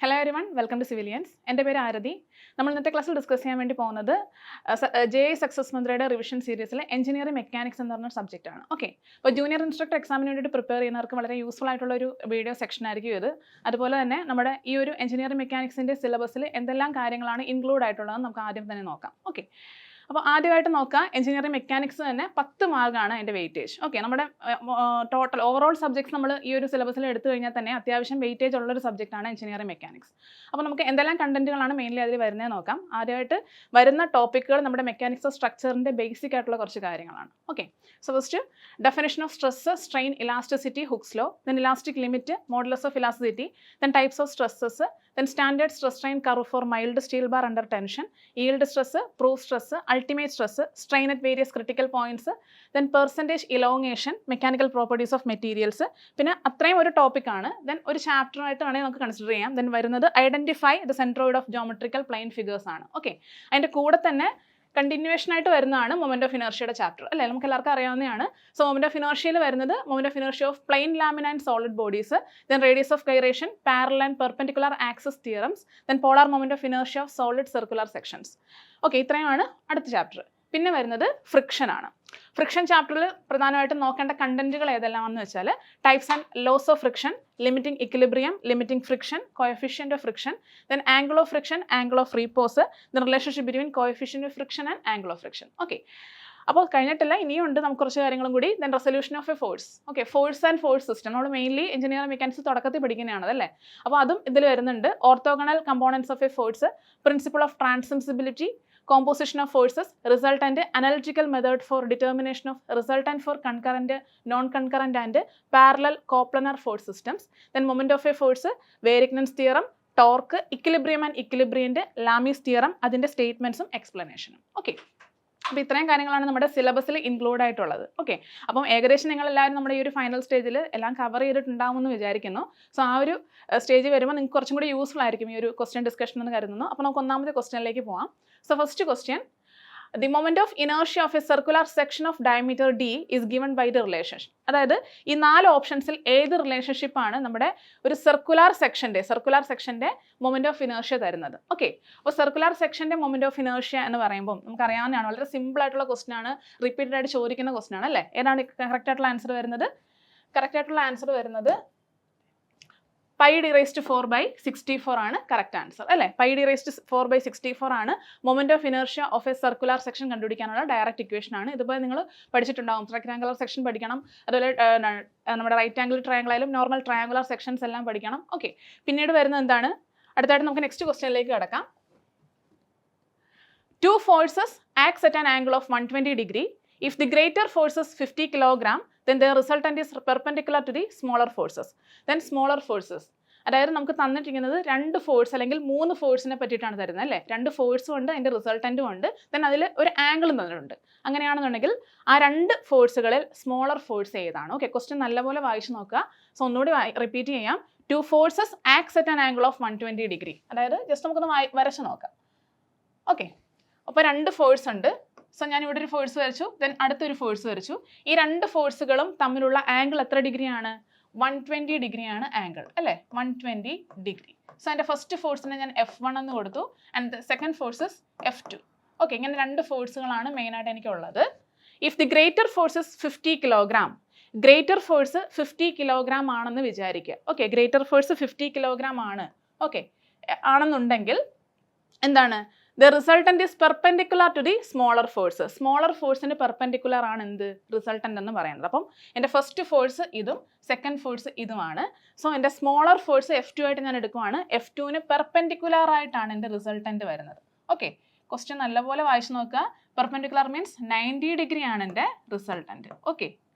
Hello everyone, welcome to civilians. എൻ്റെ പേര് ആരതി. നമ്മൾ ഇന്നത്തെ ക്ലാസ്സിൽ ഡിസ്കസ് ചെയ്യാൻ വേണ്ടി പോകുന്നത് JEE സക്സസ് മന്ത്രയുടെ റിവിഷൻ സീരീസിലെ എഞ്ചിനീയറിംഗ് മെക്കാനിക്സ് എന്ന് പറഞ്ഞ സബ്ജക്റ്റാണ്. ഓക്കെ, അപ്പോൾ ജൂനിയർ ഇൻസ്ട്രക്ടർ എക്സാമിന് വേണ്ടിയിട്ട് പ്രിപ്പയർ ചെയ്യുന്നവർക്ക് വളരെ യൂസ്ഫുൾ ആയിട്ടുള്ള ഒരു വീഡിയോ സെക്ഷൻ ആയിരിക്കും ഇത്. അതുപോലെ തന്നെ നമ്മുടെ ഈ ഒരു എഞ്ചിനീയറിംഗ് മെക്കാനിക്സിൻ്റെ സിലബസിൽ എന്തെല്ലാം കാര്യങ്ങളാണ് ഇൻക്ലൂഡ് ആയിട്ടുള്ളതെന്ന് നമുക്ക് ആദ്യം തന്നെ നോക്കാം. ഓക്കെ, അപ്പോൾ ആദ്യമായിട്ട് നോക്കുക, എഞ്ചിനീയറിംഗ് മെക്കാനിക്സ് തന്നെ 10 മാർക്കാണ് അതിൻ്റെ വെയിറ്റേജ്. ഓക്കെ, നമ്മുടെ ടോട്ടൽ ഓവറോൾ സബ്ജക്ട്സ് നമ്മൾ ഈ ഒരു സിലബസിൽ എടുത്തു കഴിഞ്ഞാൽ തന്നെ അത്യാവശ്യം വെയിറ്റേജ് ഉള്ളൊരു സബ്ജക്റ്റാണ് എഞ്ചിനീയറിംഗ് മെക്കാനിക്സ്. അപ്പോൾ നമുക്ക് എന്തെല്ലാം കണ്ടന്റുകളാണ് മെയിൻലി അതിൽ വരുന്നത് നോക്കാം. ആദ്യമായിട്ട് വരുന്ന ടോപ്പിക്കുകൾ നമ്മുടെ മെക്കാനിക്സ് സ്ട്രക്ചറിൻ്റെ ബേസിക് ആയിട്ടുള്ള കുറച്ച് കാര്യങ്ങളാണ്. Okay, so first definition of stress, strain, elasticity, hooks law, then elastic limit, modulus of elasticity, then types of stresses, then standard stress strain curve for mild steel bar under tension, yield stress, proof stress, ultimate stress, strain at various critical points, then percentage elongation, mechanical properties of materials. പിന്നെ അത്രയും ഒരു topic ആണ്. Then ഒരു chapter ആയിട്ട് വേണമെങ്കിൽ നമുക്ക് consider ചെയ്യാം. Then വരുന്നത് identify the centroid of geometrical plane figures ആണ്. ഓക്കെ, അതിൻ്റെ കൂടെ തന്നെ കണ്ടിന്യൂവേഷൻ ആയിട്ട് വരുന്നതാണ് മൊമെന്റ് ഓഫ് ഇനർഷ്യയുടെ ചാപ്റ്റർ അല്ലേ, നമുക്ക് എല്ലാവർക്കും അറിയാവുന്നതാണ്. സോ മൊമെന്റ് ഓഫ് ഇനർഷ്യയിൽ വരുന്നത് moment of inertia of plane lamina and solid bodies, then radius of gyration, parallel and perpendicular axes theorems, then polar moment of inertia of solid circular sections. Okay, ഇത്രയുമാണ് അടുത്ത chapter. പിന്നെ വരുന്നത് friction ആണ്. Friction ചാപ്റ്ററിൽ പ്രധാനമായിട്ടും നോക്കേണ്ട കണ്ടന്റുകൾ ഏതെല്ലാമെന്ന് വെച്ചാൽ types and laws of friction, limiting equilibrium, limiting friction, coefficient of friction, then angle of friction, angle of repose, then relationship between coefficient of friction and angle of friction. Okay, അപ്പോൾ കഴിഞ്ഞിട്ടില്ല, ഇനിയും ഉണ്ട് നമുക്ക് കുറച്ച് കാര്യങ്ങളും കൂടി. Then resolution of a force. Okay, force and force system നമ്മൾ mainly engineering mechanics തുടക്കത്തിൽ പഠിക്കുന്നതാണ് അല്ലേ. അപ്പോൾ അതും ഇതിൽ വരുന്നുണ്ട്. Orthogonal components of a force, principle of transmissibility, composition of forces, resultant, analytical method for determination of resultant for concurrent, non-concurrent and parallel coplanar force systems, then moment of a force, Weierknen's theorem, torque, equilibrium and equilibrium, Lami's theorem, അതിൻ്റെ സ്റ്റേറ്റ്മെൻറ്റ്സും എക്സ്പ്ലനേഷനും. Okay, അപ്പോൾ ഇത്രയും കാര്യങ്ങളാണ് നമ്മുടെ സിലബസിൽ include ആയിട്ടുള്ളത്. Okay, അപ്പം ഏകദേശം നിങ്ങളെല്ലാവരും നമ്മുടെ ഈ ഒരു ഫൈനൽ സ്റ്റേജിൽ എല്ലാം കവർ ചെയ്തിട്ടുണ്ടാകുമെന്ന് വിചാരിക്കുന്നു. സോ ആ ഒരു സ്റ്റേജ് വരുമ്പോൾ നിങ്ങൾക്ക് കുറച്ചും കൂടി യൂസ്ഫുൾ ആയിരിക്കും ഈ ഒരു ക്വസ്റ്റ്യൻ ഡിസ്കഷൻ എന്ന് കരുതുന്നു. അപ്പോൾ നമുക്ക് ഒന്നാമത്തെ ക്വസ്റ്റ്യനിലേക്ക് പോകാം. So first question, the moment of inertia of a circular section of diameter d is given by the relationship. അതായത് ഈ 4 ഓപ്ഷൻസിൽ ഏത് റിലേഷൻഷിപ്പാണ് നമ്മുടെ ഒരു സർക്കുലാർ സെക്ഷൻ്റെ മൊമെന്റ് ഓഫ് ഇനേർഷ്യ തരുന്നത്. ഓക്കെ, അപ്പോൾ സർക്കുലാർ സെക്ഷൻ്റെ മൊമെന്റ് ഓഫ് ഇനേർഷ്യ എന്ന് പറയുമ്പോൾ നമുക്കറിയാവുന്നതാണ്, വളരെ സിമ്പിൾ ആയിട്ടുള്ള ക്വസ്റ്റൻ ആണ്, റിപ്പീറ്റഡ് ആയിട്ട് ചോദിക്കുന്ന ക്വസ്റ്റൻ ആണ് അല്ലേ. ഏതാണ് കറക്റ്റ് ആയിട്ടുള്ള ആൻസർ വരുന്നത്? കറക്റ്റ് ആയിട്ടുള്ള ആൻസർ വരുന്നത് pi d raised to 4/64 ആണ് കറക്റ്റ് ആൻസർ അല്ലേ. pi d raised to 4/64 ആണ് moment of inertia of A circular section കണ്ടുപിടിക്കാനുള്ള ഡയറക്റ്റ് ഇക്വേഷൻ ആണ്. ഇതുപോലെ നിങ്ങൾ പഠിച്ചിട്ടുണ്ടാകും. റെക്ടാങ്കുലർ സെക്ഷൻ പഠിക്കണം, അതുപോലെ നമ്മുടെ റൈറ്റ് ആംഗിൾ ട്രയാങ്കിൾ ആയാലും നോർമൽ ട്രയാങ്കുലർ സെക്ഷൻസ് എല്ലാം പഠിക്കണം. ഓക്കെ, പിന്നീട് വരുന്നത് എന്താണ്? അടുത്തായിട്ട് നമുക്ക് നെക്സ്റ്റ് ക്വസ്റ്റ്യനിലേക്ക് കിടക്കാം. 2 forces acts at an angle of 120 degree. If the greater force is 50 kg, then the resultant is perpendicular to the smaller forces. Then smaller forces. അതായത് നമുക്ക് തന്നിട്ടിരിക്കുന്നത് 2 ഫോഴ്സ് അല്ലെങ്കിൽ 3 ഫോഴ്സിനെ പറ്റിയിട്ടാണ് തരുന്നത് അല്ലേ. 2 ഫോഴ്സും ഉണ്ട്, അതിൻ്റെ റിസൾട്ടൻറ്റും ഉണ്ട്, ദെൻ അതിൽ ഒരു ആംഗിളും തന്നിട്ടുണ്ട്. അങ്ങനെയാണെന്നുണ്ടെങ്കിൽ ആ 2 ഫോഴ്സുകളിൽ സ്മോളർ ഫോഴ്സ് ഏതാണ്? ഓക്കെ, ക്വസ്റ്റ്യൻ നല്ലപോലെ വായിച്ച് നോക്കുക. സോ ഒന്നുകൂടി റിപ്പീറ്റ് ചെയ്യാം. 2 forces acts at an angle of 120 degree. അതായത് ജസ്റ്റ് നമുക്കൊന്ന് വരച്ച് നോക്കാം. ഓക്കെ, അപ്പോൾ 2 ഫോഴ്സ് ഉണ്ട്. സോ ഞാൻ ഇവിടെ ഒരു ഫോഴ്സ് വരച്ചു, ദെൻ അടുത്തൊരു ഫോഴ്സ് വരച്ചു. ഈ 2 ഫോഴ്സുകളും തമ്മിലുള്ള ആംഗിൾ എത്ര ഡിഗ്രിയാണ്? 120 ഡിഗ്രിയാണ് ആംഗിൾ അല്ലേ, 120 ഡിഗ്രി. സോ എൻ്റെ ഫസ്റ്റ് ഫോഴ്സിനെ ഞാൻ F1 എന്ന് കൊടുത്തു, and second force F2. Okay, ഇങ്ങനെ 2 ഫോഴ്സുകളാണ് മെയിനായിട്ട് എനിക്കുള്ളത്. If the greater force 50 kilogram, greater force 50 kilogram ആണെന്ന് വിചാരിക്കുക. ഓക്കെ, ഗ്രേറ്റർ ഫോഴ്സ് 50 കിലോഗ്രാം ആണ്. ഓക്കെ, ആണെന്നുണ്ടെങ്കിൽ എന്താണ്? The resultant is perpendicular to the smaller force. Smaller ഫോഴ്സിന് പെർപെൻഡിക്കുലർ ആണ് എന്ത്? റിസൾട്ടൻ്റ് എന്ന് പറയുന്നത്. അപ്പം എൻ്റെ ഫസ്റ്റ് ഫോഴ്സ് ഇതും സെക്കൻഡ് ഫോഴ്സ് ഇതുമാണ്. സോ എൻ്റെ സ്മോളർ ഫോഴ്സ് F2 ആയിട്ട് ഞാൻ എടുക്കുവാണ്. F2ന് പെർപെൻഡിക്കുലർ ആയിട്ടാണ് എൻ്റെ റിസൾട്ടൻ്റ് വരുന്നത്. ഓക്കെ, ക്വസ്റ്റ്യൻ നല്ലപോലെ വായിച്ചു നോക്കുക. പെർപെൻഡിക്കുലർ മീൻസ് 90 ഡിഗ്രി ആണ് എൻ്റെ റിസൾട്ടൻ്റ്. ഓക്കെ,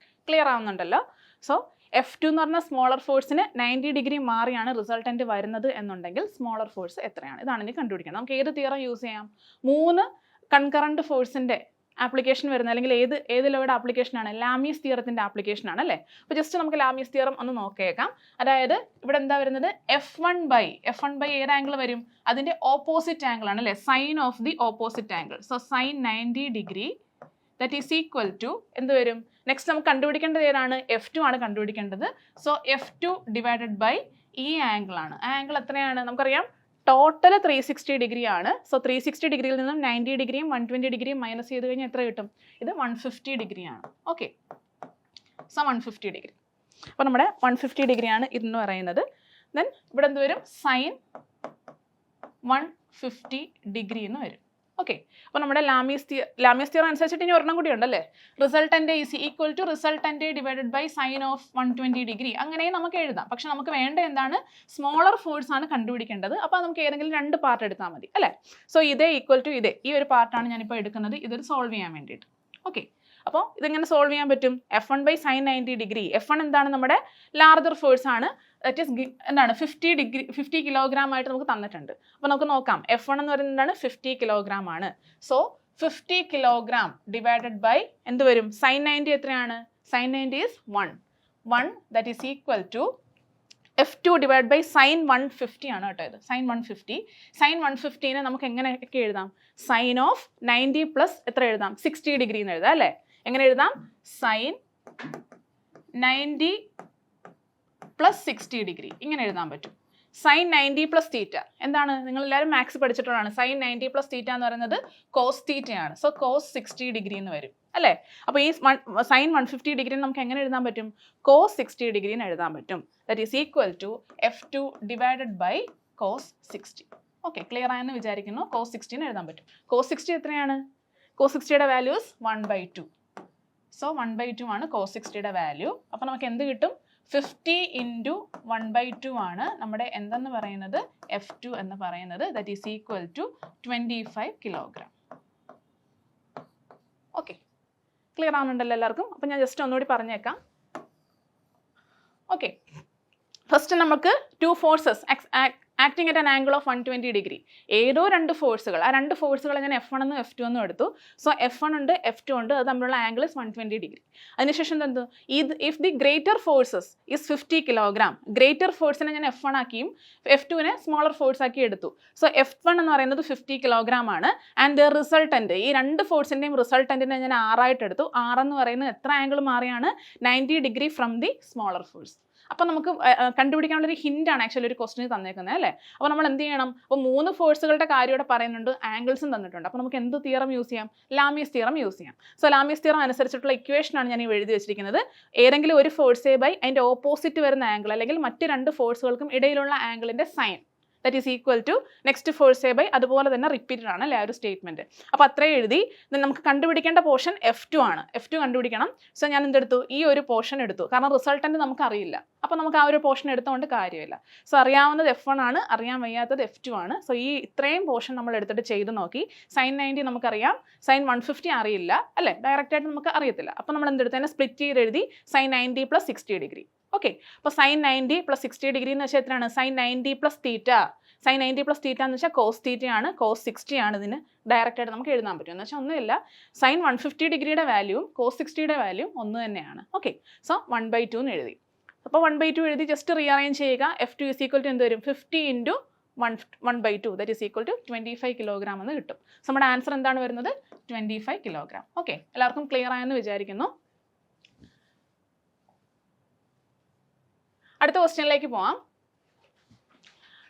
ക്ലിയർ ആവുന്നുണ്ടല്ലോ. സോ F2 എന്ന് പറഞ്ഞാൽ സ്മോളർ ഫോഴ്സിന് 90 ഡിഗ്രി മാറിയാണ് റിസൾട്ടൻ്റ് വരുന്നത് എന്നുണ്ടെങ്കിൽ സ്മോളർ ഫോഴ്സ് എത്രയാണ്? ഇതാണ് ഇനി കണ്ടുപിടിക്കണം. നമുക്ക് ഏത് തിയറം യൂസ് ചെയ്യാം? 3 കൺകറൻറ്റ് ഫോഴ്സിൻ്റെ ആപ്ലിക്കേഷൻ വരുന്നത്, അല്ലെങ്കിൽ ഏത് ലോയുടെ ആപ്ലിക്കേഷനാണ്? ലാമീസ് തിയറത്തിൻ്റെ ആപ്ലിക്കേഷൻ ആണ് അല്ലേ. അപ്പോൾ ജസ്റ്റ് നമുക്ക് ലാമീസ് തിയറം ഒന്ന് നോക്കിയേക്കാം. അതായത് ഇവിടെ എന്താ വരുന്നത്? F1 ഏത് ആംഗിൾ വരും? അതിൻ്റെ ഓപ്പോസിറ്റ് ആംഗിൾ ആണ് അല്ലേ, sine of the opposite angle. So sine 90 degree that is equal to എന്ത് വരും? നെക്സ്റ്റ് നമുക്ക് കണ്ടുപിടിക്കേണ്ടത് ഏതാണ്? F2 ആണ് കണ്ടുപിടിക്കേണ്ടത്. സോ F2 ഡിവൈഡഡ് ബൈ ഈ ആംഗിളാണ്. ആ ആംഗിൾ എത്രയാണ് നമുക്കറിയാം, ടോട്ടൽ 360 ഡിഗ്രി ആണ്. സോ 360 ഡിഗ്രിയിൽ നിന്നും 90 ഡിഗ്രിയും 120 ഡിഗ്രിയും മൈനസ് ചെയ്ത് കഴിഞ്ഞാൽ എത്ര കിട്ടും? ഇത് 150 ഡിഗ്രി ആണ്. Okay, so 150 degree. അപ്പോൾ നമ്മുടെ 150 ഡിഗ്രിയാണ് ഇതെന്ന് പറയുന്നത്. ദെൻ ഇവിടെ എന്ത് വരും? സൈൻ 150 ഡിഗ്രി എന്ന് വരും. ഓക്കെ, അപ്പോൾ നമ്മുടെ ലാമീസ് തിയറം അനുസരിച്ചിട്ട് ഇനി ഒരെണ്ണം കൂടി ഉണ്ടല്ലേ, റിസൾട്ടൻ്റെ ഈസ് ഈക്വൽ ടു റിസൾട്ടൻ്റെ divided by sine of 120 degree. അങ്ങനെയും നമുക്ക് എഴുതാം. പക്ഷെ നമുക്ക് വേണ്ട എന്താണ്? സ്മോളർ ഫോഴ്സ് ആണ് കണ്ടുപിടിക്കേണ്ടത്. അപ്പോൾ നമുക്ക് ഏതെങ്കിലും 2 പാർട്ട് എടുത്താൽ മതി അല്ലേ. സോ ഇതേ ഈക്വൽ ടു ഇതേ, ഈ ഒരു പാർട്ടാണ് ഞാനിപ്പോൾ എടുക്കുന്നത് ഇതൊരു സോൾവ് ചെയ്യാൻ വേണ്ടിയിട്ട്. ഓക്കെ, അപ്പോൾ ഇതെങ്ങനെ സോൾവ് ചെയ്യാൻ പറ്റും? F1 by sine 90 degree. F1 എന്താണ്? നമ്മുടെ ലാർജർ ഫോഴ്സ് ആണ്. ദറ്റ് ഈസ് എന്താണ് 50 കിലോഗ്രാം ആയിട്ട് നമുക്ക് തന്നിട്ടുണ്ട്. അപ്പോൾ നമുക്ക് നോക്കാം, F1 എന്ന് പറയുന്നത് എന്താണ്? 50 കിലോഗ്രാം ആണ്. സോ 50 കിലോഗ്രാം ഡിവൈഡഡ് ബൈ എന്ത് വരും? സൈൻ 90 എത്രയാണ്? Sine 90 is 1 that is equal to F2 divide by sine 150 ആണ് കേട്ടോ ഇത്. സൈൻ 150. സൈൻ 150നെ നമുക്ക് എങ്ങനെയൊക്കെ എഴുതാം? സൈൻ ഓഫ് 90 പ്ലസ് എത്ര എഴുതാം? 60 ഡിഗ്രി എന്ന് എഴുതാം അല്ലേ. എങ്ങനെ എഴുതാം? സൈൻ 90 പ്ലസ് 60 ഡിഗ്രി ഇങ്ങനെ എഴുതാൻ പറ്റും. സൈൻ 90 പ്ലസ് തീറ്റ എന്താണ്? നിങ്ങൾ എല്ലാവരും മാത്സ് പഠിച്ചിട്ടുള്ളതാണ്. സൈൻ 90 പ്ലസ് തീറ്റ എന്ന് പറയുന്നത് കോസ് തീറ്റയാണ്. സോ കോസ് 60 ഡിഗ്രി എന്ന് വരും അല്ലേ. അപ്പോൾ ഈ സൈൻ 150 ഡിഗ്രി നമുക്ക് എങ്ങനെ എഴുതാൻ പറ്റും? കോസ് 60 ഡിഗ്രി എന്ന് എഴുതാൻ പറ്റും. That is equal to F2 divided by cos 60. Okay, clear ആയെന്ന് വിചാരിക്കുന്നു. കോസ് 60 എഴുതാൻ പറ്റും. കോസ് 60 എത്രയാണ്? Cos 60യുടെ values 1/2. സോ 1/2 ആണ് കോസ് 60യുടെ വാല്യൂ. അപ്പോൾ നമുക്ക് എന്ത് കിട്ടും? 50 ഇൻറ്റു 1/2 ആണ് നമ്മുടെ എന്തെന്ന് പറയുന്നത്? F2 എന്ന് പറയുന്നത്. That is equal to 25 kilogram. Okay, clear ആവുന്നുണ്ടല്ലോ എല്ലാവർക്കും? അപ്പോൾ ഞാൻ ജസ്റ്റ് ഒന്നുകൂടി പറഞ്ഞേക്കാം. ഓക്കെ, ഫസ്റ്റ് നമുക്ക് 2 forces acting at an angle of 120 degree. ഏതോ 2 ഫോഴ്സുകൾ, ആ 2 ഫോഴ്സുകൾ ഞാൻ F1 എന്നും F2 എന്നും എടുത്തു. സോ F1 ഉണ്ട്, F2 ഉണ്ട്, അത് തമ്മിലുള്ള ആംഗിൾ ഇസ് 120 ഡിഗ്രി. അതിനുശേഷം എന്ത്? If the greater forces is 50 kilogram, greater ഫോഴ്സിനെ ഞാൻ F1 ആക്കിയും F2നെ സ്മോളർ ഫോഴ്സ് ആക്കി എടുത്തു. സോ F1 എന്ന് പറയുന്നത് 50 കിലോഗ്രാം ആണ്. ആൻഡ് ദ റിസൾട്ടൻ്റ്, ഈ 2 ഫോഴ്സിൻ്റെയും റിസൾട്ടൻറ്റിനെ ഞാൻ 6 ആയിട്ട് എടുത്തു. 6 എന്ന് പറയുന്നത് എത്ര ആംഗിൾ മാറിയാണ്? 90 degree from the smaller force. അപ്പോൾ നമുക്ക് കണ്ടുപിടിക്കാനുള്ള ഒരു ഹിൻ്റാണ് ആക്ച്വലി ഒരു ക്വസ്റ്റിന് തന്നേക്കുന്നത് അല്ലേ. അപ്പോൾ നമ്മൾ എന്ത് ചെയ്യണം? അപ്പോൾ 3 ഫോഴ്സുകളുടെ കാര്യം ഇവിടെ പറയുന്നുണ്ട്, ആംഗിൾസും തന്നിട്ടുണ്ട്. അപ്പോൾ നമുക്ക് എന്ത് തിയറം യൂസ് ചെയ്യാം? ലാമീസ് തിയറം യൂസ് ചെയ്യാം. സോ ലാമീസ് തിയറം അനുസരിച്ചിട്ടുള്ള ഇക്വേഷനാണ് ഞാൻ ഈ എഴുതി വെച്ചിരിക്കുന്നത്. ഏതെങ്കിലും ഒരു ഫോഴ്സേ ബൈ അതിൻ്റെ ഓപ്പോസിറ്റ് വരുന്ന ആംഗിൾ അല്ലെങ്കിൽ മറ്റ് 2 ഫോഴ്സുകൾക്കും ഇടയിലുള്ള ആംഗിളിൻ്റെ sine that is equal to next ഫോഴ്സേ ബൈ അതുപോലെ തന്നെ റിപ്പീറ്റഡ് ആണ് അല്ലേ ആ ഒരു സ്റ്റേറ്റ്മെൻറ്റ്. അപ്പോൾ അത്രയും എഴുതി. നമുക്ക് കണ്ടുപിടിക്കേണ്ട പോർഷൻ F2 ആണ്. F2 കണ്ടുപിടിക്കണം. സോ ഞാൻ എന്തെടുത്തു? ഈ ഒരു പോർഷൻ എടുത്തു. കാരണം റിസൾട്ടൻ്റ് നമുക്ക് അറിയില്ല. അപ്പോൾ നമുക്ക് ആ ഒരു പോർഷൻ എടുത്തുകൊണ്ട് കാര്യമില്ല. സോ അറിയാവുന്നത് F1 ആണ്, അറിയാൻ വയ്യാത്തത് F2 ആണ്. സോ ഈ ഇത്രയും പോർഷൻ നമ്മൾ എടുത്തിട്ട് ചെയ്ത് നോക്കി. സൈൻ 90 നമുക്കറിയാം, സൈൻ 150 അറിയില്ല അല്ലേ, ഡയറക്റ്റായിട്ട് നമുക്ക് അറിയത്തില്ല. അപ്പോൾ നമ്മൾ എന്തെടുത്ത് തന്നെ സ്പ്ലിറ്റ് ചെയ്ത് എഴുതി സൈൻ 90 പ്ലസ് 60 ഡിഗ്രി. ഓക്കെ, അപ്പോൾ സൈൻ 90 പ്ലസ് 60 ഡിഗ്രി എന്ന് വെച്ചാൽ എത്രയാണ്? Sine 90 plus theta. Sine 90 plus theta എന്ന് വെച്ചാൽ കോസ് തീറ്റയാണ്, കോസ് 60 ആണ്. ഇതിന് ഡയറക്റ്റായിട്ട് നമുക്ക് എഴുതാൻ പറ്റും. എന്ന് വെച്ചാൽ ഒന്നുമില്ല, സൈൻ 150 ഡിഗ്രിയുടെ വാല്യൂവും കോസ് 60യുടെ വാല്യൂവും ഒന്ന് തന്നെയാണ്. ഓക്കെ, സോ 1/2 എന്ന് എഴുതി. അപ്പോൾ 1/2 എഴുതി ജസ്റ്റ് റീഅറേഞ്ച് ചെയ്യുക. F2 ഈസ് ഈക്വൽ ടു എന്ത് വരും? 50 into 1/2 that is equal to 25 kilogram എന്ന് കിട്ടും. സോ നമ്മുടെ ആൻസർ എന്താണ് വരുന്നത്? 25 കിലോഗ്രാം. ഓക്കെ, എല്ലാവർക്കും ക്ലിയർ ആയെന്ന് വിചാരിക്കുന്നു. അടുത്ത ക്വസ്റ്റ്യനിലേക്ക് പോവാം.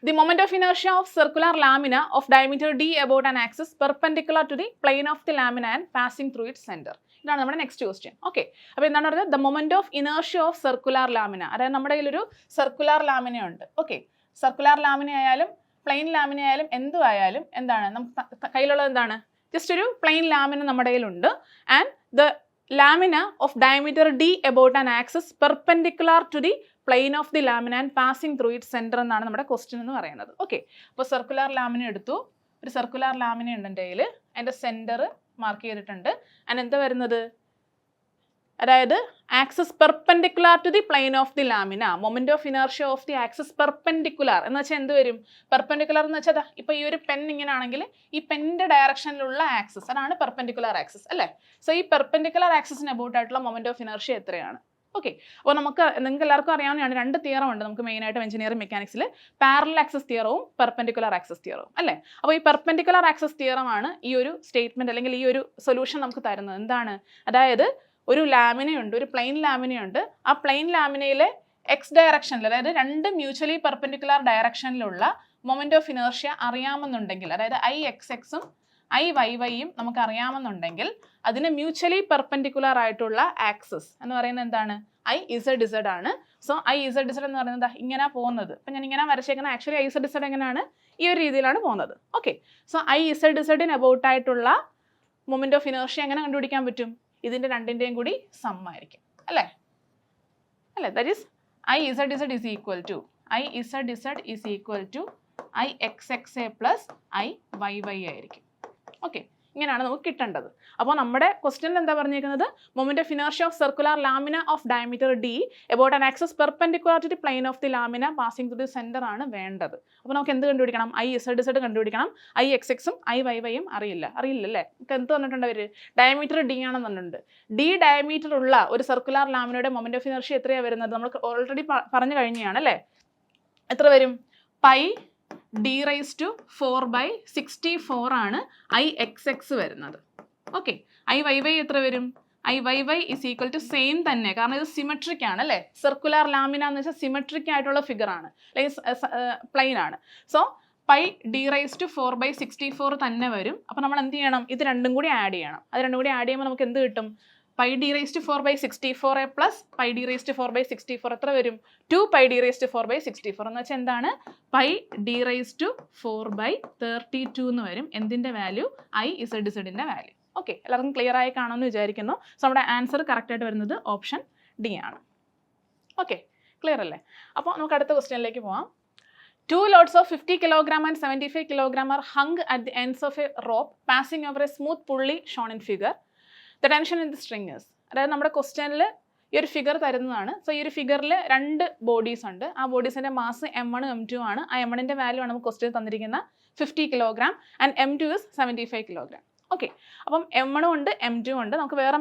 The moment of inertia of circular lamina of diameter d about an axis perpendicular to the plane of the lamina and passing through its center. ഇതാണ് നമ്മുടെ നെക്സ്റ്റ് ക്വസ്റ്റ്യൻ. ഓക്കെ, അപ്പോൾ എന്താണ് പറയുന്നത്? The moment of inertia of circular lamina. അതായത് നമ്മുടെ കയ്യിലൊരു circular lamina ഉണ്ട്. Okay, circular lamina ആയാലും പ്ലെയിൻ ലാമിന ആയാലും എന്തുമായാലും എന്താണ് നമുക്ക് കയ്യിലുള്ളത്? എന്താണ്? ജസ്റ്റ് ഒരു പ്ലെയിൻ ലാമിന നമ്മുടെ കയ്യിലുണ്ട്. And the lamina of diameter d about an axis perpendicular to the plane of the lamina and passing through it centre എന്നാണ് നമ്മുടെ ക്വസ്റ്റ്യൻ എന്ന് പറയുന്നത്. ഓക്കെ, അപ്പോൾ സർക്കുലാർ ലാമിന എടുത്തു. ഒരു സർക്കുലാർ ലാമിന ഉണ്ട് എൻ്റെ കയ്യിൽ. അതിൻ്റെ സെൻറ്റർ മാർക്ക് ചെയ്തിട്ടുണ്ട്. ആൻഡ് എന്താ വരുന്നത്? അതായത് axis perpendicular to the plane of the lamina. Moment of inertia of the axis perpendicular എന്ന് വെച്ചാൽ എന്ത് വരും? പെർപെൻഡിക്കുലാർ എന്ന് വെച്ചാൽ ഇപ്പോൾ ഈ ഒരു പെൻ ഇങ്ങനെ ആണെങ്കിൽ ഈ പെന്നിൻ്റെ ഡയറക്ഷനിലുള്ള ആക്സിസ് അതാണ് പെർപെൻഡിക്കുലാർ ആക്സിസ് അല്ലേ. സോ ഈ പെർപെൻഡിക്കുലാർ ആക്സിസിന് അബൌട്ട് ആയിട്ടുള്ള മൊമെന്റ് ഓഫ് ഇനർഷ്യ എത്രയാണ്? ഓക്കെ, അപ്പോൾ നിങ്ങൾക്ക് എല്ലാവർക്കും അറിയാവുന്നതാണ് 2 തിയറം ഉണ്ട് നമുക്ക് മെയിനായിട്ടും എഞ്ചിനീയറിംഗ് മെക്കാനിക്സിൽ. പാരലൽ ആക്സിസ് തിയറവും പെർപെൻഡിക്കുലർ ആക്സിസ് തിയറവും അല്ലേ. അപ്പോൾ ഈ പെർപെൻഡിക്കുലർ ആക്സിസ് തിയറമാണ് ഈ ഒരു സ്റ്റേറ്റ്മെൻറ്റ് അല്ലെങ്കിൽ ഈ ഒരു സൊല്യൂഷൻ നമുക്ക് തരുന്നത്. എന്താണ്? അതായത് ഒരു ലാമിനയുണ്ട്, ഒരു പ്ലെയിൻ ലാമിനയുണ്ട്. ആ പ്ലെയിൻ ലാമിനയിലെ എക്സ് ഡയറക്ഷനിൽ, അതായത് രണ്ട് മ്യൂച്വലി പെർപെൻഡിക്കുലർ ഡയറക്ഷനിലുള്ള മൊമെന്റ് ഓഫ് ഇനേർഷ്യ അറിയാമെന്നുണ്ടെങ്കിൽ, അതായത് ഐ എക്സ് എക്സും ഐ വൈ വൈയും നമുക്ക് അറിയാമെന്നുണ്ടെങ്കിൽ അതിന് മ്യൂച്വലി പെർപെൻഡിക്കുലർ ആയിട്ടുള്ള ആക്സിസ് എന്ന് പറയുന്നത് എന്താണ്? ഐ ഇസഡ് ഇസഡ് ആണ്. സോ ഐ ഇസഡ് ഇസഡ് എന്ന് പറയുന്നത് ഇങ്ങനെ പോകുന്നത്. അപ്പം ഞാൻ ഇങ്ങനെ വരച്ചേക്കുന്നത് ആക്ച്വലി ഐ ഇസഡ് ഇസഡ് എങ്ങനെയാണ്? ഈ ഒരു രീതിയിലാണ് പോകുന്നത്. ഓക്കെ, സോ ഐ ഇസഡ് ഇസഡിന് അബൌട്ട് ആയിട്ടുള്ള മൊമെന്റ് ഓഫ് ഇനേർഷ്യ എങ്ങനെ കണ്ടുപിടിക്കാൻ പറ്റും? ഇതിൻ്റെ രണ്ടിൻ്റെയും കൂടി സം ആയിരിക്കും, അല്ലേ? That is I Z Z is equal to I X X A plus I Y Y ആയിരിക്കും. ഓക്കെ, ഇങ്ങനെയാണ് നമുക്ക് കിട്ടേണ്ടത്. അപ്പോൾ നമ്മുടെ ക്വസ്റ്റ്യനിൽ എന്താ പറഞ്ഞിരിക്കുന്നത്? Moment of inertia of circular lamina of diameter D about an axis perpendicular to the plane of the lamina passing to the centre ആണ് വേണ്ടത്. അപ്പോൾ നമുക്ക് എന്ത് കണ്ടുപിടിക്കണം? ഐ ഇസഡ് ഇസഡ് കണ്ടുപിടിക്കണം. ഐ എക്സ് എക്സും ഐ വൈ വൈയും അറിയില്ലല്ലേ? നമുക്ക് എന്ത് തന്നിട്ടുണ്ട്? അവർ ഡയമീറ്റർ ഡി ആണെന്ന് പറഞ്ഞിട്ടുണ്ട്. ഡി ഡയമീറ്റർ ഉള്ള ഒരു സർക്കുലർ ലാമിനയുടെ മൊമെന്റ് ഓഫ് ഇനേർഷ്യ എത്രയാണ് വരുന്നത്? നമ്മൾ ഓൾറെഡി പറഞ്ഞു കഴിഞ്ഞാണ്, അല്ലേ? എത്ര വരും? പൈ ഡി റൈസ് ടു 4/64 ആണ് ഐ എക്സ് എക്സ് വരുന്നത്. ഓക്കെ, ഐ വൈ വൈ എത്ര വരും? I Y Y is equal to same തന്നെ, കാരണം ഇത് സിമെട്രിക് ആണ്, അല്ലേ? സർക്കുലർ ലാമിന എന്ന് വെച്ചാൽ സിമെട്രിക് ആയിട്ടുള്ള ഫിഗർ ആണ്, അല്ലെങ്കിൽ പ്ലെയിൻ ആണ്. So pi D raise to 4/64 തന്നെ വരും. അപ്പോൾ നമ്മൾ എന്ത് ചെയ്യണം? ഇത് രണ്ടും കൂടി ആഡ് ചെയ്യണം. അത് രണ്ടും കൂടി ആഡ് ചെയ്യുമ്പോൾ നമുക്ക് എന്ത് കിട്ടും? Pi D raise to 4/64 plus pi D raise to 4/64 എത്ര വരും? 2 പൈ ഡി റൈസ് ടു 4/64 എന്ന് വെച്ചാൽ എന്താണ്? പൈ ഡി റൈസ് ടു 4/32 എന്ന് വരും. എന്തിൻ്റെ വാല്യൂ? ഐ ഇസഡ് ഇസഡിൻ്റെ വാല്യൂ. ഓക്കെ, എല്ലാവർക്കും ക്ലിയർ ആയി കാണുമെന്ന് വിചാരിക്കുന്നു. സോ നമ്മുടെ ആൻസർ കറക്റ്റായിട്ട് വരുന്നത് ഓപ്ഷൻ ഡി ആണ്. ഓക്കെ, ക്ലിയർ അല്ലേ? അപ്പോൾ നമുക്ക് അടുത്ത ക്വസ്റ്റ്യനിലേക്ക് പോവാം. 2 loads of 50 kg and 75 kg are hung at the ends of a rope passing over a smooth pulley shown in figure. The tension in the string is, അതായത് നമ്മുടെ ക്വസ്റ്റ്യനിൽ ഈ ഒരു ഫിഗർ തരുന്നതാണ്. സോ ഈ ഒരു ഫിഗറിൽ 2 ബോഡീസ് ഉണ്ട്. ആ ബോഡീസിൻ്റെ മാസ് M1 M2 ആണ്. ആ M1ൻ്റെ വാല്യൂ ആണ് നമുക്ക് ക്വസ്റ്റ്യൻ തന്നിരിക്കുന്ന 50 kg and M2 is 75 kg. Okay, അപ്പം M1 ഉണ്ട് M2 ഉണ്ട്. നമുക്ക് വേറെ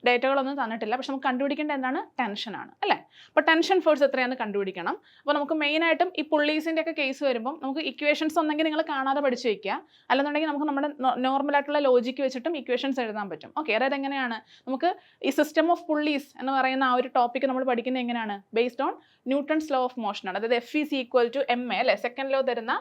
ഡേറ്റകളൊന്നും തന്നിട്ടില്ല. പക്ഷെ നമുക്ക് കണ്ടുപിടിക്കേണ്ട എന്താണ്? ടെൻഷനാണ്, അല്ലേ? അപ്പോൾ ടെൻഷൻ ഫോഴ്സ് എത്രയാണെന്ന് കണ്ടുപിടിക്കണം. അപ്പോൾ നമുക്ക് മെയിനായിട്ടും ഈ പുള്ളീസിൻ്റെ ഒക്കെ കേസ് വരുമ്പം നമുക്ക് ഇക്വേഷൻസ് ഒന്നെങ്കിൽ നിങ്ങൾ കാണാതെ പഠിച്ചു വയ്ക്കുക, അല്ലെന്നുണ്ടെങ്കിൽ നമുക്ക് നമ്മുടെ നോർമലായിട്ടുള്ള ലോജിക്ക് വെച്ചിട്ടും ഇക്വേഷൻസ് എഴുതാൻ പറ്റും. ഓക്കെ, അതായത് എങ്ങനെയാണ് നമുക്ക് ഈ സിസ്റ്റം ഓഫ് പുള്ളീസ് എന്ന് പറയുന്ന ആ ഒരു ടോപ്പിക്ക് നമ്മൾ പഠിക്കുന്നത് എങ്ങനെയാണ്? Based on Newton's law of motion ആണ്. അതായത് F is equal to M A, അല്ലേ? സെക്കൻഡ് ലോ തരുന്ന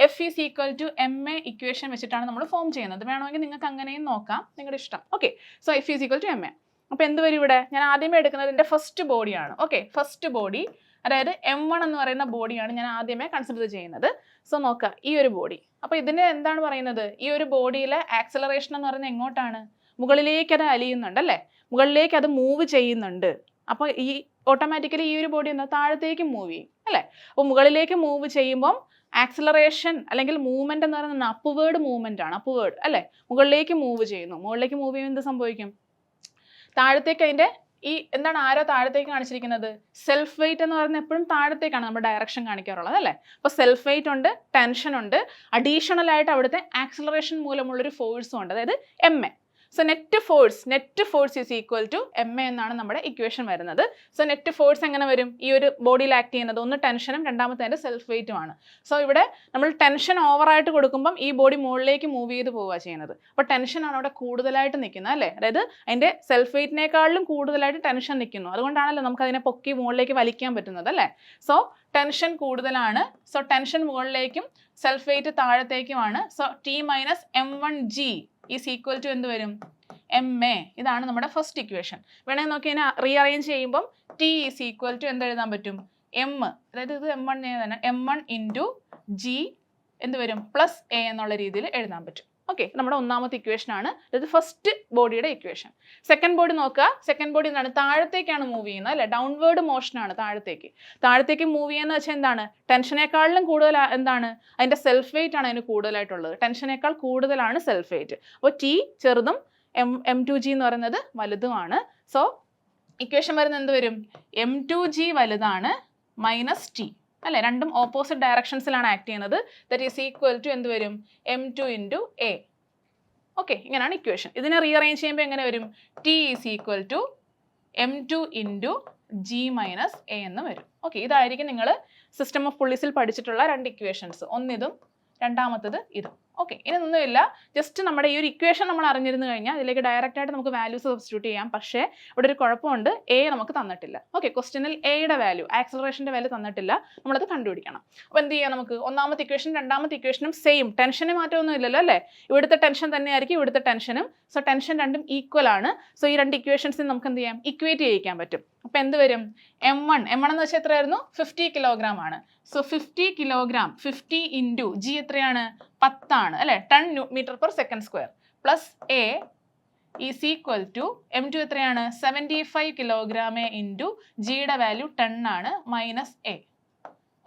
F is equal to M A equation വെച്ചിട്ടാണ് നമ്മൾ ഫോം ചെയ്യുന്നത്. വേണമെങ്കിൽ നിങ്ങൾക്ക് അങ്ങനെയും നോക്കാം, നിങ്ങളുടെ ഇഷ്ടം. Okay, so F is equal to M A. അപ്പോൾ എന്ത് വരും ഇവിടെ? ഞാൻ ആദ്യമേ എടുക്കുന്നത് എൻ്റെ ഫസ്റ്റ് ബോഡിയാണ്. ഓക്കെ, ഫസ്റ്റ് ബോഡി, അതായത് M1 എന്ന് പറയുന്ന ബോഡിയാണ് ഞാൻ ആദ്യമേ കൺസിഡർ ചെയ്യുന്നത്. സോ നോക്കുക, ഈ ഒരു ബോഡി. അപ്പോൾ ഇതിന് എന്താണ് പറയുന്നത്? ഈ ഒരു ബോഡിയിലെ ആക്സലറേഷൻ എന്ന് പറയുന്നത് എങ്ങോട്ടാണ്? മുകളിലേക്ക് അത് അലിയുന്നുണ്ട്, അല്ലേ? മുകളിലേക്ക് അത് മൂവ് ചെയ്യുന്നുണ്ട്. അപ്പോൾ ഈ ഓട്ടോമാറ്റിക്കലി ഈ ഒരു ബോഡി എന്താ? താഴത്തേക്ക് മൂവ് ചെയ്യും, അല്ലേ? അപ്പോൾ മുകളിലേക്ക് മൂവ് ചെയ്യുമ്പം ആക്സിലറേഷൻ അല്ലെങ്കിൽ മൂവ്മെന്റ് എന്ന് പറയുന്നത് അപ്വേർഡ് മൂവ്മെന്റ് ആണ്. അപ്വേർഡ്, അല്ലേ? മുകളിലേക്ക് മൂവ് ചെയ്യുന്നു. മുകളിലേക്ക് മൂവ് ചെയ്യുമ്പോൾ എന്ത് സംഭവിക്കും? താഴത്തേക്ക് അതിൻ്റെ ഈ എന്താണ് ആരോ താഴത്തേക്ക് കാണിച്ചിരിക്കുന്നത്? സെൽഫ് വെയിറ്റ് എന്ന് പറയുന്നത് എപ്പോഴും താഴത്തേക്കാണ് നമ്മൾ ഡയറക്ഷൻ കാണിക്കാറുള്ളത്, അല്ലേ? അപ്പോൾ സെൽഫ് വെയിറ്റ് ഉണ്ട്, ടെൻഷൻ ഉണ്ട്, അഡീഷണൽ ആയിട്ട് അവിടുത്തെ ആക്സിലറേഷൻ മൂലമുള്ളൊരു ഫോഴ്സും ഉണ്ട്, അതായത് M A. So net force is equal to M A എന്നാണ് നമ്മുടെ ഇക്വേഷൻ വരുന്നത്. സോ നെറ്റ് ഫോഴ്സ് എങ്ങനെ വരും? ഈ ഒരു ബോഡിയിൽ ആക്ട് ചെയ്യുന്നത് ഒന്ന് ടെൻഷനും രണ്ടാമത്തെ അതിൻ്റെ സെൽഫ് വെയിറ്റുമാണ്. സോ ഇവിടെ നമ്മൾ ടെൻഷൻ ഓവറായിട്ട് കൊടുക്കുമ്പം ഈ ബോഡി മുകളിലേക്ക് മൂവ് ചെയ്ത് പോവുക ചെയ്യുന്നത്. അപ്പോൾ ടെൻഷനാണ് അവിടെ കൂടുതലായിട്ട് നിൽക്കുന്നത്, അല്ലേ? അതായത് അതിൻ്റെ സെൽഫ് വെയിറ്റിനേക്കാളും കൂടുതലായിട്ട് ടെൻഷൻ നിൽക്കുന്നു. അതുകൊണ്ടാണല്ലോ നമുക്ക് അതിനെ പൊക്കി മുകളിലേക്ക് വലിക്കാൻ പറ്റുന്നത്, അല്ലേ? സോ ടെൻഷൻ കൂടുതലാണ്. സോ ടെൻഷൻ മുകളിലേക്കും സെൽഫ് വെയിറ്റ് താഴത്തേക്കുമാണ്. So T minus M1G is equal to എന്ത് വരും? M A. ഇതാണ് നമ്മുടെ ഫസ്റ്റ് ഇക്വേഷൻ. വേണമെങ്കിൽ നോക്കി ഇതിനെ റീഅറേഞ്ച് ചെയ്യുമ്പം T ഈസ് ഈക്വൽ ടു എന്ത് എഴുതാൻ പറ്റും? M, അതായത് ഇത് M1 തന്നെ, M1 ഇൻറ്റു G എന്ത് വരും? പ്ലസ് എ എന്നുള്ള രീതിയിൽ എഴുതാൻ പറ്റും. ഓക്കെ, നമ്മുടെ ഒന്നാമത്തെ ഇക്വേഷൻ ആണ്. ഇത് ഫസ്റ്റ് ബോഡിയുടെ ഇക്വേഷൻ. സെക്കൻഡ് ബോഡി നോക്കുക. സെക്കൻഡ് ബോഡി എന്താണ്? താഴത്തേക്കാണ് മൂവ് ചെയ്യുന്നത്, അല്ലേ? ഡൗൺവേർഡ് മോഷനാണ് താഴത്തേക്ക് മൂവ് ചെയ്യുന്നത് വെച്ചാൽ എന്താണ്? ടെൻഷനേക്കാളിലും കൂടുതൽ എന്താണ്? അതിൻ്റെ സെൽഫ് വെയിറ്റ് ആണ് അതിന് കൂടുതലായിട്ടുള്ളത്. ടെൻഷനേക്കാൾ കൂടുതലാണ് സെൽഫ് വെയിറ്റ്. അപ്പോൾ T ചെറുതും M2G എന്ന് പറയുന്നത് വലുതുമാണ്. സോ ഇക്വേഷൻ വരുന്നത് എന്ത് വരും? M2G വലുതാണ് മൈനസ് T, അല്ലേ? രണ്ടും ഓപ്പോസിറ്റ് ഡയറക്ഷൻസിലാണ് ആക്ട് ചെയ്യുന്നത്. ദറ്റ് ഈസ് ഈക്വൽ ടു എന്ത് വരും? M2 into A. ഓക്കെ, ഇങ്ങനെയാണ് ഇക്വേഷൻ. ഇതിനെ റീഅറേഞ്ച് ചെയ്യുമ്പോൾ എങ്ങനെ വരും? T is equal to M2 into G minus A എന്ന് വരും. ഓക്കെ, ഇതായിരിക്കും നിങ്ങൾ സിസ്റ്റം ഓഫ് പുള്ളീസിൽ പഠിച്ചിട്ടുള്ള 2 ഇക്വേഷൻസ്. ഒന്നിതും രണ്ടാമത്തത് ഇതും. ഓക്കെ, ഇതൊന്നുമില്ല, ജസ്റ്റ് നമ്മുടെ ഈ ഒരു ഇക്വേഷൻ നമ്മൾ അറിഞ്ഞിരുന്നു കഴിഞ്ഞാൽ ഇതിലേക്ക് ഡയറക്റ്റ് ആയിട്ട് നമുക്ക് വാല്യൂസ് സബ്സ്റ്റിറ്റ്യൂട്ട് ചെയ്യാം. പക്ഷേ ഇവിടെ ഒരു കുഴപ്പമുണ്ട്, എ നമുക്ക് തന്നിട്ടില്ല. ഓക്കെ, ക്വസ്റ്റ്യനിൽ എയുടെ വാല്യൂ, ആക്സലറേഷൻ്റെ വാല്യൂ തന്നിട്ടില്ല, നമ്മളത് കണ്ടുപിടിക്കണം. അപ്പോൾ എന്ത് ചെയ്യാം, നമുക്ക് ഒന്നാമത്തെ ഇക്വേഷൻ രണ്ടാമത്തെ ഇക്വേഷനും സെയിം, ടെൻഷന് മാറ്റമൊന്നും ഇല്ലല്ലോ അല്ലേ, ഇവിടുത്തെ ടെൻഷൻ തന്നെയായിരിക്കും ഇവിടുത്തെ ടെൻഷനും. സോ ടെൻഷൻ രണ്ടും ഈക്വൽ ആണ്. സോ ഈ രണ്ട് ഇക്വേഷൻസിന് നമുക്ക് എന്ത് ചെയ്യാം, ഇക്വേറ്റ് ചെയ്യിക്കാൻ പറ്റും. അപ്പോൾ എന്ത് വരും, M1 എന്ന് വെച്ചാൽ എത്രയായിരുന്നു, 50 കിലോഗ്രാം ആണ്. സോ 50 കിലോഗ്രാം 50 ഇൻറ്റു ജി എത്രയാണ്, 10 ആണ് അല്ലേ, 10 metre per second square plus A is equal to M2 എത്രയാണ്, 75 കിലോഗ്രാം ഇൻറ്റു ജിയുടെ വാല്യൂ 10 ആണ് മൈനസ് എ.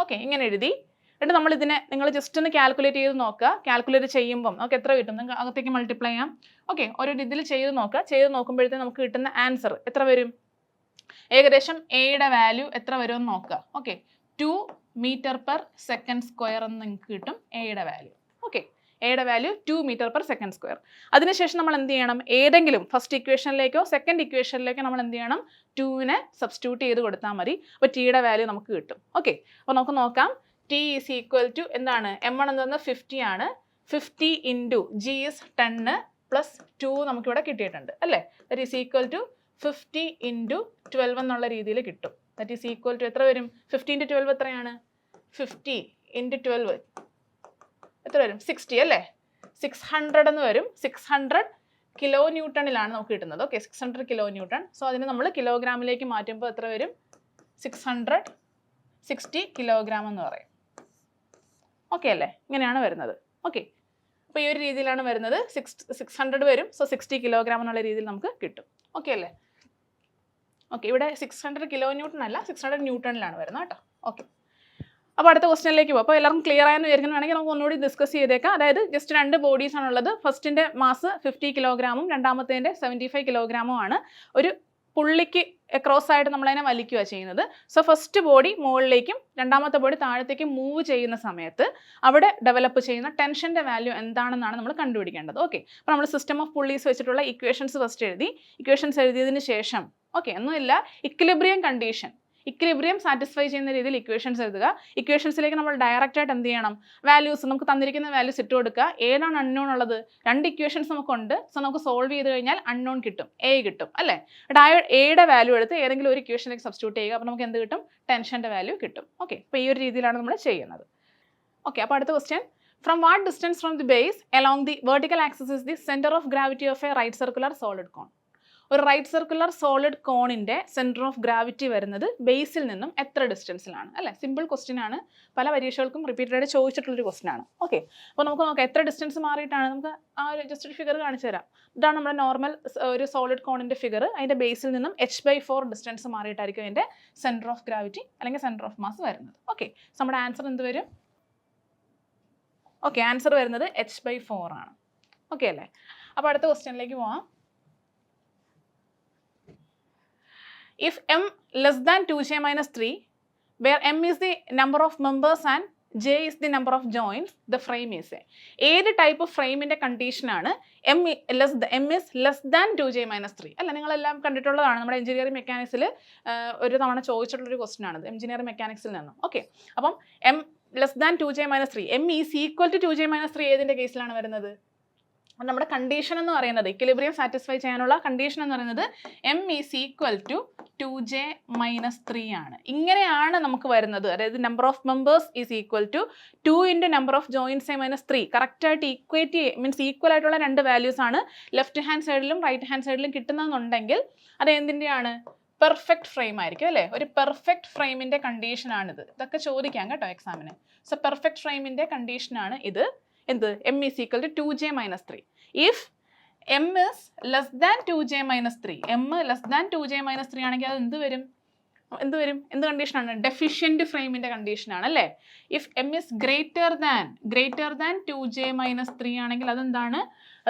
ഓക്കെ, ഇങ്ങനെ എഴുതി. എന്നിട്ട് നമ്മൾ ഇതിനെ നിങ്ങൾ ജസ്റ്റ് ഒന്ന് കാൽക്കുലേറ്റ് ചെയ്ത് നോക്കുക. കാൽക്കുലേറ്റ് ചെയ്യുമ്പം നമുക്ക് എത്ര കിട്ടും, നിങ്ങൾക്ക് അകത്തേക്ക് മൾട്ടിപ്ലൈ ചെയ്യാം. ഓക്കെ, ഒരു ഇതിൽ ചെയ്ത് നോക്കുക. ചെയ്ത് നോക്കുമ്പോഴത്തേക്ക് നമുക്ക് കിട്ടുന്ന ആൻസർ എത്ര വരും, ഏകദേശം എയുടെ വാല്യൂ എത്ര വരുമെന്ന് നോക്കുക. Okay, 2 metre per second square എന്ന് നിങ്ങൾക്ക് കിട്ടും എയുടെ വാല്യൂ. ഓക്കെ, എയുടെ value 2 metre per second square. അതിനുശേഷം നമ്മൾ എന്ത് ചെയ്യണം, ഏതെങ്കിലും ഫസ്റ്റ് ഇക്വേഷനിലേക്കോ സെക്കൻഡ് ഇക്വേഷനിലേക്കോ നമ്മൾ എന്ത് ചെയ്യണം, 2നെ സബ്സ്റ്റിറ്റ്യൂട്ട് ചെയ്ത് കൊടുത്താൽ മതി. അപ്പോൾ ടിയുടെ വാല്യൂ നമുക്ക് കിട്ടും. ഓക്കെ, അപ്പോൾ നമുക്ക് നോക്കാം. ടി ഈസ് ഈക്വൽ ടു എന്താണ്, M1 എന്ന് പറയുന്നത് 50 ആണ്. 50 ഇൻറ്റു ജി ഈസ് 10 പ്ലസ് 2 നമുക്കിവിടെ കിട്ടിയിട്ടുണ്ട് അല്ലേ. That is equal to 50 into 12 എന്നുള്ള രീതിയിൽ കിട്ടും. ദറ്റ് ഈസ് ഈക്വൽ ടു എത്ര വരും, 50 ഇൻറ്റു 12 എത്രയാണ്, 50 ഇൻറ്റു 12 എത്ര വരും, 60 അല്ലേ, 600 എന്ന് വരും. 600 കിലോ ന്യൂട്ടണിലാണ് നമുക്ക് കിട്ടുന്നത്. Okay, 600 kilo newton. സോ അതിന് നമ്മൾ കിലോഗ്രാമിലേക്ക് മാറ്റുമ്പോൾ എത്ര വരും, 660 കിലോഗ്രാം എന്ന് പറയും. ഓക്കെ അല്ലേ, ഇങ്ങനെയാണ് വരുന്നത്. ഓക്കെ, അപ്പോൾ ഈ ഒരു രീതിയിലാണ് വരുന്നത്. 600 വരും. സോ 60 കിലോഗ്രാം എന്നുള്ള രീതിയിൽ നമുക്ക് കിട്ടും. ഓക്കെ അല്ലേ. ഓക്കെ, ഇവിടെ 600 കിലോ ന്യൂട്ടൺ അല്ല, 600 ന്യൂട്ടണിലാണ് വരുന്നത് കേട്ടോ. ഓക്കെ, അപ്പോൾ അടുത്ത ക്വസ്റ്റ്യനിലേക്ക് പോകും. അപ്പോൾ എല്ലാവർക്കും ക്ലിയർ ആയെന്ന് വിചാരിക്കുന്നു. വേണമെങ്കിൽ നമുക്ക് ഒന്നുകൂടി ഡിസ്കസ് ചെയ്തേക്കാം. അതായത് ജസ്റ്റ് 2 ബോഡീസ് ആണുള്ളത്. ഫസ്റ്റിൻ്റെ മാസ് 50 കിലോഗ്രാമും രണ്ടാമത്തേൻ്റെ 75 കിലോഗ്രാമും ആണ്. ഒരു പുള്ളിക്ക് ക്രോസ് ആയിട്ട് നമ്മളതിനെ വലിക്കുക ചെയ്യുന്നത്. സോ ഫസ്റ്റ് ബോഡി മുകളിലേക്കും രണ്ടാമത്തെ ബോഡി താഴത്തേക്കും മൂവ് ചെയ്യുന്ന സമയത്ത് അവിടെ ഡെവലപ്പ് ചെയ്യുന്ന ടെൻഷൻ്റെ വാല്യൂ എന്താണെന്നാണ് നമ്മൾ കണ്ടുപിടിക്കേണ്ടത്. ഓക്കെ, അപ്പോൾ നമ്മൾ സിസ്റ്റം ഓഫ് പുള്ളീസ് വെച്ചിട്ടുള്ള ഇക്വേഷൻസ് ഫസ്റ്റ് എഴുതി. ഇക്വേഷൻസ് എഴുതിയതിന് ശേഷം ഓക്കെ, ഒന്നുമില്ല, ഇക്വിലിബ്രിയം കണ്ടീഷൻ, ഇക്വിലിബ്രിയം സാറ്റിസ്ഫൈ ചെയ്യുന്ന രീതിയിൽ ഇക്വേഷൻസ് എഴുതുക. ഇക്വേഷൻസിലേക്ക് നമ്മൾ ഡയറക്റ്റ് ആയിട്ട് എന്ത് ചെയ്യണം, വാല്യൂസ് നമുക്ക് തന്നിരിക്കുന്ന വാല്യൂസ് ഇട്ട് കൊടുക്കുക. ഏതാണ് അൺനോൺ ഉള്ളത്, 2 ഇക്വേഷൻസ് നമുക്കുണ്ട്. സോ നമുക്ക് സോൾവ് ചെയ്ത് കഴിഞ്ഞാൽ അൺനോൺ കിട്ടും, എ കിട്ടും അല്ലേ. എയുടെ വാല്യൂ എടുത്ത് ഏതെങ്കിലും ഒരു ഇക്വേഷനിലേക്ക് സബ്സ്റ്റിറ്റ്യൂട്ട് ചെയ്യുക. അപ്പോൾ നമുക്ക് എന്ത് കിട്ടും, ടെൻഷൻ്റെ വാല്യൂ കിട്ടും. ഓക്കെ, അപ്പോൾ ഈ ഒരു രീതിയിലാണ് നമ്മൾ ചെയ്യുന്നത്. ഓക്കെ, അപ്പോൾ അടുത്ത question, from what distance from the base along the vertical axis is the centre of gravity of a right circular solid cone. ഒരു റൈറ്റ് സർക്കുലർ സോളിഡ് കോണിൻ്റെ സെൻറ്റർ ഓഫ് ഗ്രാവിറ്റി വരുന്നത് ബേസിൽ നിന്നും എത്ര ഡിസ്റ്റൻസിലാണ് അല്ലേ. സിമ്പിൾ ക്വസ്റ്റ്യൻ ആണ്, പല പരീക്ഷകൾക്കും റിപ്പീറ്റഡ് ആയിട്ട് ചോദിച്ചിട്ടുള്ളൊരു ക്വസ്റ്റ്യൻ ആണ്. ഓക്കെ, അപ്പോൾ നമുക്ക് നോക്കാം എത്ര ഡിസ്റ്റൻസ് മാറിയിട്ടാണ്. നമുക്ക് ആ ഒരു ജസ്റ്റ് ഒരു ഫിഗർ കാണിച്ചു തരാം. ഇതാണ് നമ്മുടെ നോർമൽ ഒരു സോളിഡ് കോണിൻ്റെ ഫിഗർ. അതിൻ്റെ ബേസിൽ നിന്നും h/4 ഡിസ്റ്റൻസ് മാറിയിട്ടായിരിക്കും അതിൻ്റെ സെൻറ്റർ ഓഫ് ഗ്രാവിറ്റി അല്ലെങ്കിൽ സെൻറ്റർ ഓഫ് മാസ് വരുന്നത്. ഓക്കെ, നമ്മുടെ ആൻസർ എന്ത് വരും, ഓക്കെ ആൻസർ വരുന്നത് h/4 ആണ്. ഓക്കെ അല്ലേ. അപ്പോൾ അടുത്ത ക്വസ്റ്റ്യനിലേക്ക് പോവാം. If m less than 2j minus 3, where m is the number of members and j is the number of joints, the frame is a. ഏത് ടൈപ്പ് ഓഫ് ഫ്രെയിമിൻ്റെ കണ്ടീഷനാണ് m is less than 2j minus 3 അല്ല, നിങ്ങളെല്ലാം കണ്ടിട്ടുള്ളതാണ്. നമ്മുടെ engineering മെക്കാനിക്സിൽ ഒരു തവണ ചോദിച്ചിട്ടുള്ളൊരു question ആണിത്, എഞ്ചിനീയറിംഗ് മെക്കാനിക്സിൽ നിന്നും. ഓക്കെ, അപ്പം m less than 2j minus 3, m is equal to 2j minus 3 ഏതിൻ്റെ കേസിലാണ് വരുന്നത്, നമ്മുടെ കണ്ടീഷൻ എന്ന് പറയുന്നത്, ഇക്വിലിബ്രിയം സാറ്റിസ്ഫൈ ചെയ്യാനുള്ള കണ്ടീഷൻ എന്ന് പറയുന്നത് m is equal to 2j minus 3 ആണ്. ഇങ്ങനെയാണ് നമുക്ക് വരുന്നത്. അതായത് number of members is equal to 2 into number of joints minus 3. കറക്റ്റായിട്ട് മീൻസ് ഈക്വൽ ആയിട്ടുള്ള 2 വാല്യൂസ് ആണ് ലെഫ്റ്റ് ഹാൻഡ് സൈഡിലും റൈറ്റ് ഹാൻഡ് സൈഡിലും കിട്ടുന്നതെന്നുണ്ടെങ്കിൽ അത് എന്തിൻ്റെയാണ്, പെർഫെക്റ്റ് ഫ്രെയിം ആയിരിക്കും അല്ലേ. ഒരു പെർഫെക്റ്റ് ഫ്രെയിമിൻ്റെ കണ്ടീഷനാണിത്. ഇതൊക്കെ ചോദിക്കാം കേട്ടോ എക്സാമിന്. സോ പെർഫെക്റ്റ് ഫ്രെയിമിൻ്റെ കണ്ടീഷനാണ് ഇത്. എന്ത്, m is equal to 2j minus 3. If m is less than 2j minus 3, m less than 2j minus 3 ആണെങ്കിൽ അത് എന്ത് വരും, എന്ത് കണ്ടീഷനാണ്, ഡെഫിഷ്യൻറ്റ് ഫ്രെയിമിൻ്റെ കണ്ടീഷനാണ് അല്ലേ. If m is greater than 2j minus 3 ആണെങ്കിൽ അതെന്താണ്,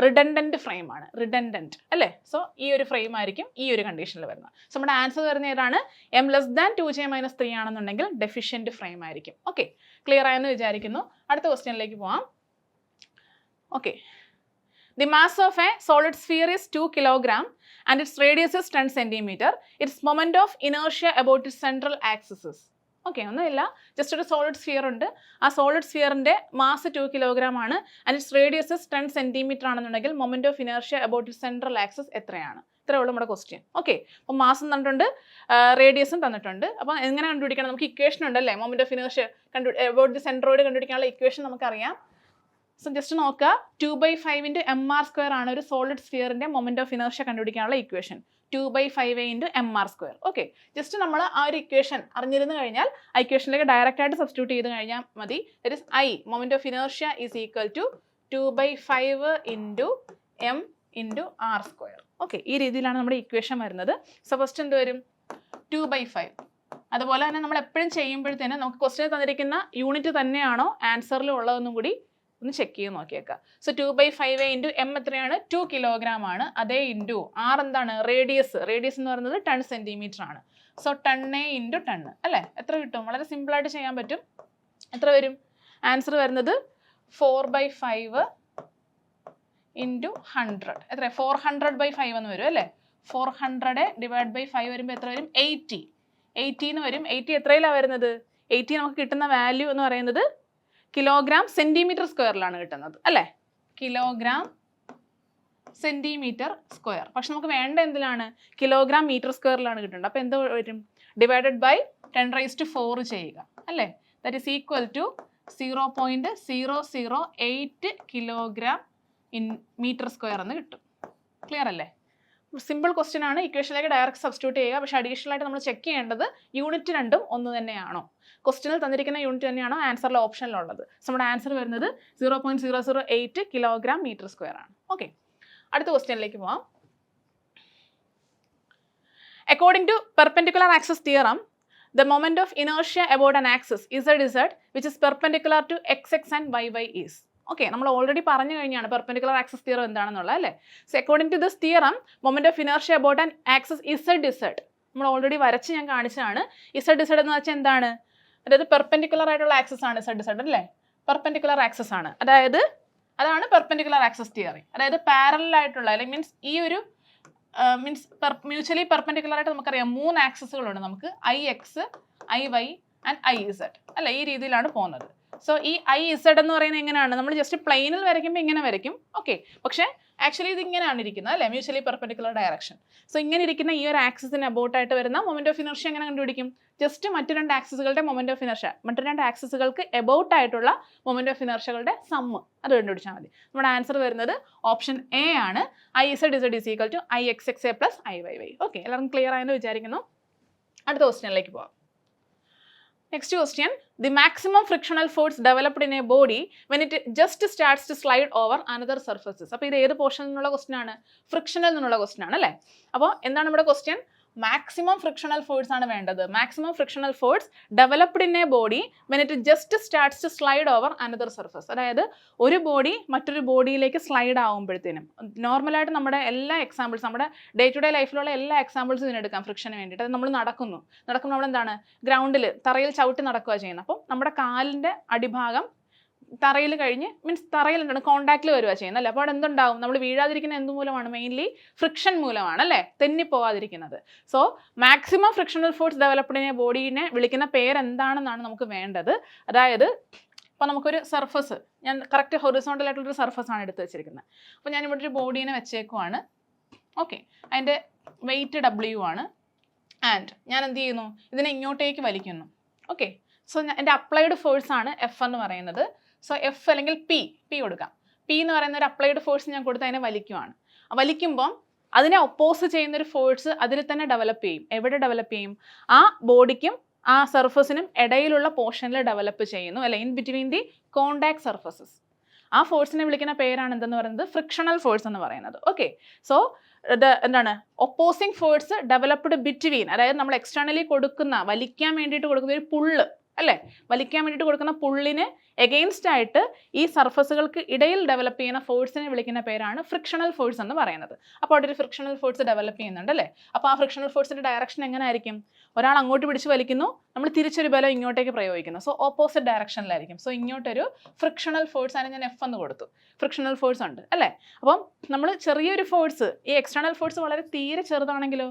റിഡൻഡൻറ്റ് ഫ്രെയിമാണ്, റിഡൻഡൻറ്റ് അല്ലേ. സോ ഈ ഒരു ഫ്രെയിം ആയിരിക്കും ഈ ഒരു കണ്ടീഷനിൽ വരുന്നത്. സോ നമ്മുടെ ആൻസർ വരുന്ന ഏതാണ്, m less than 2j minus 3 ആണെന്നുണ്ടെങ്കിൽ ഡെഫിഷ്യൻറ്റ് ഫ്രെയിം ആയിരിക്കും. ഓക്കെ, ക്ലിയർ ആയെന്ന് വിചാരിക്കുന്നു. അടുത്ത ക്വസ്റ്റ്യനിലേക്ക് പോവാം. Okay, the mass of a solid sphere is 2 kilogram and its radius is 10 centimeter. Its moment of inertia about its central axis is. Okay, ഒന്നുമില്ല, just ഒരു solid sphere ഉണ്ട്. ആ സോളിഡ് സ്ഫിയറിൻ്റെ മാസ് 2 കിലോഗ്രാം ആണ്. ആൻഡ് ഇറ്റ്സ് റേഡിയസ് 10 സെൻറ്റിമീറ്റർ ആണെന്നുണ്ടെങ്കിൽ moment of inertia about it central axis എത്രയാണ്? ഇത്രയേ ഉള്ളൂ നമ്മുടെ ക്വസ്റ്റ്യൻ. ഓക്കെ, അപ്പോൾ മാസം തന്നിട്ടുണ്ട്, റേഡിയസും തന്നിട്ടുണ്ട്. അപ്പോൾ എങ്ങനെ കണ്ടുപിടിക്കണം? നമുക്ക് ഇക്വേഷൻ ഉണ്ടല്ലേ, moment of inertia about the centroid കണ്ടുപിടിക്കാനുള്ള ഇക്വേഷൻ നമുക്കറിയാം. സോ ജസ്റ്റ് നോക്കുക, 2/5 × mr² ആണ് ഒരു സോളിഡ് സ്ഫിയറിൻ്റെ മൊമെന്റ് ഓഫ് ഇനേർഷ്യ കണ്ടുപിടിക്കാനുള്ള ഇക്വേഷൻ. 2/5 × mr². ഓക്കെ, ജസ്റ്റ് നമ്മൾ ആ ഒരു ഇക്വേഷൻ അറിഞ്ഞിരുന്നു കഴിഞ്ഞാൽ ആ ഇക്വേഷനിലേക്ക് ഡയറക്റ്റ് ആയിട്ട് സബ്സ്റ്റിറ്റ്യൂട്ട് ചെയ്ത് കഴിഞ്ഞാൽ മതി. That is I moment of inertia is equal to 2/5 × m × r². Okay, ഈ രീതിയിലാണ് നമ്മുടെ ഇക്വേഷൻ വരുന്നത്. സോ ഫസ്റ്റ് എന്ത് വരും? 2/5. അതുപോലെ തന്നെ നമ്മൾ എപ്പോഴും ചെയ്യുമ്പോഴത്തേനും നമുക്ക് ക്വസ്റ്റ്യൻ തന്നിരിക്കുന്ന യൂണിറ്റ് തന്നെയാണോ ആൻസറിൽ ഉള്ളതെന്നും കൂടി ഒന്ന് ചെക്ക് ചെയ്ത് നോക്കിയേക്കാം. സോ 2/5 × m എത്രയാണ്? 2 കിലോഗ്രാം ആണ്. അതേ ഇൻറ്റു r എന്താണ്? റേഡിയസ് എന്ന് പറയുന്നത് 10 സെൻറ്റിമീറ്റർ ആണ്. സോ 10 × 10 അല്ലേ? എത്ര കിട്ടും? വളരെ സിമ്പിളായിട്ട് ചെയ്യാൻ പറ്റും. എത്ര വരും? ആൻസർ വരുന്നത് 4/5 × 100. എത്ര? 400/5 എന്ന് വരും അല്ലേ? 400 / 5 വരുമ്പോൾ എത്ര വരും? 80 എന്ന് വരും. 80 എത്രയിലാണ് വരുന്നത്? 80 നമുക്ക് കിട്ടുന്ന വാല്യൂ എന്ന് പറയുന്നത് കിലോഗ്രാം സെൻറ്റിമീറ്റർ സ്ക്വയറിലാണ് കിട്ടുന്നത് അല്ലേ? Kilogram centimetre square. പക്ഷെ നമുക്ക് വേണ്ട എന്തിലാണ്? കിലോഗ്രാം മീറ്റർ സ്ക്വയറിലാണ് കിട്ടുന്നത്. അപ്പോൾ എന്ത് വരും? ഡിവൈഡഡ് ബൈ 10⁴ ചെയ്യുക അല്ലേ? That is equal to 0.008 kilogram in metre square എന്ന് കിട്ടും. ക്ലിയർ അല്ലേ? സിമ്പിൾ ക്വസ്റ്റ്യൻ ആണ്. ഇക്വേഷനിലേക്ക് ഡയറക്റ്റ് സബ്സ്റ്റിറ്റ്യൂട്ട് ചെയ്യുക. പക്ഷേ അഡീഷണൽ ആയിട്ട് നമ്മൾ ചെക്ക് ചെയ്യേണ്ടത് യൂണിറ്റ് രണ്ടും ഒന്ന് തന്നെയാണോ, ക്വസ്റ്റ്യനിൽ തന്നിരിക്കുന്ന യൂണിറ്റ് തന്നെയാണോ ആൻസറിലെ ഓപ്ഷനിലുള്ളത്. സോ നമ്മുടെ ആൻസർ വരുന്നത് 0.008 കിലോഗ്രാം മീറ്റർ സ്ക്വയർ ആണ്. ഓക്കെ, അടുത്ത ക്വസ്റ്റ്യനിലേക്ക് പോവാം. According to perpendicular axis theorem, the moment of inertia about an axis z which is perpendicular to xx and yy is. Okay, നമ്മൾ ഓൾറെഡി പറഞ്ഞു കഴിഞ്ഞാണ് പെർപെൻഡിക്കുലർ ആക്സിസ് തിയറം എന്താണെന്നുള്ളത് അല്ലേ? So according to this theorem moment of inertia about an axis z നമ്മൾ already വരച്ച് ഞാൻ കാണിച്ചതാണ്. z എന്ന് വെച്ചാൽ എന്താണ്? അതായത് പെർപെൻഡിക്കുലർ ആയിട്ടുള്ള ആക്സിസ് ആണ് z അല്ലേ? പെർപെൻഡിക്കുലർ ആക്സിസ് ആണ്. അതാണ് പെർപെൻഡിക്കുലർ ആക്സിസ് തിയറി. അതായത് പാരലൽ ആയിട്ടുള്ള അല്ലെങ്കിൽ മീൻസ് ഈ ഒരു മ്യൂച്വലി പെർപെൻഡിക്കുലർ ആയിട്ട് നമുക്കറിയാം 3 ആക്സിസുകളുണ്ട് നമുക്ക്, IX, IY ആൻഡ് IZ അല്ലേ? ഈ രീതിയിലാണ് പോകുന്നത്. സോ ഈ IZ എന്ന് പറയുന്നത് എങ്ങനെയാണ്? നമ്മൾ ജസ്റ്റ് പ്ലെയിനിൽ വരയ്ക്കുമ്പോൾ ഇങ്ങനെ വരയ്ക്കും. ഓക്കെ, പക്ഷേ ആക്ച്വലി ഇത് ഇങ്ങനെയാണ് ഇരിക്കുന്നത് അല്ലേ? Mutually perpendicular direction. സോ ഇങ്ങനെ ഇരിക്കുന്ന ഈ ഒരു ആക്സിസിന് അബൌട്ടായിട്ട് വരുന്ന മൊമെന്റ് ഓഫ് ഇനർഷ്യ എങ്ങനെ കണ്ടുപിടിക്കും? ജസ്റ്റ് മറ്റു 2 ആക്സിസുകളുടെ മൊമെന്റ് ഓഫ് ഇനർഷ്യ, മറ്റു 2 ആക്സിസുകൾക്ക് എബൌട്ട് ആയിട്ടുള്ള മൊമെന്റ് ഓഫ് ഇനർഷ്യകളുടെ സമ്മ് അത് കണ്ടുപിടിച്ചാൽ മതി. നമ്മുടെ ആൻസർ വരുന്നത് ഓപ്ഷൻ എ ആണ്. IZ is equal to IXXA plus IYY. Okay, എല്ലാവർക്കും ക്ലിയർ ആയെന്ന് വിചാരിക്കുന്നു. അടുത്ത ക്വസ്റ്റ്യനിലേക്ക് പോവാം. Next question, the maximum frictional force developed in a body when it just starts to slide over another surfaces. അപ്പോൾ ഇത് ഏത് പോർഷനിൽ നിന്നുള്ള ക്വസ്റ്റ്യൻ ആണ്? ഫ്രിക്ഷനിൽ നിന്നുള്ള ക്വസ്റ്റ്യൻ ആണ് അല്ലേ? അപ്പോൾ എന്താണ് നമ്മുടെ ക്വസ്റ്റ്യൻ? മാക്സിമം ഫ്രിക്ഷണൽ ഫോഴ്സ് ആണ് വേണ്ടത്. Maximum frictional force developed in a body when it just starts to slide over another surface. അതായത് ഒരു ബോഡി മറ്റൊരു ബോഡിയിലേക്ക് സ്ലൈഡ് ആകുമ്പോഴത്തേനും, നോർമലായിട്ട് നമ്മുടെ എല്ലാ എക്സാമ്പിൾസ്, നമ്മുടെ ഡേ ടു ഡേ ലൈഫിലുള്ള എല്ലാ എക്സാമ്പിൾസും ഇതിനെടുക്കാം ഫ്രിക്ഷന് വേണ്ടിയിട്ട്. അത് നമ്മൾ നടക്കുമ്പോൾ നമ്മൾ എന്താണ് ഗ്രൗണ്ടിൽ തറയിൽ ചവിട്ടി നടക്കുക ചെയ്യുന്നത്. അപ്പം നമ്മുടെ കാലിൻ്റെ അടിഭാഗം തറയിൽ കഴിഞ്ഞ് മീൻസ് തറയിൽ എന്താണ് കോണ്ടാക്റ്റിൽ വരിക ചെയ്യുന്നത് അല്ലേ? അപ്പോൾ അവിടെ എന്തുണ്ടാവും? നമ്മൾ വീഴാതിരിക്കുന്ന എന്ത് മൂലമാണ്? മെയിൻലി ഫ്രിക്ഷൻ മൂലമാണ് അല്ലേ? തെന്നിപ്പോവാതിരിക്കുന്നത്. So maximum frictional force developed in a ബോഡീനെ വിളിക്കുന്ന പേരെന്താണെന്നാണ് നമുക്ക് വേണ്ടത്. അതായത് ഇപ്പോൾ നമുക്കൊരു സർഫസ്, ഞാൻ കറക്റ്റ് ഹൊറിസോണ്ടൽ ആയിട്ടുള്ളൊരു സർഫസാണ് എടുത്ത് വെച്ചിരിക്കുന്നത്. അപ്പോൾ ഞാനിവിടെ ഒരു ബോഡീനെ വെച്ചേക്കുവാണ്. ഓക്കെ, അതിൻ്റെ വെയിറ്റ് W ആണ്. ആൻഡ് ഞാൻ എന്ത് ചെയ്യുന്നു? ഇതിനെ ഇങ്ങോട്ടേക്ക് വലിക്കുന്നു. ഓക്കെ, സോ എൻ്റെ അപ്ലൈഡ് ഫോഴ്സാണ് F എന്ന് പറയുന്നത്. സോ F അല്ലെങ്കിൽ P കൊടുക്കാം. P എന്ന് പറയുന്ന ഒരു അപ്ലൈഡ് ഫോഴ്സ് ഞാൻ കൊടുത്ത് അതിനെ വലിക്കുവാണ്. വലിക്കുമ്പം അതിനെ ഒപ്പോസ് ചെയ്യുന്നൊരു ഫോഴ്സ് അതിൽ തന്നെ ഡെവലപ്പ് ചെയ്യും. എവിടെ ഡെവലപ്പ് ചെയ്യും? ആ ബോഡിക്കും ആ സർഫസിനും ഇടയിലുള്ള പോർഷനിൽ ഡെവലപ്പ് ചെയ്യുന്നു അല്ലെ? In between the contact surfaces. ആ ഫോഴ്സിനെ വിളിക്കുന്ന പേരാണ് എന്തെന്ന് പറയുന്നത്? ഫ്രിക്ഷണൽ ഫോഴ്സ് എന്ന് പറയുന്നത്. ഓക്കെ, സോ എന്താണ് ഒപ്പോസിങ് ഫോഴ്സ് ഡെവലപ്ഡ് ബിറ്റ്വീൻ, അതായത് നമ്മൾ എക്സ്റ്റേണലി കൊടുക്കുന്ന വലിക്കാൻ വേണ്ടിയിട്ട് കൊടുക്കുന്ന ഒരു പുള്ള് അല്ലേ? വലിക്കാൻ വേണ്ടിയിട്ട് കൊടുക്കുന്ന പുള്ളിന് എഗെയിൻസ്റ്റ് ആയിട്ട് ഈ സർഫസുകൾക്ക് ഇടയിൽ ഡെവലപ്പ് ചെയ്യുന്ന ഫോഴ്സിനെ വിളിക്കുന്ന പേരാണ് ഫ്രിക്ഷണൽ ഫോഴ്സ് എന്ന് പറയുന്നത്. അപ്പോൾ അവിടെ ഒരു ഫ്രിക്ഷണൽ ഫോഴ്സ് ഡെവലപ്പ് ചെയ്യുന്നുണ്ട് അല്ലേ? അപ്പോൾ ആ ഫ്രിക്ഷണൽ ഫോഴ്സിൻ്റെ ഡയറക്ഷൻ എങ്ങനെ ആയിരിക്കും? ഒരാൾ അങ്ങോട്ട് പിടിച്ച് വലിക്കുന്നു, നമ്മൾ തിരിച്ചൊരു ബലം ഇങ്ങോട്ടേക്ക് പ്രയോഗിക്കുന്നു. സോ ഓപ്പോസിറ്റ് ഡയറക്ഷനിലായിരിക്കും. സോ ഇങ്ങോട്ടൊരു ഫ്രിക്ഷണൽ ഫോഴ്സ് ആണ് ഞാൻ F എന്ന് കൊടുത്തു. ഫ്രിക്ഷണൽ ഫോഴ്സ് ഉണ്ട് അല്ലേ? അപ്പം നമ്മൾ ചെറിയൊരു ഫോഴ്സ്, ഈ എക്സ്റ്റേണൽ ഫോഴ്സ് വളരെ തീരെ ചെറുതാണെങ്കിലോ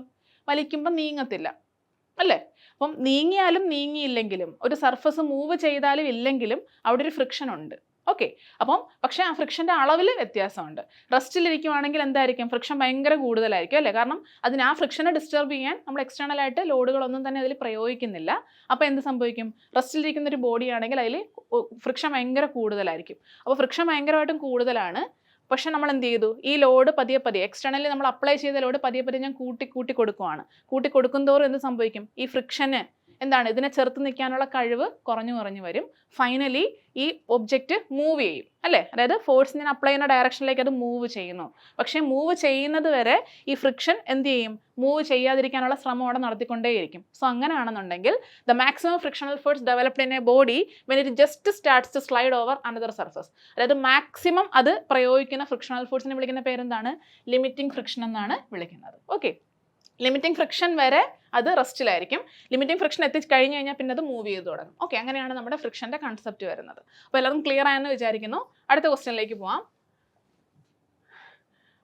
വലിക്കുമ്പോൾ നീങ്ങത്തില്ല അല്ലേ? അപ്പം നീങ്ങിയാലും നീങ്ങിയില്ലെങ്കിലും ഒരു സർഫസ് മൂവ് ചെയ്താലും ഇല്ലെങ്കിലും അവിടെ ഒരു ഫ്രിക്ഷൻ ഉണ്ട്. ഓക്കെ, അപ്പം പക്ഷേ ആ ഫ്രിക്ഷൻ്റെ അളവിൽ വ്യത്യാസമുണ്ട്. റെസ്റ്റിലിരിക്കുവാണെങ്കിൽ എന്തായിരിക്കും, ഫ്രിക്ഷൻ ഭയങ്കര കൂടുതലായിരിക്കും അല്ലേ, കാരണം അതിന് ആ ഫ്രിക്ഷനെ ഡിസ്റ്റർബ് ചെയ്യാൻ നമ്മൾ എക്സ്റ്റേണലായിട്ട് ലോഡുകളൊന്നും തന്നെ അതിൽ പ്രയോഗിക്കുന്നില്ല. അപ്പോൾ എന്ത് സംഭവിക്കും, റെസ്റ്റിലിരിക്കുന്ന ഒരു ബോഡി ആണെങ്കിൽ അതിൽ ഫ്രിക്ഷൻ ഭയങ്കര കൂടുതലായിരിക്കും. അപ്പോൾ ഫ്രിക്ഷൻ ഭയങ്കരമായിട്ടും കൂടുതലാണ്. പക്ഷെ നമ്മൾ എന്ത് ചെയ്തു, ഈ ലോഡ് പതിയെ പതിയെ എക്സ്റ്റേണലി നമ്മൾ അപ്ലൈ ചെയ്ത ലോഡ് പതിയെ പതിയെ ഞാൻ കൂട്ടി കൊടുക്കുവാണ്. കൂട്ടി കൊടുക്കുന്തോറും എന്ത് സംഭവിക്കും, ഈ ഫ്രിക്ഷന് എന്താണ്, ഇതിനെ ചെറുത്ത് നിൽക്കാനുള്ള കഴിവ് കുറഞ്ഞു വരും. ഫൈനലി ഈ ഒബ്ജക്റ്റ് മൂവ് ചെയ്യും അല്ലേ, അതായത് ഫോഴ്സ് ഞാൻ അപ്ലൈ ചെയ്യുന്ന ഡയറക്ഷനിലേക്ക് അത് മൂവ് ചെയ്യുന്നു. പക്ഷേ മൂവ് ചെയ്യുന്നത് വരെ ഈ ഫ്രിക്ഷൻ എന്ത് ചെയ്യും, മൂവ് ചെയ്യാതിരിക്കാനുള്ള ശ്രമം അവിടെ നടത്തിക്കൊണ്ടേയിരിക്കും. സോ അങ്ങനെയാണെന്നുണ്ടെങ്കിൽ the maximum frictional force developed in a body when it just starts to slide over another surface. അതായത് മാക്സിമം അത് പ്രയോഗിക്കുന്ന ഫ്രിക്ഷണൽ ഫോഴ്സിനെ വിളിക്കുന്ന പേരെന്താണ്, ലിമിറ്റിംഗ് ഫ്രിക്ഷൻ എന്നാണ് വിളിക്കുന്നത്. ഓക്കെ, ലിമിറ്റിംഗ് ഫ്രിക്ഷൻ വരെ അത് റെസ്റ്റിലായിരിക്കും. ലിമിറ്റിംഗ് ഫ്രിക്ഷൻ എത്തിക്കഴിഞ്ഞ് കഴിഞ്ഞാൽ പിന്നെ അത് മൂവ് ചെയ്ത് തുടങ്ങും. ഓക്കെ, അങ്ങനെയാണ് നമ്മുടെ ഫ്രിക്ഷൻ്റെ കൺസെപ്റ്റ് വരുന്നത്. അപ്പോൾ എല്ലാവരും ക്ലിയർ ആയെന്ന് വിചാരിക്കുന്നു. അടുത്ത ക്വസ്റ്റ്യനിലേക്ക് പോവാം.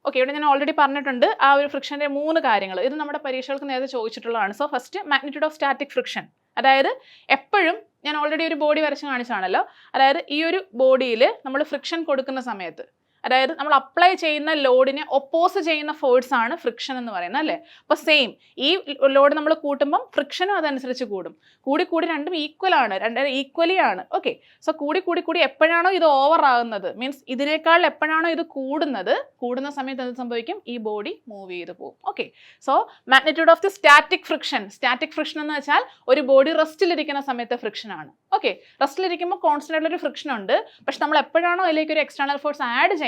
ഓക്കെ, ഇവിടെ ഞാൻ ഓൾറെഡി പറഞ്ഞിട്ടുണ്ട് ആ ഒരു ഫ്രിക്ഷൻ്റെ 3 കാര്യങ്ങൾ. ഇത് നമ്മുടെ പരീക്ഷകൾക്ക് നേരത്തെ ചോദിച്ചിട്ടുള്ളതാണ്. So first magnitude of static friction. അതായത് എപ്പോഴും ഞാൻ ഓൾറെഡി ഒരു ബോഡി വരച്ച് കാണിച്ചാണല്ലോ, അതായത് ഈ ഒരു ബോഡിയിൽ നമ്മൾ ഫ്രിക്ഷൻ കൊടുക്കുന്ന സമയത്ത്, അതായത് നമ്മൾ അപ്ലൈ ചെയ്യുന്ന ലോഡിനെ ഒപ്പോസ് ചെയ്യുന്ന ഫോഴ്സ് ആണ് ഫ്രിക്ഷൻ എന്ന് പറയുന്നത് അല്ലേ. അപ്പോൾ സെയിം ഈ ലോഡ് നമ്മൾ കൂട്ടുമ്പം ഫ്രിക്ഷനും അതനുസരിച്ച് കൂടും. കൂടി രണ്ടും ഈക്വലി ആണ്. ഓക്കെ, സോ കൂടി എപ്പോഴാണോ ഇത് ഓവർ ആകുന്നത്, മീൻസ് ഇതിനേക്കാൾ എപ്പോഴാണോ ഇത് കൂടുന്ന സമയത്ത് എന്ത് സംഭവിക്കും, ഈ ബോഡി മൂവ് ചെയ്ത് പോകും. Okay, so magnitude of the static friction എന്ന് വെച്ചാൽ ഒരു ബോഡി റെസ്റ്റിലിരിക്കുന്ന സമയത്തെ ഫ്രിക്ഷൻ ആണ്. ഓക്കെ, റെസ്റ്റിലിരിക്കുമ്പോൾ കോൺസ്റ്റന്റ് ആയിട്ടുള്ള ഒരു ഫ്രിക്ഷൻ ഉണ്ട്. പക്ഷെ നമ്മൾ എപ്പോഴാണോ അതിലേക്ക് ഒരു എക്സ്റ്റേണൽ ഫോഴ്സ് ആഡ്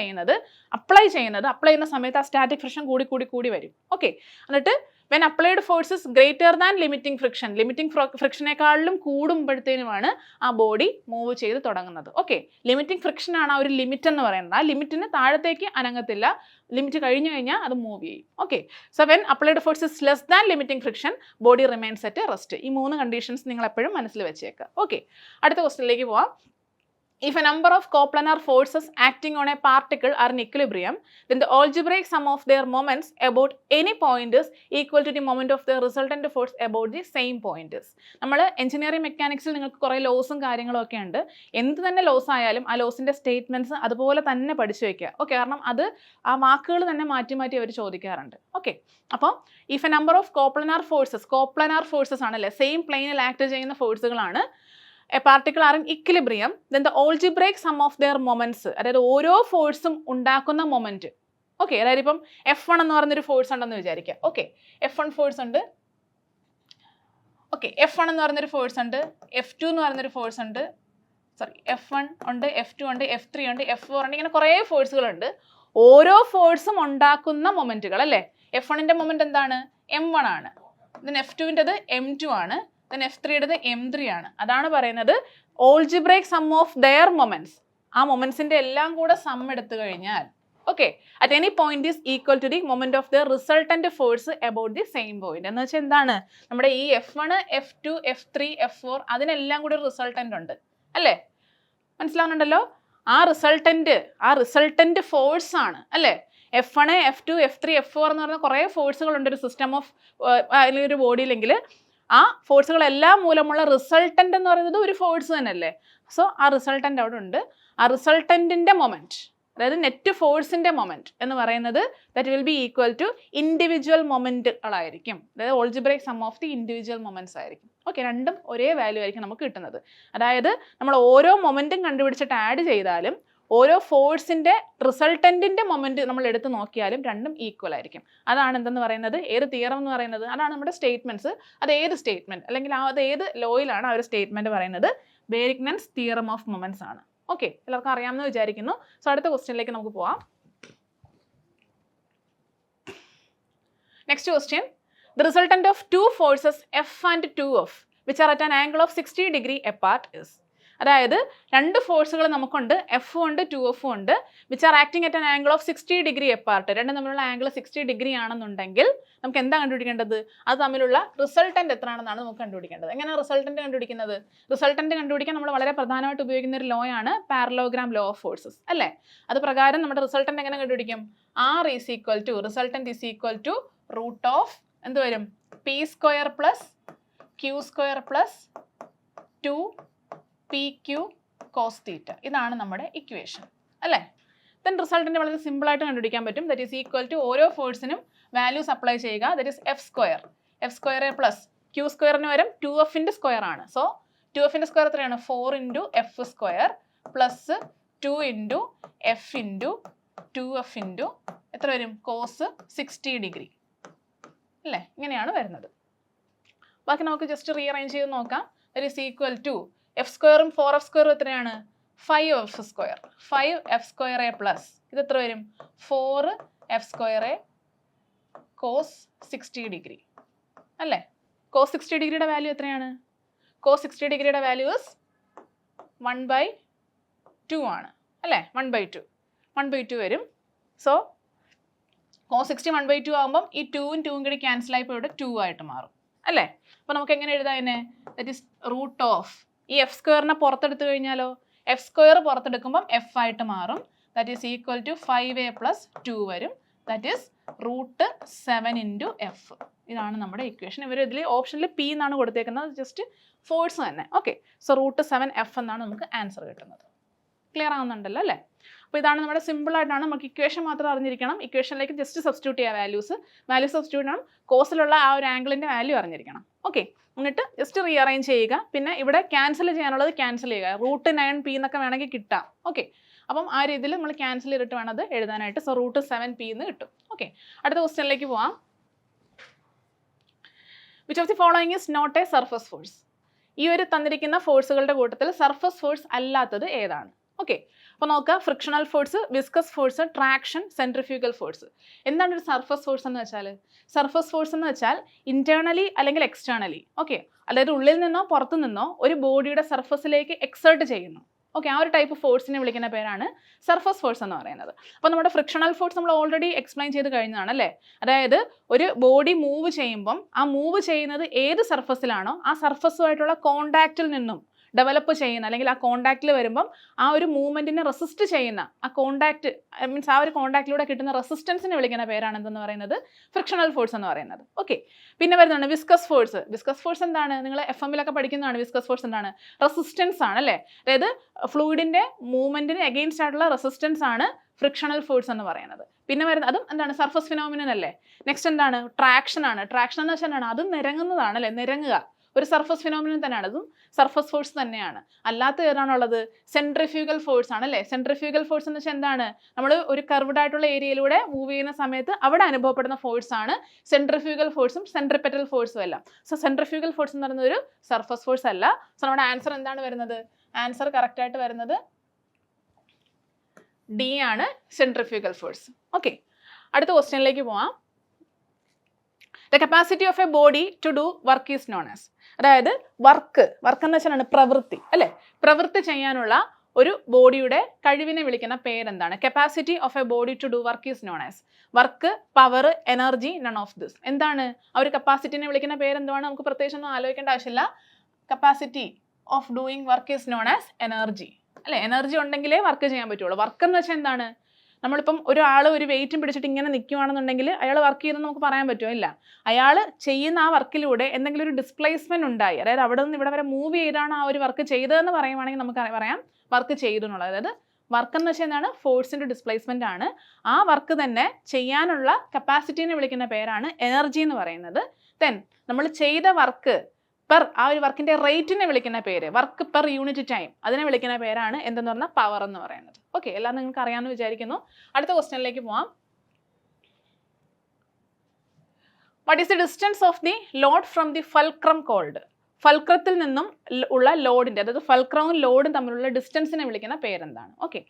അപ്ലൈ ചെയ്യുന്ന സമയത്ത് ആ സ്റ്റാറ്റിക് ഫ്രിക്ഷൻ കൂടി വരും. ഓക്കെ, എന്നിട്ട് when applied force is greater than limiting ഫ്രിക്ഷനേക്കാളും കൂടുമ്പോഴത്തേനുമാണ് ആ ബോഡി മൂവ് ചെയ്ത് തുടങ്ങുന്നത്. ഓക്കെ, ലിമിറ്റിംഗ് ഫ്രിക്ഷൻ ആണ് ആ ഒരു ലിമിറ്റ് എന്ന് പറയുന്നത്. ആ ലിമിറ്റിന് താഴത്തേക്ക് അനങ്ങത്തില്ല, ലിമിറ്റ് കഴിഞ്ഞു കഴിഞ്ഞാൽ അത് മൂവ് ചെയ്യും. Okay, so when applied force is less than limiting friction body remains at rest. ഈ 3 കണ്ടീഷൻസ് നിങ്ങൾ എപ്പോഴും മനസ്സിൽ വെച്ചേക്കുക. ഓക്കെ, അടുത്ത ക്വസ്റ്റ്യനിലേക്ക് പോവാം. If a number of coplanar forces acting on a particle are in equilibrium, then the algebraic sum of their moments about any point is equal to the moment of the resultant force about the same point is. നമ്മൾ engineering മെക്കാനിക്സിൽ നിങ്ങൾക്ക് കുറേ ലോസും കാര്യങ്ങളും ഒക്കെ ഉണ്ട്. എന്ത് തന്നെ loss ആയാലും ആ ലോസിൻ്റെ സ്റ്റേറ്റ്മെൻറ്റ്സ് അതുപോലെ തന്നെ പഠിച്ചു വയ്ക്കുക. ഓക്കെ, കാരണം അത് ആ വാക്കുകൾ തന്നെ മാറ്റി അവർ ചോദിക്കാറുണ്ട്. ഓക്കെ, അപ്പോൾ if a number of coplanar forces ആണല്ലേ, സെയിം പ്ലെയിനിൽ ആക്ട് ചെയ്യുന്ന ഫോഴ്സുകളാണ്, a particle are in equilibrium, then the algebraic sum of their moments, അതായത് ഓരോ ഫോഴ്സും ഉണ്ടാക്കുന്ന മൊമെന്റ്. ഓക്കെ, അതായത് ഇപ്പം F1 എന്ന് പറയുന്നൊരു ഫോഴ്സ് ഉണ്ടെന്ന് വിചാരിക്കുക. ഓക്കെ, F1 ഫോഴ്സ് ഉണ്ട്. ഓക്കെ, F1 എന്ന് പറയുന്നൊരു ഫോഴ്സ് ഉണ്ട്, F2 എന്ന് പറയുന്നൊരു ഫോഴ്സ് ഉണ്ട്, F1 ഉണ്ട്, F2 ഉണ്ട്, F3 ഉണ്ട്, F4 ഉണ്ട്, ഇങ്ങനെ കുറേ ഫോഴ്സുകളുണ്ട്. ഓരോ ഫോഴ്സും ഉണ്ടാക്കുന്ന മൊമെന്റുകൾ അല്ലേ. F1ന്റെ മൊമെന്റ് എന്താണ്, M1 ആണ്. ദെൻ F2വിൻ്റെത് M2 ആണ്. then F3യുടേത് M3 ആണ്. അതാണ് പറയുന്നത് algebraic sum of their moments. ആ മൊമെന്റ്സിന്റെ എല്ലാം കൂടെ സം എടുത്തു കഴിഞ്ഞാൽ okay at any point is equal to the moment of the resultant force about the same point. എന്ന് വെച്ചാൽ എന്താണ്, നമ്മുടെ ഈ F1, F2, F3, F4 അതിനെല്ലാം കൂടി റിസൾട്ടന്റ് ഉണ്ട് അല്ലേ, മനസ്സിലാവുന്നുണ്ടല്ലോ. ആ റിസൾട്ടന്റ് ഫോഴ്സ് ആണ് അല്ലേ. F1, F2, F3, F4 എന്ന് പറഞ്ഞ കുറേ ഫോഴ്സുകളുണ്ട് ഒരു സിസ്റ്റം ഓഫ് അല്ലെങ്കിൽ ഒരു ബോഡിയിലെങ്കിൽ ആ ഫോഴ്സുകളെല്ലാം മൂലമുള്ള റിസൾട്ടൻ്റ് എന്ന് പറയുന്നത് ഒരു ഫോഴ്സ് തന്നെയല്ലേ. സോ ആ റിസൾട്ടൻ്റ് അവിടെ ഉണ്ട്. ആ റിസൾട്ടൻറ്റിൻ്റെ മൊമെൻറ്റ്, അതായത് നെറ്റ് ഫോഴ്സിൻ്റെ മൊമെൻറ്റ് എന്ന് പറയുന്നത് that will be equal to individual മൊമെൻറ്റുകളായിരിക്കും. അതായത് algebraic sum of the individual moments ആയിരിക്കും. ഓക്കെ, രണ്ടും ഒരേ വാല്യൂ ആയിരിക്കും നമുക്ക് കിട്ടുന്നത്. അതായത് നമ്മൾ ഓരോ മൊമെൻറ്റും കണ്ടുപിടിച്ചിട്ട് ആഡ് ചെയ്താലും ഓരോ ഫോഴ്സിൻ്റെ റിസൾട്ടൻറ്റിൻ്റെ മൊമെൻറ്റ് നമ്മൾ എടുത്ത് നോക്കിയാലും രണ്ടും ഈക്വൽ ആയിരിക്കും. അതാണ് എന്തെന്ന് പറയുന്നത്, ഏത് തിയറം എന്ന് പറയുന്നത്, അതാണ് നമ്മുടെ സ്റ്റേറ്റ്മെൻറ്റ്സ്. അത് ഏത് സ്റ്റേറ്റ്മെൻറ്റ് അല്ലെങ്കിൽ അത് ഏത് ലോയിലാണ് ആ ഒരു സ്റ്റേറ്റ്മെൻറ്റ് പറയുന്നത്, ബേരിഗ്നൻസ് തിയറം ഓഫ് മൊമെൻറ്റ്സ് ആണ്. ഓക്കെ, എല്ലാവർക്കും അറിയാമെന്ന് വിചാരിക്കുന്നു. സോ അടുത്ത ക്വസ്റ്റ്യനിലേക്ക് നമുക്ക് പോവാം. Next question, the resultant of two forces F and 2F which are at an angle of 60 degree apart is. അതായത് രണ്ട് ഫോഴ്സുകൾ നമുക്കുണ്ട്, F ഉണ്ട് 2F ഉണ്ട്, which are acting at an angle of 60 degree apart. രണ്ടും തമ്മിലുള്ള ആംഗിൾ 60 degree ആണെന്നുണ്ടെങ്കിൽ നമുക്ക് എന്താ കണ്ടുപിടിക്കേണ്ടത്, അത് തമ്മിലുള്ള റിസൾട്ടന്റ് എത്രയാണെന്നാണ് നമുക്ക് കണ്ടുപിടിക്കേണ്ടത്. എങ്ങനെയാണ് റിസൾട്ടന്റ് കണ്ടുപിടിക്കുന്നത്? റിസൾട്ടന്റ് കണ്ടുപിടിക്കാൻ നമ്മൾ വളരെ പ്രധാനമായിട്ട് ഉപയോഗിക്കുന്ന ഒരു ലോ ആണ് പാരലോഗ്രാം ലോ ഓഫ് ഫോഴ്സസ് അല്ലേ. അത് പ്രകാരം നമ്മുടെ റിസൾട്ടന്റ് എങ്ങനെ കണ്ടുപിടിക്കും, R is equal to resultant is equal to root of എന്ത് വരും, P² plus Q square plus 2pq cos theta. ഇതാണ് നമ്മുടെ ഇക്വേഷൻ അല്ലേ. ദെൻ റിസൾട്ടിൻ്റെ വളരെ സിമ്പിളായിട്ട് കണ്ടുപിടിക്കാൻ പറ്റും. ദറ്റ് ഈസ് ഈക്വൽ ടു ഓരോ ഫോഴ്സിനും വാല്യൂസ് അപ്ലൈ ചെയ്യുക. That is F square plus Q സ്ക്വയറിന് വരും 2fൻ്റെ സ്ക്വയർ ആണ്. സോ 2fൻ്റെ സ്ക്വയർ എത്രയാണ്? 4 into F square plus 2 into F into 2f into എത്ര വരും? കോസ് 60 ഡിഗ്രി അല്ലേ. ഇങ്ങനെയാണ് വരുന്നത്. ബാക്കി നമുക്ക് ജസ്റ്റ് റീഅറേഞ്ച് ചെയ്ത് നോക്കാം. That is equal to F സ്ക്വയറും 4f സ്ക്വയറും എത്രയാണ്? 5f square. 5f square A plus ഇത് എത്ര വരും? 4f square a cos 60 degree അല്ലേ. കോസ് 60 ഡിഗ്രിയുടെ വാല്യൂ എത്രയാണ്? കോസ് 60 ഡിഗ്രിയുടെ വാല്യൂസ് 1/2 ആണ് അല്ലേ. 1/2 വരും. സോ കോസ് 60 1/2 ആകുമ്പം ഈ 2ഉം 2ഉം കൂടി ക്യാൻസൽ ആയി ഇവിടെ 2 ആയിട്ട് മാറും അല്ലേ. അപ്പോൾ നമുക്ക് എങ്ങനെ എഴുതാം അതിനെ? ദറ്റ് ഈസ് റൂട്ട് ഓഫ് ഈ എഫ് സ്ക്വയറിനെ പുറത്തെടുത്ത് കഴിഞ്ഞാലോ എഫ് സ്ക്വയർ പുറത്തെടുക്കുമ്പം എഫ് ആയിട്ട് മാറും. That is equal to 5a + 2 വരും. That is √7 into F. ഇതാണ് നമ്മുടെ ഇക്വേഷൻ. ഇവർ ഇതിൽ ഓപ്ഷനിൽ പി എന്നാണ് കൊടുത്തേക്കുന്നത്, ജസ്റ്റ് ഫോഴ്സ് തന്നെ. ഓക്കെ, സോ √7f എന്നാണ് നമുക്ക് ആൻസർ കിട്ടുന്നത്. ക്ലിയർ ആവുന്നുണ്ടല്ലോ അല്ലേ. അപ്പോൾ ഇതാണ് നമ്മുടെ സിമ്പിളായിട്ടാണ്. നമുക്ക് ഇക്വേഷൻ മാത്രം അറിഞ്ഞിരിക്കണം. ഇക്വേഷനിലേക്ക് ജസ്റ്റ് സബ്സ്റ്റിറ്റ്യൂട്ട് ചെയ്യുക വാല്യൂസ് സബ്സ്റ്റിറ്റ്യൂട്ട് ചെയ്യണം. കോസിലുള്ള ആ ഒരു ആംഗിളിൻ്റെ വാല്യൂ അറിഞ്ഞിരിക്കണം. ഓക്കെ, എന്നിട്ട് ജസ്റ്റ് റീഅറേഞ്ച് ചെയ്യുക. പിന്നെ ഇവിടെ ക്യാൻസൽ ചെയ്യാനുള്ളത് ക്യാൻസൽ ചെയ്യുക. √9p എന്നൊക്കെ വേണമെങ്കിൽ കിട്ടാം. ഓക്കെ, അപ്പം ആ രീതിയിൽ നമ്മൾ ക്യാൻസൽ ചെയ്തിട്ട് വേണം അത് എഴുതാനായിട്ട്. സോ √7p എന്ന് കിട്ടും. ഓക്കെ, അടുത്ത ക്വസ്റ്റ്യനിലേക്ക് പോവാം. Which of the following is not a surface force? ഈ ഒരു തന്നിരിക്കുന്ന ഫോഴ്സുകളുടെ കൂട്ടത്തിൽ സർഫസ് ഫോഴ്സ് അല്ലാത്തത് ഏതാണ്? ഓക്കെ, അപ്പോൾ നോക്കുക. Frictional force, viscous force, traction, centrifugal force. എന്താണ് ഒരു സർഫസ് ഫോഴ്സ് എന്ന് വെച്ചാൽ? സർഫസ് ഫോഴ്സ് എന്ന് വെച്ചാൽ ഇന്റേണലി അല്ലെങ്കിൽ എക്സ്റ്റേണലി, ഓക്കെ, അതായത് ഉള്ളിൽ നിന്നോ പുറത്തു നിന്നോ ഒരു ബോഡിയുടെ സർഫസിലേക്ക് എക്സേർട്ട് ചെയ്യുന്നു. ഓക്കെ, ആ ഒരു ടൈപ്പ് ഫോഴ്സിനെ വിളിക്കുന്ന പേരാണ് സർഫസ് ഫോഴ്സ് എന്ന് പറയുന്നത്. അപ്പോൾ നമ്മുടെ ഫ്രിക്ഷണൽ ഫോഴ്സ് നമ്മൾ ഓൾറെഡി എക്സ്പ്ലെയിൻ ചെയ്ത് കഴിഞ്ഞതാണ് അല്ലേ. അതായത് ഒരു ബോഡി മൂവ് ചെയ്യുമ്പം ആ മൂവ് ചെയ്യുന്നത് ഏത് സർഫസിലാണോ ആ സർഫസുമായിട്ടുള്ള കോണ്ടാക്റ്റിൽ നിന്നും ഡെവലപ്പ് ചെയ്യുന്ന അല്ലെങ്കിൽ ആ കോണ്ടാക്റ്റിൽ വരുമ്പം ആ ഒരു മൂവ്മെൻറ്റിനെ റെസിസ്റ്റ് ചെയ്യുന്ന ആ കോണ്ടാക്റ്റ് മീൻസ് ആ ഒരു കോണ്ടാക്റ്റിലൂടെ കിട്ടുന്ന റെസിസ്റ്റൻസിനെ വിളിക്കുന്ന പേരാണ് എന്തെന്ന് പറയുന്നത്? ഫ്രിക്ഷണൽ ഫോഴ്സ് എന്ന് പറയുന്നത്. ഓക്കെ, പിന്നെ വരുന്നതാണ് വിസ്കസ് ഫോഴ്സ്. വിസ്കസ് ഫോഴ്സ് എന്താണ്? നിങ്ങൾ FM-ലൊക്കെ പഠിക്കുന്നതാണ്. വിസ്കസ് ഫോഴ്സ് എന്താണ്? റെസിസ്റ്റൻസ് ആണ് അല്ലേ. അതായത് ഫ്ലൂയിഡിൻ്റെ മൂവ്മെൻറ്റിന് എഗെയിൻസ്റ്റ് ആയിട്ടുള്ള റെസിസ്റ്റൻസ് ആണ് ഫ്രിക്ഷണൽ ഫോഴ്സ് എന്ന് പറയുന്നത്. പിന്നെ വരുന്നത് അതും എന്താണ്? സർഫസ് ഫിനോമിനൻ അല്ലേ. നെക്സ്റ്റ് എന്താണ്? ട്രാക്ഷൻ ആണ്. ട്രാക്ഷൻ എന്ന് വെച്ചാൽ എന്താണ്? അതും നിരങ്ങുന്നതാണ് അല്ലേ. നിരങ്ങുക ഒരു സർഫസ് ഫിനോമിനൻ തന്നെയാണ്. അതും സർഫസ് ഫോഴ്സ് തന്നെയാണ്. അല്ലാത്ത ഏതാണുള്ളത്? സെൻട്രിഫ്യൂഗൽ ഫോഴ്സ് ആണ് അല്ലേ. സെൻട്രിഫ്യൂഗൽ ഫോഴ്സ് എന്ന് വെച്ചാൽ എന്താണ്? നമ്മൾ ഒരു കർവ്ഡ് ആയിട്ടുള്ള ഏരിയയിലൂടെ മൂവ് ചെയ്യുന്ന സമയത്ത് അവിടെ അനുഭവപ്പെടുന്ന ഫോഴ്സ് ആണ് സെൻട്രിഫ്യൂഗൽ ഫോഴ്സും സെൻട്രിപെറ്റൽ ഫോഴ്സും എല്ലാം. സോ സെൻട്രിഫ്യൂഗൽ ഫോഴ്സ് എന്ന് പറയുന്നത് ഒരു സർഫസ് ഫോഴ്സ് അല്ല. സോ നമ്മുടെ ആൻസർ എന്താണ് വരുന്നത്? ആൻസർ കറക്റ്റ് ആയിട്ട് വരുന്നത് ഡി ആണ്, സെൻട്രിഫ്യൂഗൽ ഫോഴ്സ്. ഓക്കെ, അടുത്ത ക്വസ്റ്റ്യനിലേക്ക് പോവാം. The capacity of a body to do work is known as. അതായത് വർക്ക് എന്ന് വെച്ചാൽ പ്രവൃത്തി അല്ലേ. പ്രവൃത്തി ചെയ്യാനുള്ള ഒരു ബോഡിയുടെ കഴിവിനെ വിളിക്കുന്ന പേരെന്താണ്? Capacity of a body to do work is known as. Work, power, energy, none of this. എന്താണ് ആ ഒരു കപ്പാസിറ്റിനെ വിളിക്കുന്ന പേരെന്താണ്? നമുക്ക് പ്രത്യേകിച്ച് ഒന്നും ആലോചിക്കേണ്ട ആവശ്യമില്ല. Capacity of doing work is known as energy അല്ലേ. എനർജി ഉണ്ടെങ്കിലേ വർക്ക് ചെയ്യാൻ പറ്റുള്ളൂ. വർക്ക് എന്ന് വെച്ചാൽ എന്താണ്? നമ്മളിപ്പം ഒരാൾ ഒരു വെയിറ്റും പിടിച്ചിട്ട് ഇങ്ങനെ നിൽക്കുകയാണെന്നുണ്ടെങ്കിൽ അയാൾ വർക്ക് ചെയ്യുന്നത് നമുക്ക് പറയാൻ പറ്റുമോ? ഇല്ല. അയാൾ ചെയ്യുന്ന ആ വർക്കിലൂടെ എന്തെങ്കിലും ഒരു ഡിസ്പ്ലേസ്മെന്റ് ഉണ്ടായി, അതായത് അവിടെ നിന്ന് ഇവിടെ വരെ മൂവ് ചെയ്താണ് ആ ഒരു വർക്ക് ചെയ്തതെന്ന് പറയുവാണെങ്കിൽ നമുക്ക് പറയാം വർക്ക് ചെയ്തു എന്നുള്ളത്. അതായത് വർക്ക് എന്ന് വെച്ചാൽ എന്താണ്? ഫോഴ്സിൻ്റെ ഡിസ്പ്ലേസ്മെന്റ് ആണ്. ആ വർക്ക് തന്നെ ചെയ്യാനുള്ള കപ്പാസിറ്റീനെ വിളിക്കുന്ന പേരാണ് എനർജി എന്ന് പറയുന്നത്. ദെൻ നമ്മൾ ചെയ്ത വർക്ക് പെർ ആ ഒരു വർക്കിൻ്റെ റേറ്റിനെ വിളിക്കുന്ന പേര്, വർക്ക് പെർ യൂണിറ്റ് ടൈം, അതിനെ വിളിക്കുന്ന പേരാണ് എന്തെന്ന് പറഞ്ഞാൽ പവർ എന്ന് പറയുന്നത്. ഓക്കെ, എല്ലാം നിങ്ങൾക്ക് അറിയാമെന്ന് വിചാരിക്കുന്നു. അടുത്ത ക്വസ്റ്റ്യനിലേക്ക് പോവാം. What is the distance of the load from the fulcrum called? ഫൾക്രത്തിൽ നിന്നും ഉള്ള ലോഡിൻ്റെ, അതായത് ഫൾക്രവും ലോഡും തമ്മിലുള്ള ഡിസ്റ്റൻസിനെ വിളിക്കുന്ന പേരെന്താണ്? ഓക്കെ,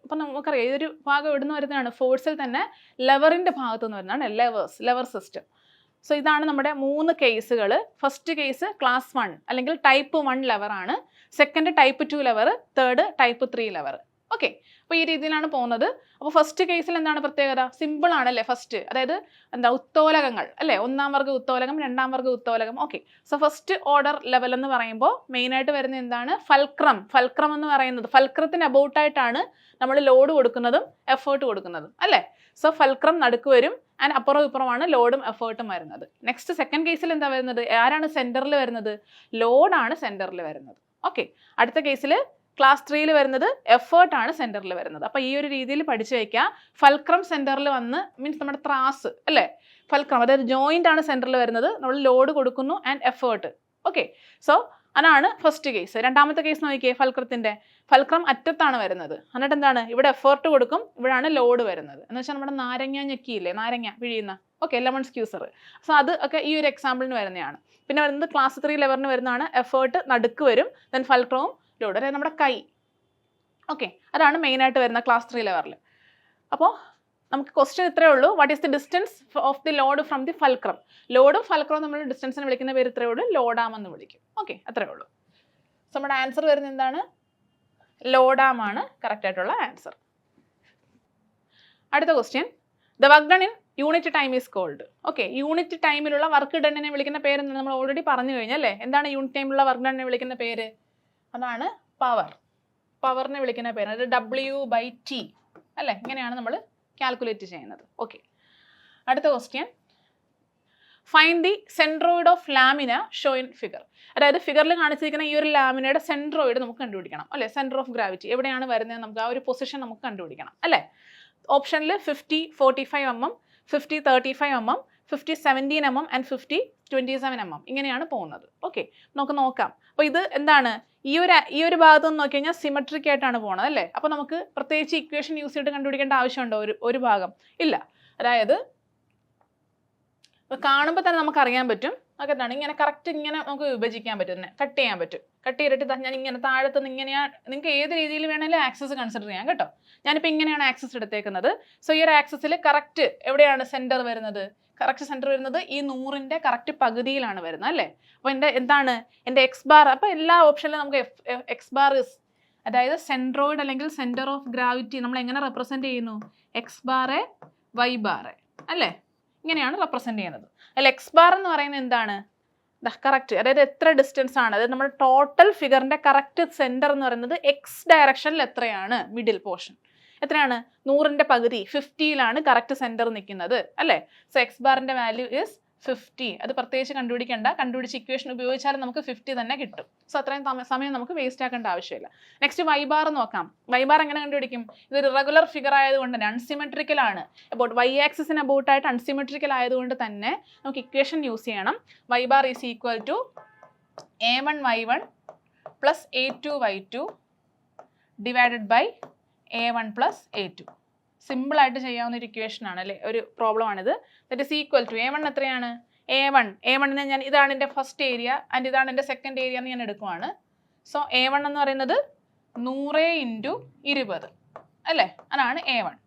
ഇപ്പം നമുക്കറിയാം ഇതൊരു ഭാഗം ഇവിടുന്ന് വരുന്നതാണ് ഫോഴ്സിൽ തന്നെ ലെവറിൻ്റെ ഭാഗത്തു നിന്ന് വരുന്നതാണ് ലെവർ സിസ്റ്റം. സോ ഇതാണ് നമ്മുടെ 3 കേസുകൾ. ഫസ്റ്റ് കേസ് ക്ലാസ് 1 അല്ലെങ്കിൽ ടൈപ്പ് 1 ലെവർ ആണ്. Second type 2 lever, third type 3 lever. Okay, അപ്പോൾ ഈ രീതിയിലാണ് പോകുന്നത്. അപ്പോൾ ഫസ്റ്റ് കേസിൽ എന്താണ് പ്രത്യേകത? സിമ്പിൾ ആണല്ലേ ഫസ്റ്റ്, അതായത് എന്താ ഉത്തോലകങ്ങൾ അല്ലേ, ഒന്നാം വർഗ്ഗ ഉത്തോലകം, രണ്ടാം വർഗ്ഗ ഉത്തോലകം. Okay, so first order level എന്ന് പറയുമ്പോൾ മെയിനായിട്ട് വരുന്ന എന്താണ്? ഫൽക്രം. ഫൽക്രം എന്ന് പറയുന്നത് ഫൽക്രത്തിന് അബൌട്ടായിട്ടാണ് നമ്മൾ ലോഡ് കൊടുക്കുന്നതും എഫേർട്ട് കൊടുക്കുന്നതും അല്ലേ. സോ ഫൽക്രം നടുക്ക് വരും ആൻഡ് അപ്പുറം ഇപ്പുറമാണ് ലോഡും എഫേർട്ടും വരുന്നത്. നെക്സ്റ്റ് സെക്കൻഡ് കേസിൽ എന്താ വരുന്നത്? ആരാണ് സെന്ററിൽ വരുന്നത്? ലോഡാണ് സെന്ററിൽ വരുന്നത്. ഓക്കെ, അടുത്ത കേസിൽ ക്ലാസ് 3യിൽ വരുന്നത് എഫേർട്ടാണ് സെന്ററിൽ വരുന്നത്. അപ്പോൾ ഈ ഒരു രീതിയിൽ പഠിച്ചു വയ്ക്കുക. ഫൽക്രം സെന്ററിൽ വന്ന് മീൻസ് നമ്മുടെ ത്രാസ് അല്ലേ, ഫൽക്രം അതായത് ജോയിന്റ് ആണ് സെന്ററിൽ വരുന്നത്, നമ്മൾ ലോഡ് കൊടുക്കുന്നു ആൻഡ് എഫേർട്ട്. ഓക്കെ, സോ അതാണ് ഫസ്റ്റ് കേസ്. രണ്ടാമത്തെ കേസ് നോക്കിയേ, ഫൽക്രം അറ്റത്താണ് വരുന്നത്, എന്നിട്ട് എന്താണ് ഇവിടെ എഫേർട്ട് കൊടുക്കും, ഇവിടെയാണ് ലോഡ് വരുന്നത്. എന്ന് വെച്ചാൽ നമ്മുടെ നാരങ്ങ ഞെക്കിയില്ലേ, നാരങ്ങ പിഴിയുന്ന, ഓക്കെ, ലെമൺ സ്ക്യൂസർ. സോ അത് ഒക്കെ ഈ ഒരു എക്സാമ്പിളിന് വരുന്നതാണ്. പിന്നെ വരുന്നത് ക്ലാസ് 3 ലെവലിന് വരുന്നതാണ് എഫേർട്ട് നടുക്ക് വരും, ദെൻ ഫൽക്രവും ലോഡ്, അതായത് നമ്മുടെ കൈ. ഓക്കെ, അതാണ് മെയിനായിട്ട് വരുന്ന ക്ലാസ് 3 ലെവലിൽ. അപ്പോൾ നമുക്ക് ക്വസ്റ്റ്യൻ ഇത്രയേ ഉള്ളൂ, what is the distance of the load from the fulcrum. ലോഡും ഫൽക്രവും നമ്മൾ ഡിസ്റ്റൻസിന് വിളിക്കുന്ന പേര് ഇത്രയേ ഉള്ളൂ, ലോഡാം എന്ന് വിളിക്കും. ഓക്കെ, അത്രയേ ഉള്ളൂ. സോ നമ്മുടെ ആൻസർ വരുന്നത് എന്താണ്? ലോഡാം ആണ് കറക്റ്റ് ആയിട്ടുള്ള ആൻസർ. അടുത്ത question, the work done in unit time is called. Okay, unit ടൈമിലുള്ള വർക്ക് ഡണ്ണിനെ വിളിക്കുന്ന പേര് നമ്മൾ ഓൾറെഡി പറഞ്ഞു കഴിഞ്ഞല്ലേ. എന്താണ് യൂണിറ്റ് ടൈമിലുള്ള വർക്ക് ഡണ്ണിനെ വിളിക്കുന്ന പേര്? അതാണ് പവർ. പവറിനെ വിളിക്കുന്ന പേര് അത് W/T അല്ലേ, ഇങ്ങനെയാണ് നമ്മൾ കാൽക്കുലേറ്റ് ചെയ്യുന്നത്. ഓക്കെ, അടുത്ത question, find the centroid of lamina show in figure. അതായത് ഫിഗറിൽ കാണിച്ചിരിക്കുന്ന ഈ ഒരു ലാമിനയുടെ സെൻട്രോയിഡ് നമുക്ക് കണ്ടുപിടിക്കണം അല്ലേ. സെൻറ്റർ ഓഫ് ഗ്രാവിറ്റി എവിടെയാണ് വരുന്നത്, നമുക്ക് ആ ഒരു പൊസിഷൻ നമുക്ക് കണ്ടുപിടിക്കണം അല്ലേ. ഓപ്ഷനിൽ 50-45 mm, 50-35 mm, 50-17 mm and 50-27 mm ഇങ്ങനെയാണ് പോകുന്നത്. ഓക്കെ, നമുക്ക് നോക്കാം. അപ്പോൾ ഇത് എന്താണ്, ഈ ഒരു ഭാഗത്ത് നിന്ന് നോക്കി കഴിഞ്ഞാൽ സിമെട്രിക് ആയിട്ടാണ് പോകുന്നത് അല്ലേ. അപ്പോൾ നമുക്ക് പ്രത്യേകിച്ച് ഇക്വേഷൻ യൂസ് ചെയ്തിട്ട് കണ്ടുപിടിക്കേണ്ട ആവശ്യമുണ്ടോ ഒരു ഭാഗം? ഇല്ല. അതായത് കാണുമ്പോൾ തന്നെ നമുക്ക് അറിയാൻ പറ്റും, ഒക്കെ എന്താണ് ഇങ്ങനെ കറക്റ്റ് ഇങ്ങനെ നമുക്ക് വിഭജിക്കാൻ പറ്റും, കട്ട് ചെയ്യാൻ പറ്റും. കട്ട് ചെയ്തിട്ട് ഞാൻ ഇങ്ങനെ താഴത്തുനിന്ന് ഇങ്ങനെയാണ്, നിങ്ങൾക്ക് ഏത് രീതിയിൽ വേണമെങ്കിലും ആക്സസ് കൺസിഡർ ചെയ്യാം കേട്ടോ. ഞാനിപ്പോൾ ഇങ്ങനെയാണ് ആക്സസ് എടുത്തേക്കുന്നത്. സോ ഈ ഒരു ആക്സസിൽ കറക്റ്റ് എവിടെയാണ് സെൻറ്റർ വരുന്നത്? കറക്റ്റ് സെൻറ്റർ വരുന്നത് ഈ 100ന്റെ കറക്റ്റ് പകുതിയിലാണ് വരുന്നത് അല്ലേ. അപ്പോൾ എന്താണ് എൻ്റെ എക്സ് ബാർ? അപ്പോൾ എല്ലാ ഓപ്ഷനിലും നമുക്ക് എക്സ് ബാർ ഇസ്, അതായത് സെൻട്രോയിഡ് അല്ലെങ്കിൽ സെൻറ്റർ ഓഫ് ഗ്രാവിറ്റി നമ്മൾ എങ്ങനെ റെപ്രസെൻറ്റ് ചെയ്യുന്നു? എക്സ് ബാറ് വൈ ബാറ് അല്ലേ, ഇങ്ങനെയാണ് റെപ്രസെൻറ്റ് ചെയ്യുന്നത്. അതിൽ എക്സ് ബാർ എന്ന് പറയുന്നത് എന്താണ്? കറക്റ്റ്, അതായത് എത്ര ഡിസ്റ്റൻസ് ആണ്, അതായത് നമ്മുടെ ടോട്ടൽ ഫിഗറിൻ്റെ കറക്റ്റ് സെൻറ്റർ എന്ന് പറയുന്നത് എക്സ് ഡയറക്ഷനിൽ എത്രയാണ്, മിഡിൽ പോർഷൻ എത്രയാണ്? 100ന്റെ പകുതി 50യിലാണ് കറക്റ്റ് സെൻറ്റർ നിൽക്കുന്നത് അല്ലേ. സോ എക്സ് ബാറിൻ്റെ വാല്യൂ ഇസ് 50. അത് പ്രത്യേകിച്ച് കണ്ടുപിടിക്കേണ്ട, കണ്ടുപിടിച്ച് ഇക്വേഷൻ ഉപയോഗിച്ചാലും നമുക്ക് 50 തന്നെ കിട്ടും. സോ അത്രയും സമയം നമുക്ക് വേസ്റ്റ് ആക്കേണ്ട ആവശ്യമില്ല. നെക്സ്റ്റ് വൈ ബാർ നോക്കാം. വൈ ബാർ എങ്ങനെ കണ്ടുപിടിക്കും? ഇതൊരു റെഗുലർ ഫിഗർ ആയതുകൊണ്ട് തന്നെ അൺസിമെട്രിക്കൽ ആണ്. അബൌട്ട് വൈ ആക്സിസിന് അബൌട്ടായിട്ട് അൺസിമെട്രിക്കൽ ആയതുകൊണ്ട് തന്നെ നമുക്ക് ഇക്വേഷൻ യൂസ് ചെയ്യണം. Y bar is equal to A1y1 plus A2y2 divided by A1 plus A2. സിമ്പിളായിട്ട് ചെയ്യാവുന്ന ഒരു ഇക്വേഷൻ ആണ് അല്ലേ, ഒരു പ്രോബ്ലമാണിത്. That is equal to A1 എത്രയാണ്? A1നെ ഞാൻ ഇതാണ് എൻ്റെ ഫസ്റ്റ് ഏരിയ ആൻഡ് ഇതാണ് എൻ്റെ സെക്കൻഡ് ഏരിയ എന്ന് ഞാൻ എടുക്കുവാണ്. സോ A1 എന്ന് പറയുന്നത് 100 × 20 അല്ലേ, അതാണ് A1.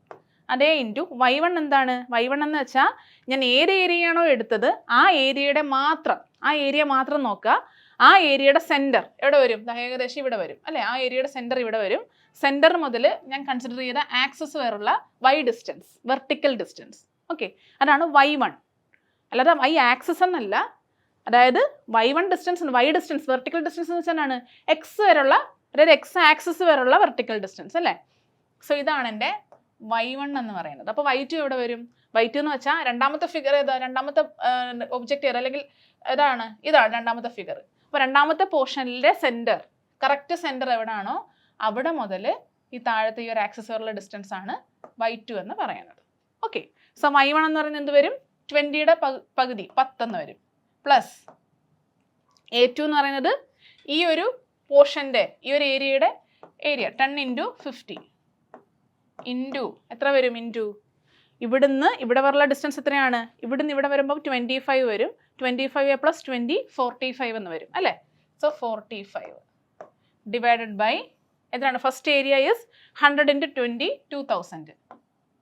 അതേ ഇൻറ്റു Y1 എന്താണ്? Y1 എന്ന് വെച്ചാൽ ഞാൻ ഏത് ഏരിയയാണോ എടുത്തത് ആ ഏരിയ മാത്രം നോക്കുക. ആ ഏരിയയുടെ സെൻറ്റർ എവിടെ വരും? ഏകദേശം ഇവിടെ വരും അല്ലേ. ആ ഏരിയയുടെ സെൻറ്റർ ഇവിടെ വരും. സെൻറ്റർ മുതൽ ഞാൻ കൺസിഡർ ചെയ്ത ആക്സസ് വരെയുള്ള Y distance, vertical distance. Okay, അതാണ് Y1. അല്ലാതെ വൈ ആക്സസ് എന്നല്ല. അതായത് Y1 distance, Y distance, vertical distance എന്ന് വെച്ചാൽ എക്സ് വരെയുള്ള, അതായത് എക്സ് ആക്സസ് വരെയുള്ള വെർട്ടിക്കൽ ഡിസ്റ്റൻസ് അല്ലേ. സോ ഇതാണ് എൻ്റെ Y1 എന്ന് പറയുന്നത്. അപ്പോൾ Y2 എവിടെ വരും? Y2 എന്ന് വെച്ചാൽ രണ്ടാമത്തെ ഫിഗർ ഏതാ? രണ്ടാമത്തെ ഒബ്ജക്റ്റ് ഏതാ? അല്ലെങ്കിൽ ഇതാണ് രണ്ടാമത്തെ ഫിഗർ. അപ്പോൾ രണ്ടാമത്തെ പോർഷനിലെ സെൻറ്റർ, കറക്റ്റ് സെൻറ്റർ എവിടെയാണോ അവിടെ മുതൽ ഈ താഴത്തെ ഈ ഒരു ആക്സസ് വരെയുള്ള ഡിസ്റ്റൻസ് ആണ് Y2 എന്ന് പറയുന്നത്. ഓക്കെ, സോ Y1 എന്ന് പറയുന്നത് എന്ത് വരും? 20യുടെ പകുതി 10 എന്ന് വരും. പ്ലസ് A2 എന്ന് പറയുന്നത് ഈ ഒരു പോർഷൻ്റെ, ഈ ഒരു ഏരിയയുടെ ഏരിയ 10 × 50 ഇൻറ്റു എത്ര വരും? ഇൻറ്റു ഇവിടുന്ന് ഇവിടെ വരെയുള്ള ഡിസ്റ്റൻസ് എത്രയാണ്? ഇവിടുന്ന് ഇവിടെ വരുമ്പോൾ 25 വരും. 25 പ്ലസ് 20 45 എന്ന് വരും അല്ലേ. സോ 45 ഡിവൈഡഡ് ബൈ എത്രയാണ്? ഫസ്റ്റ് ഏരിയ ഇസ് 100 × 20 2000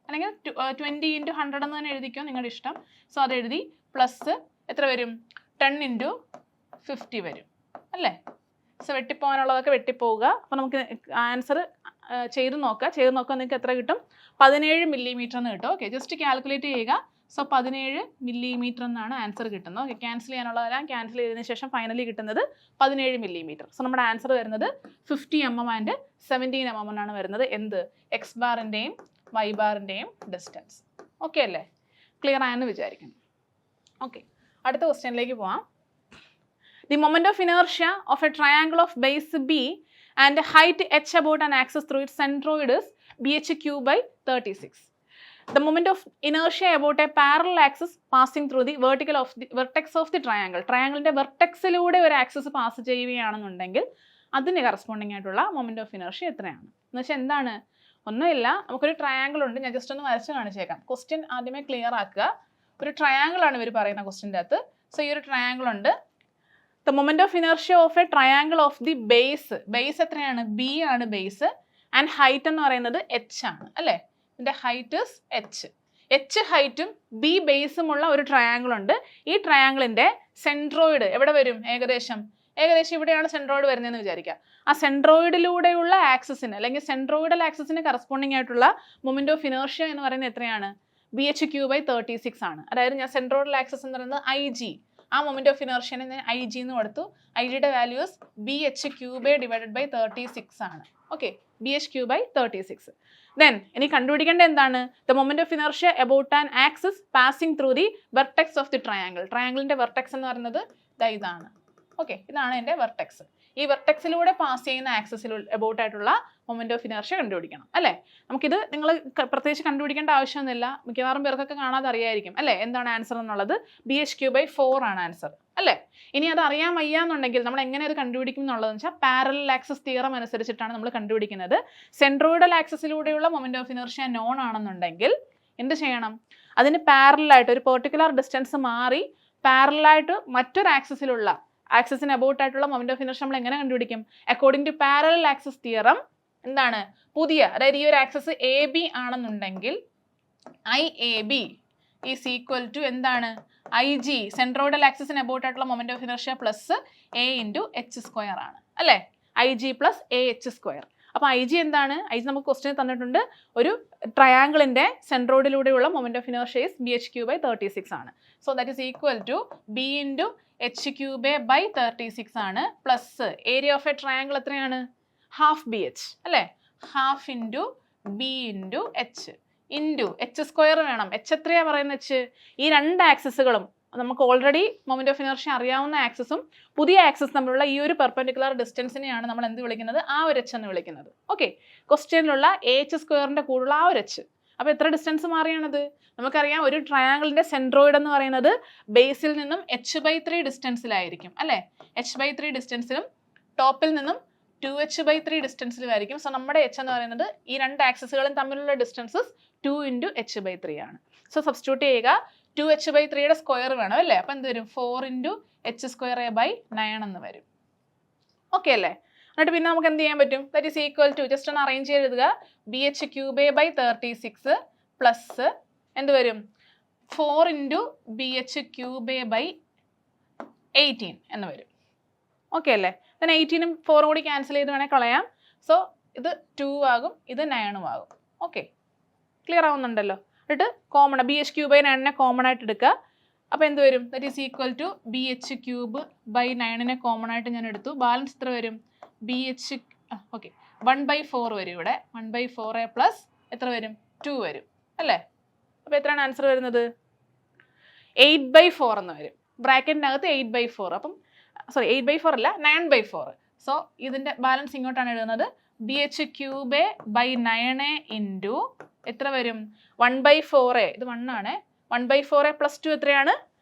അല്ലെങ്കിൽ 20 × 100 എന്ന് തന്നെ എഴുതിക്കോ, നിങ്ങളുടെ ഇഷ്ടം. സോ അത് എഴുതി. പ്ലസ് എത്ര വരും? 10 × 50 വരും അല്ലേ. സോ വെട്ടിപ്പോകാനുള്ളതൊക്കെ വെട്ടിപ്പോവുക. അപ്പോൾ നമുക്ക് ആൻസർ ചെയ്ത് നോക്കുക നിങ്ങൾക്ക് എത്ര കിട്ടും 17 മില്ലിമീറ്റർ എന്ന് കിട്ടും. ഓക്കെ, ജസ്റ്റ് കാൽക്കുലേറ്റ് ചെയ്യുക. സോ 17 മില്ലിമീറ്റർ എന്നാണ് ആൻസർ കിട്ടുന്നത്. ഓക്കെ, ക്യാൻസൽ ചെയ്യാനുള്ളതെല്ലാം ക്യാൻസൽ ചെയ്തതിന് ശേഷം ഫൈനലി കിട്ടുന്നത് 17 മില്ലിമീറ്റർ. സോ നമ്മുടെ ആൻസർ വരുന്നത് 50 mm ആൻഡ് 17 mm എന്നാണ് വരുന്നത്. എന്ത് എക്സ് ബാറിൻ്റെയും വൈ ബാറിൻ്റെയും ഡിസ്റ്റൻസ്. ഓക്കെ അല്ലേ, ക്ലിയർ ആയെന്ന് വിചാരിക്കുന്നു. ഓക്കെ, അടുത്ത ക്വസ്റ്റ്യനിലേക്ക് പോവാം. The moment of inertia of a triangle of base B and height h about an axis through its centroid is bh^3/36. The moment of inertia about a parallel axis passing through the vertex of the triangle. ട്രയാങ്കിളിൻ്റെ വെർട്ടെക്സിലൂടെ ഒരു axis pass ചെയ്യുകയാണെന്നുണ്ടെങ്കിൽ അതിന് corresponding ആയിട്ടുള്ള moment of inertia എത്രയാണ് എന്ന് വെച്ചാൽ എന്താണ്? ഒന്നുമില്ല, നമുക്കൊരു ട്രയാങ്കിൾ ഉണ്ട്. ഞാൻ ജസ്റ്റ് ഒന്ന് വരച്ച് കാണിച്ചേക്കാം. ക്വസ്റ്റ്യൻ ആദ്യമേ ക്ലിയർ ആക്കുക. ഒരു ട്രയാങ്കിൾ ആണ് ഇവർ പറയുന്ന ക്വസ്റ്റ്യൻ്റെ അകത്ത്. സോ ഈ ഒരു ട്രയാങ്കിൾ ഉണ്ട്. The moment of inertia of a triangle of the base എത്രയാണ്? ബി ആണ് ബേസ് ആൻഡ് ഹൈറ്റ് എന്ന് പറയുന്നത് h ആണ് അല്ലേ. ഇതിൻ്റെ ഹൈറ്റ് h ഹൈറ്റും ബി ബേസുമുള്ള ഒരു ട്രയാങ്കിൾ ഉണ്ട്. ഈ ട്രയാങ്കിളിൻ്റെ സെൻട്രോയിഡ് എവിടെ വരും? ഏകദേശം ഇവിടെയാണ് സെൻട്രോയിഡ് വരുന്നതെന്ന് വിചാരിക്കുക. ആ സെൻട്രോയിഡിലൂടെയുള്ള ആക്സിസിന് അല്ലെങ്കിൽ സെൻട്രോയിഡൽ ആക്സിസിന് കറസ്പോണ്ടിങ് ആയിട്ടുള്ള മൊമെന്റ് ഓഫ് ഇനേർഷ്യ എന്ന് പറയുന്നത് എത്രയാണ്? bh^3/36 ആണ്. അതായത് ഞാൻ സെൻട്രോയിഡൽ ആക്സിസ് എന്ന് പറയുന്നത് IG, ആ മൊമെന്റ് ഓഫ് ഇനേർഷ്യനെ ഞാൻ IG എന്ന് കൊടുത്തു. IG-യുടെ വാല്യൂസ് bh^3/36 ആണ്. Okay, bh^3/36. ദെൻ ഇനി കണ്ടുപിടിക്കേണ്ട എന്താണ്? The moment of inertia about an axis passing through the vertex of the triangle. ട്രയാങ്കിളിന്റെ വെർട്ടെക്സ് എന്ന് പറയുന്നത് ഇതാണ്. ഓക്കെ, ഇതാണ് എൻ്റെ വെർട്ടെക്സ്. ഈ വെർട്ടെക്സിലൂടെ പാസ് ചെയ്യുന്ന ആക്സിസിൽ അബൌട്ട് ആയിട്ടുള്ള മൊമെന്റ് ഓഫ് ഇനേർഷ്യ കണ്ടുപിടിക്കണം അല്ലേ. നമുക്കിത് നിങ്ങൾ പ്രത്യേകിച്ച് കണ്ടുപിടിക്കേണ്ട ആവശ്യമൊന്നുമില്ല. മിക്കവാറും പേർക്കൊക്കെ കാണാതെ അറിയായിരിക്കും അല്ലേ എന്താണ് ആൻസർ എന്നുള്ളത്. bh^3/4 ആണ് ആൻസർ അല്ലേ. ഇനി അത് അറിയാൻ വയ്യാന്നുണ്ടെങ്കിൽ നമ്മൾ എങ്ങനെ അത് കണ്ടുപിടിക്കും എന്നുള്ളതെന്ന് വെച്ചാൽ പാരലൽ ആക്സിസ് തിയറം അനുസരിച്ചിട്ടാണ് നമ്മൾ കണ്ടുപിടിക്കുന്നത്. സെൻട്രോയിഡൽ ആക്സിസിലൂടെയുള്ള മൊമെന്റ് ഓഫ് ഇനേർഷ്യ നോൺ ആണെന്നുണ്ടെങ്കിൽ എന്ത് ചെയ്യണം? അതിന് പാരലായിട്ട് ഒരു പെർട്ടിക്കുലർ ഡിസ്റ്റൻസ് മാറി പാരലായിട്ട് മറ്റൊരു ആക്സിസിന് അബൌട്ട് ആയിട്ടുള്ള മൊമെന്റ് ഓഫ് ഇനേർഷ്യ നമ്മൾ എങ്ങനെ കണ്ടുപിടിക്കും? According to parallel axis theorem എന്താണ്? അതായത് ഈ ഒരു ആക്സിസ് AB ആണെന്നുണ്ടെങ്കിൽ IAB ഈസ് ഈക്വൽ ടു എന്താണ്? IG, സെൻട്രോയിഡൽ ആക്സിസിന് അബൌട്ട് ആയിട്ടുള്ള moment of inertia plus A × h² ആണ് അല്ലേ. IG + AH². അപ്പോൾ IG എന്താണ്? IG നമുക്ക് ക്വസ്റ്റ്യൻ തന്നിട്ടുണ്ട്. ഒരു ട്രയാങ്കിളിൻ്റെ സെൻട്രോയിഡിലൂടെയുള്ള moment of inertia is bh^3/36 ആണ്. So that is equal to B × h^3/36 ആണ് plus area of a triangle എത്രയാണ്? ഹാഫ് BH അല്ലേ. Half into B × h into h² വേണം. h എത്രയാണ് പറയുന്നത്? h. ഈ രണ്ട് ആക്സിസുകളും നമുക്ക് ഓൾറെഡി മൊമെന്റ് ഓഫ് ഇനേർഷ്യ അറിയാവുന്ന ആക്സിസും പുതിയ ആക്സിസ് തമ്മിലുള്ള ഈ ഒരു പെർപെൻഡിക്കുലർ ഡിസ്റ്റൻസിനെയാണ് നമ്മൾ എന്ത് വിളിക്കുന്നത്? ആ ഒരു h എന്ന് വിളിക്കുന്നത്. ഓക്കെ, ക്വസ്റ്റ്യനിലുള്ള AH² കൂടുള്ള ആ ഒരു h. അപ്പോൾ എത്ര ഡിസ്റ്റൻസ് മാറിയാണത്? നമുക്കറിയാം ഒരു ട്രയാങ്കിളിൻ്റെ സെൻട്രോയിഡ് എന്ന് പറയുന്നത് ബേസിൽ നിന്നും h/3 ഡിസ്റ്റൻസിലായിരിക്കും അല്ലേ. h/3 ഡിസ്റ്റൻസിലും ടോപ്പിൽ നിന്നും 2h/3 ഡിസ്റ്റൻസിലുമായിരിക്കും. സോ നമ്മുടെ h എന്ന് പറയുന്നത് ഈ രണ്ട് ആക്സിസുകളും തമ്മിലുള്ള ഡിസ്റ്റൻസസ് 2 × h/3 ആണ്. സോ സബ്സ്റ്റിറ്റ്യൂട്ട് ചെയ്യുക. 2h/3യുടെ സ്ക്വയർ വേണം അല്ലേ. അപ്പോൾ എന്ത് വരും? 4 × h²/9 എന്ന് വരും. ഓക്കെ അല്ലേ. എന്നിട്ട് പിന്നെ നമുക്ക് എന്ത് ചെയ്യാൻ പറ്റും? That is equal to just ഒന്ന് അറേഞ്ച് ചെയ്ത് എഴുതുക. bh^3/36 പ്ലസ് എന്ത് വരും? 4 × bh^3/18 എന്ന് വരും. ഓക്കെ അല്ലേ. then 18ഉം 4ഉം കൂടി ക്യാൻസൽ ചെയ്ത് വേണേൽ കളയാം. സോ ഇത് 2 ആകും, ഇത് 9ഉം ആകും. ഓക്കെ, ക്ലിയർ ആവുന്നുണ്ടല്ലോ. എന്നിട്ട് കോമൺ bh^3/9 കോമൺ ആയിട്ട് എടുക്കുക. അപ്പോൾ എന്ത് വരും? That is equal to bh^3/9 common ആയിട്ട് ഞാൻ എടുത്തു. ബാലൻസ് എത്ര വരും? ഓക്കെ 1/4 വരും ഇവിടെ. 1/4 പ്ലസ് എത്ര വരും? 2 വരും അല്ലേ. അപ്പോൾ എത്രയാണ് ആൻസർ വരുന്നത്? 8/4 എന്ന് വരും. ബ്രാക്കറ്റിനകത്ത് 8/4. അപ്പം 8/4 അല്ല 9/4. സോ ഇതിൻ്റെ ബാലൻസ് ഇങ്ങോട്ടാണ് എഴുതുന്നത്. bh^3/9 ഇൻറ്റു എത്ര വരും? 1/4. ഇത് 1 ആണ്. 1/4 പ്ലസ് 2 എത്രയാണ്?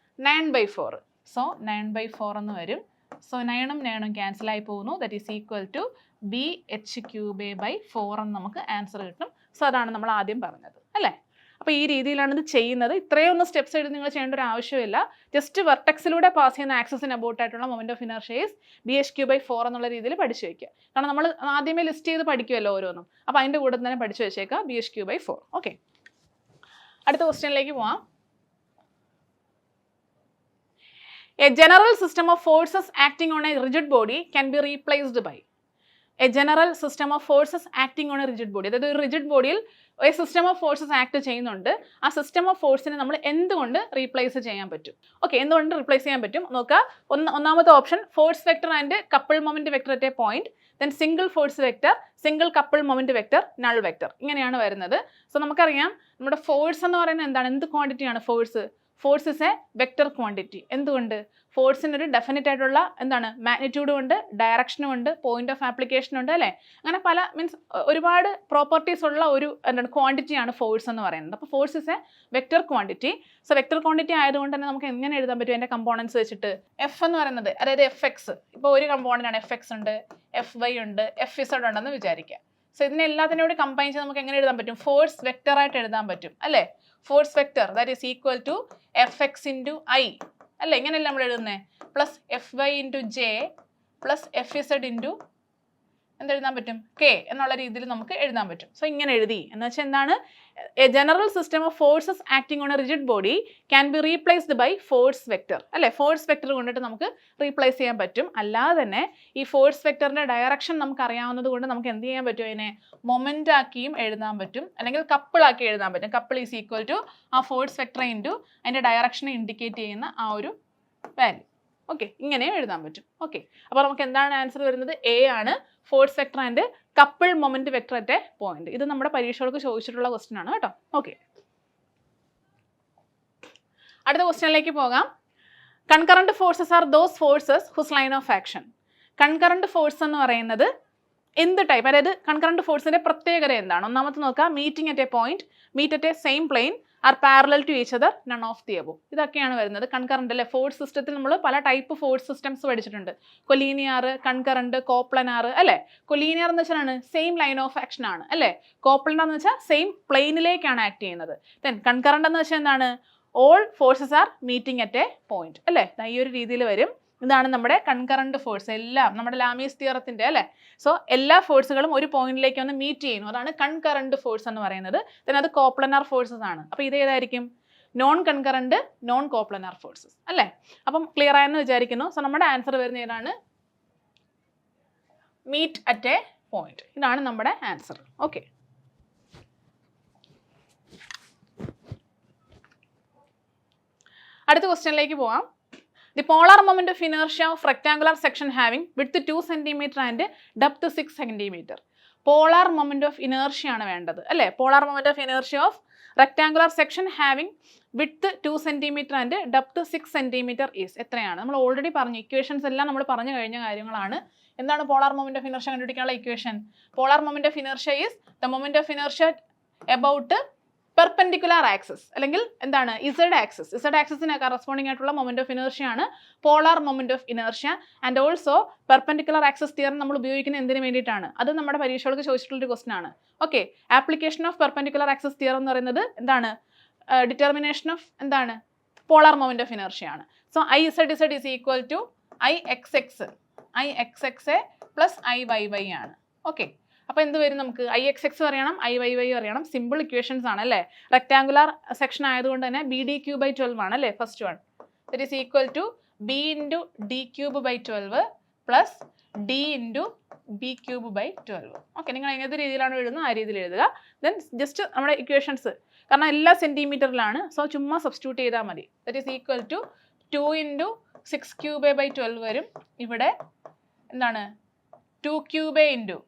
9/4. സോ 9/4 എന്ന് വരും. സോ 9ഉം 9ഉം ക്യാൻസൽ ആയി പോകുന്നു. That is equal to bh^3/4 എന്ന് നമുക്ക് ആൻസർ കിട്ടും. സോ അതാണ് നമ്മൾ ആദ്യം പറഞ്ഞത് അല്ലേ. അപ്പോൾ ഈ രീതിയിലാണ് ഇത് ചെയ്യുന്നത്. ഇത്രയൊന്നും സ്റ്റെപ്സ് എഴുതി നിങ്ങൾ ചെയ്യേണ്ട ഒരു ആവശ്യമില്ല. ജസ്റ്റ് വെർട്ടെക്സിലൂടെ പാസ് ചെയ്യുന്ന ആക്സിസിന് അബൌട്ട് ആയിട്ടുള്ള moment of inertia is bh^3/4 എന്നുള്ള രീതിയിൽ പഠിച്ചു വയ്ക്കുക. കാരണം നമ്മൾ ആദ്യമേ ലിസ്റ്റ് ചെയ്ത് പഠിക്കുമല്ലോ ഓരോന്നും. അപ്പോൾ അതിൻ്റെ കൂടെ തന്നെ പഠിച്ചു വെച്ചേക്കുക bh^3/4. ഓക്കെ, അടുത്ത ക്വസ്റ്റ്യനിലേക്ക് പോവാം. A general system of forces acting on a rigid body can be replaced by. A general system of forces acting on a rigid body. അതായത് ഒരു റിജിഡ് ബോഡിയിൽ ഒരു സിസ്റ്റം ഓഫ് ഫോഴ്സസ് ആക്ട് ചെയ്യുന്നുണ്ട്. ആ system of ഫോഴ്സിനെ നമ്മൾ എന്തുകൊണ്ട് replace ചെയ്യാൻ പറ്റും? ഓക്കെ, എന്തുകൊണ്ട് റീപ്ലേസ് ചെയ്യാൻ പറ്റും നോക്കുക. ഒന്നാമത്തെ option force vector and couple moment vector at a point, then single force vector, single couple moment vector, null vector, ഇങ്ങനെയാണ് വരുന്നത്. സോ നമുക്കറിയാം നമ്മുടെ ഫോഴ്സ് എന്ന് പറയുന്നത് എന്താണ്? എന്ത് ക്വാണ്ടിറ്റിയാണ് force? Force is a vector quantity. എന്തുകൊണ്ട്? ഫോഴ്സിന് ഒരു ഡെഫിനറ്റ് ആയിട്ടുള്ള എന്താണ് മാഗ്നിറ്റ്യൂഡും ഉണ്ട്, ഡയറക്ഷനും ഉണ്ട്, പോയിന്റ് ഓഫ് ആപ്ലിക്കേഷനും ഉണ്ട്, അല്ലേ? അങ്ങനെ പല മീൻസ് ഒരുപാട് പ്രോപ്പർട്ടീസ് ഉള്ള ഒരു എന്താണ് ക്വാണ്ടിറ്റിയാണ് ഫോഴ്സ് എന്ന് പറയുന്നത്. അപ്പോൾ force is a vector quantity. So vector quantity ആയതുകൊണ്ട് തന്നെ നമുക്ക് എങ്ങനെ എഴുതാൻ പറ്റും? അതിൻ്റെ കമ്പോണൻസ് വെച്ചിട്ട് എഫ് എന്ന് പറയുന്നത്, അതായത് എഫ് എക്സ്, ഇപ്പോൾ ഒരു കമ്പോണൻ്റ് ആണ്, എഫ് എക്സ് ഉണ്ട്, എഫ് വൈ ഉണ്ട്, എഫ് ഇസഡ് ഉണ്ടെന്ന് വിചാരിക്കുക. സോ ഇതിനെ എല്ലാത്തിനോട് കമ്പൈൻ ചെയ്ത് നമുക്ക് എങ്ങനെ എഴുതാൻ പറ്റും? ഫോഴ്സ് വെക്ടർ ആയിട്ട് എഴുതാൻ പറ്റും, അല്ലേ? Force vector that is equal to f x into i, അല്ലേ? ഇങ്ങനെയല്ല നമ്മൾ എഴുതുന്നത്. Plus f y into j plus f z into എന്തെഴുതാൻ പറ്റും? കെ എന്നുള്ള രീതിയിൽ നമുക്ക് എഴുതാൻ പറ്റും. സോ ഇങ്ങനെ എഴുതി എന്ന് വെച്ചാൽ എന്താണ്? A general system of forces acting on a rigid body can be replaced by force vector, അല്ലേ? ഫോഴ്സ് വെക്ടർ കൊണ്ടിട്ട് നമുക്ക് റീപ്ലേസ് ചെയ്യാൻ പറ്റും. അല്ലാതെ തന്നെ ഈ ഫോഴ്സ് വെക്ടറിന്റെ ഡയറക്ഷൻ നമുക്ക് അറിയാവുന്നത് കൊണ്ട് നമുക്ക് എന്ത് ചെയ്യാൻ പറ്റും? അതിനെ മൊമെന്റ് ആക്കിയും എഴുതാൻ പറ്റും, അല്ലെങ്കിൽ കപ്പിളാക്കി എഴുതാൻ പറ്റും. കപ്പിൾ ഈസ് ഈക്വൽ ടു ആ ഫോഴ്സ് വെക്ടർ ഇൻറ്റു അതിന്റെ ഡയറക്ഷനെ ഇൻഡിക്കേറ്റ് ചെയ്യുന്ന ആ ഒരു വാല്യൂ. ഓക്കെ, ഇങ്ങനെയും എഴുതാൻ പറ്റും. ഓക്കെ, അപ്പോൾ നമുക്ക് എന്താണ് ആൻസർ വരുന്നത്? എ ആണ്, force vector and couple moment vector at a point. ഇത് നമ്മുടെ പരീക്ഷകൾക്ക് ചോദിച്ചിട്ടുള്ള ക്വസ്റ്റ്യൻ ആണ് കേട്ടോ. ഓക്കെ, അടുത്ത ക്വസ്റ്റ്യനിലേക്ക് പോകാം. Concurrent forces are those forces who's line of action. Concurrent force എന്ന് പറയുന്നത് എന്ത് ടൈപ്പ്? അതായത് കൺകറന്റ് ഫോഴ്സിന്റെ പ്രത്യേകത എന്താണ്? ഒന്നാമത്തെ നോക്കാം, meeting at a point, meet at a same plane, are parallel to each other, none of the above. ഇതൊക്കെയാണ് വരുന്നത് കൺകറന്റ്, അല്ലെ? ഫോഴ്സ് സിസ്റ്റത്തിൽ നമ്മൾ പല ടൈപ്പ് ഫോഴ്സ് സിസ്റ്റംസ് പഠിച്ചിട്ടുണ്ട്. കൊലീനിയർ, കൺകറന്റ്, കോപ്ലനാർ, അല്ലേ? കൊലീനിയർ എന്ന് വെച്ചാൽ സെയിം ലൈൻ ഓഫ് ആക്ഷൻ ആണ്, അല്ലേ? കോപ്ലനാർ എന്ന് വെച്ചാൽ സെയിം പ്ലെയിനിലേക്കാണ് ആക്ട് ചെയ്യുന്നത്. ദെൻ കൺകറന്റ് എന്ന് വെച്ചാൽ എന്താണ്? All forces are meeting at a point, അല്ലേ? ഈ ഒരു രീതിയിൽ വരും. ഇതാണ് നമ്മുടെ കൺകറന്റ് ഫോഴ്സ്. എല്ലാം നമ്മുടെ ലാമീസ് തിയറത്തിന്റെ, അല്ലേ? സോ എല്ലാ ഫോഴ്സുകളും ഒരു പോയിന്റിലേക്ക് ഒന്ന് മീറ്റ് ചെയ്യുന്നു, അതാണ് കൺകറന്റ് ഫോഴ്സ് എന്ന് പറയുന്നത്. then അത് കോപ്ലനാർ ഫോഴ്സസ് ആണ്. അപ്പോൾ ഇത് ഏതായിരിക്കും? Non concurrent, non coplanar forces, അല്ലേ? അപ്പം ക്ലിയർ ആയെന്ന് വിചാരിക്കുന്നു. സോ നമ്മുടെ ആൻസർ വരുന്ന ഏതാണ്? Meet at a point. ഇതാണ് നമ്മുടെ ആൻസർ. ഓക്കെ, അടുത്ത ക്വസ്റ്റ്യനിലേക്ക് പോവാം. The polar moment of inertia of rectangular section having width 2 cm and depth 6 cm. Polar moment of inertia ആണ് വേണ്ടത്, അല്ലേ? Polar moment of inertia of rectangular section having width 2 cm and depth 6 cm is എത്രയാണ്? നമ്മൾ already പറഞ്ഞു, equations എല്ലാം നമ്മൾ പറഞ്ഞു കഴിഞ്ഞ കാര്യങ്ങളാണ്. എന്താണ് പോളാർ മൊമെന്റ് ഓഫ് ഇനർഷ്യ കണ്ടുപിടിക്കാനുള്ള equation? Polar moment of inertia is the moment of inertia about perpendicular axis, അല്ലെങ്കിൽ എന്താണ്? Z axis. ഇസഡ് ആക്സിസിന് കറസ്പോണ്ടിങ് ആയിട്ടുള്ള മൊമെന്റ് ഓഫ് ഇനർഷ്യ ആണ് polar moment of inertia. And also perpendicular axis theorem നമ്മൾ ഉപയോഗിക്കുന്നത് എന്തിനു വേണ്ടിയിട്ടാണ്? അത് നമ്മുടെ പരീക്ഷകൾക്ക് ചോദിച്ചിട്ടുള്ളൊരു ക്വസ്റ്റൻ ആണ്. Okay, application of perpendicular axis theorem എന്ന് പറയുന്നത് എന്താണ്? ഡിറ്റർമിനേഷൻ ഓഫ് എന്താണ്? പോളാർ മൊമെന്റ് ഓഫ് ഇനർഷ്യ ആണ്. So I Z Z is equal to I X X A plus I Y Y ആണ്. ഓക്കെ, അപ്പോൾ എന്ത് വരും? നമുക്ക് ഐ എക്സ് എക്സ് അറിയണം, ഐ വൈ വൈ അറിയണം. സിമ്പിൾ ഇക്വേഷൻസ് ആണ്, അല്ലേ? റെക്ടാങ്കുലർ സെക്ഷൻ ആയതുകൊണ്ട് തന്നെ ബി ഡി ക്യൂബ് ബൈ 12 ആണ്, അല്ലേ? First one that is equal to B into D cube by 12 plus D into B cube by 12. Okay, നിങ്ങൾ ഏത് രീതിയിലാണ് എഴുതുന്നത് ആ രീതിയിൽ എഴുതുക. ദെൻ ജസ്റ്റ് നമ്മുടെ ഇക്വേഷൻസ്, കാരണം എല്ലാ സെൻറ്റിമീറ്ററിലാണ്, സോ ചുമ്മാ സബ്സ്റ്റിറ്റ്യൂട്ട് ചെയ്താൽ മതി. That is equal to 2 into 6 cube by 12 വരും. ഇവിടെ എന്താണ്? 2 cube into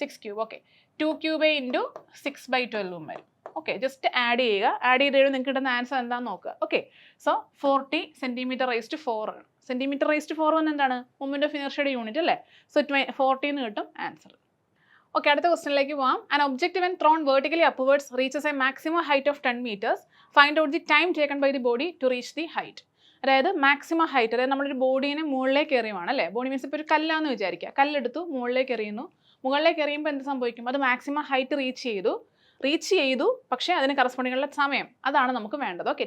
6 cube. Okay, 2 cube into 6 by 12 വരും. ഓക്കെ, ജസ്റ്റ് ആഡ് ചെയ്യുക. ആഡ് ചെയ്ത് കഴിയുമ്പോൾ നിങ്ങൾക്ക് കിട്ടുന്ന ആൻസർ എന്താണെന്ന് നോക്കുക. Okay, so 40 centimetre rise to 4 ആണ്. സെൻറ്റിമീറ്റർ റൈസ് ടു 4 എന്ന് എന്താണ്? മൊമെന്റ് ഓഫ് ഇനർഷ്യയുടെ യൂണിറ്റ്, അല്ലേ? സോ 40 എന്ന് കിട്ടും ആൻസർ. ഓക്കെ, അടുത്ത ക്വസ്റ്റ്യനിലേക്ക് പോകാം. An object when thrown vertically upwards reaches a maximum height of 10 meters. Find out the time taken by the body to reach the height. അതായത് മാക്സിമം ഹൈറ്റ്, അതായത് നമ്മളൊരു ബോഡീനെ മുകളിലേക്ക് എറിയുവാണ്, അല്ലേ? ബോഡി മീൻസ് ഇപ്പോൾ ഒരു കല്ലാന്ന് വിചാരിക്കുക. കല്ലെടുത്തു മുകളിലേക്ക് എറിയുന്നു. മുകളിലേക്ക് എറിയുമ്പോൾ എന്ത് സംഭവിക്കും? അത് മാക്സിമം ഹൈറ്റ് റീച്ച് ചെയ്തു, പക്ഷേ അതിന് കറസ്പോണ്ടിങ്ങുള്ള സമയം, അതാണ് നമുക്ക് വേണ്ടത്. ഓക്കെ,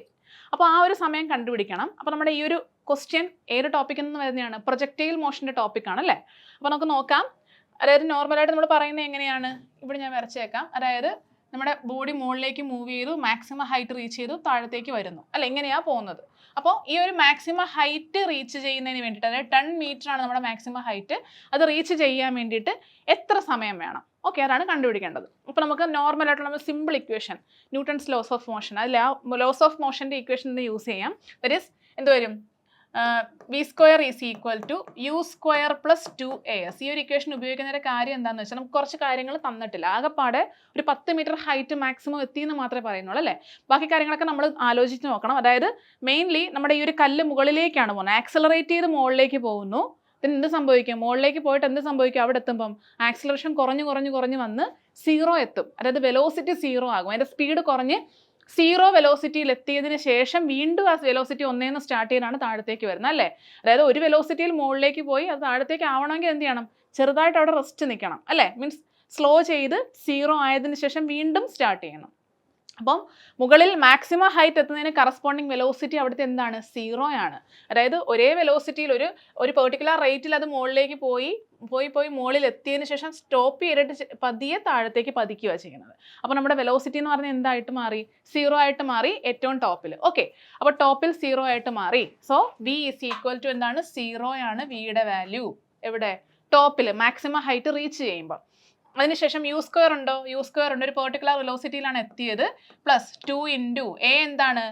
അപ്പോൾ ആ ഒരു സമയം കണ്ടുപിടിക്കണം. അപ്പോൾ നമ്മുടെ ഈ ഒരു ക്വസ്റ്റ്യൻ ഏത് ടോപ്പിക്കിൽ നിന്ന് വരുന്നതാണ്? പ്രൊജക്റ്റൈൽ മോഷൻ്റെ ടോപ്പിക്കാണ്, അല്ലേ? അപ്പോൾ നമുക്ക് നോക്കാം. അതായത് നോർമലായിട്ട് നമ്മൾ പറയുന്നത് എങ്ങനെയാണ്? ഇവിടെ ഞാൻ വരച്ചേക്കാം. അതായത് നമ്മുടെ ബോഡി മുകളിലേക്ക് മൂവ് ചെയ്തു, മാക്സിമം ഹൈറ്റ് റീച്ച് ചെയ്തു, താഴത്തേക്ക് വരുന്നു അല്ല, ഇങ്ങനെയാണ് പോകുന്നത്. അപ്പോൾ ഈ ഒരു മാക്സിമം ഹൈറ്റ് റീച്ച് ചെയ്യുന്നതിന് വേണ്ടിയിട്ട്, അതായത് 10 മീറ്റർ ആണ് നമ്മുടെ മാക്സിമം ഹൈറ്റ്, അത് റീച്ച് ചെയ്യാൻ വേണ്ടിയിട്ട് എത്ര സമയം വേണം? ഓക്കെ, അതാണ് കണ്ടുപിടിക്കേണ്ടത്. അപ്പോൾ നമുക്ക് നോർമൽ ആയിട്ടുള്ള simple equation, Newton's laws of motion, അതിൽ ആ ലോസ് ഓഫ് മോഷൻ്റെ ഇക്വേഷൻ യൂസ് ചെയ്യാം. ദറ്റ് ഈസ് എന്ത് വരും? V square is equal to U square plus 2as. ഈ ഒരു ഇക്വേഷൻ ഉപയോഗിക്കുന്നതിൻ്റെ കാര്യം എന്താണെന്ന് വെച്ചാൽ നമുക്ക് കുറച്ച് കാര്യങ്ങൾ തന്നിട്ടില്ല. ആകെപ്പാടെ ഒരു 10 മീറ്റർ ഹൈറ്റ് മാക്സിമം എത്തിയെന്ന് മാത്രമേ പറയുന്നുള്ളൂ അല്ലേ. ബാക്കി കാര്യങ്ങളൊക്കെ നമ്മൾ ആലോചിച്ച് നോക്കണം. അതായത് മെയിൻലി നമ്മുടെ ഈ ഒരു കല്ല് മുകളിലേക്കാണ് പോകുന്നത്, ആക്സലറേറ്റ് ചെയ്ത് മുകളിലേക്ക് പോകുന്നു. ഇതിന് എന്ത് സംഭവിക്കും? മുകളിലേക്ക് പോയിട്ട് എന്ത് സംഭവിക്കും? അവിടെ എത്തുമ്പം ആക്സലറേഷൻ കുറഞ്ഞ് വന്ന് 0 എത്തും. അതായത് വെലോസിറ്റി 0 ആകും. അതിൻ്റെ സ്പീഡ് കുറഞ്ഞ് 0 വെലോസിറ്റിയിൽ എത്തിയതിന് ശേഷം വീണ്ടും ആ വെലോസിറ്റി 1 സ്റ്റാർട്ട് ചെയ്താണ് താഴത്തേക്ക് വരുന്നത് അല്ലേ. അതായത് ഒരു വെലോസിറ്റിയിൽ മുകളിലേക്ക് പോയി അത് താഴത്തേക്ക് ആവണമെങ്കിൽ എന്ത് ചെയ്യണം? ചെറുതായിട്ട് അവിടെ റെസ്റ്റ് നിൽക്കണം അല്ലേ. മീൻസ് സ്ലോ ചെയ്ത് 0 ആയതിനു ശേഷം വീണ്ടും സ്റ്റാർട്ട് ചെയ്യണം. അപ്പം മുകളിൽ മാക്സിമം ഹൈറ്റ് എത്തുന്നതിന് കറസ്പോണ്ടിങ് വെലോസിറ്റി അവിടുത്തെ എന്താണ്? 0 ആണ്. അതായത് ഒരേ വെലോസിറ്റിയിൽ ഒരു പെർട്ടിക്കുലർ റേറ്റിൽ അത് മുകളിലേക്ക് പോയി മുകളിൽ എത്തിയതിന് ശേഷം സ്റ്റോപ്പ് ചെയ്തിട്ട് പതിയെ താഴത്തേക്ക് പതിക്കുക ചെയ്യുന്നത്. അപ്പോൾ നമ്മുടെ വെലോസിറ്റി എന്ന് പറഞ്ഞാൽ എന്തായിട്ട് മാറി? 0 ആയിട്ട് മാറി, ഏറ്റവും ടോപ്പിൽ. ഓക്കെ, അപ്പോൾ ടോപ്പിൽ 0 ആയിട്ട് മാറി. So V is equal to എന്താണ്? 0 ആണ് വിയുടെ വാല്യൂ. എവിടെ? ടോപ്പിൽ മാക്സിമം ഹൈറ്റ് റീച്ച് ചെയ്യുമ്പോൾ. അതിനുശേഷം യു സ്ക്വയർ ഉണ്ടോ? യു സ്ക്വയർ ഉണ്ട്. ഒരു പെർട്ടിക്കുലർ വെലോസിറ്റിയിലാണ് എത്തിയത്. പ്ലസ് 2 ഇൻറ്റു എ എന്താണ്?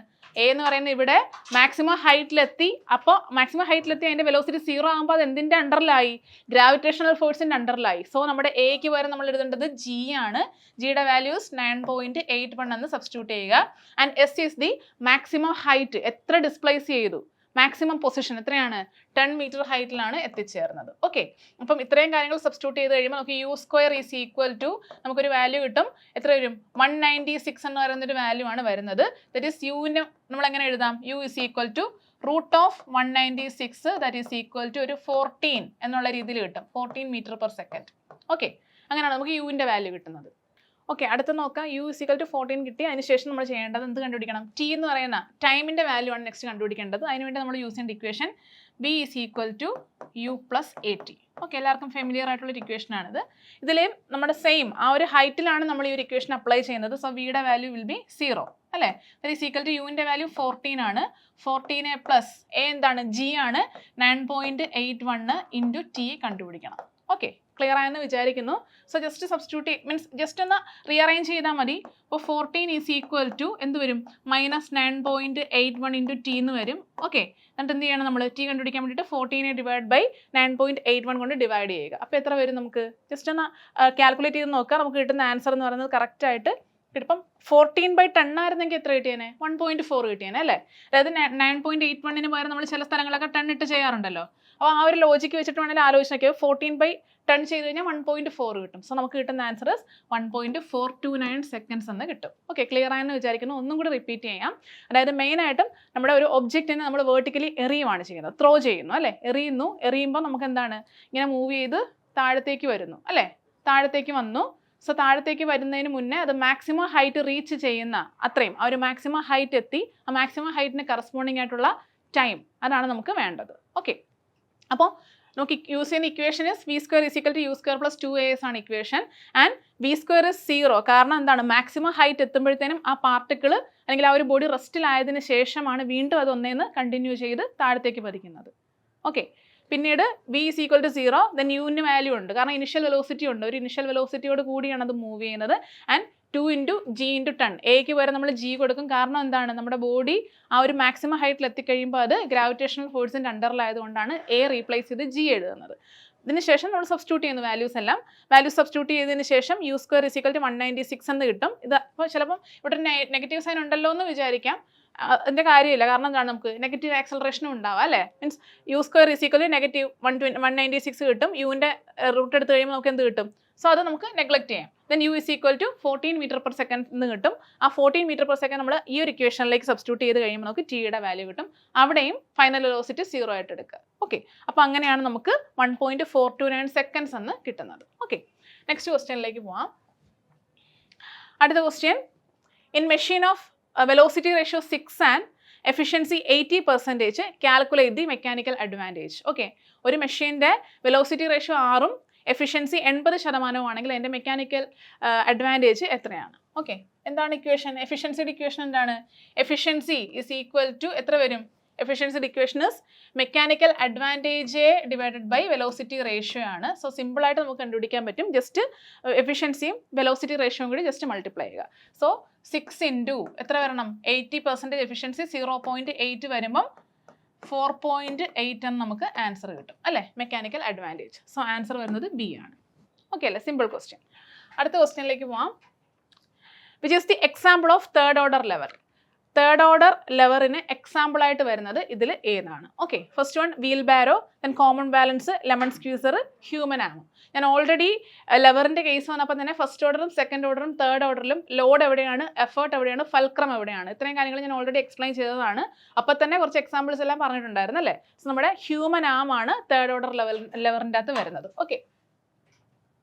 എ എന്ന് പറയുന്നത് ഇവിടെ മാക്സിമം ഹൈറ്റിലെത്തി. അപ്പോൾ മാക്സിമം ഹൈറ്റിലെത്തി അതിൻ്റെ വെലോസിറ്റി 0 ആകുമ്പോൾ അത് എന്തിൻ്റെ അണ്ടറിലായി? ഗ്രാവിറ്റേഷണൽ ഫോഴ്സിൻ്റെ അണ്ടറിലായി. സോ നമ്മുടെ എക്ക് വരെ നമ്മൾ എഴുതേണ്ടത് ജി ആണ്. ജിയുടെ വാല്യൂസ് 9.81 എന്ന് സബ്സ്റ്റിറ്റ്യൂട്ട് ചെയ്യുക. And S is the maximum height. എത്ര ഡിസ്പ്ലേസ് ചെയ്തു? മാക്സിമം പൊസിഷൻ എത്രയാണ്? 10 മീറ്റർ ഹൈറ്റിലാണ് എത്തിച്ചേർന്നത്. ഓക്കെ, അപ്പം ഇത്രയും കാര്യങ്ങൾ സബ്സ്റ്റിറ്റ്യൂട്ട് ചെയ്ത് കഴിയുമ്പോൾ നമുക്ക് U square is equal to നമുക്കൊരു വാല്യൂ കിട്ടും. എത്ര വരും? 196 എന്ന് പറയുന്നൊരു വാല്യൂ ആണ് വരുന്നത്. ദറ്റ് ഈസ് യുവിന് നമ്മൾ എങ്ങനെ എഴുതാം? U is equal to root of 196, that is equal to ഒരു 14 എന്നുള്ള രീതിയിൽ കിട്ടും. 14 മീറ്റർ പെർ സെക്കൻഡ്. ഓക്കെ, അങ്ങനെയാണ് നമുക്ക് യുവിൻ്റെ വാല്യൂ കിട്ടുന്നത്. ഓക്കെ, അടുത്ത നോക്കാം. യു ഇസ് ഈക്വൽ ടു 14 കിട്ടി. അതിനുശേഷം നമ്മൾ ചെയ്യേണ്ടത് എന്ത് കണ്ടുപിടിക്കണം? ടി എന്ന് പറയുന്ന ടൈമിൻ്റെ വാല്യൂ ആണ് നെക്സ്റ്റ് കണ്ടുപിടിക്കേണ്ടത്. അതിനുവേണ്ടി നമ്മൾ യൂസ് ചെയ്യേണ്ട equation B is equal to U plus A T. Okay, എല്ലാവർക്കും ഫെമിലിയർ ആയിട്ടുള്ളൊരു ഇക്വേഷൻ ആണിത്. ഇതിൽ നമ്മുടെ സെയിം ആ ഒരു ഹൈറ്റിലാണ് നമ്മൾ ഈ ഒരു ഇക്വേഷൻ അപ്ലൈ ചെയ്യുന്നത്. സോ വിയുടെ വാല്യൂ വിൽ ബി 0 അല്ലേ. ദറ്റ് ഈസ് ഈക്വൽ ടു യുവിൻ്റെ വാല്യൂ 14 ആണ്. 14 പ്ലസ് എ എന്താണ്? ജി ആണ്. 9.81 ഇൻറ്റു ടി കണ്ടുപിടിക്കണം. ഓക്കെ, ക്ലിയർ ആയെന്ന് വിചാരിക്കുന്നു. So just substitute means just ഒന്ന് റീഅറേഞ്ച് ചെയ്താൽ മതി. അപ്പോൾ 14 ഈസ് ഈക്വൽ ടു എന്ത് വരും? -9.81 ഇൻറ്റു ടി എന്ന് വരും. ഓക്കെ, എന്നിട്ട് എന്ത് ചെയ്യണം? നമ്മൾ ടി കണ്ടുപിടിക്കാൻ വേണ്ടിയിട്ട് 14 ഡിവൈഡ് ബൈ 9.81 കൊണ്ട് ഡിവൈഡ് ചെയ്യുക. അപ്പോൾ എത്ര വരും? നമുക്ക് ജസ്റ്റ് ഒന്ന് കാൽക്കുലേറ്റ് ചെയ്ത് നോക്കുക. നമുക്ക് കിട്ടുന്ന ആൻസർ എന്ന് പറയുന്നത് കറക്റ്റായിട്ട് ഇപ്പം 14/10 ആയിരുന്നെങ്കിൽ എത്ര കിട്ടിയേനെ? 1.4 കിട്ടിയേനെ അല്ലേ. അതായത് 9.81 പകരം നമ്മൾ ചില സ്ഥലങ്ങളൊക്കെ 10 ഇട്ട് ചെയ്യാറുണ്ടല്ലോ. അപ്പോൾ ആ ഒരു ലോജിക്ക് വെച്ചിട്ട് വേണമെങ്കിൽ ആലോചിച്ച് നോക്കിയാൽ 14/10 ചെയ്ത് കഴിഞ്ഞാൽ 1.4 കിട്ടും. സോ നമുക്ക് കിട്ടുന്ന ആൻസർ 1.429 സെക്കൻഡ്സ് എന്ന് കിട്ടും. ഓക്കെ, ക്ലിയർ ആയെന്ന് വിചാരിക്കുന്നു. ഒന്നും കൂടി റിപ്പീറ്റ് ചെയ്യാം. അതായത് മെയിനായിട്ടും നമ്മുടെ ഒരു ഒബ്ജക്റ്റിനെ നമ്മൾ വേർട്ടിക്കലി എറിയുവാണ് ചെയ്യുന്നത്, ത്രോ ചെയ്യുന്നു അല്ലേ. എറിയുമ്പോൾ നമുക്ക് എന്താണ്? ഇങ്ങനെ മൂവ് ചെയ്ത് താഴത്തേക്ക് വരുന്നു അല്ലേ. താഴത്തേക്ക് വന്നു. സോ താഴത്തേക്ക് വരുന്നതിന് മുന്നേ അത് മാക്സിമം ഹൈറ്റ് റീച്ച് ചെയ്യുന്ന അത്രയും ആ ഒരു മാക്സിമം ഹൈറ്റ് എത്തി. ആ മാക്സിമം ഹൈറ്റിന് കറസ്പോണ്ടിങ് ആയിട്ടുള്ള ടൈം അതാണ് നമുക്ക് വേണ്ടത്. ഓക്കെ, അപ്പോൾ നമുക്ക് യൂസ് ചെയ്യുന്ന equation is V square is equal to U square plus 2as ആണ് equation. And V square is 0. കാരണം എന്താണ്? മാക്സിമം ഹൈറ്റ് എത്തുമ്പോഴത്തേനും ആ പാർട്ടിക്കിൾ അല്ലെങ്കിൽ ആ ഒരു ബോഡി റെസ്റ്റിലായതിനു ശേഷമാണ് വീണ്ടും അത് ഒന്നേന്ന് കണ്ടിന്യൂ ചെയ്ത് താഴത്തേക്ക് പതിക്കുന്നത്. ഓക്കെ, പിന്നീട് v is equal to 0. Then യുവിന് വാല്യൂ ഉണ്ട്. കാരണം ഇനിഷ്യൽ വെലോസിറ്റി ഉണ്ട്. ഒരു ഇനിഷ്യൽ വെലോസിറ്റിയോട് കൂടിയാണ് അത് മൂവ് ചെയ്യുന്നത്. And 2 into G into 10. എക്ക് വരെ നമ്മൾ ജി കൊടുക്കും. കാരണം എന്താണ്? നമ്മുടെ ബോഡി ആ ഒരു മാക്സിമം ഹൈറ്റിൽ എത്തിക്കഴിയുമ്പോൾ അത് ഗ്രാവിറ്റേഷണൽ ഫോഴ്സിൻ്റെ അണ്ടറിലായതുകൊണ്ടാണ് എ റീപ്ലേസ് ചെയ്ത് ജി എഴുതുന്നത്. ഇതിനുശേഷം നമ്മൾ സബ്സ്റ്റിറ്റ്യൂട്ട് ചെയ്യുന്ന വാല്യൂസ് സബ്സ്റ്റിറ്റ്യൂട്ട് ചെയ്തതിന് ശേഷം U square is equal to 196 എന്ന് കിട്ടും. ഇത് അപ്പോൾ ചിലപ്പം ഇവിടെ നെഗറ്റീവ് സൈൻ ഉണ്ടല്ലോ എന്ന് വിചാരിക്കാം. അതിൻ്റെ കാര്യമില്ല. കാരണം എന്താണ്? നമുക്ക് നെഗറ്റീവ് ആക്സലറേഷനും ഉണ്ടാവുക അല്ലേ. Means U square is equal to -196 കിട്ടും. യുവിൻ്റെ റൂട്ട് എടുത്ത് കഴിയുമ്പോൾ നമുക്ക് എന്ത് കിട്ടും? സോ അത് നമുക്ക് നെഗ്ലക്ട് ചെയ്യാം. Then U is equal to 14 metre per second എന്ന് കിട്ടും. ആ 14 മീറ്റർ പെർ സെക്കൻഡ് നമ്മൾ ഈ ഒരു ഇക്വേഷനിലേക്ക് സബ്സ്റ്റിറ്റ്യൂട്ട് ചെയ്ത് കഴിയുമ്പോൾ നമുക്ക് ടിയുടെ വാല്യൂ കിട്ടും. അവിടെയും ഫൈനൽ വെലോസിറ്റി 0 ആയിട്ട് എടുക്കുക. ഓക്കെ, അപ്പോൾ അങ്ങനെയാണ് നമുക്ക് 1.429 സെക്കൻഡ്സ് എന്ന് കിട്ടുന്നത്. ഓക്കെ, നെക്സ്റ്റ് ക്വസ്റ്റ്യനിലേക്ക് പോവാം. അടുത്ത question, in machine of velocity ratio 6 and efficiency 80% calculate the mechanical advantage. Okay, ഒരു മെഷീൻ്റെ വെലോസിറ്റി റേഷ്യോ 6ഉം എഫിഷ്യൻസി 80% ആണെങ്കിൽ അതിൻ്റെ മെക്കാനിക്കൽ അഡ്വാൻറ്റേജ് എത്രയാണ്? ഓക്കെ, എന്താണ് ഇക്വേഷൻ? എഫിഷ്യൻസിയുടെ ഇക്വേഷൻ എന്താണ്? എഫിഷ്യൻസി ഈസ് ഈക്വൽ ടു എത്ര വരും? എഫിഷ്യൻസിയുടെ equation is mechanical advantage divided by velocity ratio ആണ്. സോ സിമ്പിളായിട്ട് നമുക്ക് കണ്ടുപിടിക്കാൻ പറ്റും. ജസ്റ്റ് എഫിഷ്യൻസിയും വെലോസിറ്റി റേഷ്യോയും കൂടി ജസ്റ്റ് മൾട്ടിപ്ലൈ ചെയ്യുക. സോ 6 ഇൻറ്റു എത്ര വരണം? 80% എഫിഷ്യൻസി 0.8 വരുമ്പം 4.8 എന്ന് നമുക്ക് ആൻസർ കിട്ടും അല്ലേ, മെക്കാനിക്കൽ അഡ്വാൻറ്റേജ്. സോ ആൻസർ വരുന്നത് ബി ആണ്. ഓക്കെ അല്ലേ, സിമ്പിൾ ക്വസ്റ്റ്യൻ. അടുത്ത ക്വസ്റ്റ്യനിലേക്ക് പോവാം. Which is the example of third order lever? Third order ലെവറിന് എക്സാമ്പിൾ ആയിട്ട് വരുന്നത് ഇതിൽ ഏതാണ്? Okay, first one wheelbarrow, then common balance, lemon squeezer, human arm. ഞാൻ ഓൾറെഡി ലെവറിൻ്റെ കേസ് വന്നപ്പോൾ തന്നെ ഫസ്റ്റ് ഓർഡറും സെക്കൻഡ് ഓർഡറും തേർഡ് ഓർഡറിലും ലോഡ് എവിടെയാണ്, എഫേർട്ട് എവിടെയാണ്, ഫൾക്രം എവിടെയാണ്, ഇത്രയും കാര്യങ്ങൾ ഞാൻ ഓൾറെഡി എക്സ്പ്ലെയിൻ ചെയ്തതാണ്. അപ്പോൾ തന്നെ കുറച്ച് എക്സാമ്പിൾസ് എല്ലാം പറഞ്ഞിട്ടുണ്ടായിരുന്നു അല്ലേ. സോ നമ്മുടെ ഹ്യൂമൻ ആം ആണ് തേർഡ് ഓർഡർ ലെവറിൻ്റെ അകത്ത് വരുന്നത്. ഓക്കെ,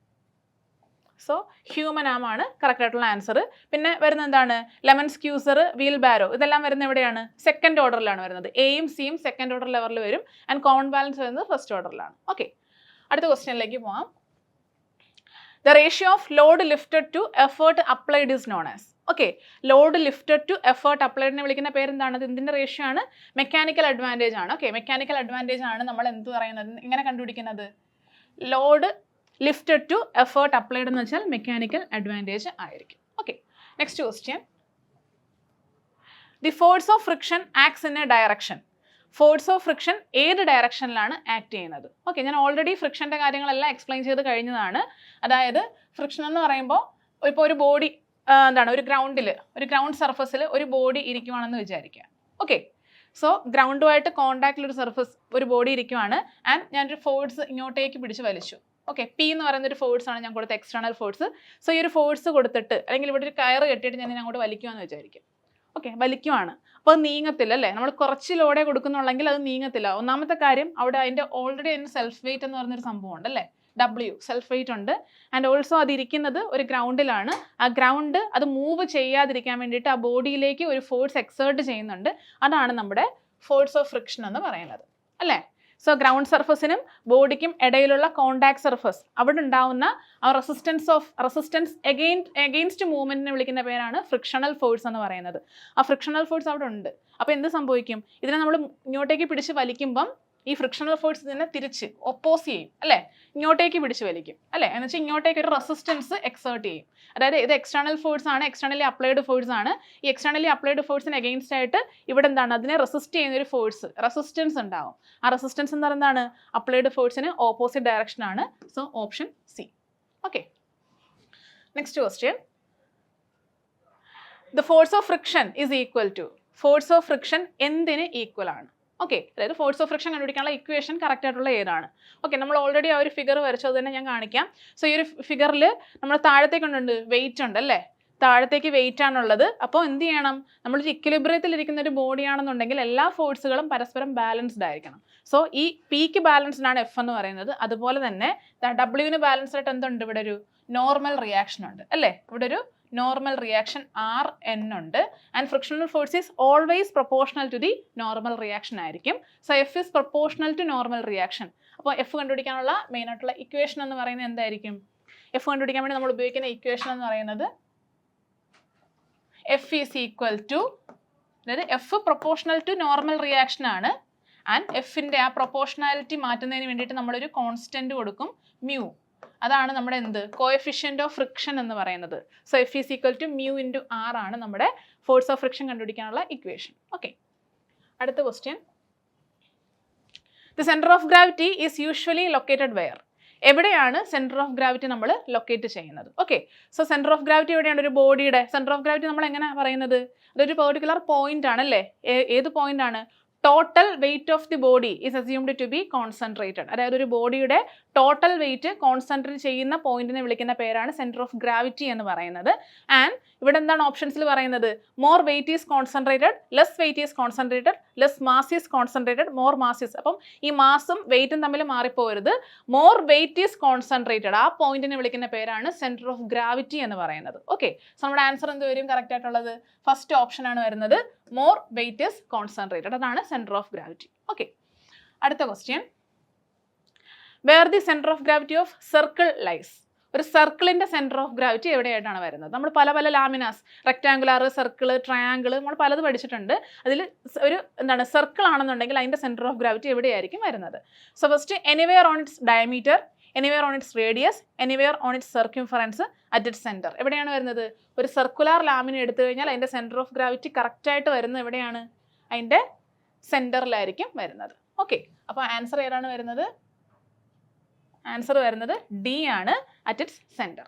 സോ ഹ്യൂമൻ ആം ആണ് കറക്റ്റ് ആയിട്ടുള്ള ആൻസർ. പിന്നെ വരുന്നത് എന്താണ്? ലെമൺ സ്ക്യൂസർ, വീൽ ബാരോ, ഇതെല്ലാം വരുന്നത് എവിടെയാണ്? സെക്കൻഡ് ഓർഡറിലാണ് വരുന്നത്. എയും സിയും സെക്കൻഡ് ഓർഡർ ലെവലിൽ വരും. ആൻഡ് കോമൺ ബാലൻസ് വരുന്നത് ഫസ്റ്റ് ഓർഡറിലാണ്. ഓക്കെ, അടുത്ത ക്വസ്റ്റ്യനിലേക്ക് പോകാം. The ratio of load lifted to effort applied is known as. Okay, load lifted to effort അപ്ലൈഡിനെ വിളിക്കുന്ന പേരെന്താണ്? അത് എന്തിൻ്റെ റേഷ്യോ ആണ്? മെക്കാനിക്കൽ അഡ്വാൻറ്റേജ് ആണ്. ഓക്കെ, മെക്കാനിക്കൽ അഡ്വാൻറ്റേജ് ആണ് നമ്മൾ എന്ത് പറയുന്നത്, എങ്ങനെ കണ്ടുപിടിക്കുന്നത്? Load lifted to effort applied എന്ന് വെച്ചാൽ മെക്കാനിക്കൽ അഡ്വാൻറ്റേജ് ആയിരിക്കും. Okay, next question. The force of friction acts in a direction. Force of friction ഏത് ഡയറക്ഷനിലാണ് ആക്ട് ചെയ്യുന്നത്? ഓക്കെ, ഞാൻ ഓൾറെഡി ഫ്രിക്ഷൻ്റെ കാര്യങ്ങളെല്ലാം എക്സ്പ്ലെയിൻ ചെയ്ത് കഴിഞ്ഞതാണ്. അതായത് ഫ്രിക്ഷൻ എന്ന് പറയുമ്പോൾ ഇപ്പോൾ ഒരു ബോഡി എന്താണ്, ഒരു ഗ്രൗണ്ട് സർഫസിൽ ഒരു ബോഡി ഇരിക്കുവാണെന്ന് വിചാരിക്കുക. ഓക്കെ, സോ ഗ്രൗണ്ടുമായിട്ട് കോണ്ടാക്റ്റിൽ ഒരു സർഫസ്, ഒരു ബോഡി ഇരിക്കുവാണ്. ആൻഡ് ഞാനൊരു ഫോഴ്സ് ഇങ്ങോട്ടേക്ക് പിടിച്ച് വലിച്ചു. ഓക്കെ, പി എന്ന് പറയുന്ന ഒരു ഫോഴ്സ് ആണ് ഞാൻ കൊടുത്ത എക്സ്റ്റേണൽ ഫോഴ്സ്. സോ ഈ ഒരു ഫോഴ്സ് കൊടുത്തിട്ട് അല്ലെങ്കിൽ ഇവിടെ ഒരു കയറ് കെട്ടിയിട്ട് ഞാൻ അങ്ങോട്ട് വലിക്കുവാന്ന് വിചാരിക്കും. ഓക്കെ, വലിക്കുവാണ്. അപ്പോൾ അത് നീങ്ങത്തില്ല അല്ലേ. നമ്മൾ കുറച്ച് ലോഡേ കൊടുക്കുന്നുള്ളെങ്കിൽ അത് നീങ്ങത്തില്ല. ഒന്നാമത്തെ കാര്യം അവിടെ അതിൻ്റെ ഓൾറെഡി അതിന് സെൽഫ് വെയിറ്റ് എന്ന് പറയുന്നൊരു സംഭവം ഉണ്ട് അല്ലേ, W സെൽഫ് വെയിറ്റ് ഉണ്ട്. ആൻഡ് ഓൾസോ അതിരിക്കുന്നത് ഒരു ഗ്രൗണ്ടിലാണ്. ആ ഗ്രൗണ്ട് അത് മൂവ് ചെയ്യാതിരിക്കാൻ വേണ്ടിയിട്ട് ആ ബോഡിയിലേക്ക് ഒരു ഫോഴ്സ് എക്സേർട്ട് ചെയ്യുന്നുണ്ട്. അതാണ് നമ്മുടെ ഫോഴ്സ് ഓഫ് ഫ്രിക്ഷൻ എന്ന് പറയുന്നത് അല്ലേ. സോ ഗ്രൗണ്ട് സർഫസിനും ബോഡിക്കും ഇടയിലുള്ള കോണ്ടാക്ട് സർഫസ്, അവിടെ ഉണ്ടാവുന്ന ആ റെസിസ്റ്റൻസ് എഗെയിൻസ്റ്റ് മൂവ്മെന്റിനെ വിളിക്കുന്ന പേരാണ് ഫ്രിക്ഷണൽ ഫോഴ്സ് എന്ന് പറയുന്നത്. ആ ഫ്രിക്ഷണൽ ഫോഴ്സ് അവിടെ ഉണ്ട്. അപ്പോൾ എന്ത് സംഭവിക്കും? ഇതിനെ നമ്മൾ ഇങ്ങോട്ടേക്ക് പിടിച്ച് വലിക്കുമ്പം ഈ ഫ്രിക്ഷണൽ ഫോഴ്സ് ഇതിനെ തിരിച്ച് ഒപ്പോസ് ചെയ്യും അല്ലേ, ഇങ്ങോട്ടേക്ക് പിടിച്ച് വലിക്കും അല്ലേ. എന്ന് വെച്ചാൽ ഇങ്ങോട്ടേക്ക് ഒരു റെസിസ്റ്റൻസ് എക്സേർട്ട് ചെയ്യും. അതായത് ഇത് എക്സ്റ്റേണൽ ഫോഴ്സ് ആണ്, എക്സ്റ്റേണലി അപ്ലൈഡ് ഫോഴ്സ് ആണ്. ഈ എക്സ്റ്റേണലി അപ്ലൈഡ് ഫോഴ്സിന് അഗെയിൻസ്റ്റ് ആയിട്ട് ഇവിടെ എന്താണ്, അതിനെ റെസിസ്റ്റ് ചെയ്യുന്ന ഒരു ഫോഴ്സ്, റെസിസ്റ്റൻസ് ഉണ്ടാവും. ആ റെസിസ്റ്റൻസ് എന്ന് പറയുന്നത് എന്താണ്? അപ്ലൈഡ് ഫോഴ്സിന് ഓപ്പോസിറ്റ് ഡയറക്ഷൻ ആണ്. So option C. Okay, next question. The force of friction is equal to. Force of friction എന്തിന് ഈക്വൽ ആണ്? ഓക്കെ, അതായത് ഫോഴ്സ് ഓഫ് ഫ്രിക്ഷൻ കണ്ടുപിടിക്കാനുള്ള ഇക്വേഷൻ കറക്റ്റ് ആയിട്ടുള്ള ഏതാണ്? ഓക്കെ, നമ്മൾ ഓൾറെഡി ആ ഒരു ഫിഗർ വരച്ചത് തന്നെ ഞാൻ കാണിക്കാം. സോ ഈ ഒരു ഫിഗറിൽ നമ്മൾ താഴത്തേക്കുണ്ട് വെയിറ്റ് ഉണ്ട് അല്ലേ, താഴത്തേക്ക് വെയിറ്റ് ആണുള്ളത്. അപ്പോൾ എന്ത് ചെയ്യണം? നമ്മളൊരു ഇക്വിലിബ്രിയത്തിൽ ഇരിക്കുന്ന ഒരു ബോഡി ആണെന്നുണ്ടെങ്കിൽ എല്ലാ ഫോഴ്സുകളും പരസ്പരം ബാലൻസ്ഡ് ആയിരിക്കണം. സോ ഈ പിക്ക് ബാലൻസ്ഡ് ആണ് എഫ് എന്ന് പറയുന്നത്. അതുപോലെ തന്നെ ഡബ്ല്യുവിന് ബാലൻസ്ഡ് ആയിട്ട് എന്തുണ്ട്? ഇവിടെ ഒരു നോർമൽ റിയാക്ഷൻ ഉണ്ട് അല്ലേ, ഇവിടെ ഒരു നോർമൽ റിയാക്ഷൻ Rn ഉണ്ട്. And frictional force is always proportional to the normal reaction ആയിരിക്കും. So F is proportional to normal reaction. അപ്പോൾ എഫ് കണ്ടുപിടിക്കാനുള്ള മെയിൻ ആയിട്ടുള്ള ഇക്വേഷൻ എന്ന് പറയുന്നത് എന്തായിരിക്കും? എഫ് കണ്ടുപിടിക്കാൻ വേണ്ടി നമ്മൾ ഉപയോഗിക്കുന്ന ഇക്വേഷൻ എന്ന് പറയുന്നത് എഫ് ഈസ് ഈക്വൽ ടു, അതായത് F proportional to normal reaction ആണ്. ആൻഡ് എഫിൻ്റെ ആ പ്രൊപ്പോർഷണാലിറ്റി മാറ്റുന്നതിന് വേണ്ടിയിട്ട് നമ്മളൊരു കോൺസ്റ്റൻറ്റ് കൊടുക്കും, മ്യൂ. അതാണ് നമ്മുടെ എന്ത്? കോഎഫിഷ്യന്റ് ഓഫ് ഫ്രിക്ഷൻ എന്ന് പറയുന്നത്. So F is equal to mu into R ആണ് നമ്മുടെ ഫോഴ്സ് ഓഫ് ഫ്രിക്ഷൻ കണ്ടുപിടിക്കാനുള്ള ഇക്വേഷൻ. ഓക്കെ, അടുത്ത question. The centre of gravity is usually located where. എവിടെയാണ് സെൻറ്റർ ഓഫ് ഗ്രാവിറ്റി നമ്മൾ ലൊക്കേറ്റ് ചെയ്യുന്നത്? Okay, so centre of gravity എവിടെയാണ്? ഒരു ബോഡിയുടെ സെൻറ്റർ ഓഫ് ഗ്രാവിറ്റി നമ്മൾ എങ്ങനെ പറയുന്നത്? അതൊരു പെർട്ടിക്കുലർ പോയിന്റ് ആണല്ലേ. ഏത് പോയിന്റ് ആണ്? Total weight of the body is assumed to be concentrated. അതായത് ഒരു ബോഡിയുടെ ടോട്ടൽ വെയിറ്റ് കോൺസെൻട്രേറ്റ് ചെയ്യുന്ന പോയിന്റിനെ വിളിക്കുന്ന പേരാണ് സെൻറ്റർ ഓഫ് ഗ്രാവിറ്റി എന്ന് പറയുന്നത്. ആൻഡ് ഇവിടെ എന്താണ് ഓപ്ഷൻസിൽ പറയുന്നത്? More weight is concentrated, less wait is concentrated, less mass is concentrated, more mass is. അപ്പം ഈ മാസും വെയിറ്റും തമ്മിൽ മാറിപ്പോരുത്. മോർ വെയിറ്റ് ഈസ് കോൺസെൻട്രേറ്റഡ്, ആ പോയിന്റിനെ വിളിക്കുന്ന പേരാണ് സെൻറ്റർ ഓഫ് ഗ്രാവിറ്റി എന്ന് പറയുന്നത്. ഓക്കെ, സോ നമ്മുടെ ആൻസർ എന്ത് വരും? കറക്റ്റ് ആയിട്ടുള്ളത് ഫസ്റ്റ് ഓപ്ഷൻ ആണ് വരുന്നത്, മോർ വെയിറ്റ് ഈസ് കോൺസെൻട്രേറ്റഡ്. അതാണ് സെൻറ്റർ ഓഫ് ഗ്രാവിറ്റി. ഓക്കെ, അടുത്ത question. Where the centre of gravity of circle lies. ഒരു സർക്കിളിൻ്റെ സെൻറ്റർ ഓഫ് ഗ്രാവിറ്റി എവിടെയായിട്ടാണ് വരുന്നത്? നമ്മൾ പല പല ലാമിനാസ്, റെക്ടാങ്കുലാർ, സർക്കിൾ, ട്രയാങ്കിൾ, നമ്മൾ പലത് പഠിച്ചിട്ടുണ്ട്. അതിൽ ഒരു എന്താണ് സർക്കിൾ ആണെന്നുണ്ടെങ്കിൽ അതിൻ്റെ സെൻറ്റർ ഓഫ് ഗ്രാവിറ്റി എവിടെയായിരിക്കും വരുന്നത്? So first anywhere on its diameter, anywhere on its radius, anywhere on its circumference at its centre. എവിടെയാണ് വരുന്നത്? ഒരു സർക്കുലാർ ലാമിനെ എടുത്തു കഴിഞ്ഞാൽ അതിൻ്റെ സെൻറ്റർ ഓഫ് ഗ്രാവിറ്റി കറക്റ്റായിട്ട് വരുന്നത് എവിടെയാണ്? അതിൻ്റെ സെൻറ്ററിലായിരിക്കും വരുന്നത്. ഓക്കെ, അപ്പോൾ ആൻസർ ഏതാണ് വരുന്നത്? ആൻസർ വരുന്നത് ഡി ആണ്, അറ്റ് ഇറ്റ്സ് സെൻറ്റർ.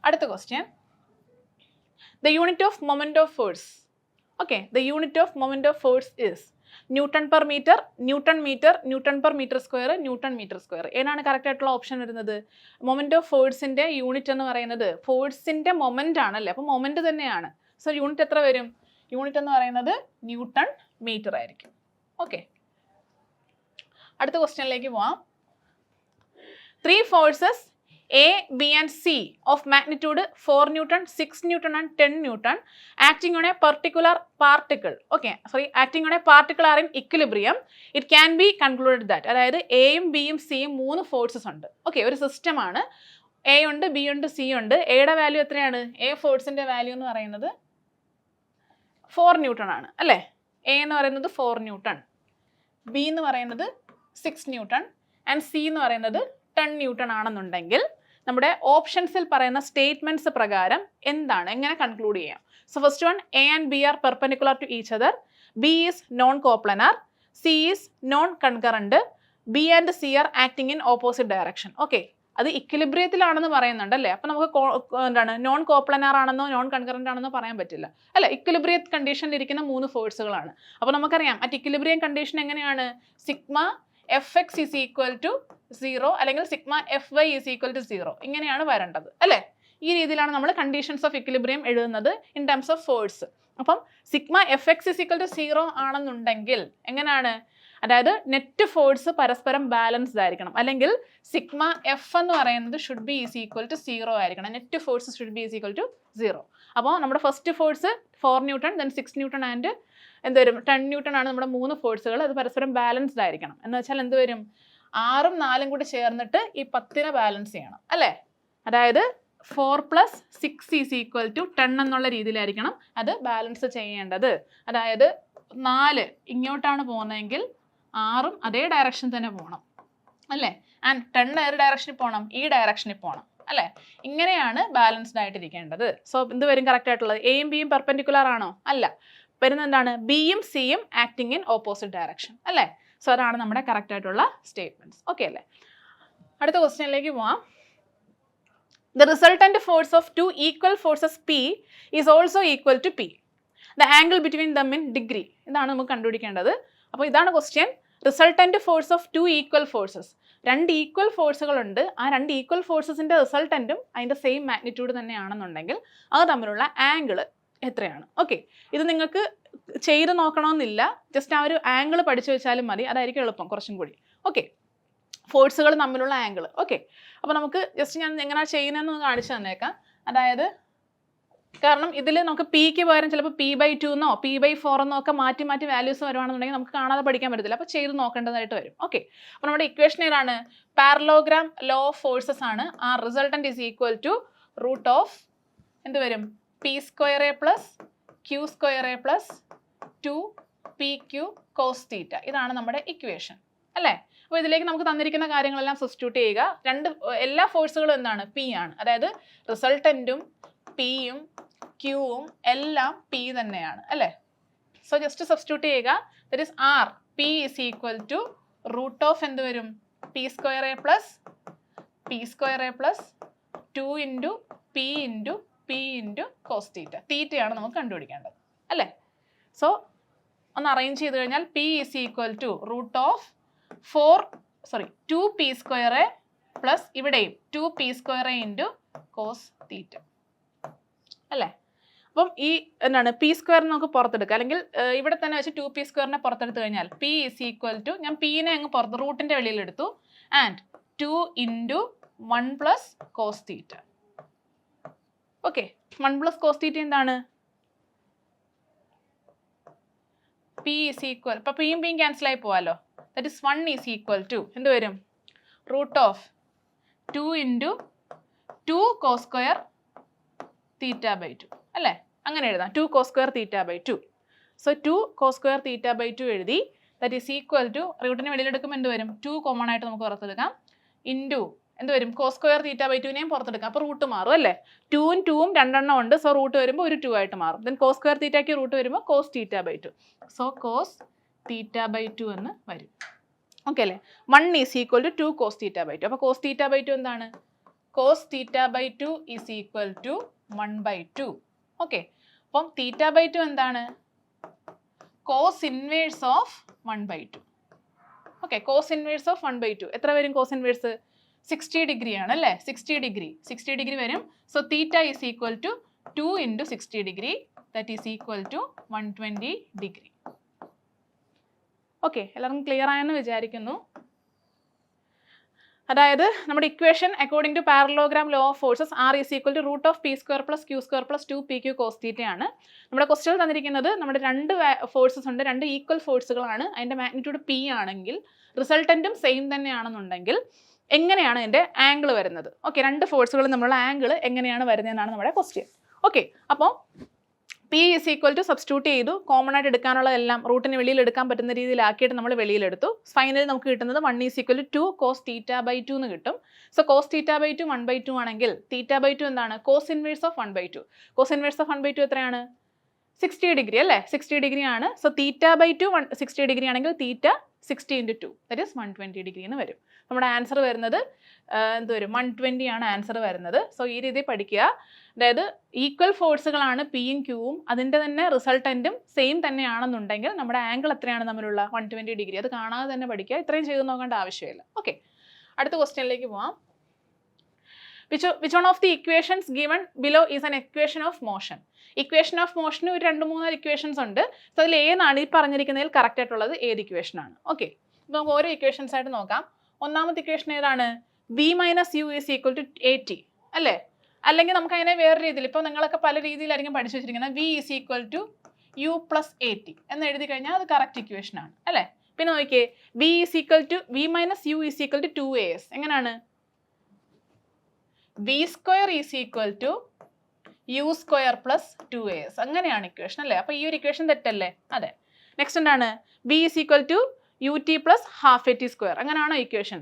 അടുത്ത question, the unit of moment of force. Okay, the unit of moment of force is newton per metre, newton metre, newton per metre square, newton metre square. ഏതാണ് correct ആയിട്ടുള്ള option വരുന്നത്? Moment of ഫോഴ്സിൻ്റെ unit എന്ന് പറയുന്നത് ഫോഴ്സിൻ്റെ moment ആണല്ലേ, അപ്പോൾ moment തന്നെയാണ്. So unit എത്ര വരും? യൂണിറ്റ് എന്ന് പറയുന്നത് ന്യൂട്ടൺ മീറ്റർ ആയിരിക്കും. ഓക്കെ, അടുത്ത ക്വസ്റ്റ്യനിലേക്ക് പോവാം. 3 forces A, B and C of magnitude 4 Newton, 6 Newton and 10 Newton acting on a particular particle. Okay, sorry, acting on a particle are in equilibrium. It can be concluded that, അതായത് എയും ബിയും സിയും 3 forces ഉണ്ട്. Okay, ഒരു system ആണ്. A ഉണ്ട്, B ഉണ്ട്, C ഉണ്ട്. എയുടെ വാല്യൂ എത്രയാണ്? എ ഫോഴ്സിൻ്റെ വാല്യൂ എന്ന് പറയുന്നത് 4 ന്യൂട്ടൺ ആണ് അല്ലേ? എ എന്ന് പറയുന്നത് 4 ന്യൂട്ടൺ, ബി എന്ന് പറയുന്നത് 6 ന്യൂട്ടൺ ആൻഡ് സി എന്ന് പറയുന്നത് 10 ന്യൂട്ടൺ ആണെന്നുണ്ടെങ്കിൽ നമ്മുടെ ഓപ്ഷൻസിൽ പറയുന്ന സ്റ്റേറ്റ്മെൻറ്റ്സ് പ്രകാരം എന്താണ്, എങ്ങനെ കൺക്ലൂഡ് ചെയ്യാം? So first one, A and B are perpendicular to each other, B is non coplanar, C is non concurrent, B and C are acting in opposite direction. Okay, അത് ഇക്വിലിബ്രിയത്തിലാണെന്ന് പറയുന്നുണ്ട് അല്ലേ? അപ്പോൾ നമുക്ക് എന്താണ് നോൺ കോപ്ലനാർ ആണെന്നോ non concurrent ആണെന്നോ പറയാൻ പറ്റില്ല അല്ല. ഇക്വിലിബ്രിയത്ത് കണ്ടീഷനിൽ ഇരിക്കുന്ന 3 ഫോഴ്സുകളാണ്. അപ്പോൾ നമുക്കറിയാം അറ്റ് ഇക്വിലിബ്രിയം കണ്ടീഷൻ എങ്ങനെയാണ്? Sigma F X is equal to 0 അല്ലെങ്കിൽ sigma F Y is equal to 0 ഇങ്ങനെയാണ് വരേണ്ടത് അല്ലേ? ഈ രീതിയിലാണ് നമ്മൾ കണ്ടീഷൻസ് ഓഫ് ഇക്വിലിബ്രിയം എഴുതുന്നത് ഇൻ ടേംസ് ഓഫ് ഫോഴ്സ്. അപ്പം sigma F X is equal to 0 ആണെന്നുണ്ടെങ്കിൽ എങ്ങനെയാണ്? അതായത് നെറ്റ് ഫോഴ്സ് പരസ്പരം ബാലൻസ്ഡ് ആയിരിക്കണം, അല്ലെങ്കിൽ സിഗ്മ എഫ് എന്ന് പറയുന്നത് should be is equal to 0 ആയിരിക്കണം. Net force should be is equal to 0. അപ്പോൾ നമ്മുടെ first force 4 newton, then 6 newton and എന്ത് വരും? 10 ന്യൂട്ടൺ ആണ് നമ്മുടെ 3 ഫോഴ്സുകൾ. അത് പരസ്പരം ബാലൻസ്ഡ് ആയിരിക്കണം. എന്ന് വെച്ചാൽ എന്ത് വരും? 6ഉം 4ഉം കൂടി ചേർന്നിട്ട് ഈ 10നെ ബാലൻസ് ചെയ്യണം അല്ലേ? അതായത് 4 + 6 ഈസ് ഈക്വൽ ടു 10 എന്നുള്ള രീതിയിലായിരിക്കണം അത് ബാലൻസ് ചെയ്യേണ്ടത്. അതായത് 4 ഇങ്ങോട്ടാണ് പോകുന്നതെങ്കിൽ 6ഉം അതേ ഡയറക്ഷൻ തന്നെ പോകണം അല്ലേ? ആൻഡ് 10 ഏത് ഡയറക്ഷനിൽ പോകണം? ഈ ഡയറക്ഷനിൽ പോകണം അല്ലേ? ഇങ്ങനെയാണ് ബാലൻസ്ഡ് ആയിട്ടിരിക്കേണ്ടത്. സോ എന്ത് വരും കറക്റ്റ് ആയിട്ടുള്ളത്? എയും ബിയും പെർപെൻഡിക്കുലർ ആണോ? അല്ല. വരുന്നത് എന്താണ്? ബിയും സിയും ആക്ടിങ് ഇൻ ഓപ്പോസിറ്റ് ഡയറക്ഷൻ അല്ലേ? സോ അതാണ് നമ്മുടെ കറക്റ്റ് ആയിട്ടുള്ള സ്റ്റേറ്റ്മെൻറ്റ്സ്. ഓക്കെ അല്ലേ? അടുത്ത ക്വസ്റ്റ്യനിലേക്ക് പോവാം. The resultant force of 2 equal forces p is also equal to p. The angle between them in degree. ഇതാണ് നമുക്ക് കണ്ടുപിടിക്കേണ്ടത്. അപ്പോൾ ഇതാണ് question. Resultant force of 2 equal forces, 2 equal ഫോഴ്സുകളുണ്ട്. ആ 2 ഈക്വൽ ഫോഴ്സസിൻ്റെ റിസൾട്ടൻറ്റും അതിൻ്റെ സെയിം മാഗ്നിറ്റ്യൂഡ് തന്നെയാണെന്നുണ്ടെങ്കിൽ അത് തമ്മിലുള്ള ആംഗിൾ എത്രയാണ്? ഓക്കെ, ഇത് നിങ്ങൾക്ക് ചെയ്ത് നോക്കണമെന്നില്ല, ജസ്റ്റ് ആ ഒരു ആംഗിൾ പഠിച്ചു വെച്ചാലും മതി, അതായിരിക്കും എളുപ്പം കുറച്ചും കൂടി. ഓക്കെ, ഫോഴ്സുകൾ തമ്മിലുള്ള ആംഗിൾ. ഓക്കെ, അപ്പോൾ നമുക്ക് ജസ്റ്റ് ഞാൻ എങ്ങനെയാണ് ചെയ്യുന്നതെന്ന് കാണിച്ചു തന്നേക്കാം. അതായത് കാരണം ഇതിൽ നമുക്ക് പിക്ക് പകരം ചിലപ്പോൾ p/2 എന്നോ p/4 എന്നോ ഒക്കെ മാറ്റി മാറ്റി വാല്യൂസ് വരുവാണെന്നുണ്ടെങ്കിൽ നമുക്ക് കാണാതെ പഠിക്കാൻ പറ്റത്തില്ല. അപ്പോൾ ചെയ്ത് നോക്കേണ്ടതായിട്ട് വരും. ഓക്കെ, അപ്പോൾ നമ്മുടെ ഇക്വേഷൻ ഏതാണ്? പാരലോഗ്രാം ലോ ഓഫ് ഫോഴ്സസ് ആണ്. ആ resultant is equal to root of എന്ത് വരും? p² plus q² plus 2pq cos θ. ഇതാണ് നമ്മുടെ ഇക്വേഷൻ അല്ലേ? അപ്പോൾ ഇതിലേക്ക് നമുക്ക് തന്നിരിക്കുന്ന കാര്യങ്ങളെല്ലാം സബ്സ്റ്റിറ്റ്യൂട്ട് ചെയ്യുക. എല്ലാ ഫോഴ്സുകളും എന്താണ്? പി ആണ്. അതായത് റിസൾട്ടൻറ്റും പിയും ക്യൂവും എല്ലാം പി തന്നെയാണ് അല്ലേ? സോ ജസ്റ്റ് സബ്സ്റ്റിറ്റ്യൂട്ട് ചെയ്യുക. That is R P is equal to root of എന്ത് വരും? p² plus p² plus 2 into P into P into cos theta. തീറ്റയാണ് നമുക്ക് കണ്ടുപിടിക്കേണ്ടത് അല്ലേ? സോ ഒന്ന് അറേഞ്ച് ചെയ്ത് കഴിഞ്ഞാൽ P is equal to root of 2p² plus ഇവിടെയും 2p² ഇൻറ്റു കോസ് തീറ്റ അല്ലേ? അപ്പം ഈ എന്താണ് p² നമുക്ക് പുറത്തെടുക്കുക, അല്ലെങ്കിൽ ഇവിടെ തന്നെ വെച്ച് 2p² പുറത്തെടുത്ത് കഴിഞ്ഞാൽ p ഈസ് ഈക്വൽ ടു, ഞാൻ pനെ അങ്ങ് പുറത്ത് റൂട്ടിൻ്റെ വെളിയിലെടുത്തു, and 2 into 1 plus cos theta. Okay, 1 plus cos theta എന്താണ്? p ഈസ് ഈക്വൽ, ഇപ്പോൾ പിയും ക്യാൻസൽ ആയി പോവാലോ. That is 1 is equal to എന്ത് വരും? Root of 2 into 2 cos square theta by 2 അല്ലേ? അങ്ങനെ എഴുതാം, 2 cos square theta by 2. So 2 cos square theta by 2 എഴുതി. ദാറ്റ് ഈസ് ഈക്വൽ ടു, റൂട്ടിന് വെളിയിലെടുക്കുമ്പോൾ എന്ത് വരും? 2 കോമൺ ആയിട്ട് നമുക്ക് പുറത്തെടുക്കാം. ഇൻറ്റു എന്ത് വരും? cos സ്ക്വയർ തീറ്റ ബൈ 2നെയും പുറത്തെടുക്കാം. അപ്പോൾ റൂട്ട് മാറും അല്ലേ? 2ഉം 2ഉം രണ്ടെണ്ണം ഉണ്ട്. സോ റൂട്ട് വരുമ്പോൾ ഒരു 2 ആയിട്ട് മാറും. ദെൻ cos സ്ക്വയർ തീറ്റയ്ക്ക് റൂട്ട് വരുമ്പോൾ cos theta by 2. So cos theta by 2 എന്ന് വരും. ഓക്കെ അല്ലേ? 1 is equal to 2 cos theta by 2. അപ്പോൾ cos തീറ്റ ബൈ 2 എന്താണ്? cos theta by 2 is equal to 1/2. Okay, അപ്പം തീറ്റ ബൈ 2 എന്താണ്? cos inverse of 1/2. Okay, cos inverse of 1/2 എത്ര വരും? cos inverse 60 degree ആണ് അല്ലേ? 60 ഡിഗ്രി വരും. So theta is equal to 2 into 60 degree, that is equal to 120 degree. Okay, എല്ലാവർക്കും clear ആയെന്ന് വിചാരിക്കുന്നു. അതായത് നമ്മുടെ equation according to parallelogram law of forces R is equal to root of P square plus Q square plus 2pq cos theta ആണ്. നമ്മുടെ question തന്നിരിക്കുന്നത് നമ്മുടെ രണ്ട് ഫോഴ്സസ് ഉണ്ട്, രണ്ട് ഈക്വൽ ഫോഴ്സുകളാണ്. അതിൻ്റെ മാഗ്നിറ്റ്യൂഡ് പി ആണെങ്കിൽ റിസൾട്ടൻറ്റും സെയിം തന്നെയാണെന്നുണ്ടെങ്കിൽ എങ്ങനെയാണ് അതിൻ്റെ ആംഗിൾ വരുന്നത്? ഓക്കെ, രണ്ട് ഫോഴ്സുകളും തമ്മിലുള്ള ആംഗിൾ എങ്ങനെയാണ് വരുന്നതെന്നാണ് നമ്മുടെ ക്വസ്റ്റ്യൻ. ഓക്കെ, അപ്പോൾ P is equal to substitute ചെയ്തു. കോമൺ ആയിട്ട് എടുക്കാനുള്ളതെല്ലാം റൂട്ടിന് വെളിയിൽ എടുക്കാൻ പറ്റുന്ന രീതിയിലാക്കിയിട്ട് നമ്മൾ വെളിയിലെടുത്തു. ഫൈനലി നമുക്ക് കിട്ടുന്നത് 1 is equal to 2 cos theta by 2 എന്ന് കിട്ടും. സോ cos തീറ്റ ബൈ 2 1/2 ആണെങ്കിൽ തീറ്റ ബൈ 2 എന്താണ്? cos inverse of 1/2. cos inverse of 1/2 എത്രയാണ്? 60 ഡിഗ്രി അല്ലേ? 60 ഡിഗ്രി ആണ്. സോ തീറ്റ ബൈ 2 60 ഡിഗ്രി ആണെങ്കിൽ തീറ്റ 60 ഇൻറ്റു 2 ദറ്റ് ഈസ് 120 ഡിഗ്രി എന്ന് വരും. നമ്മുടെ ആൻസർ വരുന്നത് എന്ത് വരും? 120 ആണ് ആൻസർ വരുന്നത്. സോ ഈ രീതിയിൽ പഠിക്കുക. അതായത് ഈക്വൽ ഫോഴ്സുകളാണ് പിയും ക്യൂവും, അതിൻ്റെ തന്നെ റിസൾട്ടൻറ്റും സെയിം തന്നെയാണെന്നുണ്ടെങ്കിൽ നമ്മുടെ ആംഗിൾ എത്രയാണ് തമ്മിലുള്ള? 120 ഡിഗ്രി. അത് കാണാതെ തന്നെ പഠിക്കുക, ഇത്രയും ചെയ്ത് നോക്കേണ്ട ആവശ്യമില്ല. ഓക്കെ, അടുത്ത ക്വസ്റ്റ്യനിലേക്ക് പോവാം. Which one of the equations given below is an equation of motion? Equation of മോഷന് ഒരു 2-3 ഇക്വേഷൻസ് ഉണ്ട്. സോ അതിൽ ഏതാണ് ഈ പറഞ്ഞിരിക്കുന്നതിൽ കറക്റ്റ് ആയിട്ടുള്ളത്? ഏത് ഇക്വേഷൻ ആണ്? ഓക്കെ, അപ്പോൾ നമുക്ക് ഓരോ ഇക്വേഷൻസ് ആയിട്ട് നോക്കാം. ഒന്നാമത്തെ ഇക്വേഷൻ ഏതാണ്? v minus u is equal to AT അല്ലേ? അല്ലെങ്കിൽ നമുക്ക് അതിനെ വേറെ രീതിയിൽ, ഇപ്പോൾ നിങ്ങളൊക്കെ പല രീതിയിലായിരിക്കും പഠിച്ചു വെച്ചിരിക്കുന്നത്. v is equal to u plus AT എന്ന് എഴുതി കഴിഞ്ഞാൽ അത് കറക്റ്റ് ഇക്വേഷൻ ആണ് അല്ലേ? പിന്നെ നോക്കിയേ, v is equal to v minus u is equal to 2as. എങ്ങനെയാണ്? v square is equal to u square plus 2as. അങ്ങനെയാണ് ഇക്വേഷൻ അല്ലേ? അപ്പോൾ ഈ ഒരു ഇക്വേഷൻ തെറ്റല്ലേ? അതെ. നെക്സ്റ്റ് എന്താണ്? v is equal to ut plus half AT square. അങ്ങനെയാണോ equation?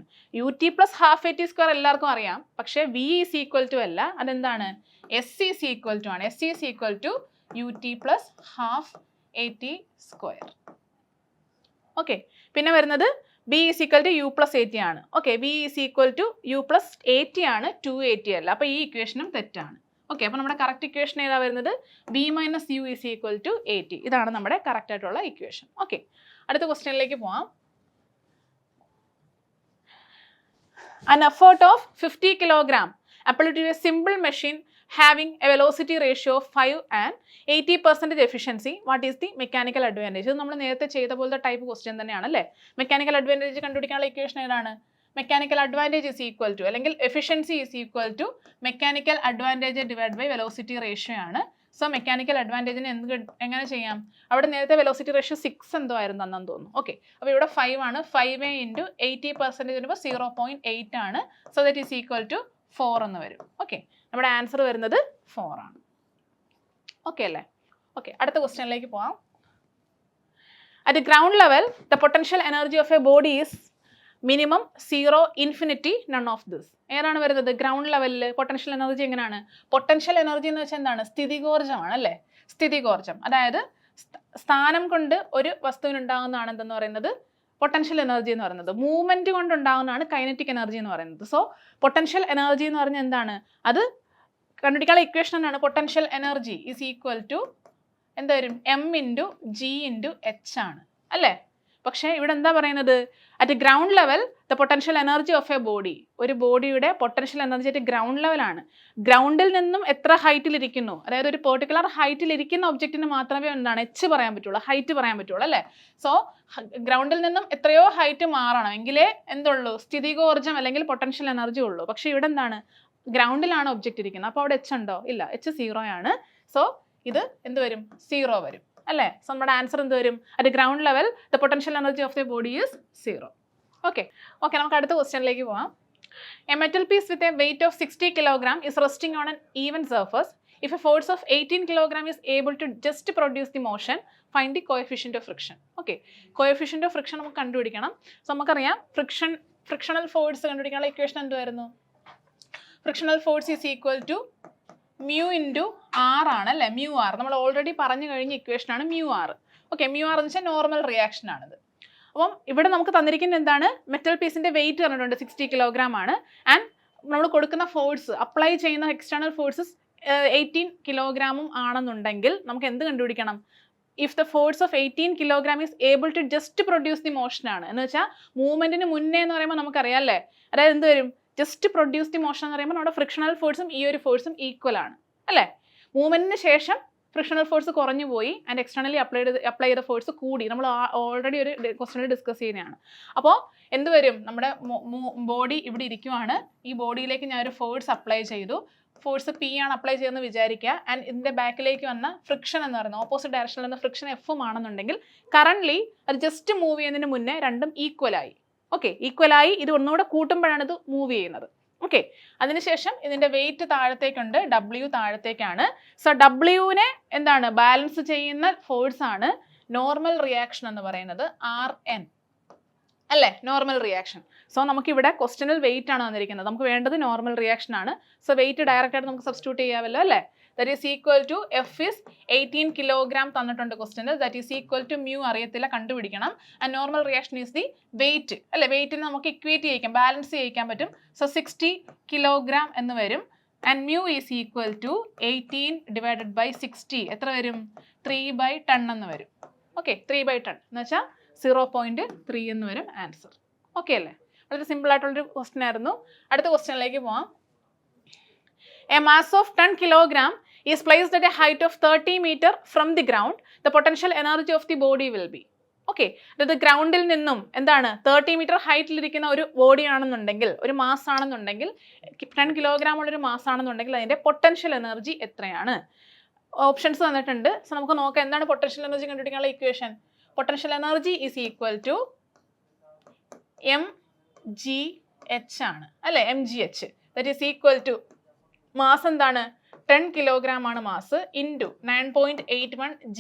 ut plus half AT square എല്ലാവർക്കും അറിയാം, പക്ഷേ v ഈസ് ഈക്വൽ ടു അല്ല. അതെന്താണ്? s ഈസ് ഈക്വൽ ടു ആണ്. s is equal to ut plus half AT square. Okay, പിന്നെ വരുന്നത് b is equal to u plus AT ആണ്. Okay, v is equal to u plus AT ആണ്, 2AT അല്ല. അപ്പോൾ ഈ ഇക്വേഷനും തെറ്റാണ്. ഓക്കെ, അപ്പോൾ നമ്മുടെ കറക്റ്റ് ഇക്വേഷൻ ഏതാ വരുന്നത്? v minus u is equal to AT. ഇതാണ് നമ്മുടെ കറക്റ്റ് ആയിട്ടുള്ള ഇക്വേഷൻ. ഓക്കെ, അടുത്ത ക്വസ്റ്റ്യനിലേക്ക് പോവാം. An effort of 50 kilogram applied to a simple machine having a velocity ratio of 5 and 80% efficiency, what is the mechanical advantage? ഇത് നമ്മൾ നേരത്തെ ചെയ്ത പോലത്തെ ടൈപ്പ് ക്വസ്റ്റ്യൻ തന്നെയാണ് അല്ലേ? മെക്കാനിക്കൽ അഡ്വാൻറ്റേജ് കണ്ടുപിടിക്കാനുള്ള ഇക്വേഷൻ ഏതാണ്? Mechanical advantage is equal to, അല്ലെങ്കിൽ efficiency is equal to mechanical advantage divide by velocity ratio ആണ്. സോ മെക്കാനിക്കൽ അഡ്വാൻറ്റേജിന് എങ്ങനെ ചെയ്യാം? അവിടെ നേരത്തെ വെലോസിറ്റി റേഷ്യോ 6 എന്തോ ആയിരുന്നു അന്നെന്ന് തോന്നുന്നു. ഓക്കെ, അപ്പോൾ ഇവിടെ 5 ആണ്. 5 ഇൻറ്റു 80% വരുമ്പോൾ 0.8 ആണ്. So that is equal to 4 എന്ന് വരും. ഓക്കെ, നമ്മുടെ ആൻസർ വരുന്നത് 4 ആണ്. ഓക്കെ അല്ലേ? ഓക്കെ, അടുത്ത ക്വസ്റ്റ്യനിലേക്ക് പോവാം. At ground level the potential energy of a body is minimum 0, infinity, none of this. ഏതാണ് വരുന്നത്? ഗ്രൗണ്ട് ലെവലിൽ പൊട്ടൻഷ്യൽ എനർജി എങ്ങനെയാണ്? പൊട്ടൻഷ്യൽ എനർജി എന്ന് വെച്ചാൽ എന്താണ്? സ്ഥിതികോർജ്ജമാണ് അല്ലേ? സ്ഥിതികോർജ്ജം, അതായത് സ്ഥാനം കൊണ്ട് ഒരു വസ്തുവിനുണ്ടാകുന്നതാണ് എന്തെന്ന് പറയുന്നത്? പൊട്ടൻഷ്യൽ എനർജി എന്ന് പറയുന്നത്. മൂവ്മെന്റ് കൊണ്ടുണ്ടാകുന്നതാണ് കൈനറ്റിക് എനർജി എന്ന് പറയുന്നത്. സോ പൊട്ടൻഷ്യൽ എനർജി എന്ന് പറഞ്ഞാൽ എന്താണ്? അത് കണ്ടുപിടിക്കാനുള്ള ഇക്വേഷൻ എന്നാണ് potential energy is equal to എന്താ വരും? m into g into h ആണ് അല്ലേ? പക്ഷേ ഇവിടെ എന്താ പറയുന്നത്? At ground level the potential energy of a body, ഒരു ബോഡിയുടെ പൊട്ടൻഷ്യൽ എനർജി അറ്റ് ഗ്രൗണ്ട് ലെവലാണ്. ഗ്രൗണ്ടിൽ നിന്നും എത്ര ഹൈറ്റിലിരിക്കുന്നു, അതായത് ഒരു പെർട്ടിക്കുലർ ഹൈറ്റിൽ ഇരിക്കുന്ന ഒബ്ജക്റ്റിന് മാത്രമേ എന്താണ് എച്ച് പറയാൻ പറ്റുള്ളൂ, ഹൈറ്റ് പറയാൻ പറ്റുള്ളൂ അല്ലേ? സോ ഗ്രൗണ്ടിൽ നിന്നും എത്രയോ ഹൈറ്റ് മാറണം എങ്കിലേ എന്തുള്ളൂ? സ്ഥിതികോർജ്ജം അല്ലെങ്കിൽ പൊട്ടൻഷ്യൽ എനർജി ഉള്ളൂ. പക്ഷേ ഇവിടെ എന്താണ്? ഗ്രൗണ്ടിലാണ് ഒബ്ജക്റ്റ് ഇരിക്കുന്നത്. അപ്പോൾ അവിടെ എച്ച് ഉണ്ടോ? ഇല്ല, എച്ച് 0 ആണ്. സോ ഇത് എന്ത് വരും? 0 വരും അല്ലേ? സോ നമ്മുടെ ആൻസർ എന്ത് വരും? At ground level the potential energy of the body is 0. Okay, നമുക്ക് അടുത്ത ക്വസ്റ്റ്യനിലേക്ക് പോവാം. A metal piece with a weight of 60 kg is resting on an even surface. If a force of 18 kg is able to just produce the motion, find the coefficient of friction. Okay, coefficient of friction നമുക്ക് കണ്ടുപിടിക്കണം. So നമുക്കറിയാം frictional force കണ്ടുപിടിക്കാനുള്ള equation എന്തുവായിരുന്നു? Frictional force is equal to mu into R ആണ് അല്ലേ, mu r. നമ്മൾ already പറഞ്ഞു കഴിഞ്ഞ ഇക്വേഷനാണ് mu r. Okay, mu r എന്ന് വെച്ചാൽ നോർമൽ റിയാക്ഷൻ ആണിത്. അപ്പം ഇവിടെ നമുക്ക് തന്നിരിക്കുന്നത് എന്താണ്? മെറ്റൽ പീസിൻ്റെ വെയിറ്റ് പറഞ്ഞിട്ടുണ്ട് 60 kg ആണ്. ആൻഡ് നമ്മൾ കൊടുക്കുന്ന ഫോഴ്സ്, അപ്ലൈ ചെയ്യുന്ന എക്സ്റ്റേണൽ ഫോഴ്സസ് 18 kg ആണെന്നുണ്ടെങ്കിൽ നമുക്ക് എന്ത് കണ്ടുപിടിക്കണം? If the force of 18 kg is able to just produce the motion ആണ്. എന്ന് വെച്ചാൽ മൂവ്മെന്റിന് മുന്നേ എന്ന് പറയുമ്പോൾ നമുക്കറിയാം അല്ലേ, അതായത് എന്ത് വരും? ജസ്റ്റ് പ്രൊഡ്യൂസ് ദി മോഷൻ എന്ന് പറയുമ്പോൾ നമ്മുടെ ഫ്രിക്ഷണൽ ഫോഴ്സും ഈ ഒരു ഫോഴ്സും ഈക്വൽ ആണ് അല്ലേ. മൂവ്മെന്റിന് ശേഷം ഫ്രിക്ഷണൽ ഫോഴ്സ് കുറഞ്ഞു പോയി ആൻഡ് എക്സ്റ്റേണലി അപ്ലൈ ചെയ്ത ഫോഴ്സ് കൂടി. നമ്മൾ ഓൾറെഡി ഒരു ക്വസ്റ്റനിൽ ഡിസ്കസ് ചെയ്യുന്നതാണ്. അപ്പോൾ എന്ത് വരും? നമ്മുടെ ബോഡി ഇവിടെ ഇരിക്കുവാണ്, ഈ ബോഡിയിലേക്ക് ഞാൻ ഒരു ഫോഴ്സ് അപ്ലൈ ചെയ്തു, ഫോഴ്സ് പി ആണ് അപ്ലൈ ചെയ്യുന്നത് വിചാരിക്കുക. ആൻഡ് ഇതിൻ്റെ ബാക്കിലേക്ക് വന്ന ഫ്രിക്ഷൻ എന്ന് പറയുന്നത് ഓപ്പോസിറ്റ് ഡയറക്ഷനിൽ വന്ന ഫ്രിക്ഷൻ എഫും ആണെന്നുണ്ടെങ്കിൽ കറൻ്റ്ലി അത് ജസ്റ്റ് മൂവ് ചെയ്യുന്നതിന് മുന്നേ രണ്ടും ഈക്വലായി. ഓക്കെ, ഈക്വലായി ഇത് ഒന്നുകൂടെ കൂട്ടുമ്പോഴാണ് ഇത് മൂവ് ചെയ്യുന്നത്. ഓക്കെ, അതിനുശേഷം ഇതിൻ്റെ വെയിറ്റ് താഴത്തേക്കുണ്ട്, ഡബ്ല്യു താഴത്തേക്കാണ്. സോ ഡബ്ല്യുവിനെ എന്താണ് ബാലൻസ് ചെയ്യുന്ന ഫോഴ്സ് ആണ് നോർമൽ റിയാക്ഷൻ എന്ന് പറയുന്നത്, ആർ എൻ അല്ലേ, നോർമൽ റിയാക്ഷൻ. സോ നമുക്കിവിടെ ക്വസ്റ്റനിൽ വെയിറ്റ് ആണ് വന്നിരിക്കുന്നത്, നമുക്ക് വേണ്ടത് നോർമൽ റിയാക്ഷൻ ആണ്. സോ വെയിറ്റ് ഡയറക്റ്റ് ആയിട്ട് നമുക്ക് സബ്സ്റ്റിറ്റ്യൂട്ട് ചെയ്യാമല്ലോ അല്ലേ. That is equal to f is 18 kg തന്നിട്ടുണ്ട് ക്വസ്റ്റനിൽ. That is equal to mu അറിയത്തില്ല, കണ്ടുപിടിക്കണം. And normal reaction is the weight അല്ലേ. വെയിറ്റിന് നമുക്ക് ഇക്വേറ്റ് ചെയ്യിക്കാം, ബാലൻസ് ചെയ്യിക്കാൻ പറ്റും. സോ 60 kg എന്ന് വരും. And mu is equal to 18 divided by 60 എത്ര വരും? 3/10 എന്ന് വരും. ഓക്കെ, 3/10 എന്ന് വെച്ചാൽ 0.3 എന്ന് വരും ആൻസർ. ഓക്കെ അല്ലേ, വളരെ സിമ്പിൾ ആയിട്ടുള്ളൊരു ക്വസ്റ്റ്യൻ ആയിരുന്നു. അടുത്ത ക്വസ്റ്റ്യനിലേക്ക് പോവാം. A mass of 10 kg is placed at a height of 30 meter from the ground. The potential energy of the body will be. Okay, അതായത് ഗ്രൗണ്ടിൽ നിന്നും എന്താണ് 30 മീറ്റർ ഹൈറ്റിലിരിക്കുന്ന ഒരു ബോഡി ആണെന്നുണ്ടെങ്കിൽ, ഒരു മാസ് ആണെന്നുണ്ടെങ്കിൽ, 10 kg ഉള്ളൊരു മാസ് ആണെന്നുണ്ടെങ്കിൽ അതിൻ്റെ പൊട്ടൻഷ്യൽ എനർജി എത്രയാണ്? ഓപ്ഷൻസ് തന്നിട്ടുണ്ട്. സോ നമുക്ക് നോക്കാം എന്താണ് പൊട്ടൻഷ്യൽ എനർജി കണ്ടുപിടിക്കാനുള്ള equation. Potential energy is equal to mgh ആണ് അല്ലേ, mgh. That is equal to mass എന്താണ്? 10 kg ആണ് മാസ്, ഇൻറ്റു 9.81 g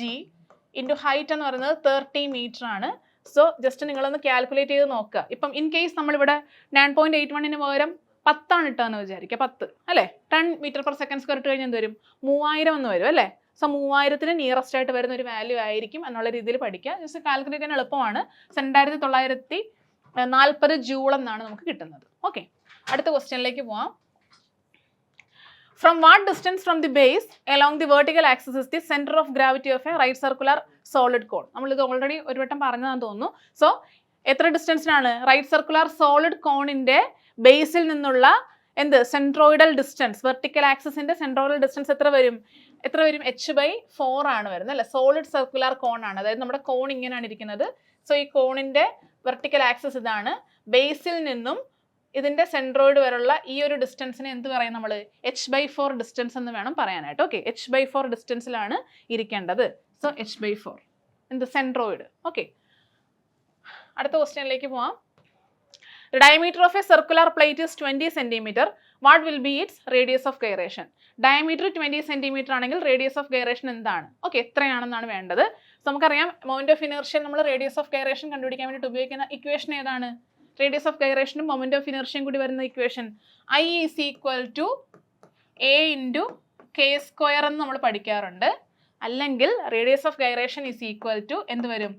ഇൻറ്റു ഹൈറ്റ് എന്ന് പറയുന്നത് 30 മീറ്റർ ആണ്. സോ ജസ്റ്റ് നിങ്ങളൊന്ന് കാൽക്കുലേറ്റ് ചെയ്ത് നോക്കുക. ഇപ്പം ഇൻ കേസ് നമ്മളിവിടെ 9.81 പകരം 10 ആണ് ഇട്ടതെന്ന് വിചാരിക്കുക, 10 അല്ലേ. 10 മീറ്റർ പെർ സെക്കൻഡ് സ്ക്വയർ ഇട്ട് കഴിഞ്ഞാൽ എന്ത് വരും? 3000 എന്ന് വരും അല്ലേ. സോ 3000-ന് നിയറസ്റ്റ് ആയിട്ട് വരുന്ന ഒരു വാല്യൂ ആയിരിക്കും എന്നുള്ള രീതിയിൽ പഠിക്കുക. ജസ്റ്റ് കാൽക്കുലേറ്റ് ചെയ്യാൻ എളുപ്പമാണ്. 2940 ജൂൾ എന്നാണ് നമുക്ക് കിട്ടുന്നത്. ഓക്കെ, അടുത്ത ക്വസ്റ്റ്യനിലേക്ക് പോവാം. From what distance from the base along the vertical axis is the center of gravity of a right circular solid cone? നമ്മളിത് ഓൾറെഡി ഒരു വട്ടം പറഞ്ഞതാണെന്ന് തോന്നുന്നു. സോ എത്ര ഡിസ്റ്റൻസിനാണ്? റൈറ്റ് സർക്കുലർ സോളിഡ് കോണിൻ്റെ ബേസിൽ നിന്നുള്ള എന്ത് സെൻട്രോയിഡൽ ഡിസ്റ്റൻസ്, വെർട്ടിക്കൽ ആക്സിസിൻ്റെ സെൻട്രോയിഡൽ ഡിസ്റ്റൻസ് എത്ര വരും? h/4 ആണ് വരുന്നത് അല്ലേ. സോളിഡ് സർക്കുലർ കോൺ ആണ്, അതായത് നമ്മുടെ കോൺ ഇങ്ങനെയാണ് ഇരിക്കുന്നത്. സോ ഈ കോണിൻ്റെ വെർട്ടിക്കൽ ആക്സിസ് ഇതാണ്. ബേസിൽ നിന്നും ഇതിൻ്റെ സെൻട്രോയിഡ് വരെയുള്ള ഈ ഒരു ഡിസ്റ്റൻസിനെ എന്ത് പറയും നമ്മൾ? h/4 ഡിസ്റ്റൻസ് എന്ന് വേണം പറയാനായിട്ട്. Okay, h/4 ഡിസ്റ്റൻസിലാണ് ഇരിക്കേണ്ടത്. സോ h/4 എന്ത് സെൻട്രോയിഡ്. ഓക്കെ, അടുത്ത ക്വസ്റ്റ്യനിലേക്ക് പോവാം. The diameter of a circular plate is 20 cm. What will be its radius of gyration? Diameter 20 cm ആണെങ്കിൽ radius of gyration എന്താണ്? ഓക്കെ, എത്രയാണെന്നാണ് വേണ്ടത്. സോ നമുക്കറിയാം മൊമെന്റ് ഓഫ് ഇനർഷ്യ നമ്മൾ റേഡിയസ് ഓഫ് ഗൈറേഷൻ കണ്ടുപിടിക്കാൻ വേണ്ടിയിട്ട് ഉപയോഗിക്കുന്ന ഇക്വേഷൻ ഏതാണ്? റേഡിയസ് ഓഫ് ഗൈറേഷനും മൊമെന്റ് ഓഫ് ഇനർഷ്യയും കൂടി വരുന്ന equation I is equal to a into k square എന്ന് നമ്മൾ പഠിക്കാറുണ്ട്. അല്ലെങ്കിൽ radius of gyration is equal to എന്ത് വരും?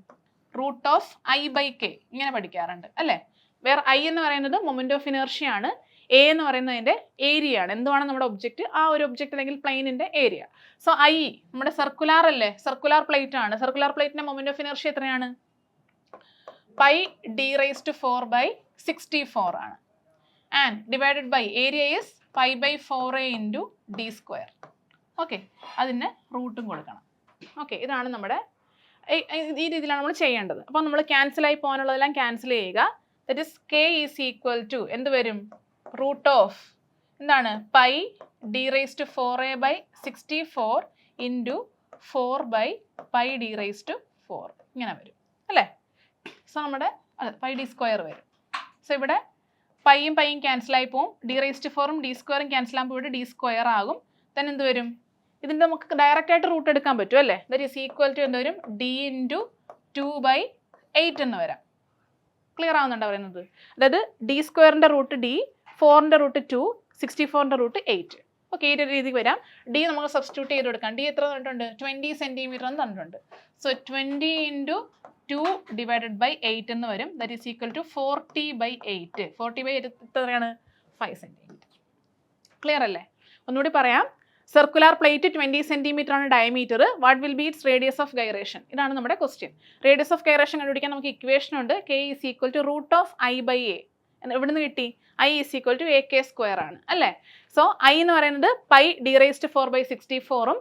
√I/k ഇങ്ങനെ പഠിക്കാറുണ്ട് അല്ലേ. വേറെ I എന്ന് പറയുന്നത് മൊമെന്റ് ഓഫ് ഇനർഷ്യ ആണ്, A എന്ന് പറയുന്നതിൻ്റെ ഏരിയ ആണ്. എന്തുവാണ് നമ്മുടെ ഒബ്ജക്റ്റ്? ആ ഒരു ഒബ്ജക്റ്റ് അല്ലെങ്കിൽ പ്ലെയിനിൻ്റെ ഏരിയ. സോ I നമ്മുടെ സർക്കുലാർ അല്ലേ, സർക്കുലാർ പ്ലേറ്റ് ആണ്. സർക്കുലാർ പ്ലേറ്റിൻ്റെ മൊമെന്റ് ഓഫ് ഇനർഷ്യ എത്രയാണ്? πd⁴/64 ആണ്. And divided by area is π/4a into d square. Okay, അതിന് റൂട്ടും കൊടുക്കണം. ഓക്കെ, ഇതാണ് നമ്മുടെ ഈ രീതിയിലാണ് നമ്മൾ ചെയ്യേണ്ടത്. അപ്പോൾ നമ്മൾ ക്യാൻസലായി പോകാനുള്ളതെല്ലാം ക്യാൻസൽ ചെയ്യുക. That is k is equal to എന്ത് വരും? √of എന്താണ്? πd⁴a/64 ഇൻറ്റു 4/πd⁴ ഇങ്ങനെ വരും അല്ലേ. സോ നമ്മുടെ πd² വരും. സോ ഇവിടെ പൈയും പൈയും ക്യാൻസലായി പോവും, d⁴ഉം d² ക്യാൻസൽ ആകുമ്പോൾ ഇവിടെ d² ആകും. ദെൻ എന്ത് വരും, ഇതിൻ്റെ നമുക്ക് ഡയറക്റ്റ് ആയിട്ട് റൂട്ട് എടുക്കാൻ പറ്റും അല്ലേ. ദറ്റ് ഈസ് ഈക്വൽ ടു എന്ത് വരും, d × 2/8 എന്ന് വരാം. ക്ലിയർ ആവുന്നുണ്ടോ പറയുന്നത്? അതായത് d² root d, 4 root 2, 64 root 8. Okay, ഈ ഒരു രീതിക്ക് വരാം. ഡി നമുക്ക് സബ്സ്റ്റിറ്റ്യൂട്ട് ചെയ്ത് കൊടുക്കാം. ഡി എത്ര തന്നിട്ടുണ്ട്, 20 സെൻറ്റിമീറ്റർ എന്ന് തന്നിട്ടുണ്ട്. സോ 20 × 2/8 എന്ന് വരും. That is equal to 40/8. 40/8 എത്രയാണ്, 5 സെൻറ്റിമീറ്റർ. ക്ലിയർ അല്ലേ? ഒന്നുകൂടി പറയാം. സർക്കുലർ പ്ലേറ്റ് 20 സെൻറ്റിമീറ്റർ ആണ് diameter. What will be it's radius of gyration? ഇതാണ് നമ്മുടെ ക്വസ്റ്റ്യൻ. റേഡിയസ് ഓഫ് ഗൈറേഷൻ കണ്ടുപിടിക്കാൻ നമുക്ക് ഇക്വേഷൻ ഉണ്ട്. k is equal to √(i/a). എവിടെ നിന്ന് കിട്ടി? i is equal to ak² ആണ് അല്ലേ. സോ i എന്ന് പറയുന്നത് പൈ d⁴/64ഉം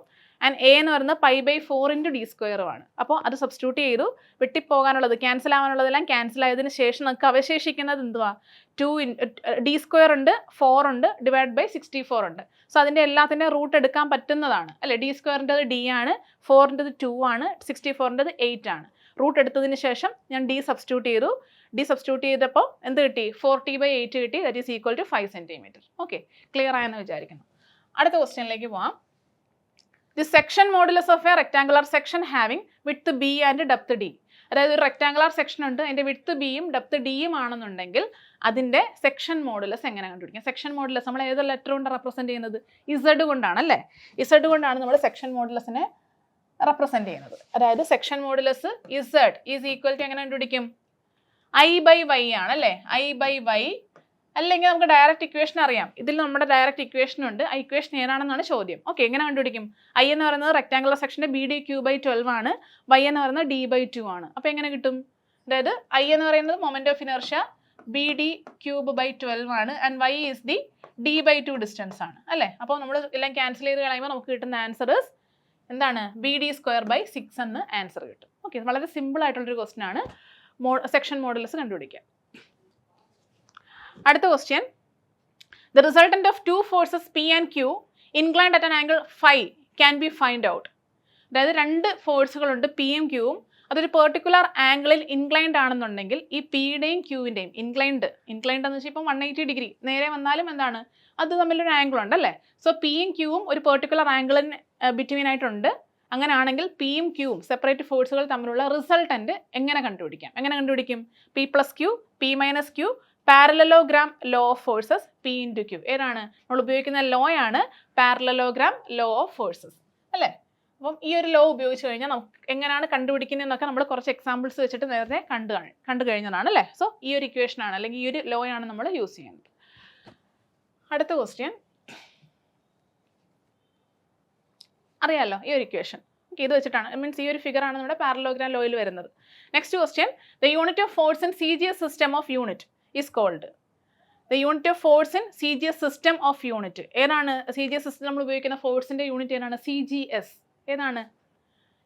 ആൻഡ് a എന്ന് പറയുന്നത് π/4 × d² ആണ്. അപ്പോൾ അത് സബ്സ്റ്റിറ്റ്യൂട്ട് ചെയ്തു. വെട്ടിപ്പോകാനുള്ളത്, ക്യാൻസൽ ആവാനുള്ളതെല്ലാം ക്യാൻസൽ ആയതിനു ശേഷം നമുക്ക് അവശേഷിക്കുന്നത് എന്തുവാ, d² ഉണ്ട്, 4 ഉണ്ട്, /64 ഉണ്ട്. സോ അതിൻ്റെ എല്ലാത്തിൻ്റെ റൂട്ട് എടുക്കാൻ പറ്റുന്നതാണ് അല്ലേ. d²ൻ്റെത് d ആണ്, 4ൻ്റെത് 2 ആണ്, 64ൻ്റെത് 8 ആണ്. റൂട്ട് എടുത്തതിന് ശേഷം ഞാൻ d സബ്സ്റ്റിറ്റ്യൂട്ട് ചെയ്തു. d സബ്സ്റ്റിറ്റ്യൂട്ട് ചെയ്തപ്പോൾ എന്ത് കിട്ടി, 40/8 കിട്ടി. That is equal to 5 centimetre. Okay, clear ആയെന്ന് വിചാരിക്കുന്നു. അടുത്ത ക്വസ്റ്റ്യനിലേക്ക് പോവാം. The section modulus of a rectangular section having width b and depth d. അതായത് ഒരു റെക്ടാങ്കുലർ സെക്ഷൻ ഉണ്ട്, അതിൻ്റെ വിഡ്ത്ത് ബിയും ഡെപ്ത് ഡിയും ആണെന്നുണ്ടെങ്കിൽ അതിൻ്റെ സെക്ഷൻ മോഡുലസ് എങ്ങനെ കണ്ടുപിടിക്കാം? സെക്ഷൻ മോഡുലസ് നമ്മൾ ഏത് ലെറ്റർ കൊണ്ട് റെപ്രസെൻറ്റ് ചെയ്യുന്നത്? ഇസഡ് കൊണ്ടാണ് അല്ലേ. ഇസഡ് കൊണ്ടാണ് നമ്മൾ സെക്ഷൻ മോഡുലസിനെ റെപ്രസെൻറ്റ് ചെയ്യുന്നത്. അതായത് section modulus Z is equal to എങ്ങനെ കണ്ടുപിടിക്കും? i/y ആണ് അല്ലേ. i/y അല്ലെങ്കിൽ നമുക്ക് ഡയറക്റ്റ് ഇക്വേഷൻ അറിയാം. ഇതിൽ നമ്മുടെ ഡയറക്റ്റ് ഇക്വേഷൻ ഉണ്ട്. ആ ഇക്വേഷൻ ഏതാണെന്നാണ് ചോദ്യം. ഓക്കെ, എങ്ങനെ കണ്ടുപിടിക്കും? i എന്ന് പറയുന്നത് റെക്ടാങ്കുലർ സെക്ഷൻ്റെ BD³/12 ആണ്, y എന്ന് പറയുന്നത് d/2 ആണ്. അപ്പോൾ എങ്ങനെ കിട്ടും? അതായത് i എന്ന് പറയുന്നത് മൊമെന്റ് ഓഫ് ഇനർഷ്യ BD³/12 ആണ് and y is the d/2 distance ആണ് അല്ലേ. അപ്പോൾ നമ്മൾ എല്ലാം ക്യാൻസൽ ചെയ്ത് കളയുമ്പോൾ നമുക്ക് കിട്ടുന്ന ആൻസർ എന്താണ്? BD²/6 എന്ന് ആൻസർ കിട്ടും. ഓക്കെ, വളരെ സിമ്പിൾ ആയിട്ടുള്ളൊരു ക്വസ്റ്റ്യൻ ആണ് സെക്ഷൻ മോഡുലസ് കണ്ടുപിടിക്കാൻ. അടുത്ത question, the resultant of 2 forces P and Q inclined at an angle φ can be find out. അതായത് 2 ഫോഴ്സുകളുണ്ട് P-യും Q-യും, അതൊരു പെർട്ടിക്കുലർ ആംഗിളിൽ ഇൻക്ലൈൻഡ് ആണെന്നുണ്ടെങ്കിൽ ഈ P-യുടെയും Q-ൻ്റെയും ഇൻക്ലൈൻഡ് എന്ന് വെച്ചാൽ ഇപ്പം 180 ഡിഗ്രി നേരെ വന്നാലും എന്താണ്, അത് തമ്മിലൊരു ആംഗിൾ ഉണ്ട് അല്ലേ. സോ P-യും Q-യും ഒരു പെർട്ടിക്കുലർ ആംഗിളിന് ബിറ്റ്വീൻ ആയിട്ടുണ്ട്. അങ്ങനെ ആണെങ്കിൽ P-യും Q-യും സെപ്പറേറ്റ് ഫോഴ്സുകൾ തമ്മിലുള്ള റിസൾട്ടന്റ് എങ്ങനെ കണ്ടുപിടിക്കാം? എങ്ങനെ കണ്ടുപിടിക്കും? P+Q, P-Q, parallelogram law of forces P × Q. ഏതാണ് നമ്മൾ ഉപയോഗിക്കുന്ന ലോ ആണ് പാരലലോഗ്രാം ലോ ഓഫ് ഫോഴ്സസ് അല്ലേ. അപ്പം ഈ ഒരു ലോ ഉപയോഗിച്ച് കഴിഞ്ഞാൽ നമുക്ക് എങ്ങനെയാണ് കണ്ടുപിടിക്കുന്നതെന്നൊക്കെ നമ്മൾ കുറച്ച് എക്സാമ്പിൾസ് വെച്ചിട്ട് നേരത്തെ കണ്ടു കഴിഞ്ഞതാണ് അല്ലേ. സോ ഈ ഒരു ഇക്വേഷൻ ആണ് അല്ലെങ്കിൽ ഈ ഒരു ലോ ആണ് നമ്മൾ യൂസ് ചെയ്യുന്നത്. അടുത്ത ക്വസ്റ്റ്യൻ അറിയാമല്ലോ, ഈ ഒരു ഇക്വേഷൻ. ഇത് വെച്ചിട്ടാണ്, മീൻസ് ഈ ഒരു ഫിഗർ ആണ് നമ്മുടെ പാരലലോഗ്രാം ലോയിൽ വരുന്നത്. Next question, the unit of force in CGS system of unit is called. The unit of force in CGS system of unit. ഏതാണ് CGS സിസ്റ്റം നമ്മൾ ഉപയോഗിക്കുന്ന ഫോഴ്സിൻ്റെ യൂണിറ്റ് ഏതാണ്? CGS. ഏതാണ്?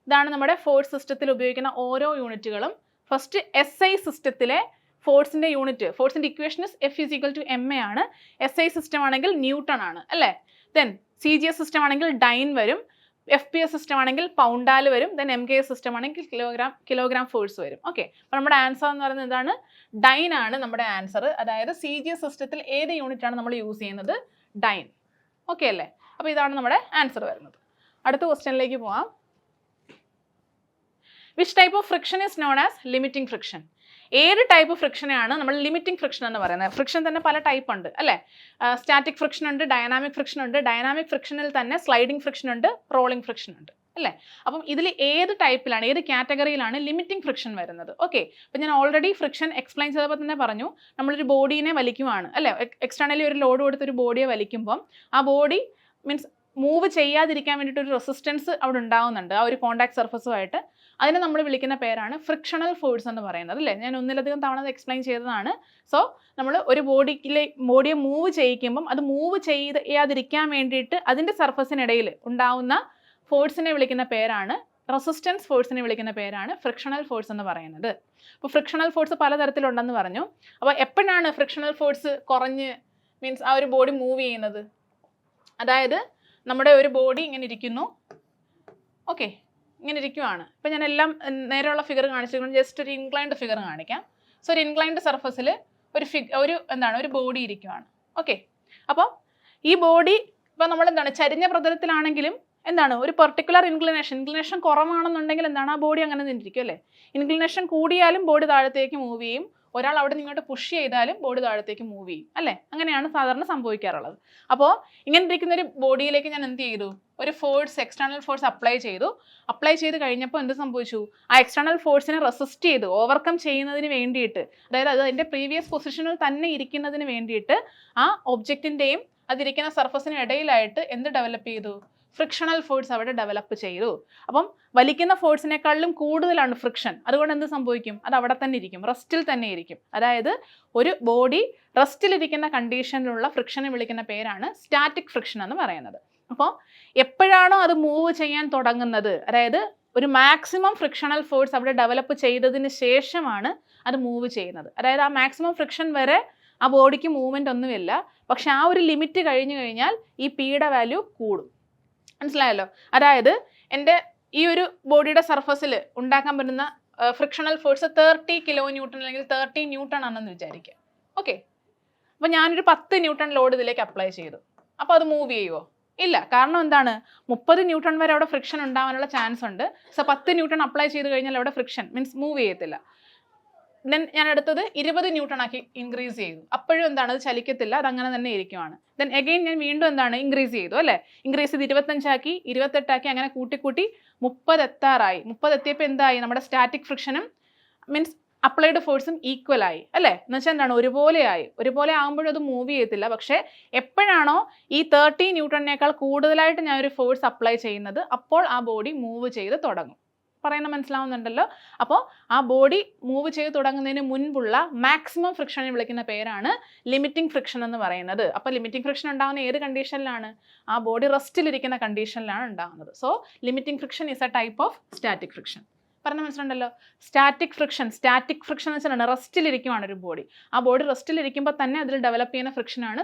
ഇതാണ് നമ്മുടെ ഫോഴ്സ് സിസ്റ്റത്തിൽ ഉപയോഗിക്കുന്ന ഓരോ യൂണിറ്റുകളും. ഫസ്റ്റ് SI സിസ്റ്റത്തിലെ ഫോഴ്സിൻ്റെ യൂണിറ്റ്, ഫോഴ്സിൻ്റെ equation F is equal to ma ആണ്. SI സിസ്റ്റം ആണെങ്കിൽ ന്യൂട്ടൺ ആണ് അല്ലേ. ദെൻ CGS സിസ്റ്റം ആണെങ്കിൽ ഡൈൻ വരും, FPS സിസ്റ്റം ആണെങ്കിൽ പൗണ്ടാൽ വരും, ദെൻ MKS സിസ്റ്റം ആണെങ്കിൽ കിലോഗ്രാം ഫോഴ്സ് വരും. ഓക്കെ, അപ്പോൾ നമ്മുടെ ആൻസർ എന്ന് പറയുന്നത് എന്താണ്? ഡൈൻ ആണ് നമ്മുടെ ആൻസർ. അതായത് CGS സിസ്റ്റത്തിൽ ഏത് യൂണിറ്റ് ആണ് നമ്മൾ യൂസ് ചെയ്യുന്നത്? ഡൈൻ. ഓക്കെ അല്ലേ. അപ്പോൾ ഇതാണ് നമ്മുടെ ആൻസർ വരുന്നത്. അടുത്ത ക്വസ്റ്റ്യനിലേക്ക് പോവാം. Which type of friction is known as limiting friction? ഏത് ടൈപ്പ് ഫ്രിക്ഷനെയാണ് നമ്മൾ ലിമിറ്റിംഗ് ഫ്രിക്ഷൻ എന്ന് പറയുന്നത്? ഫ്രിക്ഷൻ തന്നെ പല ടൈപ്പ് ഉണ്ട് അല്ലേ. സ്റ്റാറ്റിക് ഫ്രിക്ഷൻ ഉണ്ട്, ഡൈനാമിക് ഫ്രിക്ഷൻ ഉണ്ട്. ഡൈനാമിക് ഫ്രിക്ഷനിൽ തന്നെ സ്ലൈഡിംഗ് ഫ്രിക്ഷൻ ഉണ്ട്, റോളിംഗ് ഫ്രിക്ഷൻ ഉണ്ട് അല്ലേ. അപ്പം ഇതിൽ ഏത് ടൈപ്പിലാണ്, ഏത് കാറ്റഗറിയിലാണ് ലിമിറ്റിംഗ് ഫ്രിക്ഷൻ വരുന്നത്? ഓക്കെ, അപ്പം ഞാൻ ഓൾറെഡി ഫ്രിക്ഷൻ എക്സ്പ്ലെയിൻ ചെയ്തപ്പോൾ തന്നെ പറഞ്ഞു, നമ്മളൊരു ബോഡീനെ വലിക്കുവാണ് അല്ലേ. എക്സ്റ്റേണലി ഒരു ലോഡ് കൊടുത്ത് ഒരു ബോഡിയെ വലിക്കുമ്പം ആ ബോഡി മീൻസ് മൂവ് ചെയ്യാതിരിക്കാൻ വേണ്ടിയിട്ട് ഒരു റെസിസ്റ്റൻസ് അവിടെ ഉണ്ടാകുന്നുണ്ട് ആ ഒരു കോണ്ടാക്ട് സർഫസുമായിട്ട്. അതിനെ നമ്മൾ വിളിക്കുന്ന പേരാണ് ഫ്രിക്ഷണൽ ഫോഴ്സ് എന്ന് പറയുന്നത് അല്ലേ. ഞാൻ ഒന്നിലധികം തവണ അത് എക്സ്പ്ലെയിൻ ചെയ്തതാണ്. സോ നമ്മൾ ഒരു ബോഡിയെ മൂവ് ചെയ്യിക്കുമ്പം അത് മൂവ് ചെയ്യാതിരിക്കാൻ വേണ്ടിയിട്ട് അതിൻ്റെ സർഫസിനിടയിൽ ഉണ്ടാവുന്ന ഫോഴ്സിനെ വിളിക്കുന്ന പേരാണ്, റെസിസ്റ്റൻസ് ഫോഴ്സിനെ വിളിക്കുന്ന പേരാണ് ഫ്രിക്ഷണൽ ഫോഴ്സ് എന്ന് പറയുന്നത്. അപ്പോൾ ഫ്രിക്ഷണൽ ഫോഴ്സ് പലതരത്തിലുണ്ടെന്ന് പറഞ്ഞു. അപ്പോൾ എപ്പോഴാണ് ഫ്രിക്ഷണൽ ഫോഴ്സ് കുറഞ്ഞ് മീൻസ് ആ ഒരു ബോഡി മൂവ് ചെയ്യുന്നത്? അതായത് നമ്മുടെ ഒരു ബോഡി ഇങ്ങനെ ഇരിക്കുന്നു, ഓക്കെ, ഇങ്ങനെ ഇരിക്കുവാണ്. ഇപ്പം ഞാൻ എല്ലാം നേരെയുള്ള ഫിഗർ കാണിച്ചിരിക്കുന്നു, ജസ്റ്റ് ഒരു ഇൻക്ലൈൻഡ് ഫിഗർ കാണിക്കാം. സോ ഒരു ഇൻക്ലൈൻഡ് സർഫസിൽ ഒരു ബോഡി ഇരിക്കുവാണ്. ഓക്കെ, അപ്പോൾ ഈ ബോഡി ഇപ്പോൾ നമ്മൾ എന്താണ് ചരിഞ്ഞ പ്രതലത്തിലാണെങ്കിലും എന്താണ് ഒരു പെർട്ടിക്കുലർ ഇൻക്ലിനേഷൻ കുറവാണെന്നുണ്ടെങ്കിൽ എന്താണ് ആ ബോഡി അങ്ങനെ നിന്നിരിക്കും അല്ലേ. ഇൻക്ലിനേഷൻ കൂടിയാലും ബോഡി താഴത്തേക്ക് മൂവ് ചെയ്യും, ഒരാൾ അവിടെ നിങ്ങോട്ട് പുഷ് ചെയ്താലും ബോഡി താഴത്തേക്ക് മൂവ് ചെയ്യും അല്ലേ. അങ്ങനെയാണ് സാധാരണ സംഭവിക്കാറുള്ളത്. അപ്പോൾ ഇങ്ങനെ ഇരിക്കുന്ന ഒരു ബോഡിയിലേക്ക് ഞാൻ എന്ത് ചെയ്തു, ഒരു എക്സ്റ്റേണൽ ഫോഴ്സ് അപ്ലൈ ചെയ്ത് കഴിഞ്ഞപ്പോൾ എന്ത് സംഭവിച്ചു, ആ എക്സ്റ്റേണൽ ഫോഴ്സിനെ റെസിസ്റ്റ് ചെയ്ത് ഓവർകം ചെയ്യുന്നതിന് വേണ്ടിയിട്ട്, അതായത് അത് അതിൻ്റെ പ്രീവിയസ് പൊസിഷനിൽ തന്നെ ഇരിക്കുന്നതിന് വേണ്ടിയിട്ട് ആ ഒബ്ജക്റ്റിൻ്റെയും അതിരിക്കുന്ന സർഫസിന് ഇടയിലായിട്ട് എന്ത് ഡെവലപ്പ് ചെയ്തു, ഫ്രിക്ഷണൽ ഫോഴ്സ് അവിടെ ഡെവലപ്പ് ചെയ്തു. അപ്പം വലിക്കുന്ന ഫോഴ്സിനേക്കാളും കൂടുതലാണ് ഫ്രിക്ഷൻ. അതുകൊണ്ട് എന്ത് സംഭവിക്കും, അത് അവിടെ തന്നെ ഇരിക്കും, റെസ്റ്റിൽ തന്നെ ഇരിക്കും. അതായത് ഒരു ബോഡി റെസ്റ്റിലിരിക്കുന്ന കണ്ടീഷനിലുള്ള ഫ്രിക്ഷനെ വിളിക്കുന്ന പേരാണ് സ്റ്റാറ്റിക് ഫ്രിക്ഷൻ എന്ന് പറയുന്നത്. അപ്പോൾ എപ്പോഴാണോ അത് മൂവ് ചെയ്യാൻ തുടങ്ങുന്നത്, അതായത് ഒരു മാക്സിമം ഫ്രിക്ഷണൽ ഫോഴ്സ് അവിടെ ഡെവലപ്പ് ചെയ്തതിന് ശേഷമാണ് അത് മൂവ് ചെയ്യുന്നത്. അതായത് ആ മാക്സിമം ഫ്രിക്ഷൻ വരെ ആ ബോഡിക്ക് മൂവ്മെൻ്റ് ഒന്നുമില്ല, പക്ഷെ ആ ഒരു ലിമിറ്റ് കഴിഞ്ഞു കഴിഞ്ഞാൽ ഈ പിയുടെ വാല്യൂ കൂടും. മനസ്സിലായല്ലോ. അതായത് എൻ്റെ ഈ ഒരു ബോഡിയുടെ സർഫസിൽ ഉണ്ടാക്കാൻ പറ്റുന്ന ഫ്രിക്ഷണൽ ഫോഴ്സ് 30 കിലോ ന്യൂട്ടൺ അല്ലെങ്കിൽ 30 ന്യൂട്ടൺ ആണെന്ന് വിചാരിക്കുക. ഓക്കെ, അപ്പോൾ ഞാനൊരു 10 ന്യൂട്ടൺ ലോഡ് ഇതിലേക്ക് അപ്ലൈ ചെയ്തു. അപ്പോൾ അത് മൂവ് ചെയ്യുമോ? ഇല്ല. കാരണം എന്താണ്, 30 ന്യൂട്ടൺ വരെ അവിടെ ഫ്രിക്ഷൻ ഉണ്ടാവാനുള്ള ചാൻസ് ഉണ്ട്. സോ 10 ന്യൂട്ടൺ അപ്ലൈ ചെയ്ത് കഴിഞ്ഞാൽ അവിടെ ഫ്രിക്ഷൻ മൂവ് ചെയ്യത്തില്ല. ദെൻ ഞാൻ എടുത്തത് 20 ന്യൂട്ടൺ ആക്കി ഇൻക്രീസ് ചെയ്തു. അപ്പോഴും എന്താണ്, അത് ചലിക്കത്തില്ല, അത് അങ്ങനെ തന്നെ ഇരിക്കുവാണ്. ദെൻ എഗെയിൻ ഞാൻ വീണ്ടും എന്താണ് ഇൻക്രീസ് ചെയ്തു അല്ലേ. ഇൻക്രീസ് ചെയ്ത് 25 ആക്കി, 28 ആക്കി, അങ്ങനെ കൂട്ടി 30 എത്താറായി. 30 എത്തിയപ്പോൾ എന്തായി, നമ്മുടെ സ്റ്റാറ്റിക് ഫ്രിക്ഷനും അപ്ലൈഡ് ഫോഴ്സും ഈക്വൽ ആയി അല്ലേ. എന്ന് വെച്ചാൽ എന്താണ്, ഒരുപോലെ ആകുമ്പോഴും അത് മൂവ് ചെയ്യത്തില്ല. പക്ഷേ എപ്പോഴാണോ ഈ 30 ന്യൂട്ടണിനേക്കാൾ കൂടുതലായിട്ട് ഞാനൊരു ഫോഴ്സ് അപ്ലൈ ചെയ്യുന്നത്, അപ്പോൾ ആ ബോഡി മൂവ് ചെയ്ത് തുടങ്ങും. പറയുന്ന മനസ്സിലാവുന്നുണ്ടല്ലോ. അപ്പോൾ ആ ബോഡി മൂവ് ചെയ്ത് തുടങ്ങുന്നതിന് മുൻപുള്ള മാക്സിമം ഫ്രിക്ഷനെ വിളിക്കുന്ന പേരാണ് ലിമിറ്റിംഗ് ഫ്രിക്ഷൻ എന്ന് പറയുന്നത്. അപ്പോൾ ലിമിറ്റിംഗ് ഫ്രിക്ഷൻ ഉണ്ടാകുന്ന ഏത് കണ്ടീഷനിലാണ്, ആ ബോഡി റെസ്റ്റിലിരിക്കുന്ന കണ്ടീഷനിലാണ് ഉണ്ടാകുന്നത്. So limiting friction is A type of static friction. പറഞ്ഞ മനസ്സിലുണ്ടല്ലോ. സ്റ്റാറ്റിക് ഫ്രിക്ഷൻ എന്ന് വെച്ചാൽ റെസ്റ്റിലിരിക്കുവാണ് ഒരു ബോഡി. ആ ബോഡി റെസ്റ്റിലിരിക്കുമ്പോൾ തന്നെ അതിൽ ഡെവലപ്പ് ചെയ്യുന്ന ഫ്രിക്ഷനാണ്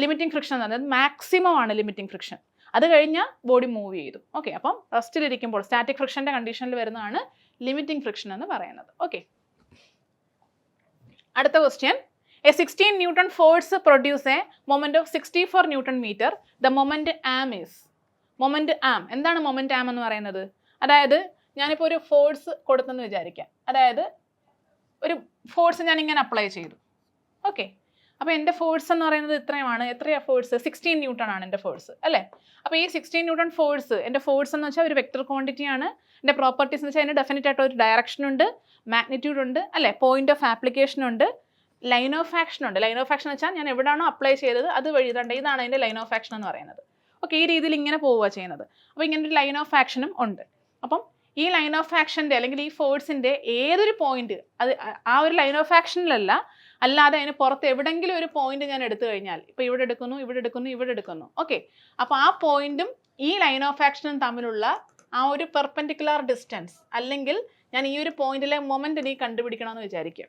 ലിമിറ്റിംഗ് ഫ്രിക്ഷൻ എന്ന് പറയുന്നത്. മാക്സിമം ആണ് ലിമിറ്റിംഗ് ഫ്രിക്ഷൻ. അത് കഴിഞ്ഞാൽ ബോഡി മൂവ് ചെയ്തു. ഓക്കെ, അപ്പം റെസ്റ്റിലിരിക്കുമ്പോൾ സ്റ്റാറ്റിക് ഫ്രിക്ഷൻ്റെ കണ്ടീഷനിൽ വരുന്നതാണ് ലിമിറ്റിംഗ് ഫ്രിക്ഷൻ എന്ന് പറയുന്നത്. ഓക്കെ, അടുത്ത question. A 16 newton force produce a moment of 64 newton metre. The moment arm is. Moment arm എന്താണ് മൊമെന്റ് ആം എന്ന് പറയുന്നത്? അതായത് ഞാനിപ്പോൾ ഒരു ഫോഴ്സ് കൊടുത്തെന്ന് വിചാരിക്കാം. അതായത് ഒരു ഫോഴ്സ് ഞാൻ ഇങ്ങനെ അപ്ലൈ ചെയ്തു. ഓക്കെ, അപ്പോൾ എൻ്റെ ഫോഴ്സ് എന്ന് പറയുന്നത് എത്രയാണ് ഫോഴ്സ്? 16 ന്യൂട്ടൺ ആണ് എൻ്റെ ഫോഴ്സ് അല്ലേ. അപ്പോൾ ഈ 16 ന്യൂട്ടൺ ഫോഴ്സ്, എൻ്റെ ഫോഴ്സ് എന്ന് വെച്ചാൽ ഒരു വെക്ടർ ക്വാണ്ടിറ്റി ആണ്. എൻ്റെ പ്രോപ്പർട്ടീസ് എന്ന് വെച്ചാൽ അതിന് ഡെഫിനറ്റ് ആയിട്ട് ഒരു ഡയറക്ഷൻ ഉണ്ട്, മാഗ്നിറ്റ്യൂഡ് ഉണ്ട് അല്ലേ, പോയിന്റ് ഓഫ് ആപ്ലിക്കേഷൻ ഉണ്ട്, ലൈൻ ഓഫ് ആക്ഷൻ ഉണ്ട്. ലൈൻ ഓഫ് ആക്ഷൻ എന്ന് വെച്ചാൽ ഞാൻ എവിടെയാണോ അപ്ലൈ ചെയ്തത് അത് വഴി ഇതാണ് അതിൻ്റെ ലൈൻ ഓഫ് ആക്ഷൻ എന്ന് പറയുന്നത്. ഓക്കെ, ഈ രീതിയിൽ ഇങ്ങനെ പോവുക ചെയ്യുന്നത്. അപ്പോൾ ഇങ്ങനെ ഒരു ലൈൻ ഓഫ് ആക്ഷനും ഉണ്ട്. അപ്പം ഈ ലൈൻ ഓഫ് ആക്ഷൻ്റെ അല്ലെങ്കിൽ ഈ ഫോഴ്സിൻ്റെ ഏതൊരു പോയിന്റ്, അത് ആ ഒരു ലൈൻ ഓഫ് ആക്ഷനിലല്ല, അല്ലാതെ അതിന് പുറത്ത് എവിടെയെങ്കിലും ഒരു പോയിന്റ് ഞാൻ എടുത്തു കഴിഞ്ഞാൽ, ഇപ്പോൾ ഇവിടെ എടുക്കുന്നു. ഓക്കെ, അപ്പോൾ ആ പോയിന്റും ഈ ലൈൻ ഓഫ് ആക്ഷനും തമ്മിലുള്ള ആ ഒരു പെർപെൻഡിക്കുലർ ഡിസ്റ്റൻസ്, അല്ലെങ്കിൽ ഞാൻ ഈ ഒരു പോയിന്റിലെ മൊമെന്റ് എനിക്ക് കണ്ടുപിടിക്കണം എന്ന് വിചാരിക്കുക.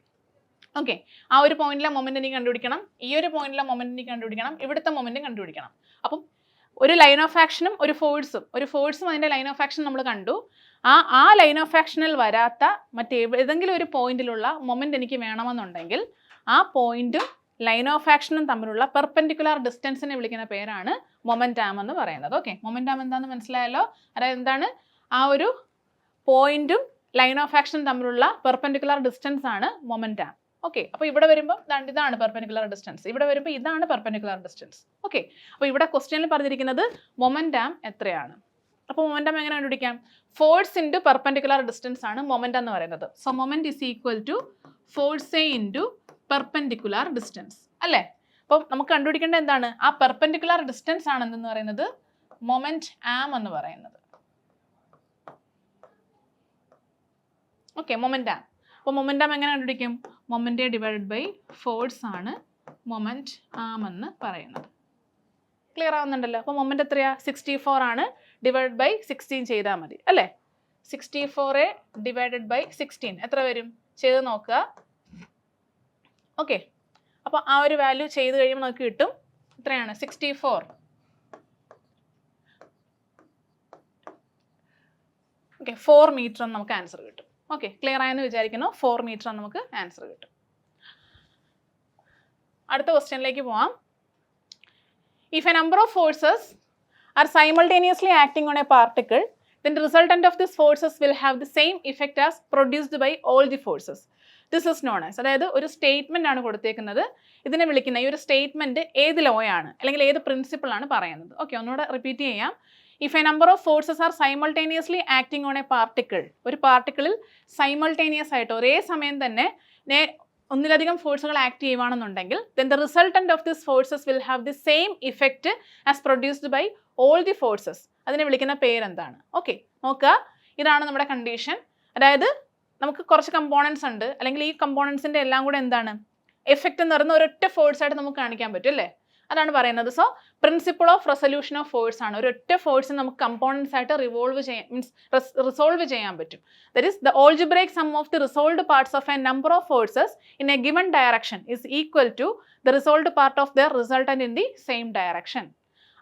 ഓക്കെ, ആ ഒരു പോയിന്റിലെ മൊമെന്റ് എനിക്ക് കണ്ടുപിടിക്കണം, ഈ ഒരു പോയിന്റിലെ മൊമെന്റ് എനിക്ക് കണ്ടുപിടിക്കണം, ഇവിടുത്തെ മൊമെന്റും കണ്ടുപിടിക്കണം. അപ്പം ഒരു ലൈൻ ഓഫ് ആക്ഷനും ഒരു ഫോഴ്സും അതിൻ്റെ ലൈൻ ഓഫ് ആക്ഷൻ നമ്മൾ കണ്ടു. ആ ലൈൻ ഓഫ് ആക്ഷനിൽ വരാത്ത മറ്റേതെങ്കിലും ഒരു പോയിന്റിലുള്ള മൊമെന്റ് എനിക്ക് വേണമെന്നുണ്ടെങ്കിൽ ആ പോയിന്റും ലൈൻ ഓഫ് ആക്ഷനും തമ്മിലുള്ള പെർപെൻഡിക്കുലർ ഡിസ്റ്റൻസിനെ വിളിക്കുന്ന പേരാണ് മൊമെന്റാം എന്ന് പറയുന്നത്. ഓക്കെ, മൊമെന്റാം എന്താണെന്ന് മനസ്സിലായല്ലോ. അതായത് എന്താണ്, ആ ഒരു പോയിന്റും ലൈൻ ഓഫ് ആക്ഷനും തമ്മിലുള്ള പെർപെൻഡിക്കുലർ ഡിസ്റ്റൻസ് ആണ് മൊമെന്റാം. ഓക്കെ, അപ്പോൾ ഇവിടെ വരുമ്പോൾ ഇതാണ് പെർപെൻഡിക്കുലർ ഡിസ്റ്റൻസ്, ഇവിടെ വരുമ്പോൾ ഇതാണ് പെർപെൻഡിക്കുലർ ഡിസ്റ്റൻസ്. ഓക്കെ, അപ്പോൾ ഇവിടെ ക്വസ്റ്റ്യനിൽ പറഞ്ഞിരിക്കുന്നത് മൊമെന്റാം എത്രയാണ്. അപ്പോൾ മൊമെന്റം എങ്ങനെ കണ്ടുപിടിക്കാം? ഫോഴ്സ് ഇൻറ്റു പെർപെൻഡിക്കുലർ ഡിസ്റ്റൻസ് ആണ് മൊമെന്റം എന്ന് പറയുന്നത്. So moment is equal to force a into perpendicular distance അല്ലേ. അപ്പം നമുക്ക് കണ്ടുപിടിക്കേണ്ടത് എന്താണ്? ആ പെർപെൻഡിക്കുലർ ഡിസ്റ്റൻസ് ആണ് എന്തെന്ന് പറയുന്നത്, മൊമെന്റ് ആം എന്ന് പറയുന്നത്. ഓക്കെ, മൊമെന്റ് ആം. അപ്പോൾ മൊമെന്റ് ആം എങ്ങനെ കണ്ടുപിടിക്കും? മൊമെന്റ് ഡിവൈഡഡ് ബൈ ഫോഴ്സ് ആണ് മൊമെന്റ് ആം എന്ന് പറയുന്നത്. ക്ലിയർ ആവുന്നുണ്ടല്ലോ. അപ്പോൾ മൊമെന്റ് എത്രയാ? 64 ആണ്. ഡിവൈഡ് ബൈ 16 ചെയ്താൽ മതി അല്ലേ. 64 ഡിവൈഡഡ് ബൈ 16 എത്ര വരും? ചെയ്ത് നോക്കുക. ഓക്കെ, അപ്പോൾ ആ ഒരു വാല്യൂ ചെയ്ത് കഴിയുമ്പോൾ നമുക്ക് കിട്ടും. എത്രയാണ്? 64. ഓക്കെ, 4 മീറ്റർ എന്ന് നമുക്ക് ആൻസർ കിട്ടും. ഓക്കെ, ക്ലിയർ ആയെന്ന് വിചാരിക്കുന്നു. 4 മീറ്റർ നമുക്ക് ആൻസർ കിട്ടും. അടുത്ത ക്വസ്റ്റ്യനിലേക്ക് പോവാം. If a number of forces R simultaneously acting on A particle, then the resultant of these forces will have the same effect as produced by all the forces. This is known as, അതായത് ഒരു statement ആണ് കൊടുത്തേക്കുന്നത്. ഇതിനെ വിളിക്കുന്ന ഈ ഒരു statement ഏത് law ആണ് അല്ലെങ്കിൽ ഏത് പ്രിൻസിപ്പിൾ ആണ് പറയുന്നത്? ഓക്കെ, ഒന്നുകൂടെ റിപ്പീറ്റ് ചെയ്യാം. If a number of forces R simultaneously acting on A particle, ഒരു പാർട്ടിക്കിളിൽ സൈമൾട്ടേനിയസ് ആയിട്ട് ഒരേ സമയം തന്നെ ഒന്നിലധികം ഫോഴ്സുകൾ act ചെയ്യുവാണെന്നുണ്ടെങ്കിൽ then the resultant of these forces will have the same effect as produced by all the forces. അതിനെ വിളിക്കുന്ന പേരെന്താണ്? ഓക്കെ, നോക്കുക, ഇതാണ് നമ്മുടെ കണ്ടീഷൻ. അതായത് നമുക്ക് കുറച്ച് കമ്പോണൻസ് ഉണ്ട്, അല്ലെങ്കിൽ ഈ കമ്പോണൻസിൻ്റെ എല്ലാം കൂടെ എന്താണ് എഫക്റ്റ് എന്ന് പറയുന്ന ഒരൊറ്റ ഫോഴ്സ് ആയിട്ട് നമുക്ക് കാണിക്കാൻ പറ്റും അല്ലേ? അതാണ് പറയുന്നത്. So principle of resolution of force ആണ്. ഒരൊറ്റ ഫോഴ്സ് നമുക്ക് കമ്പോണൻസ് ആയിട്ട് റിസോൾവ് ചെയ്യാൻ പറ്റും. That is the algebraic sum of the resolved parts of a number of forces in a given direction is equal to the resolved part of the resultant in the same direction.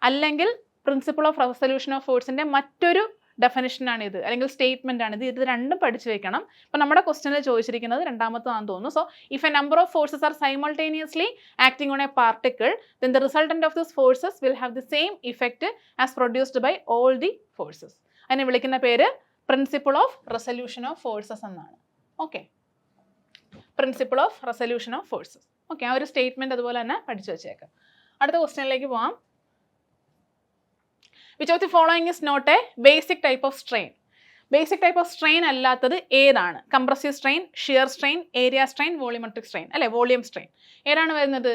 അല്ലെങ്കിൽ principle of resolution of ഫോഴ്സിന്റെ മറ്റൊരു ഡെഫിനിഷനാണ് ഇത്, അല്ലെങ്കിൽ statement ആണ് ഇത്. ഇത് രണ്ടും പഠിച്ചു വെക്കണം. അപ്പോൾ നമ്മുടെ ക്വസ്റ്റ്യനിൽ ചോദിച്ചിരിക്കുന്നത് രണ്ടാമത്തേതാണെന്ന് തോന്നുന്നു. So if a number of forces R simultaneously acting on A particle, then the resultant of these forces will have the same effect as produced by all the forces. അതിനെ വിളിക്കുന്ന പേര് principle of resolution of forces എന്നാണ്. Okay, principle of resolution of forces. Okay, ആ ഒരു statement അതുപോലെ തന്നെ പഠിച്ചു വെച്ചേക്കാം. അടുത്ത ക്വസ്റ്റ്യനിലേക്ക് പോവാം. Which of the following is not a basic type of strain? Basic type of strain അല്ലാത്തത് ഏതാണ്? Compressive strain, shear strain, area strain, volumetric strain അല്ലെ? വോളിയം സ്ട്രെയിൻ ഏതാണ് വരുന്നത്?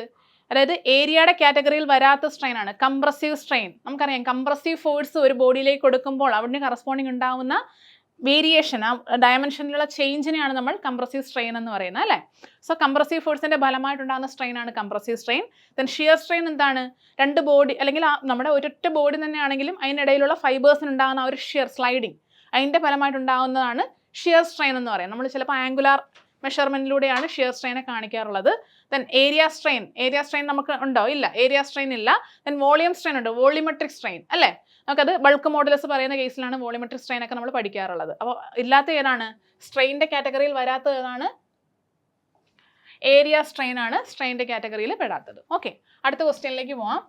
അതായത് ഏരിയയുടെ കാറ്റഗറിയിൽ വരാത്ത സ്ട്രെയിൻ ആണ് കംപ്രസീവ് സ്ട്രെയിൻ. നമുക്കറിയാം കംപ്രസീവ് ഫോഴ്സ് ഒരു ബോഡിയിലേക്ക് കൊടുക്കുമ്പോൾ അവിടെ കറസ്പോണ്ടിങ് ഉണ്ടാവുന്ന വേരിയേഷൻ, ആ ഡയമെൻഷനിലുള്ള ചേഞ്ചിനെയാണ് നമ്മൾ കംപ്രസീവ് സ്ട്രെയിൻ എന്ന് പറയുന്നത് അല്ലേ? സോ കംപ്രസീവ് ഫോഴ്സിന്റെ ഫലമായിട്ടുണ്ടാകുന്ന സ്ട്രെയിൻ ആണ് compressive strain. Then shear strain എന്താണ്? രണ്ട് ബോഡി അല്ലെങ്കിൽ നമ്മുടെ ഒരൊറ്റ ബോഡി തന്നെയാണെങ്കിലും അതിനിടയിലുള്ള ഫൈബേഴ്സിന് ഉണ്ടാകുന്ന ആ ഒരു ഷിയർ സ്ലൈഡിങ്, അതിൻ്റെ ഫലമായിട്ടുണ്ടാകുന്നതാണ് ഷിയർ സ്ട്രെയിൻ എന്ന് പറയുന്നത്. നമ്മൾ ചിലപ്പോൾ ആംഗുലാർ മെഷർമെന്റിലൂടെയാണ് ഷിയർ സ്ട്രെയിനെ കാണിക്കാറുള്ളത്. ദെൻ ഏരിയ സ്ട്രെയിൻ നമുക്ക് ഉണ്ടോ? ഇല്ല, ഏരിയ സ്ട്രെയിൻ ഇല്ല. ദെൻ വോളിയം സ്ട്രെയിൻ ഉണ്ട്, വോളിയോമെട്രിക് സ്ട്രെയിൻ അല്ലേ? നമുക്കത് ബൾക്ക് മോഡുലസ് പറയുന്ന കേസിലാണ് വോളിയോമെട്രിക് സ്ട്രെയിൻ ഒക്കെ നമ്മൾ പഠിക്കാറുള്ളത്. അപ്പോൾ ഇല്ലാത്ത ഏതാണ്? സ്ട്രെയിൻ്റെ കാറ്റഗറിയിൽ വരാത്ത ഏതാണ്? ഏരിയ സ്ട്രെയിൻ ആണ് സ്ട്രെയിൻ്റെ കാറ്റഗറിയിൽ പെടാത്തത്. ഓക്കെ, അടുത്ത ക്വസ്റ്റ്യനിലേക്ക് പോവാം.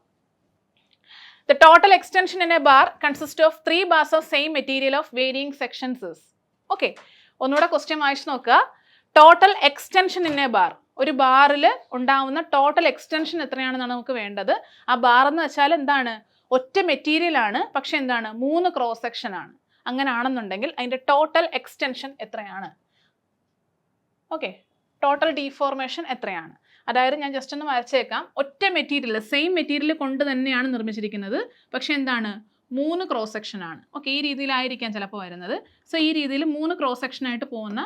The total extension in a bar consists of 3 bars of same material of varying sections is. Okay, ഒന്നുകൂടെ ക്വസ്റ്റ്യൻ വായിച്ചു നോക്കുക. Total extension in A bar, ഒരു ബാറിൽ ഉണ്ടാവുന്ന ടോട്ടൽ എക്സ്റ്റൻഷൻ എത്രയാണെന്നാണ് നമുക്ക് വേണ്ടത്. ആ ബാർ എന്ന് വെച്ചാൽ എന്താണ്? ഒറ്റ മെറ്റീരിയൽ ആണ്, പക്ഷെ എന്താണ്? 3 ക്രോസ് സെക്ഷൻ ആണ്. അങ്ങനെ ആണെന്നുണ്ടെങ്കിൽ അതിൻ്റെ ടോട്ടൽ എക്സ്റ്റൻഷൻ എത്രയാണ്? ഓക്കെ, ടോട്ടൽ ഡീഫോർമേഷൻ എത്രയാണ്? അതായത് ഞാൻ ജസ്റ്റ് ഒന്ന് വരച്ചേക്കാം. ഒറ്റ മെറ്റീരിയൽ, സെയിം മെറ്റീരിയൽ കൊണ്ട് തന്നെയാണ് നിർമ്മിച്ചിരിക്കുന്നത്, പക്ഷെ എന്താണ്? 3 ക്രോസ് സെക്ഷൻ ആണ്. ഓക്കെ, ഈ രീതിയിലായിരിക്കാം ചിലപ്പോൾ വരുന്നത്. സോ ഈ രീതിയിൽ 3 ക്രോസ് സെക്ഷൻ ആയിട്ട് പോകുന്ന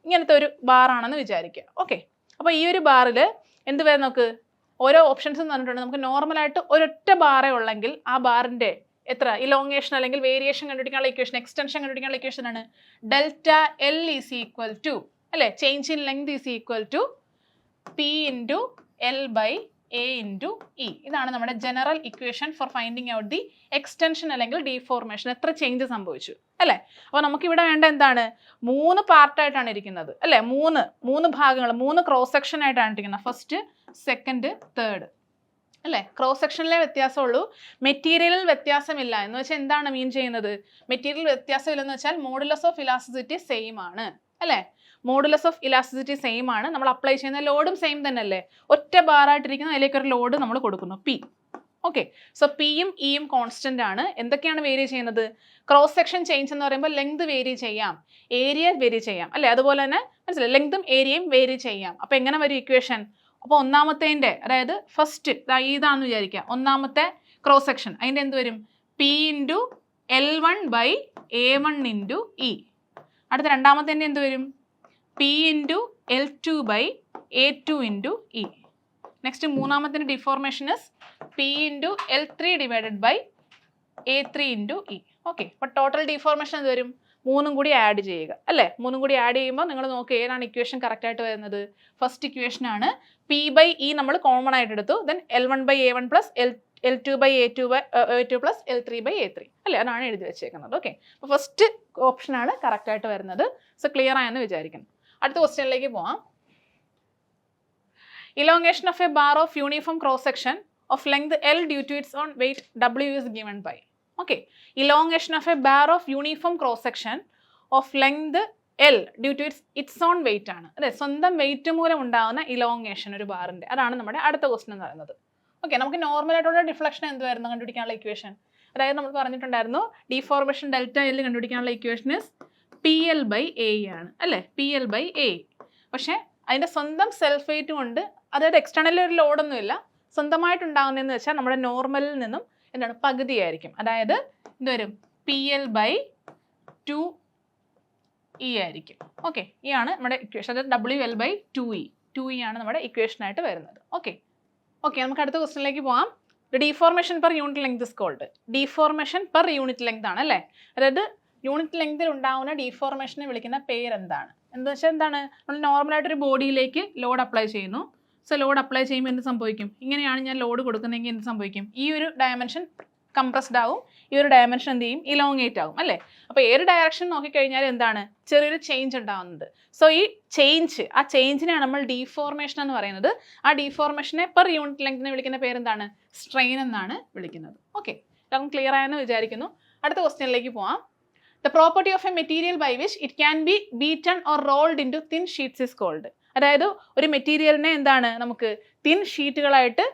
ഇങ്ങനത്തെ ഒരു ബാറാണെന്ന് വിചാരിക്കുക. ഓക്കെ, അപ്പോൾ ഈ ഒരു ബാറിൽ എന്ത് വരെ നോക്ക്, ഓരോ ഓപ്ഷൻസും തന്നിട്ടുണ്ട്. നമുക്ക് നോർമലായിട്ട് ഒരൊറ്റ ബാറേ ഉള്ളെങ്കിൽ ആ ബാറിൻ്റെ എത്ര ഇലോങ്ങേഷൻ അല്ലെങ്കിൽ വേരിയേഷൻ കണ്ടുപിടിക്കാനുള്ള ഇക്വേഷൻ, എക്സ്റ്റൻഷൻ കണ്ടുപിടിക്കാനുള്ള ഇക്വേഷൻ ആണ് delta l is equal to അല്ലേ, change in length is equal to p into l by a into e. ഇതാണ് നമ്മുടെ general equation for finding out the extension അല്ലെങ്കിൽ ഡീഫോർമേഷൻ, എത്ര change സംഭവിച്ചു അല്ലേ? അപ്പോൾ നമുക്കിവിടെ വേണ്ട എന്താണ്? 3 പാർട്ടായിട്ടാണ് ഇരിക്കുന്നത് അല്ലേ? 3 ഭാഗങ്ങൾ, 3 ക്രോസ് സെക്ഷൻ ആയിട്ടാണ് ഇരിക്കുന്നത്. ഫസ്റ്റ്, സെക്കൻഡ്, തേർഡ് അല്ലേ? ക്രോസ് സെക്ഷനിലെ വ്യത്യാസമുള്ളൂ, മെറ്റീരിയലിൽ വ്യത്യാസമില്ല. എന്ന് വെച്ചാൽ എന്താണ് മീൻ ചെയ്യുന്നത്? മെറ്റീരിയൽ വ്യത്യാസമില്ലെന്ന് വെച്ചാൽ മോഡുലസ് ഓഫ് ഇലാസ്റ്റിസിറ്റി സെയിം ആണ് അല്ലേ? മോഡുലസ് ഓഫ് ഇലാസ്റ്റിസിറ്റി സെയിം ആണ്. നമ്മൾ അപ്ലൈ ചെയ്യുന്ന ലോഡും സെയിം തന്നെ അല്ലേ? ഒറ്റ ബാറായിട്ടിരിക്കുന്ന അതിലേക്ക് ഒരു ലോഡ് നമ്മൾ കൊടുക്കുന്നു, പി. ഓക്കെ, സോ പിയും ഇയും കോൺസ്റ്റന്റ് ആണ്. എന്തൊക്കെയാണ് വേരി ചെയ്യുന്നത്? ക്രോസ് സെക്ഷൻ ചേഞ്ച് എന്ന് പറയുമ്പോൾ ലെങ്ത് വേരി ചെയ്യാം, ഏരിയ വേരി ചെയ്യാം അല്ലേ? അതുപോലെ തന്നെ മനസ്സിലായി, ലെങ്തും ഏരിയയും വേരി ചെയ്യാം. അപ്പോൾ എങ്ങനെ വരും ഇക്വേഷൻ? അപ്പോൾ ഒന്നാമത്തേൻ്റെ, അതായത് ഫസ്റ്റ് ഇതാണെന്ന് വിചാരിക്കുക, ഒന്നാമത്തെ ക്രോസ് സെക്ഷൻ, അതിൻ്റെ എന്ത് വരും? P into L1 by A1 into e. അടുത്ത രണ്ടാമത്തേൻ്റെ എന്ത് വരും? P into L2 by A2 into e. Next മൂന്നാമത്തിൻ്റെ deformation is p into L3 divided by A3 into e. Okay, അപ്പോൾ ടോട്ടൽ ഡിഫോർമേഷൻ എന്ത് വരും? 3 കൂടി ആഡ് ചെയ്യുക അല്ലേ? 3 കൂടി ആഡ് ചെയ്യുമ്പോൾ നിങ്ങൾ നോക്കുക ഏതാണ് ഇക്വേഷൻ കറക്റ്റായിട്ട് വരുന്നത്? ഫസ്റ്റ് ഇക്വേഷൻ ആണ്. പി ബൈ ഇ നമ്മൾ കോമൺ ആയിട്ട് എടുത്തു. Then L1 by A1 plus L2 by A2 plus L3 by A3 അല്ലേ? അതാണ് എഴുതി വെച്ചേക്കുന്നത്. ഓക്കെ, അപ്പോൾ ഫസ്റ്റ് ഓപ്ഷനാണ് കറക്റ്റായിട്ട് വരുന്നത്. സോ ക്ലിയർ ആയെന്ന് വിചാരിക്കുന്നു. അടുത്ത ക്വസ്റ്റ്യനിലേക്ക് പോവാം. Elongation of A bar of uniform cross section of length L due to its own weight W is given by. Okay. Elongation of a bar of uniform cross section of length L due to its own weight ആണ്. അതെ, സ്വന്തം wait മൂലം ഉണ്ടാകുന്ന elongation ഒരു ബാറിൻ്റെ. അതാണ് നമ്മുടെ അടുത്ത question എന്ന് പറയുന്നത്. ഓക്കെ, നമുക്ക് നോർമൽ ആയിട്ടുള്ള ഡിഫ്ലക്ഷൻ എന്തുവായിരുന്നു കണ്ടുപിടിക്കാനുള്ള ഇക്വേഷൻ? അതായത് നമ്മൾ പറഞ്ഞിട്ടുണ്ടായിരുന്നു ഡിഫോർമേഷൻ ഡെൽറ്റ എൽ കണ്ടുപിടിക്കാനുള്ള ഇക്വേഷൻ PL/A ആണ് അല്ലേ, PL/A. പക്ഷേ അതിൻ്റെ സ്വന്തം സെൽഫ് വെയിറ്റ് കൊണ്ട്, അതായത് എക്സ്റ്റേണലി ഒരു ലോഡൊന്നുമില്ല, സ്വന്തമായിട്ടുണ്ടാകുന്നതെന്ന് വെച്ചാൽ നമ്മുടെ നോർമലിൽ നിന്നും എന്താണ് പകുതിയായിരിക്കും. അതായത് ഇത് വരും PL/2E ആയിരിക്കും. ഓക്കെ, ഈ ആണ് നമ്മുടെ ഇക്വേഷൻ. അതായത് WL/2E, 2E ആണ് നമ്മുടെ ഇക്വേഷനായിട്ട് വരുന്നത്. ഓക്കെ, നമുക്ക് അടുത്ത ക്വസ്റ്റ്യനിലേക്ക് പോകാം. Deformation per unit length is called. Deformation per unit length ആണ് അല്ലേ. അതായത് യൂണിറ്റ് ലെങ്തിൽ ഉണ്ടാവുന്ന ഡീഫോർമേഷനെ വിളിക്കുന്ന പേരെന്താണ്? എന്താ വെച്ചാൽ എന്താണ്, നമ്മൾ നോർമലായിട്ടൊരു ബോഡിയിലേക്ക് ലോഡ് അപ്ലൈ ചെയ്യുന്നു. സോ ലോഡ് അപ്ലൈ ചെയ്യുമ്പോൾ എന്ത് സംഭവിക്കും? ഇങ്ങനെയാണ് ഞാൻ ലോഡ് കൊടുക്കുന്നതെങ്കിൽ എന്ത് സംഭവിക്കും? ഈ ഒരു ഡയമെൻഷൻ കംപ്രസ്ഡ് ആവും, ഈ ഒരു ഡയമെൻഷൻ എന്ത് ചെയ്യും? ഇലോങ്ങേറ്റ് ആവും അല്ലേ. അപ്പോൾ ഏത് ഡയറക്ഷൻ നോക്കിക്കഴിഞ്ഞാൽ എന്താണ്, ചെറിയൊരു ചേഞ്ച് ഉണ്ടാവുന്നത്. സോ ഈ ആ ചേഞ്ചിനെയാണ് നമ്മൾ ഡീഫോർമേഷൻ എന്ന് പറയുന്നത്. ആ ഡീഫോർമേഷനെ പെർ യൂണിറ്റ് ലെങ്തിനെ വിളിക്കുന്ന പേരെന്താണ്? സ്ട്രെയിൻ എന്നാണ് വിളിക്കുന്നത്. ഓക്കെ, എല്ലാവർക്കും ക്ലിയർ ആയെന്ന് വിചാരിക്കുന്നു. അടുത്ത ക്വസ്റ്റ്യനിലേക്ക് പോവാം. The property of a material by which it can be beaten or rolled into thin sheets is called. അതായത് ഒരു മെറ്റീരിയലിനെ എന്താണ് നമുക്ക് തിൻ ഷീറ്റുകളായിട്ട്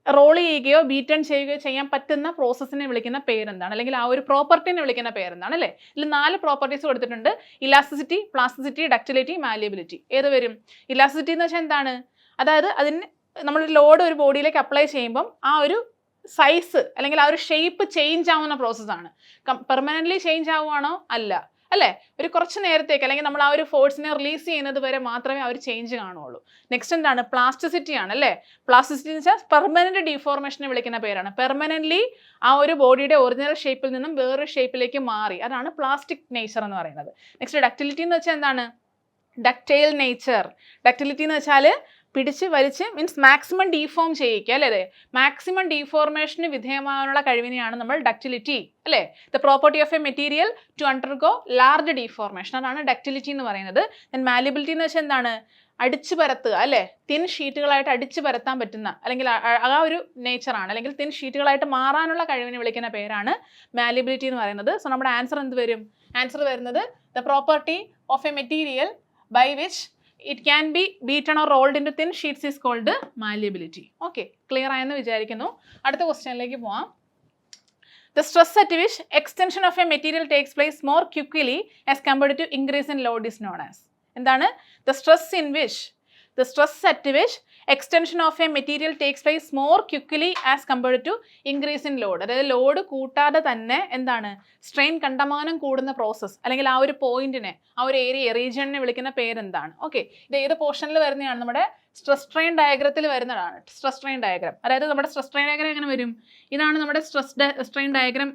റോൾ ചെയ്യുകയോ ബീറ്റൺ ചെയ്യുകയോ ചെയ്യാൻ പറ്റുന്ന പ്രോസസ്സിനെ വിളിക്കുന്ന പേരെന്താണ്? അല്ലെങ്കിൽ ആ ഒരു പ്രോപ്പർട്ടിനെ വിളിക്കുന്ന പേരെന്താണ് അല്ലേ. ഇതിൽ 4 പ്രോപ്പർട്ടീസ് കൊടുത്തിട്ടുണ്ട്: ഇലാസ്റ്റിസിറ്റി, പ്ലാസ്റ്റിസിറ്റി, ഡക്റ്റിലിറ്റി, മാലിയബിലിറ്റി. ഏത് വരും? ഇലാസ്റ്റിസിറ്റി എന്ന് വെച്ചാൽ എന്താണ്? അതായത് അതിന് നമ്മളൊരു ലോഡ് ഒരു ബോഡിയിലേക്ക് അപ്ലൈ ചെയ്യുമ്പം ആ ഒരു സൈസ് അല്ലെങ്കിൽ ആ ഒരു ഷേപ്പ് ചേഞ്ച് ആവുന്ന പ്രോസസ്സാണ്. പെർമനൻ്റ്ലി ചേഞ്ച് ആവുകയാണോ? അല്ല അല്ലേ. ഒരു കുറച്ച് നേരത്തേക്ക് അല്ലെങ്കിൽ നമ്മൾ ആ ഒരു ഫോഴ്സിനെ റിലീസ് ചെയ്യുന്നത് വരെ മാത്രമേ ആ ഒരു ചേഞ്ച് കാണുള്ളൂ. നെക്സ്റ്റ് എന്താണ്? പ്ലാസ്റ്റിസിറ്റി ആണ് അല്ലേ. പ്ലാസ്റ്റിസിറ്റി എന്ന് വെച്ചാൽ പെർമനന്റ് ഡീഫോർമേഷനെ വിളിക്കുന്ന പേരാണ്. പെർമനൻ്റ്ലി ആ ഒരു ബോഡിയുടെ ഒറിജിനൽ ഷേപ്പിൽ നിന്നും വേറൊരു ഷേപ്പിലേക്ക് മാറി, അതാണ് പ്ലാസ്റ്റിക് നേച്ചർ എന്ന് പറയുന്നത്. നെക്സ്റ്റ് ഡക്റ്റിലിറ്റി എന്ന് വെച്ചാൽ എന്താണ്? Ductile nature. ഡക്റ്റിലിറ്റി എന്ന് വെച്ചാൽ പിടിച്ച് വലിച്ച് മീൻസ് മാക്സിമം ഡീഫോം ചെയ്യിക്കുക അല്ലേ. മാക്സിമം ഡീഫോർമേഷന് വിധേയമാകാനുള്ള കഴിവിനെയാണ് നമ്മൾ ഡക്റ്റിലിറ്റി അല്ലേ. The property of a material to undergo large deformation, അതാണ് ഡക്റ്റിലിറ്റി എന്ന് പറയുന്നത്. ദെൻ മാലിബിലിറ്റി എന്ന് വെച്ചാൽ എന്താണ്? അടിച്ചു പരത്തുക അല്ലേ. തിൻ ഷീറ്റുകളായിട്ട് അടിച്ചു പരത്താൻ പറ്റുന്ന അല്ലെങ്കിൽ ആ ഒരു നേച്ചറാണ്, അല്ലെങ്കിൽ തിൻ ഷീറ്റുകളായിട്ട് മാറാനുള്ള കഴിവിനെ വിളിക്കുന്ന പേരാണ് മാലിബിലിറ്റി എന്ന് പറയുന്നത്. സോ നമ്മുടെ ആൻസർ എന്ത് വരും? ആൻസർ വരുന്നത് the property of a material by which it can be beaten or rolled into thin sheets is called malleability. Okay, clear ആയെന്ന് വിചാരിക്കുന്നു. അടുത്ത ക്വസ്റ്റ്യനിലേക്ക് പോവാം. The stress at which extension of a material takes place more quickly as compared to increase in load is known as. എന്താണ്? The stress at which extension of a material takes place more quickly as compared to increase in load. അതായത് load കൂട്ടാതെ തന്നെ എന്താണ് strain കണ്ടമാനം കൂടുന്ന process അല്ലെങ്കിൽ ആ ഒരു പോയിന്റിനെ, ആ ഒരു ഏരിയ റീജിയണിനെ വിളിക്കുന്ന പേരെന്താണ്? ഓക്കെ, ഇത് ഏത് പോർഷനിൽ വരുന്നതാണ്? നമ്മുടെ സ്ട്രെസ് സ്ട്രെയിൻ ഡയഗ്രത്തിൽ വരുന്നതാണ് സ്ട്രെസ് സ്ട്രെയിൻ ഡയഗ്രാം. അതായത് നമ്മുടെ സ്ട്രെസ് സ്ട്രെയിൻ ഡയഗ്രാം എങ്ങനെ വരും? ഇതാണ് നമ്മുടെ സ്ട്രെയിൻ ഡയഗ്രാം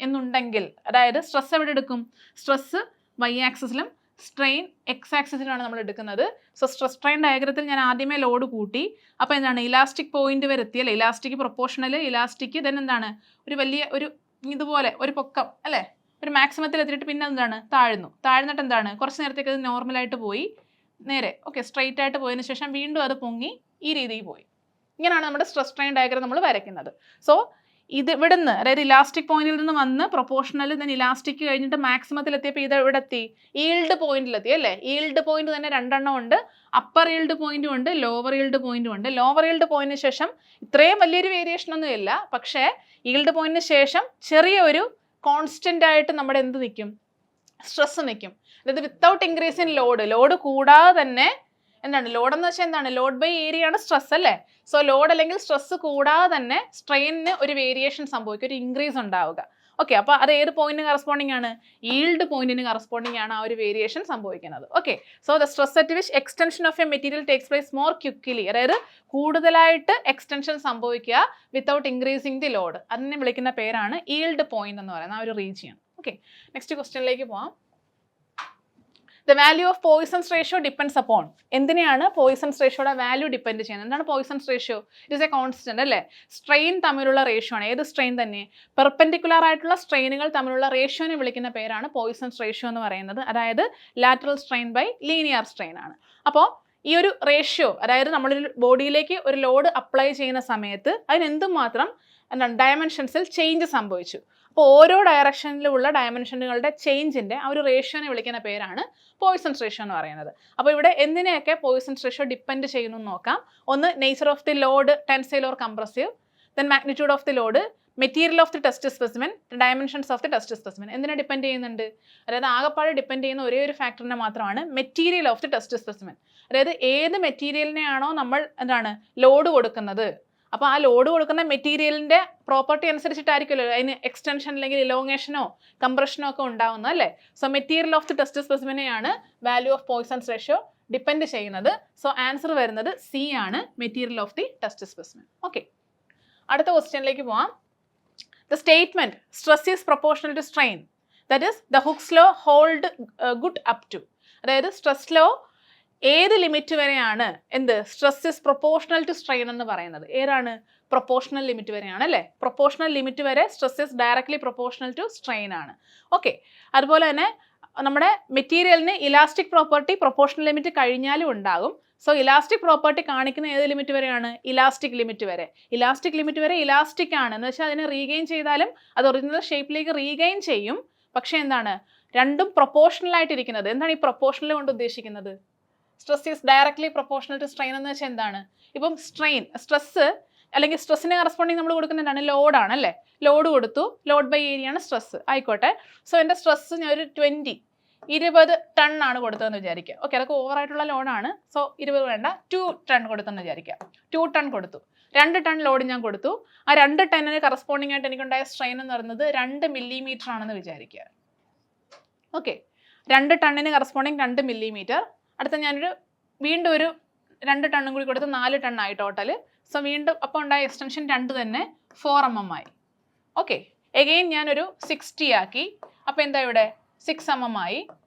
എന്നുണ്ടെങ്കിൽ, അതായത് സ്ട്രെസ് എവിടെ എടുക്കും? സ്ട്രെസ് വൈ ആക്സിസിലും സ്ട്രെയിൻ എക്സ് ആക്സിസിലാണ് നമ്മൾ എടുക്കുന്നത്. സോ സ്ട്രെസ് സ്ട്രെയിൻ ഡയഗ്രത്തിൽ ഞാൻ ആദ്യമേ ലോഡ് കൂട്ടി, അപ്പോൾ എന്താണ് ഇലാസ്റ്റിക് പോയിന്റ് വരെ എത്തി അല്ലേ. ഇലാസ്റ്റിക് പ്രൊപ്പോർഷണൽ ഇലാസ്റ്റിക് ദെൻ എന്താണ് ഒരു വലിയ ഒരു ഇതുപോലെ ഒരു പൊക്കം അല്ലേ, ഒരു മാക്സിമത്തിൽ എത്തിയിട്ട് പിന്നെ എന്താണ് താഴ്ന്നിട്ട് എന്താണ് കുറച്ച് നേരത്തേക്ക് അത് നോർമലായിട്ട് പോയി നേരെ ഓക്കെ സ്ട്രെയിറ്റ് ആയിട്ട് പോയതിനു ശേഷം വീണ്ടും അത് പൊങ്ങി ഈ രീതിയിൽ പോയി. ഇങ്ങനെയാണ് നമ്മുടെ സ്ട്രെസ് സ്ട്രെയിൻ ഡയഗ്രം നമ്മൾ വരയ്ക്കുന്നത്. സോ ഇത് ഇവിടുന്ന് അതായത് ഇലാസ്റ്റിക് പോയിന്റിൽ നിന്ന് വന്ന് പ്രൊപ്പോർഷണൽ ദെൻ ഇലാസ്റ്റിക് കഴിഞ്ഞിട്ട് മാക്സിമത്തിൽ എത്തിയപ്പോൾ ഇത് ഇവിടെ എത്തി ഈൽഡ് പോയിന്റിലെത്തി അല്ലേ. ഈൽഡ് പോയിന്റ് തന്നെ 2 എണ്ണം ഉണ്ട്. അപ്പർ ഈൽഡ് പോയിന്റും ഉണ്ട്, ലോവർ ഈൽഡ് പോയിന്റും ഉണ്ട്. ലോവർ ഈൽഡ് പോയിന്റിന് ശേഷം ഇത്രയും വലിയൊരു വേരിയേഷൻ ഒന്നും ഇല്ല, പക്ഷേ ഈൽഡ് പോയിന്റിന് ശേഷം ചെറിയൊരു കോൺസ്റ്റന്റ് ആയിട്ട് നമ്മുടെ എന്ത് നിൽക്കും? സ്ട്രെസ് നിൽക്കും. അതായത് വിത്തൗട്ട് ഇൻക്രീസ് ഇൻ ലോഡ് കൂടാതെ തന്നെ എന്താണ് ലോഡ് എന്ന് വെച്ചാൽ എന്താണ്? ലോഡ് ബൈ ഏരിയ ആണ് സ്ട്രെസ് അല്ലേ. സോ ലോഡ് അല്ലെങ്കിൽ സ്ട്രെസ് കൂടാതെ തന്നെ സ്ട്രെയിനിന് ഒരു വേരിയേഷൻ സംഭവിക്കും, ഒരു ഇൻക്രീസ് ഉണ്ടാവുക. ഓക്കെ, അപ്പോൾ അത് ഏത് പോയിന്റിന് കറസ്പോണ്ടിങ് ആണ്? ഈൽഡ് പോയിന്റിന് കറസ്പോണ്ടിങ് ആണ് ആ ഒരു വേരിയേഷൻ സംഭവിക്കുന്നത്. Okay, so the stress at which extension of a material takes place more quickly, അതായത് കൂടുതലായിട്ട് എക്സ്റ്റൻഷൻ സംഭവിക്കുക വിത്തൗട്ട് ഇൻക്രീസിങ് ദി ലോഡ്, അതിനെ വിളിക്കുന്ന പേരാണ് ഈൽഡ് പോയിന്റ് എന്ന് പറയുന്ന ആ ഒരു റീജിയൻ. ഓക്കെ, നെക്സ്റ്റ് ക്വസ്റ്റ്യനിലേക്ക് പോവാം. The value of Poisson's ratio depends upon. എന്തിനെയാണ് പോയിസൺസ് റേഷ്യോയുടെ വാല്യൂ ഡിപ്പെൻഡ് ചെയ്യുന്നത്? എന്താണ് Poisson's ratio? It is a constant അല്ലേ. സ്ട്രെയിൻ തമ്മിലുള്ള റേഷ്യോ ആണ്. ഏത് സ്ട്രെയിൻ തന്നെ? പെർപെൻഡിക്കുലർ ആയിട്ടുള്ള സ്ട്രെയിനുകൾ തമ്മിലുള്ള റേഷ്യോനെ വിളിക്കുന്ന പേരാണ് പോയിസൺസ് റേഷ്യോ എന്ന് പറയുന്നത്. അതായത് lateral strain by linear strain ആണ്. അപ്പോൾ ഈ ഒരു റേഷ്യോ, അതായത് നമ്മളൊരു ബോഡിയിലേക്ക് ഒരു ലോഡ് അപ്ലൈ ചെയ്യുന്ന സമയത്ത് അതിനെന്തുമാത്രം എന്താണ് ഡയമെൻഷൻസിൽ ചേഞ്ച് സംഭവിച്ചു. അപ്പോൾ ഓരോ ഡയറക്ഷനിലുമുള്ള ഡയമെൻഷനുകളുടെ ചേഞ്ചിൻ്റെ ആ ഒരു റേഷ്യോനെ വിളിക്കുന്ന പേരാണ് പോയ്സൺസ് റേഷ്യോ എന്ന് പറയുന്നത്. അപ്പോൾ ഇവിടെ എന്തിനെയൊക്കെ പോയ്സൺസ് റേഷ്യോ ഡിപ്പെൻഡ് ചെയ്യുന്നു എന്ന് നോക്കാം. ഒന്ന്, nature of the load, tensile or compressive, then magnitude of the load, material of the test specimen, dimensions of the test specimen. എന്തിനെ ഡിപ്പെൻഡ് ചെയ്യുന്നുണ്ട്? അതായത് ആകെപ്പാടെ ഡിപ്പെൻഡ് ചെയ്യുന്ന ഒരേ ഒരു ഫാക്ടറിനെ മാത്രമാണ് material of the test specimen. അതായത് ഏത് മെറ്റീരിയലിനെയാണോ നമ്മൾ എന്താണ് ലോഡ് കൊടുക്കുന്നത്, അപ്പോൾ ആ ലോഡ് കൊടുക്കുന്ന മെറ്റീരിയലിൻ്റെ പ്രോപ്പർട്ടി അനുസരിച്ചിട്ടായിരിക്കുമല്ലോ അതിന് എക്സ്റ്റൻഷൻ അല്ലെങ്കിൽ ഇലോങ്ങേഷനോ കംപ്രഷനോ ഒക്കെ ഉണ്ടാവുന്നത് അല്ലേ. So material of the test സ്പെസിമെനെയാണ് value of Poisson's ratio depend ചെയ്യുന്നത്. സോ ആൻസർ വരുന്നത് സി ആണ്, material of the test specimen. Okay, അടുത്ത ക്വസ്റ്റ്യനിലേക്ക് പോവാം. The statement stress is proportional to strain, that is the Hooke's law hold good up to, അതായത് stress law ഏത് limit വരെയാണ് എന്ത് stress is proportional to strain എന്ന് പറയുന്നത്? ഏതാണ്? പ്രൊപ്പോർഷണൽ ലിമിറ്റ് വരെയാണ് അല്ലേ. പ്രൊപ്പോർഷണൽ ലിമിറ്റ് വരെ stress is directly proportional to strain ആണ്. ഓക്കെ, അതുപോലെ തന്നെ നമ്മുടെ മെറ്റീരിയലിന് ഇലാസ്റ്റിക് പ്രോപ്പർട്ടി പ്രൊപ്പോർഷണൽ ലിമിറ്റ് കഴിഞ്ഞാലും ഉണ്ടാകും. സോ ഇലാസ്റ്റിക് പ്രോപ്പർട്ടി കാണിക്കുന്ന ഏത് ലിമിറ്റ് വരെയാണ്? ഇലാസ്റ്റിക് ലിമിറ്റ് വരെ. ഇലാസ്റ്റിക് ലിമിറ്റ് വരെ ഇലാസ്റ്റിക് ആണ് എന്ന് വെച്ചാൽ അതിനെ റീഗെയിൻ ചെയ്താലും അത് ഒറിജിനൽ ഷേപ്പിലേക്ക് റീഗെയിൻ ചെയ്യും. പക്ഷേ എന്താണ്, രണ്ടും പ്രൊപ്പോർഷണൽ ആയിട്ടിരിക്കുന്നത്. എന്താണ് ഈ പ്രൊപ്പോർഷണൽ കൊണ്ട് ഉദ്ദേശിക്കുന്നത്? Stress is directly proportional to strain എന്ന് വെച്ചാൽ എന്താണ്? ഇപ്പം സ്ട്രെസ് അല്ലെങ്കിൽ സ്ട്രെസ്സിന് കറസ്പോണ്ടിങ് നമ്മൾ കൊടുക്കുന്ന എന്താണ്? ലോഡാണ് അല്ലേ. ലോഡ് കൊടുത്തു, ലോഡ് ബൈ ഏരിയ ആണ് സ്ട്രെസ് ആയിക്കോട്ടെ. സോ എൻ്റെ സ്ട്രെസ് ഞാൻ ഒരു 20 ടൺ ആണ് കൊടുത്തതെന്ന് വിചാരിക്കുക. ഓക്കെ, അതൊക്കെ ഓവറായിട്ടുള്ള ലോഡാണ്. സോ 20 വേണ്ട, 2 ടൺ കൊടുത്തെന്ന് വിചാരിക്കുക. 2 ടൺ കൊടുത്തു, 2 ടൺ ലോഡ് ഞാൻ കൊടുത്തു. ആ 2 ടണ്ണിന് കറസ്പോണ്ടിങ് ആയിട്ട് എനിക്കുണ്ടായ സ്ട്രെയിൻ എന്ന് പറയുന്നത് 2 മില്ലിമീറ്റർ ആണെന്ന് വിചാരിക്കുക. ഓക്കെ, 2 ടണ്ണിന് കറസ്പോണ്ടിങ് 2 മില്ലിമീറ്റർ. അടുത്ത ഞാനൊരു വീണ്ടും ഒരു 2 ടണ്ണും കൂടി കൊടുത്ത് 4 ടണ്ണായി ടോട്ടൽ. സോ വീണ്ടും അപ്പോൾ ഉണ്ടായ എക്സ്റ്റൻഷൻ 2 തന്നെ 4 mm ആയി. ഓക്കെ, എഗെയിൻ ഞാനൊരു 60 ആക്കി. അപ്പോൾ എന്താ ഇവിടെ 6 mm ആയി.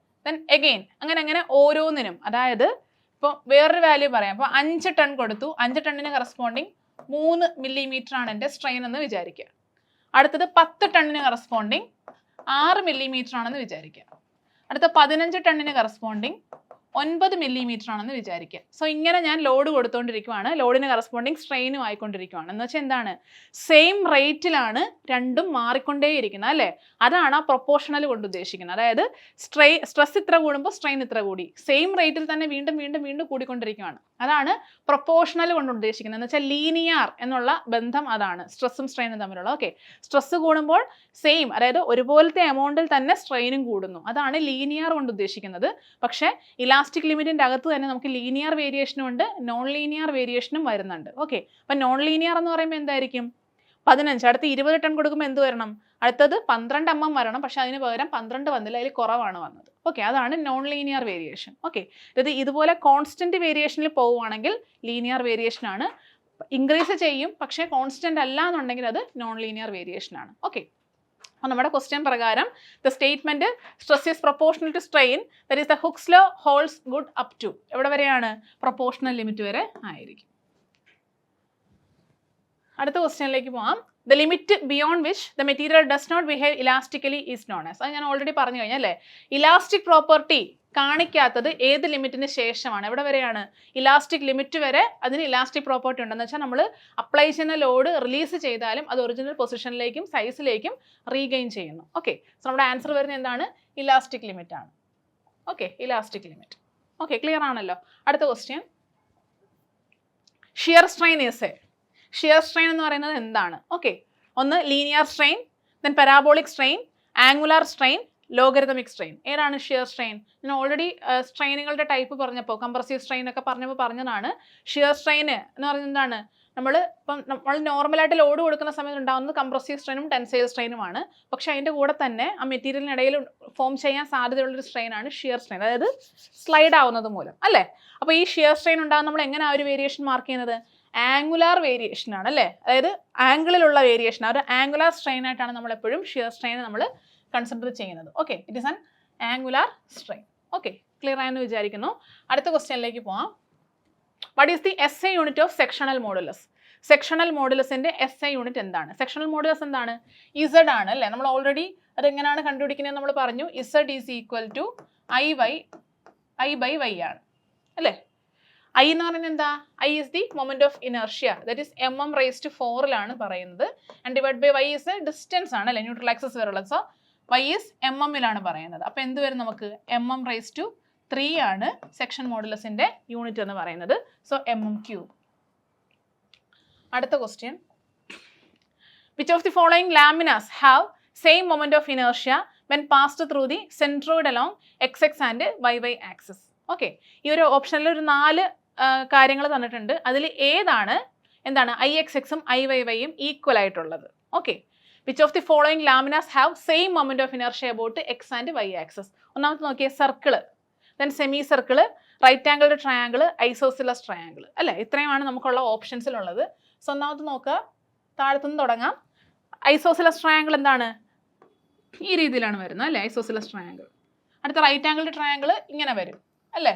ദെൻ എഗെയിൻ അങ്ങനെ ഓരോന്നിനും, അതായത് ഇപ്പോൾ വേറൊരു വാല്യൂ പറയാം. അപ്പോൾ 5 ടൺ കൊടുത്തു, 5 ടണ്ണിന് കറസ്പോണ്ടിങ് 3 മില്ലിമീറ്റർ ആണ് എൻ്റെ സ്ട്രെയിൻ എന്ന് വിചാരിക്കുക. അടുത്തത് 10 ടണ്ണിന് കറസ്പോണ്ടിങ് 6 മില്ലിമീറ്റർ ആണെന്ന് വിചാരിക്കുക. അടുത്ത 15 ടണ്ണിന് കറസ്പോണ്ടിങ് 9 മില്ലിമീറ്റർ ആണെന്ന് വിചാരിക്കുക. സോ ഇങ്ങനെ ഞാൻ ലോഡ് കൊടുത്തുകൊണ്ടിരിക്കുവാണ്, ലോഡിന് കറസ്പോണ്ടിങ് സ്ട്രെയിനും ആയിക്കൊണ്ടിരിക്കുവാണ്. എന്ന് വെച്ചാൽ എന്താണ്, സെയിം റേറ്റിലാണ് രണ്ടും മാറിക്കൊണ്ടേയിരിക്കുന്നത് അല്ലേ. അതാണ് ആ പ്രൊപ്പോർഷണൽ കൊണ്ട് ഉദ്ദേശിക്കുന്നത്. അതായത് സ്ട്രെസ് ഇത്ര കൂടുമ്പോൾ സ്ട്രെയിൻ ഇത്ര കൂടി, സെയിം റേറ്റിൽ തന്നെ വീണ്ടും വീണ്ടും വീണ്ടും കൂടിക്കൊണ്ടിരിക്കുകയാണ്. അതാണ് പ്രൊപ്പോർഷണൽ കൊണ്ട് ഉദ്ദേശിക്കുന്നത്. എന്ന് വെച്ചാൽ ലീനിയർ എന്നുള്ള ബന്ധം അതാണ് സ്ട്രെസ്സും സ്ട്രെയിനും തമ്മിലുള്ള. ഓക്കെ, സ്ട്രെസ് കൂടുമ്പോൾ സെയിം, അതായത് ഒരുപോലത്തെ എമൗണ്ടിൽ തന്നെ സ്ട്രെയിനും കൂടുന്നു. അതാണ് ലീനിയർ കൊണ്ട് ഉദ്ദേശിക്കുന്നത്. പക്ഷേ ഇലാസ്റ്റിക് ലിമിറ്റിൻ്റെ അകത്ത് തന്നെ നമുക്ക് ലീനിയർ വേരിയേഷനും ഉണ്ട്, നോൺ ലീനിയർ വേരിയേഷനും വരുന്നുണ്ട്. ഓക്കെ, അപ്പം നോൺ ലീനിയർ എന്ന് പറയുമ്പോൾ എന്തായിരിക്കും? 15, അടുത്ത് 20 ടൺ കൊടുക്കുമ്പോൾ എന്ത് വരണം? അടുത്തത് 12 mm വരണം. പക്ഷെ അതിന് പകരം 12 വന്നില്ല, അതിൽ കുറവാണ് വന്നത്. ഓക്കെ, അതാണ് നോൺ ലീനിയർ വേരിയേഷൻ. ഓക്കെ, ഇത് ഇതുപോലെ കോൺസ്റ്റന്റ് വേരിയേഷനിൽ പോവുകയാണെങ്കിൽ ലീനിയർ വേരിയേഷൻ ആണ്. ഇൻക്രീസ് ചെയ്യും, പക്ഷേ കോൺസ്റ്റന്റ് അല്ല എന്നുണ്ടെങ്കിൽ അത് നോൺ ലീനിയർ വേരിയേഷൻ ആണ്. ഓക്കെ, അപ്പോൾ നമ്മുടെ ക്വസ്റ്റ്യൻ പ്രകാരം the statement stress is proportional to strain, that is the Hooke's law holds good up to എവിടെ വരെയാണ്? പ്രൊപ്പോർഷണൽ ലിമിറ്റ് വരെ ആയിരിക്കും. അടുത്ത ക്വസ്റ്റ്യനിലേക്ക് പോകാം. The limit beyond which the material does not behave elastically is known as. അത് ഞാൻ already പറഞ്ഞു കഴിഞ്ഞാൽ അല്ലേ. ഇലാസ്റ്റിക് പ്രോപ്പർട്ടി കാണിക്കാത്തത് ഏത് ലിമിറ്റിന് ശേഷമാണ്? എവിടെ വരെയാണ്? ഇലാസ്റ്റിക് ലിമിറ്റ് വരെ അതിന് ഇലാസ്റ്റിക് പ്രോപ്പർട്ടി ഉണ്ടെന്ന് വെച്ചാൽ നമ്മൾ അപ്ലൈ ചെയ്യുന്ന ലോഡ് റിലീസ് ചെയ്താലും അത് ഒറിജിനൽ പൊസിഷനിലേക്കും സൈസിലേക്കും റീഗെയിൻ ചെയ്യുന്നു. ഓക്കെ, സോ നമ്മുടെ ആൻസർ വരുന്നത് എന്താണ്? ഇലാസ്റ്റിക് ലിമിറ്റ് ആണ്. Okay, elastic limit. Okay, clear ആണല്ലോ. അടുത്ത question, shear strain is A. Shear strain എന്ന് പറയുന്നത് എന്താണ്? ഓക്കെ, ഒന്ന് linear strain, then parabolic strain, angular strain, logarithmic strain. ഏതാണ് ഷിയർ സ്ട്രെയിൻ? ഞാൻ ഓൾറെഡി സ്ട്രെയിനുകളുടെ ടൈപ്പ് പറഞ്ഞപ്പോൾ കംപ്രസീവ് സ്ട്രെയിൻ ഒക്കെ പറഞ്ഞപ്പോൾ പറഞ്ഞതാണ്. ഷിയർ സ്ട്രെയിൻ എന്ന് പറയുന്നത് എന്താണ്? നമ്മൾ നോർമലായിട്ട് ലോഡ് കൊടുക്കുന്ന സമയത്ത് ഉണ്ടാകുന്നത് കംപ്രസീവ് സ്ട്രെയിനും ടെൻസൈൽ സ്ട്രെയിനുമാണ്. പക്ഷേ അതിൻ്റെ കൂടെ തന്നെ ആ മെറ്റീരിയലിനിടയിൽ ഫോം ചെയ്യാൻ സാധ്യതയുള്ളൊരു സ്ട്രെയിനാണ് ഷിയർ സ്ട്രെയിൻ, അതായത് സ്ലൈഡ് ആവുന്നത് മൂലം അല്ലേ. അപ്പോൾ ഈ ഷിയർ സ്ട്രെയിൻ ഉണ്ടാകുന്ന നമ്മൾ എങ്ങനെ ആ ഒരു വേരിയേഷൻ മാർക്ക് ചെയ്യുന്നത്? ആംഗുലാർ വേരിയേഷൻ ആണ് അല്ലേ. അതായത് ആംഗിളിലുള്ള വേരിയേഷൻ, ആ ഒരു ആംഗുലാർ സ്ട്രെയിൻ ആയിട്ടാണ് നമ്മൾ എപ്പോഴും ഷിയർ സ്ട്രെയിനെ നമ്മൾ കൺസിഡർ ചെയ്യുന്നത്. Okay, it is an angular strain. Okay, clear ആയെന്ന് വിചാരിക്കുന്നു. അടുത്ത ക്വസ്റ്റ്യനിലേക്ക് പോകാം. What is the SI unit of sectional modulus? Sectional മോഡുലസിന്റെ SI യൂണിറ്റ് എന്താണ്? സെക്ഷണൽ മോഡുലസ് എന്താണ്? Z ആണ് അല്ലേ. നമ്മൾ ഓൾറെഡി അതെങ്ങനെയാണ് കണ്ടുപിടിക്കുന്നത് നമ്മൾ പറഞ്ഞു. Z is equal to I by Y ആണ് അല്ലേ. ഐ എന്ന് പറയുന്നത് എന്താ? I is the moment of inertia, that is mm⁴ പറയുന്നത്. And divide by y is a distance ആണ് അല്ലെ, ന്യൂട്രൽ ആക്സിസ് വരെയുള്ളത്. സോ y ഇസ് mm പറയുന്നത്. അപ്പോൾ എന്ത് വരും നമുക്ക്? mm⁵ ആണ് സെക്ഷൻ മോഡുലസിന്റെ യൂണിറ്റ് എന്ന് പറയുന്നത്. So mm³. അടുത്ത question, which of the following laminas have same moment of inertia when passed through the centroid along xx and yy axis. Okay, ഈ ഒരു ഓപ്ഷനിൽ ഒരു 4 കാര്യങ്ങൾ തന്നിട്ടുണ്ട്. അതിൽ ഏതാണ് എന്താണ് IXXും IYYയും ഈക്വൽ ആയിട്ടുള്ളത്? Okay, which of the following laminas have same moment of inertia about x and y axes? ഒന്നാമത്തെ നോക്കിയേ, circle, then semi circle, right angled triangle, isosceles triangle അല്ലേ? ഇത്രയുമാണ് നമുക്കുള്ള ഓപ്ഷൻസിലുള്ളത്. സോ ഒന്നാമത് നോക്കുക, താഴത്തുനിന്ന് തുടങ്ങാം. ഐസോസിലസ് ട്രയാങ്കിൾ എന്താണ്? ഈ രീതിയിലാണ് വരുന്നത് അല്ലേ, ഐസോസിലസ് ട്രയാങ്കിൾ. അടുത്ത റൈറ്റ് ആംഗിൾഡ് ട്രയാങ്കിൾ ഇങ്ങനെ വരും അല്ലേ.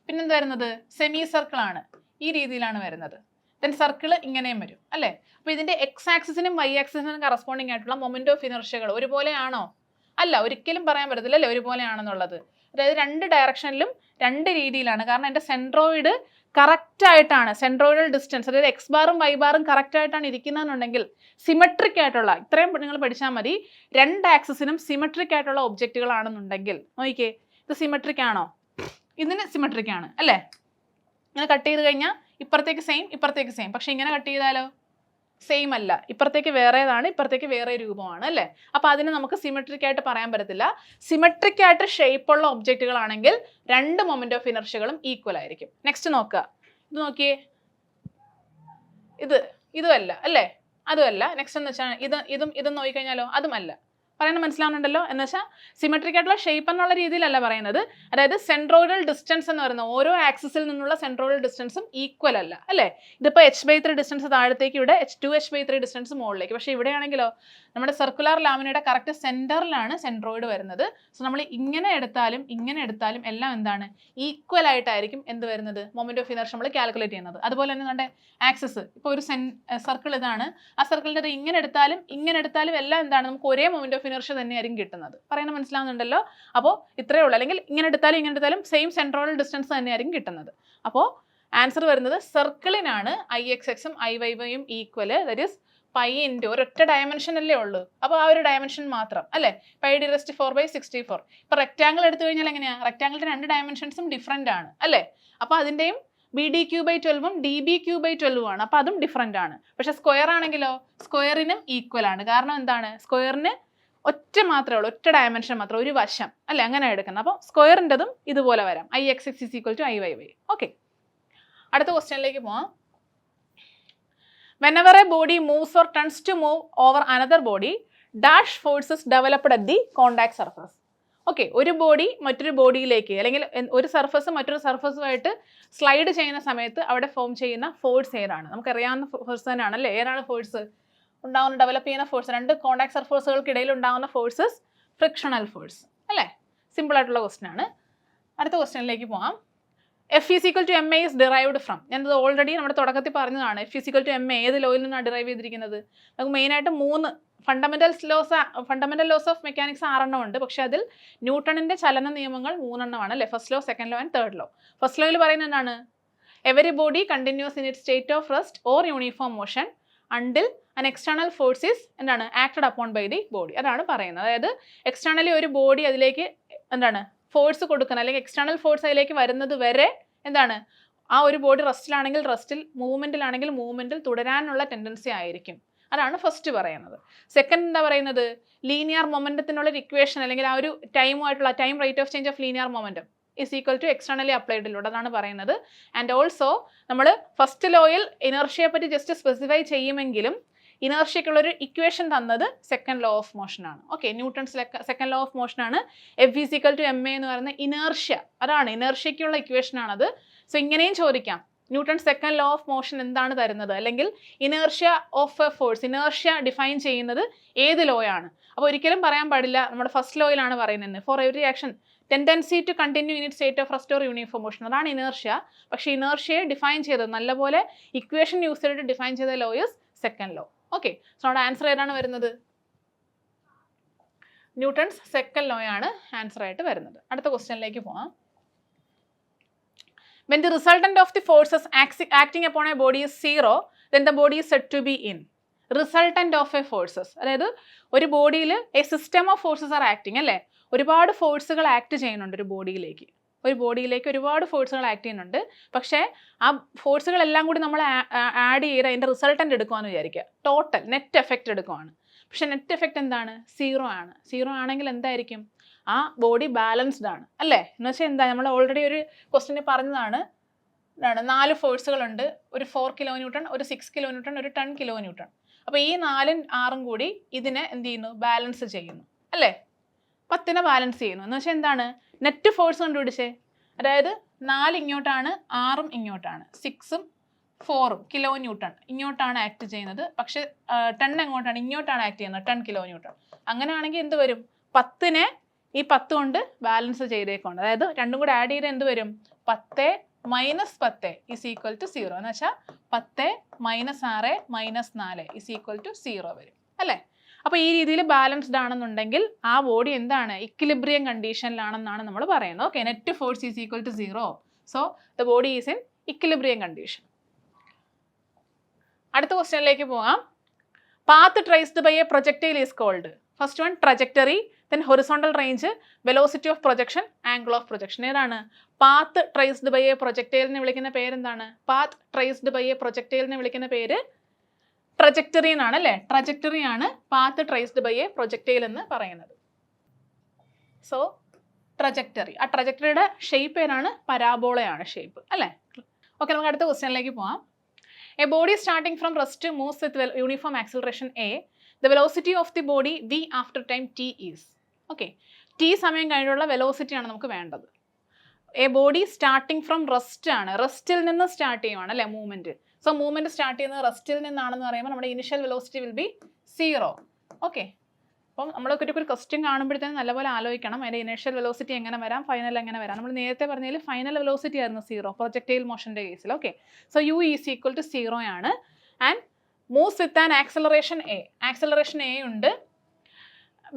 പിന്നെന്ത് വരുന്നത്? സെമി സർക്കിൾ ആണ്, ഈ രീതിയിലാണ് വരുന്നത്. ദെൻ സർക്കിൾ ഇങ്ങനെയും വരും അല്ലേ. അപ്പോൾ ഇതിന്റെ എക്സ് ആക്സിസിനും വൈ ആക്സിസിനും കറസ്പോണ്ടിങ് ആയിട്ടുള്ള മൊമെന്റ് ഓഫ് ഇനർഷ്യകൾ ഒരുപോലെയാണോ? അല്ല, ഒരിക്കലും പറയാൻ പറ്റത്തില്ല അല്ലേ ഒരുപോലെയാണെന്നുള്ളത്. അതായത് 2 ഡയറക്ഷനിലും 2 രീതിയിലാണ്. കാരണം എൻ്റെ സെൻട്രോയിഡ് കറക്റ്റ് ആയിട്ടാണ്, സെൻട്രോയിഡൽ ഡിസ്റ്റൻസ് അതായത് എക്സ് ബാറും വൈ ബാറും കറക്റ്റ് ആയിട്ടാണ് ഇരിക്കുന്നതെന്നുണ്ടെങ്കിൽ സിമെട്രിക് ആയിട്ടുള്ള, ഇത്രയും നിങ്ങൾ പഠിച്ചാൽ മതി, 2 ആക്സിസിനും സിമെട്രിക് ആയിട്ടുള്ള ഒബ്ജക്റ്റുകളാണെന്നുണ്ടെങ്കിൽ നോക്കിക്കേ, ഇത് സിമെട്രിക് ആണോ? ഇതിന് സിമെട്രിക് ആണ് അല്ലേ. ഇങ്ങനെ കട്ട് ചെയ്ത് കഴിഞ്ഞാൽ ഇപ്പുറത്തേക്ക് സെയിം, ഇപ്പുറത്തേക്ക് സെയിം. പക്ഷെ ഇങ്ങനെ കട്ട് ചെയ്താലോ സെയിം അല്ല, ഇപ്പുറത്തേക്ക് വേറേതാണ്, ഇപ്പുറത്തേക്ക് വേറെ രൂപമാണ് അല്ലേ. അപ്പോൾ അതിന് നമുക്ക് സിമെട്രിക് ആയിട്ട് പറയാൻ പറ്റത്തില്ല. സിമെട്രിക് ആയിട്ട് ഷേപ്പുള്ള ഒബ്ജക്റ്റുകളാണെങ്കിൽ 2 മൊമെന്റ് ഓഫ് ഇനർഷ്യകളും ഈക്വൽ ആയിരിക്കും. നെക്സ്റ്റ് നോക്കുക, ഇത് നോക്കിയേ, ഇതുമല്ല അല്ലേ, അതുമല്ല. നെക്സ്റ്റ് എന്ന് വെച്ചാൽ ഇതും നോക്കിക്കഴിഞ്ഞാലോ അതുമല്ല. പറയുന്നത് മനസ്സിലാവുന്നുണ്ടല്ലോ? എന്ന് വെച്ചാൽ സിമെട്രിക് ആയിട്ടുള്ള ഷേപ്പ് എന്നുള്ള രീതിയിലല്ല പറയുന്നത്. അതായത് സെൻട്രോയിഡൽ ഡിസ്റ്റൻസ് എന്ന് പറയുന്ന ഓരോ ആക്സിസിൽ നിന്നുള്ള സെൻട്രോയിഡൽ ഡിസ്റ്റൻസും ഈക്വൽ അല്ല അല്ലേ. ഇതിപ്പോൾ h/3 ഡിസ്റ്റൻസ് താഴത്തേക്ക്, ഇവിടെ h2h/3 ഡിസ്റ്റൻസ് മുകളിലേക്ക്. പക്ഷേ ഇവിടെയാണെങ്കിലോ നമ്മുടെ സർക്കുലർ ലാമിനയുടെ കറക്റ്റ് സെൻറ്ററിലാണ് സെൻട്രോയിഡ് വരുന്നത്. സോ നമ്മൾ ഇങ്ങനെ എടുത്താലും എല്ലാം എന്താണ്? ഈക്വൽ ആയിട്ടായിരിക്കും എന്ത് വരുന്നത്? മൊമെന്റ് ഓഫ് ഇനർഷ്യ നമ്മൾ കാൽക്കുലേറ്റ് ചെയ്യുന്നത്. അതുപോലെ തന്നെ നമ്മുടെ ആക്സിസ്, ഇപ്പോൾ ഒരു സർക്കിൾ ഇതാണ്, ആ സർക്കിളിൻ്റെ ഇങ്ങനെ എടുത്താലും എല്ലാം എന്താണ്? നമുക്ക് ഒരേ മൊമെന്റ് ഓഫ് ഇനർഷ്യ തന്നെയായിരിക്കും കിട്ടുന്നത്. പറയുന്നത് മനസ്സിലാവുന്നുണ്ടല്ലോ? അപ്പോൾ ഇത്രയേ ഉള്ളൂ. അല്ലെങ്കിൽ ഇങ്ങനെ എടുത്താലും സെയിം സെൻട്രോയിഡൽ ഡിസ്റ്റൻസ് തന്നെയായിരിക്കും കിട്ടുന്നത്. അപ്പോൾ ആൻസർ വരുന്നത് സർക്കിളിനാണ് IXXും IYYയും equal. That is pi into ഒരൊറ്റ ഡയമെൻഷൻ അല്ലേ ഉള്ളൂ. അപ്പോൾ ആ ഒരു ഡയമെൻഷൻ മാത്രം അല്ലേ, πd⁴/64. ഇപ്പോൾ റെക്റ്റാങ്കിൾ എടുത്തു കഴിഞ്ഞാൽ എങ്ങനെയാണ്? റെക്റ്റാങ്കിളിൻ്റെ 2 ഡയമെൻഷൻസും ഡിഫറെൻ്റ് ആണ് അല്ലേ. അപ്പോൾ അതിൻ്റെയും BDQ/12ഉം DBQ/12ഉം ആണ്. അപ്പോൾ അതും ഡിഫറെൻ്റ് ആണ്. പക്ഷേ സ്ക്വയർ ആണെങ്കിലോ സ്ക്വയറിനും ഈക്വൽ ആണ്. കാരണം എന്താണ്? സ്ക്വയറിന് ഒറ്റ മാത്രമേ ഉള്ളൂ, ഒറ്റ ഡയമെൻഷൻ മാത്രം, ഒരു വശം അല്ലേ, അങ്ങനെ എടുക്കുന്നത്. അപ്പോൾ സ്ക്വയറിൻ്റെതും ഇതുപോലെ വരാം, IXX = IYY. ഓക്കെ, അടുത്ത ക്വസ്റ്റ്യനിലേക്ക് പോവാം. Whenever a body moves or tends to move over another body, dash forces developed at the contact surface. Okay, ഒരു ബോഡി മറ്റൊരു ബോഡിയിലേക്ക് അല്ലെങ്കിൽ ഒരു സർഫസ് മറ്റൊരു സർഫസുമായിട്ട് സ്ലൈഡ് ചെയ്യുന്ന സമയത്ത് അവിടെ ഫോം ചെയ്യുന്ന ഫോഴ്സ് ഏതാണ്? നമുക്കറിയാവുന്ന ഫോഴ്സ് തന്നെയാണ് അല്ലേ. ഏതാണ് ഫോഴ്സ് ഡെവലപ്പ് ചെയ്യുന്ന ഫോഴ്സ്? 2 കോണ്ടാക്ട് സർഫസുകൾക്കിടയിൽ ഉണ്ടാകുന്ന ഫോഴ്സസ് ഫ്രിക്ഷണൽ ഫോഴ്സ് അല്ലേ. സിമ്പിൾ ആയിട്ടുള്ള ക്വസ്റ്റ്യൻ ആണ്. അടുത്ത ക്വസ്റ്റ്യനിലേക്ക് പോകാം. F = ma is derived from. ഞാനത് ഓൾറെഡി നമ്മുടെ തുടക്കത്തിൽ പറഞ്ഞതാണ്. F = ma ഏത് ലോയിൽ നിന്നാണ് ഡിറൈവ് ചെയ്തിരിക്കുന്നത്? നമുക്ക് മെയിനായിട്ട് 3 ഫണ്ടമെന്റൽ ലോസ് ഓഫ് മെക്കാനിക്സ് 6 ഉണ്ട്. പക്ഷേ അതിൽ ന്യൂട്ടണിന്റെ ചലന നിയമങ്ങൾ 3 എണ്ണമാണ് അല്ലേ. First law, second law and third law. First ലോയിൽ പറയുന്നത് എന്താണ്? Every body continues in it state of rest or uniform motion until an external force is എന്താണ് acted upon by the body. അതാണ് പറയുന്നത്. അതായത് എക്സ്റ്റേണലി ഒരു ബോഡി അതിലേക്ക് എന്താണ് ഫോഴ്സ് കൊടുക്കണം, അല്ലെങ്കിൽ എക്സ്റ്റേണൽ ഫോഴ്സ് അതിലേക്ക് വരുന്നത് വരെ എന്താണ് ആ ഒരു ബോഡി റെസ്റ്റിലാണെങ്കിൽ റെസ്റ്റിൽ, മൂവ്മെൻറ്റിലാണെങ്കിൽ മൂവ്മെൻറ്റിൽ തുടരാനുള്ള ടെൻഡൻസി ആയിരിക്കും. അതാണ് ഫസ്റ്റ് പറയുന്നത്. സെക്കൻഡ് എന്താ പറയുന്നത്? ലീനിയർ മൊമെൻറ്റത്തിനുള്ള ഒരു ഇക്വേഷൻ അല്ലെങ്കിൽ ആ ഒരു ടൈമുമായിട്ടുള്ള time rate of change of linear momentum = externally അപ്ലൈഡിലൂടെ, അതാണ് പറയുന്നത്. ആൻഡ് ഓൾസോ നമ്മൾ ഫസ്റ്റ് ലോയിൽ ഇനർഷ്യയെ പറ്റി ജസ്റ്റ് സ്പെസിഫൈ ചെയ്യുമെങ്കിലും ഇനർഷ്യക്കുള്ളൊരു ഇക്വേഷൻ തന്നത് സെക്കൻഡ് ലോ ഓഫ് മോഷൻ ആണ്. Okay, Newton's second law of motion ആണ്. F = ma എന്ന് പറയുന്ന ഇനർഷ്യ, അതാണ് ഇനർഷ്യക്കുള്ള ഇക്വേഷൻ ആണത്. സോ ഇങ്ങനെയും ചോദിക്കാം, newton second law of motion എന്താണ് തരുന്നത്, അല്ലെങ്കിൽ inertia of a force, inertia define ചെയ്യുന്നത് ഏത് ലോ ആണ്? അപ്പോൾ ഒരിക്കലും പറയാൻ പാടില്ല നമ്മുടെ ഫസ്റ്റ് ലോയിലാണ് പറയുന്നത്. For every action tendency to continue in it state of rest or uniform motion, അതാണ് ഇനർഷ്യ. പക്ഷേ ഇനർഷ്യയെ ഡിഫൈൻ ചെയ്തത് നല്ലപോലെ ഇക്വേഷൻ യൂസ് ചെയ്തിട്ട് ഡിഫൈൻ ചെയ്ത law is second law. Okay, so നമ്മുടെ ആൻസർ ഏതാണ് വരുന്നത്? ന്യൂട്ടൺസ് സെക്കൻഡ് ലോ ആണ് ആൻസർ ആയിട്ട് വരുന്നത്. അടുത്ത ക്വസ്റ്റ്യനിലേക്ക് പോകാം. When the resultant of the forces acting upon a body is 0, then the body is said to be in. Resultant of a forces, അതായത് ഒരു ബോഡിയിൽ A system of forces R acting അല്ലേ, ഒരുപാട് ഫോഴ്സുകൾ ആക്ട് ചെയ്യുന്നുണ്ട് ഒരു ബോഡിയിലേക്ക് ഒരുപാട് ഫോഴ്സുകൾ ആക്ട് ചെയ്യുന്നുണ്ട്. പക്ഷേ ആ ഫോഴ്സുകളെല്ലാം കൂടി നമ്മൾ ആഡ് ചെയ്ത് അതിൻ്റെ റിസൾട്ടൻ്റ് എടുക്കുവാന്ന് വിചാരിക്കുക, ടോട്ടൽ നെറ്റ് എഫക്റ്റ് എടുക്കുവാണ്. പക്ഷെ നെറ്റ് എഫക്റ്റ് എന്താണ്? 0 ആണ്. 0 ആണെങ്കിൽ എന്തായിരിക്കും? ആ ബോഡി ബാലൻസ്ഡ് ആണ് അല്ലേ? എന്ന് വെച്ചാൽ എന്താ, നമ്മൾ ഓൾറെഡി ഒരു ക്വസ്റ്റ്യന് പറഞ്ഞതാണ്, 4 ഫോഴ്സുകളുണ്ട്, ഒരു 4 കിലോ ന്യൂട്ടൺ, ഒരു 6 കിലോ ന്യൂട്ടൺ, ഒരു 10 കിലോ ന്യൂട്ടൺ. അപ്പോൾ ഈ 4ഉം 6ഉം കൂടി ഇതിനെ എന്ത് ചെയ്യുന്നു? ബാലൻസ് ചെയ്യുന്നു അല്ലേ? 10നെ ബാലൻസ് ചെയ്യുന്നു. എന്ന് വെച്ചാൽ എന്താണ്? നെറ്റ് ഫോഴ്സ് കണ്ടുപിടിച്ചേ. അതായത് 4 ഇങ്ങോട്ടാണ്, 6ഉം ഇങ്ങോട്ടാണ്, 6ഉം 4ഉം കിലോ ന്യൂട്ടൺ ഇങ്ങോട്ടാണ് ആക്ട് ചെയ്യുന്നത്. പക്ഷെ 10 എങ്ങോട്ടാണ്? ഇങ്ങോട്ടാണ് ആക്ട് ചെയ്യുന്നത്, 10 കിലോ ന്യൂട്ടൺ. അങ്ങനെയാണെങ്കിൽ എന്ത് വരും? 10നെ ഈ 10 കൊണ്ട് ബാലൻസ് ചെയ്തേക്കുണ്ട്. അതായത് രണ്ടും കൂടെ ആഡ് ചെയ്ത് എന്ത് വരും? 10 മൈനസ് 10 ഈസ് ഈക്വൽ ടു 0 എന്ന് വെച്ചാൽ 10 minus 6 minus 4 is equal to 0 വരും അല്ലേ? അപ്പോൾ ഈ രീതിയിൽ ബാലൻസ്ഡ് ആണെന്നുണ്ടെങ്കിൽ ആ ബോഡി എന്താണ്? ഇക്വിലിബ്രിയം കണ്ടീഷനിലാണെന്നാണ് നമ്മൾ പറയുന്നത്. Okay, net force is equal to 0. So the body is in equilibrium condition. അടുത്ത ക്വസ്റ്റ്യനിലേക്ക് പോകാം. Path traced by a projectile is called. First one trajectory, then horizontal range, velocity of projection, angle of projection. ഏതാണ്? Path traced by a പ്രൊജക്ടൈലിനെ വിളിക്കുന്ന പേര് എന്താണ്? Path traced by a പ്രൊജക്ടൈലിനെ വിളിക്കുന്ന പേര് ട്രജക്ടറി എന്നാണ് അല്ലേ? ട്രജക്ടറി ആണ് path traced by a projectile എന്ന് പറയുന്നത്. സോ ട്രജക്ടറി, ആ ട്രജക്ടറിയുടെ ഷേപ്പ് ഏതാണ്? പരാബോളയാണ് ഷേപ്പ് അല്ലേ? ഓക്കെ, നമുക്ക് അടുത്ത ക്വസ്റ്റ്യനിലേക്ക് പോകാം. A body starting from rest moves with uniform acceleration A. The velocity of the body v after time t is. Okay, T സമയം കഴിഞ്ഞുള്ള വെലോസിറ്റി ആണ് നമുക്ക് വേണ്ടത്. A body starting from rest ആണ്, റെസ്റ്റിൽ നിന്ന് സ്റ്റാർട്ട് ചെയ്യുവാണ് അല്ലേ മൂവ്മെൻറ്റ്. സോ മൂവ്മെൻറ്റ് സ്റ്റാർട്ട് ചെയ്യുന്നത് റെസ്റ്റിൽ നിന്നാണെന്ന് പറയുമ്പോൾ നമ്മുടെ initial velocity will be 0. Okay, അപ്പം നമ്മളൊക്കെ ഒരു ക്വസ്റ്റ്യൻ കാണുമ്പോഴത്തേനും നല്ലപോലെ ആലോചിക്കണം അതിൻ്റെ ഇനിഷ്യൽ വെലോസിറ്റി എങ്ങനെ വരാം, ഫൈനൽ എങ്ങനെ വരാം. നമ്മൾ നേരത്തെ പറഞ്ഞതിൽ ഫൈനൽ വെലോസിറ്റി ആയിരുന്നു 0 പ്രൊജക്ടൈൽ മോഷൻ്റെ കേസിൽ. Okay, so u is equal to 0 ആണ്. And moves with an acceleration A. Acceleration A ഉണ്ട്.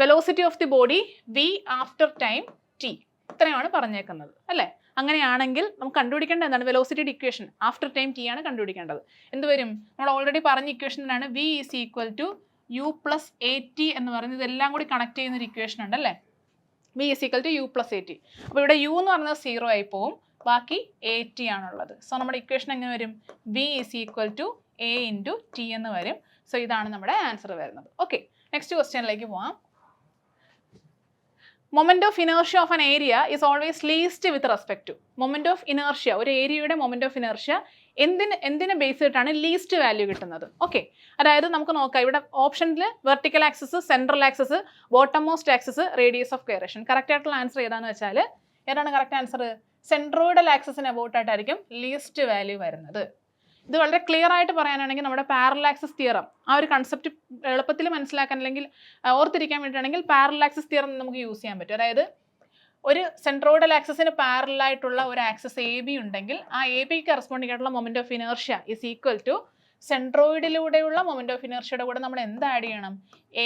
Velocity of the body v after time t. ഇത്രയാണ് പറഞ്ഞേക്കുന്നത് അല്ലേ? അങ്ങനെയാണെങ്കിൽ നമുക്ക് കണ്ടുപിടിക്കേണ്ടത് എന്താണ്? വെലോസിറ്റിയുടെ ഇക്വേഷൻ ആഫ്റ്റർ ടൈം t ആണ് കണ്ടുപിടിക്കേണ്ടത്. എന്ത് വരും? നമ്മൾ ഓൾറെഡി പറഞ്ഞ ഇക്വേഷനാണ് v is equal to u plus AT എന്ന് പറയുന്നത്. ഇതെല്ലാം കൂടി കണക്ട് ചെയ്യുന്ന ഒരു ഇക്വേഷൻ ഉണ്ട് അല്ലേ? v is equal to u plus AT. അപ്പോൾ ഇവിടെ u എന്ന് പറയുന്നത് 0 ആയി പോവും, ബാക്കി AT ആണുള്ളത്. സോ നമ്മുടെ ഇക്വേഷൻ എങ്ങനെ വരും? v is equal to a into T എന്ന് വരും. സോ ഇതാണ് നമ്മുടെ ആൻസർ വരുന്നത്. ഓക്കെ, നെക്സ്റ്റ് ക്വസ്റ്റ്യനിലേക്ക് പോവാം. Moment of inertia of an area is always least with respect to. Moment of inertia, ഒരു ഏരിയയുടെ മൊമെന്റ് ഓഫ് ഇനേർഷ്യ എന്തിനെ ബേസ് ചെയ്തിട്ടാണ് ലീസ്റ്റ് വാല്യൂ കിട്ടുന്നത്? ഓക്കെ, അതായത് നമുക്ക് നോക്കാം. ഇവിടെ ഓപ്ഷനിൽ vertical axis, central axis, bottom most axis, radius of gyration. Correct ആയിട്ടുള്ള ആൻസർ ഏതാണെന്ന് വെച്ചാൽ ഏതാണ് കറക്റ്റ് ആൻസർ? സെൻട്രോയിഡൽ ആക്സിസിന് അബൌട്ടായിട്ടായിരിക്കും ലീസ്റ്റ് വാല്യൂ വരുന്നത്. ഇത് വളരെ ക്ലിയർ ആയിട്ട് പറയാനാണെങ്കിൽ നമ്മുടെ പാരലൽ ആക്സിസ് തിയറം, ആ ഒരു കൺസെപ്റ്റ് എളുപ്പത്തിൽ മനസ്സിലാക്കാൻ അല്ലെങ്കിൽ ഓർത്തിരിക്കാൻ വേണ്ടിയിട്ടാണെങ്കിൽ പാരലൽ ആക്സിസ് തിയറം നമുക്ക് യൂസ് ചെയ്യാൻ പറ്റും. അതായത് ഒരു സെൻട്രോയിഡൽ ആക്സിസിന് പാരലായിട്ടുള്ള ഒരു ആക്സിസ് എ ബി ഉണ്ടെങ്കിൽ ആ എ ബിക്ക് കറസ്പോണ്ടിങ് ആയിട്ടുള്ള moment of inertia is equal to സെൻട്രോയിഡിലൂടെയുള്ള മൊമെന്റ് ഓഫ് ഇനേർഷ്യയുടെ കൂടെ നമ്മൾ എന്ത് ആഡ് ചെയ്യണം?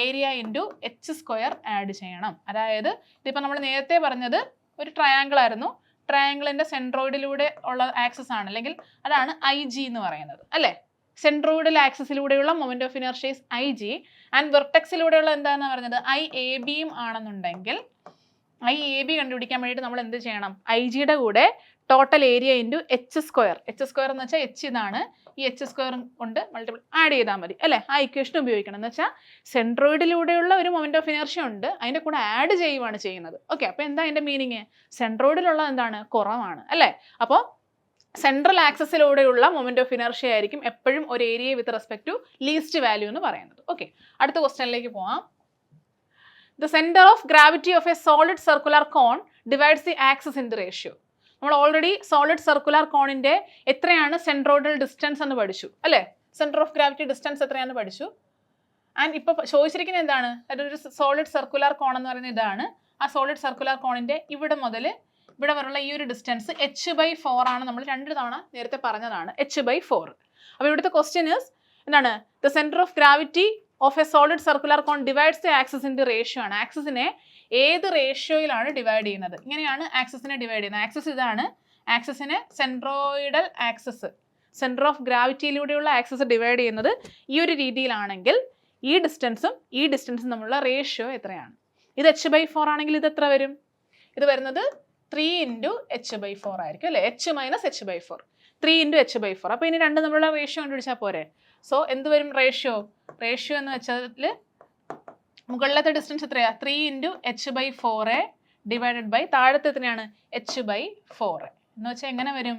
ഏരിയ ഇൻറ്റു h² ആഡ് ചെയ്യണം. അതായത് ഇതിപ്പോൾ നമ്മൾ നേരത്തെ പറഞ്ഞത് ഒരു ട്രയാങ്കിൾ ആയിരുന്നു. ട്രയാങ്കിളിൻ്റെ സെൻട്രോയിഡിലൂടെ ഉള്ള ആക്സിസ് ആണ്, അല്ലെങ്കിൽ അതാണ് IG എന്ന് പറയുന്നത് അല്ലേ? സെൻട്രോയിഡൽ ആക്സിസിലൂടെയുള്ള moment of inertia is IG and വെർട്ടെക്സിലൂടെയുള്ള എന്താണെന്ന് പറഞ്ഞത് IABയും ആണെന്നുണ്ടെങ്കിൽ IAB കണ്ടുപിടിക്കാൻ വേണ്ടിയിട്ട് നമ്മൾ എന്ത് ചെയ്യണം? IG-യുടെ കൂടെ ടോട്ടൽ ഏരിയ ഇൻറ്റു h² എന്ന് വെച്ചാൽ h ഇതാണ്, ഈ h² കൊണ്ട് മൾട്ടിപ്പിൾ ആഡ് ചെയ്താൽ മതി അല്ലേ? ആ ഇക്വേഷൻ ഉപയോഗിക്കണം. എന്ന് വെച്ചാൽ സെൻട്രോയിഡിലൂടെയുള്ള ഒരു മൊമെന്റ് ഓഫ് ഇനേർഷ്യ ഉണ്ട്, അതിൻ്റെ കൂടെ ആഡ് ചെയ്യുവാണ് ചെയ്യുന്നത്. ഓക്കെ, അപ്പോൾ എന്താ അതിൻ്റെ മീനിങ്? സെൻട്രോയിഡിലുള്ള എന്താണ്? കുറവാണ് അല്ലേ? അപ്പോൾ സെൻട്രൽ ആക്സിസിലൂടെയുള്ള മൊമെന്റ് ഓഫ് ഇനേർഷ്യ ആയിരിക്കും എപ്പോഴും ഒരു area with respect to least value എന്ന് പറയുന്നത്. ഓക്കെ, അടുത്ത ക്വസ്റ്റ്യനിലേക്ക് പോവാം. The center of gravity of a solid circular cone divides the axis into ratio. നമ്മൾ ഓൾറെഡി സോളിഡ് സർക്കുലർ കോണിൻ്റെ എത്രയാണ് സെൻട്രോയിഡൽ ഡിസ്റ്റൻസ് എന്ന് പഠിച്ചു അല്ലേ? സെൻറ്റർ ഓഫ് ഗ്രാവിറ്റി ഡിസ്റ്റൻസ് എത്രയാണെന്ന് പഠിച്ചു. ആൻഡ് ഇപ്പോൾ ചോദിച്ചിരിക്കുന്നത് എന്താണ്? അതൊരു സോളിഡ് സർക്കുലർ കോൺ എന്ന് പറയുന്നത് ഇതാണ്. ആ സോളിഡ് സർക്കുലർ കോണിൻ്റെ ഇവിടെ മുതൽ ഇവിടെ വരെയുള്ള ഈ ഒരു ഡിസ്റ്റൻസ് h/4 ആണ്. നമ്മൾ 2 തവണ നേരത്തെ പറഞ്ഞതാണ് h/4. അപ്പോൾ ഇവിടുത്തെ ക്വസ്റ്റ്യൻ ഇസ് എന്താണ്? The centre of gravity of a solid circular cone divides the axis into ratio ആണ്. ആക്സിസിനെ ഏത് റേഷ്യോയിലാണ് ഡിവൈഡ് ചെയ്യുന്നത്? ഇങ്ങനെയാണ് ആക്സിസിനെ ഡിവൈഡ് ചെയ്യുന്നത്. ആക്സിസ് ഇതാണ്, ആക്സിസിനെ സെൻട്രോയിഡൽ ആക്സിസ്, സെൻറ്റർ ഓഫ് ഗ്രാവിറ്റിയിലൂടെയുള്ള ആക്സിസ് ഡിവൈഡ് ചെയ്യുന്നത് ഈ ഒരു രീതിയിലാണെങ്കിൽ ഈ ഡിസ്റ്റൻസും തമ്മിലുള്ള റേഷ്യോ എത്രയാണ്? ഇത് h/4 ആണെങ്കിൽ ഇത് എത്ര വരും? ഇത് വരുന്നത് 3 × h/4 ആയിരിക്കും അല്ലേ? h - h/4, 3 × h/4. അപ്പോൾ ഇനി രണ്ടും തമ്മിലുള്ള റേഷ്യോ കണ്ടുപിടിച്ചാൽ പോരെ? സോ എന്ത് വരും റേഷ്യോ എന്ന് വെച്ചാൽ മുകളിലത്തെ ഡിസ്റ്റൻസ് എത്രയാണ്? 3 × h/4 ഡിവൈഡഡ് ബൈ താഴത്തെ എത്രയാണ്? h/4 എന്ന് വെച്ചാൽ എങ്ങനെ വരും?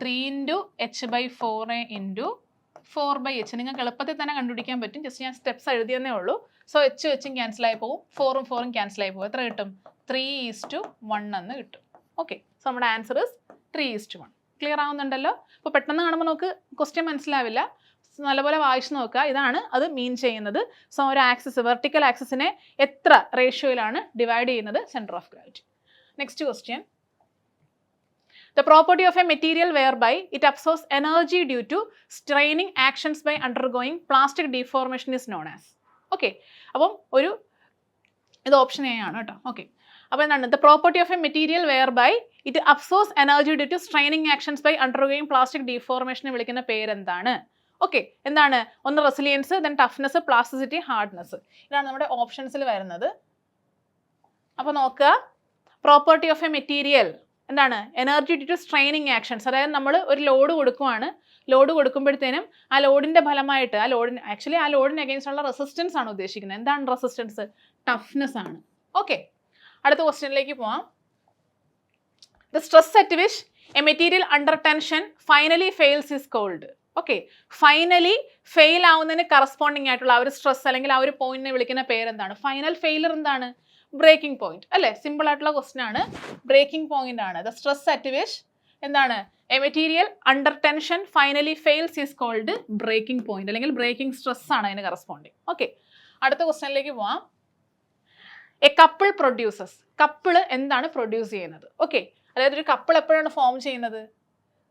3 × h/4 × 4/h. നിങ്ങൾക്ക് എളുപ്പത്തിൽ തന്നെ കണ്ടുപിടിക്കാൻ പറ്റും. ജസ്റ്റ് ഞാൻ സ്റ്റെപ്സ് എഴുതിയെന്നേ ഉള്ളൂ. സോ h വെച്ചും ക്യാൻസലായി പോകും, 4 ഉം 4 ഉം ക്യാൻസലായി പോകും. എത്ര കിട്ടും? 3:1 എന്ന് കിട്ടും. ഓക്കെ, സോ നമ്മുടെ ആൻസർ ഇസ് 3:1. ക്ലിയർ ആവുന്നുണ്ടല്ലോ? അപ്പോൾ പെട്ടെന്ന് കാണുമ്പോൾ നമുക്ക് ക്വസ്റ്റ്യൻ മനസ്സിലാവില്ല, നല്ലപോലെ വായിച്ച് നോക്കുക. ഇതാണ് അത് മീൻ ചെയ്യുന്നത്. സോ ഒരു ആക്സിസ്, വെർട്ടിക്കൽ ആക്സിസിനെ എത്ര റേഷ്യോയിലാണ് ഡിവൈഡ് ചെയ്യുന്നത്? Centre of gravity. Next question. The property of a material whereby it absorbs energy due to straining actions by undergoing plastic deformation is known as. Okay, അപ്പം ഇത് ഓപ്ഷൻ എ ആണ് കേട്ടോ. Okay, അപ്പോൾ എന്താണ്? The property of a material whereby it absorbs energy due to straining actions by undergoing plastic ഡീഫോർമേഷനെ വിളിക്കുന്ന പേരെന്താണ്? Okay, എന്താണ്? ഒന്ന് resilience, then toughness, plasticity, hardness. ഇതാണ് നമ്മുടെ ഓപ്ഷൻസിൽ വരുന്നത്. അപ്പോൾ നോക്കുക, പ്രോപ്പർട്ടി ഓഫ് എ മെറ്റീരിയൽ എന്താണ്? Energy due to straining actions. അതായത് നമ്മൾ ഒരു ലോഡ് കൊടുക്കുവാണ്, ലോഡ് കൊടുക്കുമ്പോഴത്തേനും ആ ലോഡിൻ്റെ ഫലമായിട്ട് ആ ലോഡിന് അഗെയിൻസ്റ്റ് ഉള്ള റെസിസ്റ്റൻസ് ആണ് ഉദ്ദേശിക്കുന്നത്. എന്താണ് റെസിസ്റ്റൻസ്? ടഫ്നെസ് ആണ്. ഓക്കെ, അടുത്ത ക്വസ്റ്റ്യനിലേക്ക് പോവാം. The stress at which a material under tension finally fails is called. Okay, finally fail ആവുന്നതിന് കറസ്പോണ്ടിങ് ആയിട്ടുള്ള ആ ഒരു സ്ട്രെസ് അല്ലെങ്കിൽ ആ ഒരു പോയിന്റിനെ വിളിക്കുന്ന പേരെന്താണ്? ഫൈനൽ ഫെയിലർ എന്താണ്? ബ്രേക്കിംഗ് പോയിന്റ് അല്ലേ? സിമ്പിൾ ആയിട്ടുള്ള ക്വസ്റ്റ്യൻ ആണ്. ബ്രേക്കിംഗ് പോയിന്റ് ആണ്. ദ സ്ട്രെസ് അറ്റ് വിച്ച് എന്താണ്? A material under tension finally fails is called breaking point, അല്ലെങ്കിൽ ബ്രേക്കിംഗ് സ്ട്രെസ് ആണ് അതിന് കറസ്പോണ്ടിങ്. ഓക്കെ, അടുത്ത ക്വസ്റ്റ്യനിലേക്ക് പോവാം. A couple produces. കപ്പിള് എന്താണ് പ്രൊഡ്യൂസ് ചെയ്യുന്നത്? ഓക്കെ, അതായത് ഒരു കപ്പിൾ എപ്പോഴാണ് ഫോം ചെയ്യുന്നത്?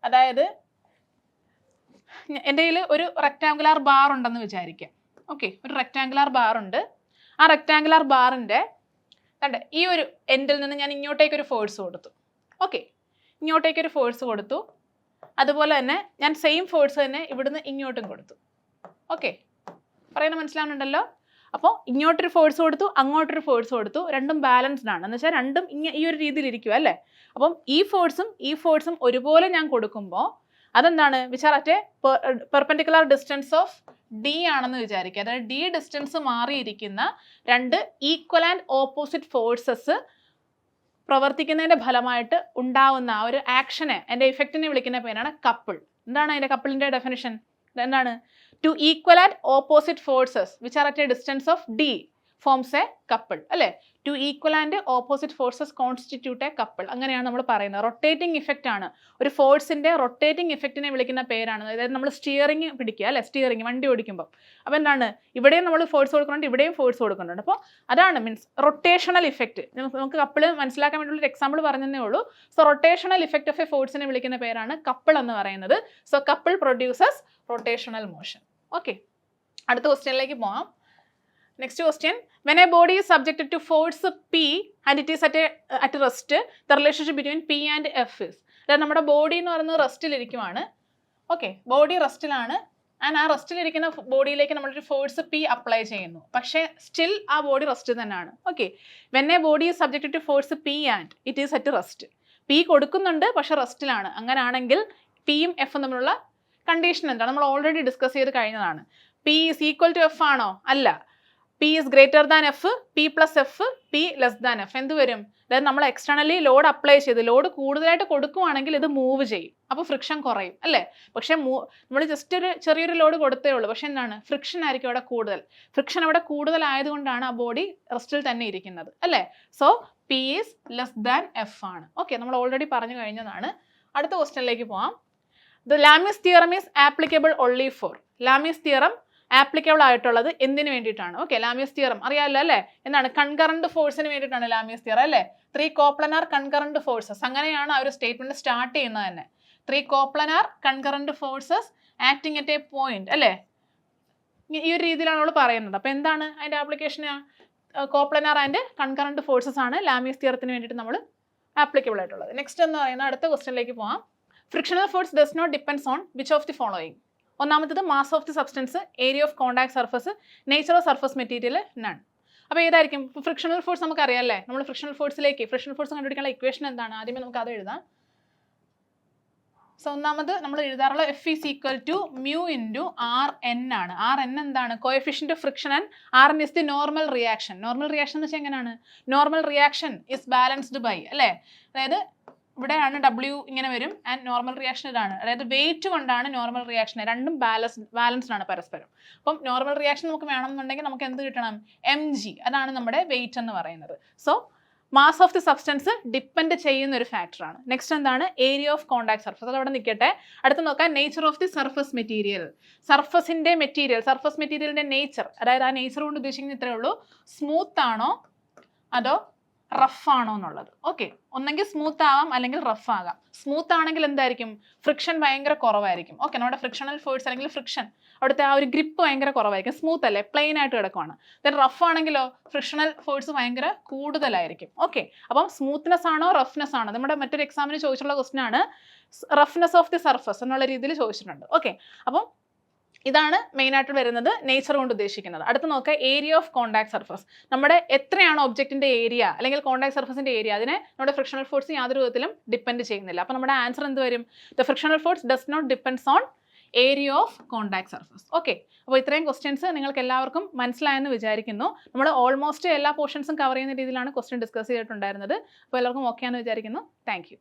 അതായത് എൻ്റെ കയ്യിൽ ഒരു റെക്ടാങ്കുലാർ ബാർ ഉണ്ടെന്ന് വിചാരിക്കാം. ഓക്കെ, ഒരു റെക്ടാങ്കുലാർ ബാർ ഉണ്ട്. ആ റെക്ടാങ്കുലാർ ബാറിൻ്റെ ഈ ഒരു എൻഡിൽ നിന്ന് ഞാൻ ഇങ്ങോട്ടേക്കൊരു ഫോഴ്സ് കൊടുത്തു. ഓക്കെ, ഇങ്ങോട്ടേക്കൊരു ഫോഴ്സ് കൊടുത്തു. അതുപോലെ തന്നെ ഞാൻ സെയിം ഫോഴ്സ് തന്നെ ഇവിടുന്ന് ഇങ്ങോട്ടും കൊടുത്തു. ഓക്കെ, പറയുന്നത് മനസ്സിലാവുന്നുണ്ടല്ലോ? അപ്പോൾ ഇങ്ങോട്ടൊരു ഫോഴ്സ് കൊടുത്തു, അങ്ങോട്ടൊരു ഫോഴ്സ് കൊടുത്തു. രണ്ടും ബാലൻസ്ഡ് ആണ്. എന്ന് വെച്ചാൽ രണ്ടും ഈ ഒരു രീതിയിൽ ഇരിക്കും അല്ലേ? അപ്പം ഈ ഫോഴ്സും ഒരുപോലെ ഞാൻ കൊടുക്കുമ്പോൾ അതെന്താണ്? Which are at A perpendicular distance of D ആണെന്ന് വിചാരിക്കുക. അതായത് ഡി ഡിസ്റ്റൻസ് മാറിയിരിക്കുന്ന രണ്ട് ഈക്വൽ ആൻഡ് ഓപ്പോസിറ്റ് ഫോഴ്സസ് പ്രവർത്തിക്കുന്നതിൻ്റെ ഫലമായിട്ട് ഉണ്ടാവുന്ന ആ ഒരു ആക്ഷനെ, അതിൻ്റെ ഇഫക്റ്റിനെ വിളിക്കുന്ന പേരാണ് കപ്പിൾ. എന്താണ് അതിൻ്റെ കപ്പിളിൻ്റെ ഡെഫിനിഷൻ? എന്താണ്? Two equal and opposite forces which are at a distance of d forms a couple അല്ലേ? Two equal and opposite forces constitute a couple. അങ്ങനെയാണ് നമ്മൾ പറയുന്നത്. റൊട്ടേറ്റിംഗ് ഇഫക്റ്റ് ആണ്. ഒരു ഫോഴ്സിൻ്റെ റൊട്ടേറ്റിംഗ് ഇഫക്റ്റിനെ വിളിക്കുന്ന പേരാണ്. അതായത് നമ്മൾ സ്റ്റിയറിംഗ് പിടിക്കുക അല്ലേ? സ്റ്റിയറിംഗ് വണ്ടി ഓടിക്കുമ്പോൾ. അപ്പോൾ എന്താണ്? ഇവിടെയും നമ്മൾ ഫോഴ്സ് കൊടുക്കുന്നുണ്ട്, ഇവിടെയും ഫോഴ്സ് കൊടുക്കുന്നുണ്ട്. അപ്പോൾ അതാണ് മീൻസ് റൊട്ടേഷണൽ ഇഫക്റ്റ്. നമുക്ക് കപ്പിൾ മനസ്സിലാക്കാൻ വേണ്ടിയുള്ള എക്സാമ്പിൾ പറഞ്ഞതേ ഉള്ളൂ. So rotational effect of A ഫോഴ്സിനെ വിളിക്കുന്ന പേരാണ് കപ്പിൾ എന്ന് പറയുന്നത്. So couple produces rotational motion. Okay, അടുത്ത ക്വസ്റ്റ്യനിലേക്ക് പോകാം. Next question. When a body is subjected to force P and it is at rest, the relationship between P and F is. അതായത് നമ്മുടെ ബോഡി എന്ന് പറയുന്നത് റെസ്റ്റിലിരിക്കുവാണ്. ഓക്കെ, ബോഡി റെസ്റ്റിലാണ്. And ആ റെസ്റ്റിലിരിക്കുന്ന ബോഡിയിലേക്ക് നമ്മളൊരു ഫോഴ്സ് P അപ്ലൈ ചെയ്യുന്നു. പക്ഷേ സ്റ്റിൽ ആ ബോഡി റെസ്റ്റ് തന്നെയാണ്. Okay, when a body is subjected to force P and it is at rest. P കൊടുക്കുന്നുണ്ട് പക്ഷേ റെസ്റ്റിലാണ്. അങ്ങനെയാണെങ്കിൽ പിയും എഫും തമ്മിലുള്ള കണ്ടീഷൻ എന്താണ്? നമ്മൾ ഓൾറെഡി ഡിസ്കസ് ചെയ്ത് കഴിഞ്ഞതാണ്. P is equal to F ആണോ? അല്ല. P is greater than F, P plus F, P less than F. എന്ത് വരും? അതായത് നമ്മൾ എക്സ്റ്റേണലി ലോഡ് അപ്ലൈ ചെയ്ത് ലോഡ് കൂടുതലായിട്ട് കൊടുക്കുവാണെങ്കിൽ ഇത് മൂവ് ചെയ്യും. അപ്പോൾ ഫ്രിക്ഷൻ കുറയും അല്ലേ? പക്ഷേ നമ്മൾ ജസ്റ്റ് ഒരു ചെറിയൊരു ലോഡ് കൊടുത്തേ ഉള്ളൂ. പക്ഷേ എന്താണ്? ഫ്രിക്ഷൻ ആയിരിക്കും അവിടെ കൂടുതൽ. ഫ്രിക്ഷൻ അവിടെ കൂടുതലായതുകൊണ്ടാണ് ആ ബോഡി റെസ്റ്റിൽ തന്നെ ഇരിക്കുന്നത് അല്ലേ? So P is less than F ആണ്. ഓക്കെ, നമ്മൾ ഓൾറെഡി പറഞ്ഞു കഴിഞ്ഞതാണ്. അടുത്ത ക്വസ്റ്റ്യനിലേക്ക് പോവാം. The Lami's theorem is applicable only for. Lami's theorem applicable ആയിട്ടുള്ളത് എന്തിനു വേണ്ടിയിട്ടാണ്? ഓക്കെ, ലാമിയസ് തിയറം അറിയാമല്ലോ അല്ലേ? എന്താണ്? കൺകറന്റ് ഫോഴ്സിന് വേണ്ടിയിട്ടാണ് ലാമിയസ് തിയറം അല്ലേ? 3 കോപ്ലനാർ കൺകറന്റ് ഫോഴ്സസ്. അങ്ങനെയാണ് ആ ഒരു സ്റ്റേറ്റ്മെന്റ് സ്റ്റാർട്ട് ചെയ്യുന്നത് തന്നെ. 3 coplanar concurrent forces acting at a point അല്ലേ? ഈ ഒരു രീതിയിലാണ് നമ്മൾ പറയുന്നത്. അപ്പോൾ എന്താണ് അതിൻ്റെ application? Coplanar and concurrent forces ആണ് ലാമിയസ് തിയറത്തിന് വേണ്ടിയിട്ട് നമ്മൾ ആപ്ലിക്കബിൾ ആയിട്ടുള്ളത്. നെക്സ്റ്റ് എന്ന് പറയുന്നത് അടുത്ത ക്വസ്റ്റ്യനിലേക്ക് പോകാം. Frictional force does not depends on which of the following. ഒന്നാമത്തത് mass of the substance, area of contact surface, nature of surface material, none. അപ്പോൾ ഏതായിരിക്കും ഫ്രിക്ഷണൽ ഫോഴ്സ്? നമുക്കറിയാം അല്ലേ, നമ്മൾ ഫ്രിക്ഷണൽ ഫോഴ്സ് കണ്ടുപിടിക്കാനുള്ള ഇക്വേഷൻ എന്താണ്? ആദ്യമേ നമുക്ക് അത് എഴുതാം. സോ ഒന്നാമത് നമ്മൾ എഴുതാറുള്ള F is equal to mu into R N ആണ്. ആർ എൻ എന്താണ്? Coefficient of friction and R N is the normal reaction. Normal reaction എന്ന് വെച്ചാൽ എങ്ങനെയാണ്? Normal reaction is balanced by, അല്ലേ? അതായത് ഇവിടെയാണ് W ഇങ്ങനെ വരും ആൻഡ് നോർമൽ റിയാക്ഷൻ ഇതാണ്. അതായത് വെയിറ്റ് കൊണ്ടാണ് നോർമൽ റിയാക്ഷൻ, രണ്ടും ബാലൻസ്ഡ് ആണ് പരസ്പരം. അപ്പം നോർമൽ റിയാക്ഷൻ നമുക്ക് വേണമെന്നുണ്ടെങ്കിൽ നമുക്ക് എന്ത് കിട്ടണം? mg, അതാണ് നമ്മുടെ വെയിറ്റ് എന്ന് പറയുന്നത്. So mass of the substance depend ചെയ്യുന്ന ഒരു ഫാക്ടറാണ്. നെക്സ്റ്റ് എന്താണ്? Area of contact surface. അത് അവിടെ നിൽക്കട്ടെ. അടുത്ത് നോക്കാം nature of the surface material. Surface മെറ്റീരിയലിന്റെ നേച്ചർ, അതായത് ആ നേച്ചർ കൊണ്ട് ഉദ്ദേശിക്കുന്നത് ഇത്രയേ ഉള്ളൂ, സ്മൂത്ത് ആണോ അതോ റഫ് ആണോ എന്നുള്ളത്. ഓക്കെ, ഒന്നെങ്കിൽ സ്മൂത്ത് ആവാം അല്ലെങ്കിൽ റഫ് ആകാം. സ്മൂത്ത് ആണെങ്കിൽ എന്തായിരിക്കും? ഫ്രിക്ഷൻ ഭയങ്കര കുറവായിരിക്കും. ഓക്കെ, നമ്മുടെ ഫ്രിക്ഷണൽ ഫോഴ്സ് അല്ലെങ്കിൽ ഫ്രിക്ഷൻ അവിടുത്തെ ആ ഒരു ഗ്രിപ്പ് ഭയങ്കര കുറവായിരിക്കും. സ്മൂത്ത് അല്ലേ, പ്ലെയിൻ ആയിട്ട് കിടക്കുവാണ്. ദെൻ റഫ് ആണെങ്കിലോ ഫ്രിക്ഷണൽ ഫോഴ്സ് ഭയങ്കര കൂടുതലായിരിക്കും. ഓക്കെ, അപ്പം സ്മൂത്ത്നെസ് ആണോ റഫ്നെസ് ആണോ? നമ്മുടെ മറ്റൊരു എക്സാമിന് ചോദിച്ചിട്ടുള്ള ക്വസ്റ്റൻ ആണ്, റഫ്നെസ് ഓഫ് ദി സർഫസ് എന്നുള്ള രീതിയിൽ ചോദിച്ചിട്ടുണ്ട്. ഓക്കെ, അപ്പം ഇതാണ് മെയിനായിട്ട് വരുന്നത് നേച്ചർ കൊണ്ട് ഉദ്ദേശിക്കുന്നത്. അടുത്ത് നോക്കുക ഏരിയ ഓഫ് കോണ്ടാക്ട് സർഫസ്. നമ്മുടെ എത്രയാണ് ഒബ്ജക്റ്റിന്റെ ഏരിയ അല്ലെങ്കിൽ കോണ്ടാക്ട് സർഫസിന്റെ ഏരിയ, അതിനെ നമ്മുടെ ഫ്രിക്ഷണൽ ഫോഴ്സ് യാതൊരു വിധത്തിലും ഡിപ്പെൻഡ് ചെയ്യുന്നില്ല. അപ്പോൾ നമ്മുടെ ആൻസർ എന്ത് വരും? The frictional force does not depends on area of contact surface. Okay, അപ്പോൾ ഇത്രയും ക്വസ്റ്റ്യൻസ് നിങ്ങൾക്ക് എല്ലാവർക്കും മനസ്സിലായെന്ന് വിചാരിക്കുന്നു. നമ്മൾ ഓൾമോസ്റ്റ് എല്ലാ പോർഷൻസും കവർ ചെയ്യുന്ന രീതിയിലാണ് ക്വസ്റ്റ്യൻ ഡിസ്കസ് ചെയ്തിട്ടുണ്ടായിരുന്നത്. അപ്പോൾ എല്ലാവർക്കും ഓക്കെ ആണെന്ന് വിചാരിക്കുന്നു. താങ്ക്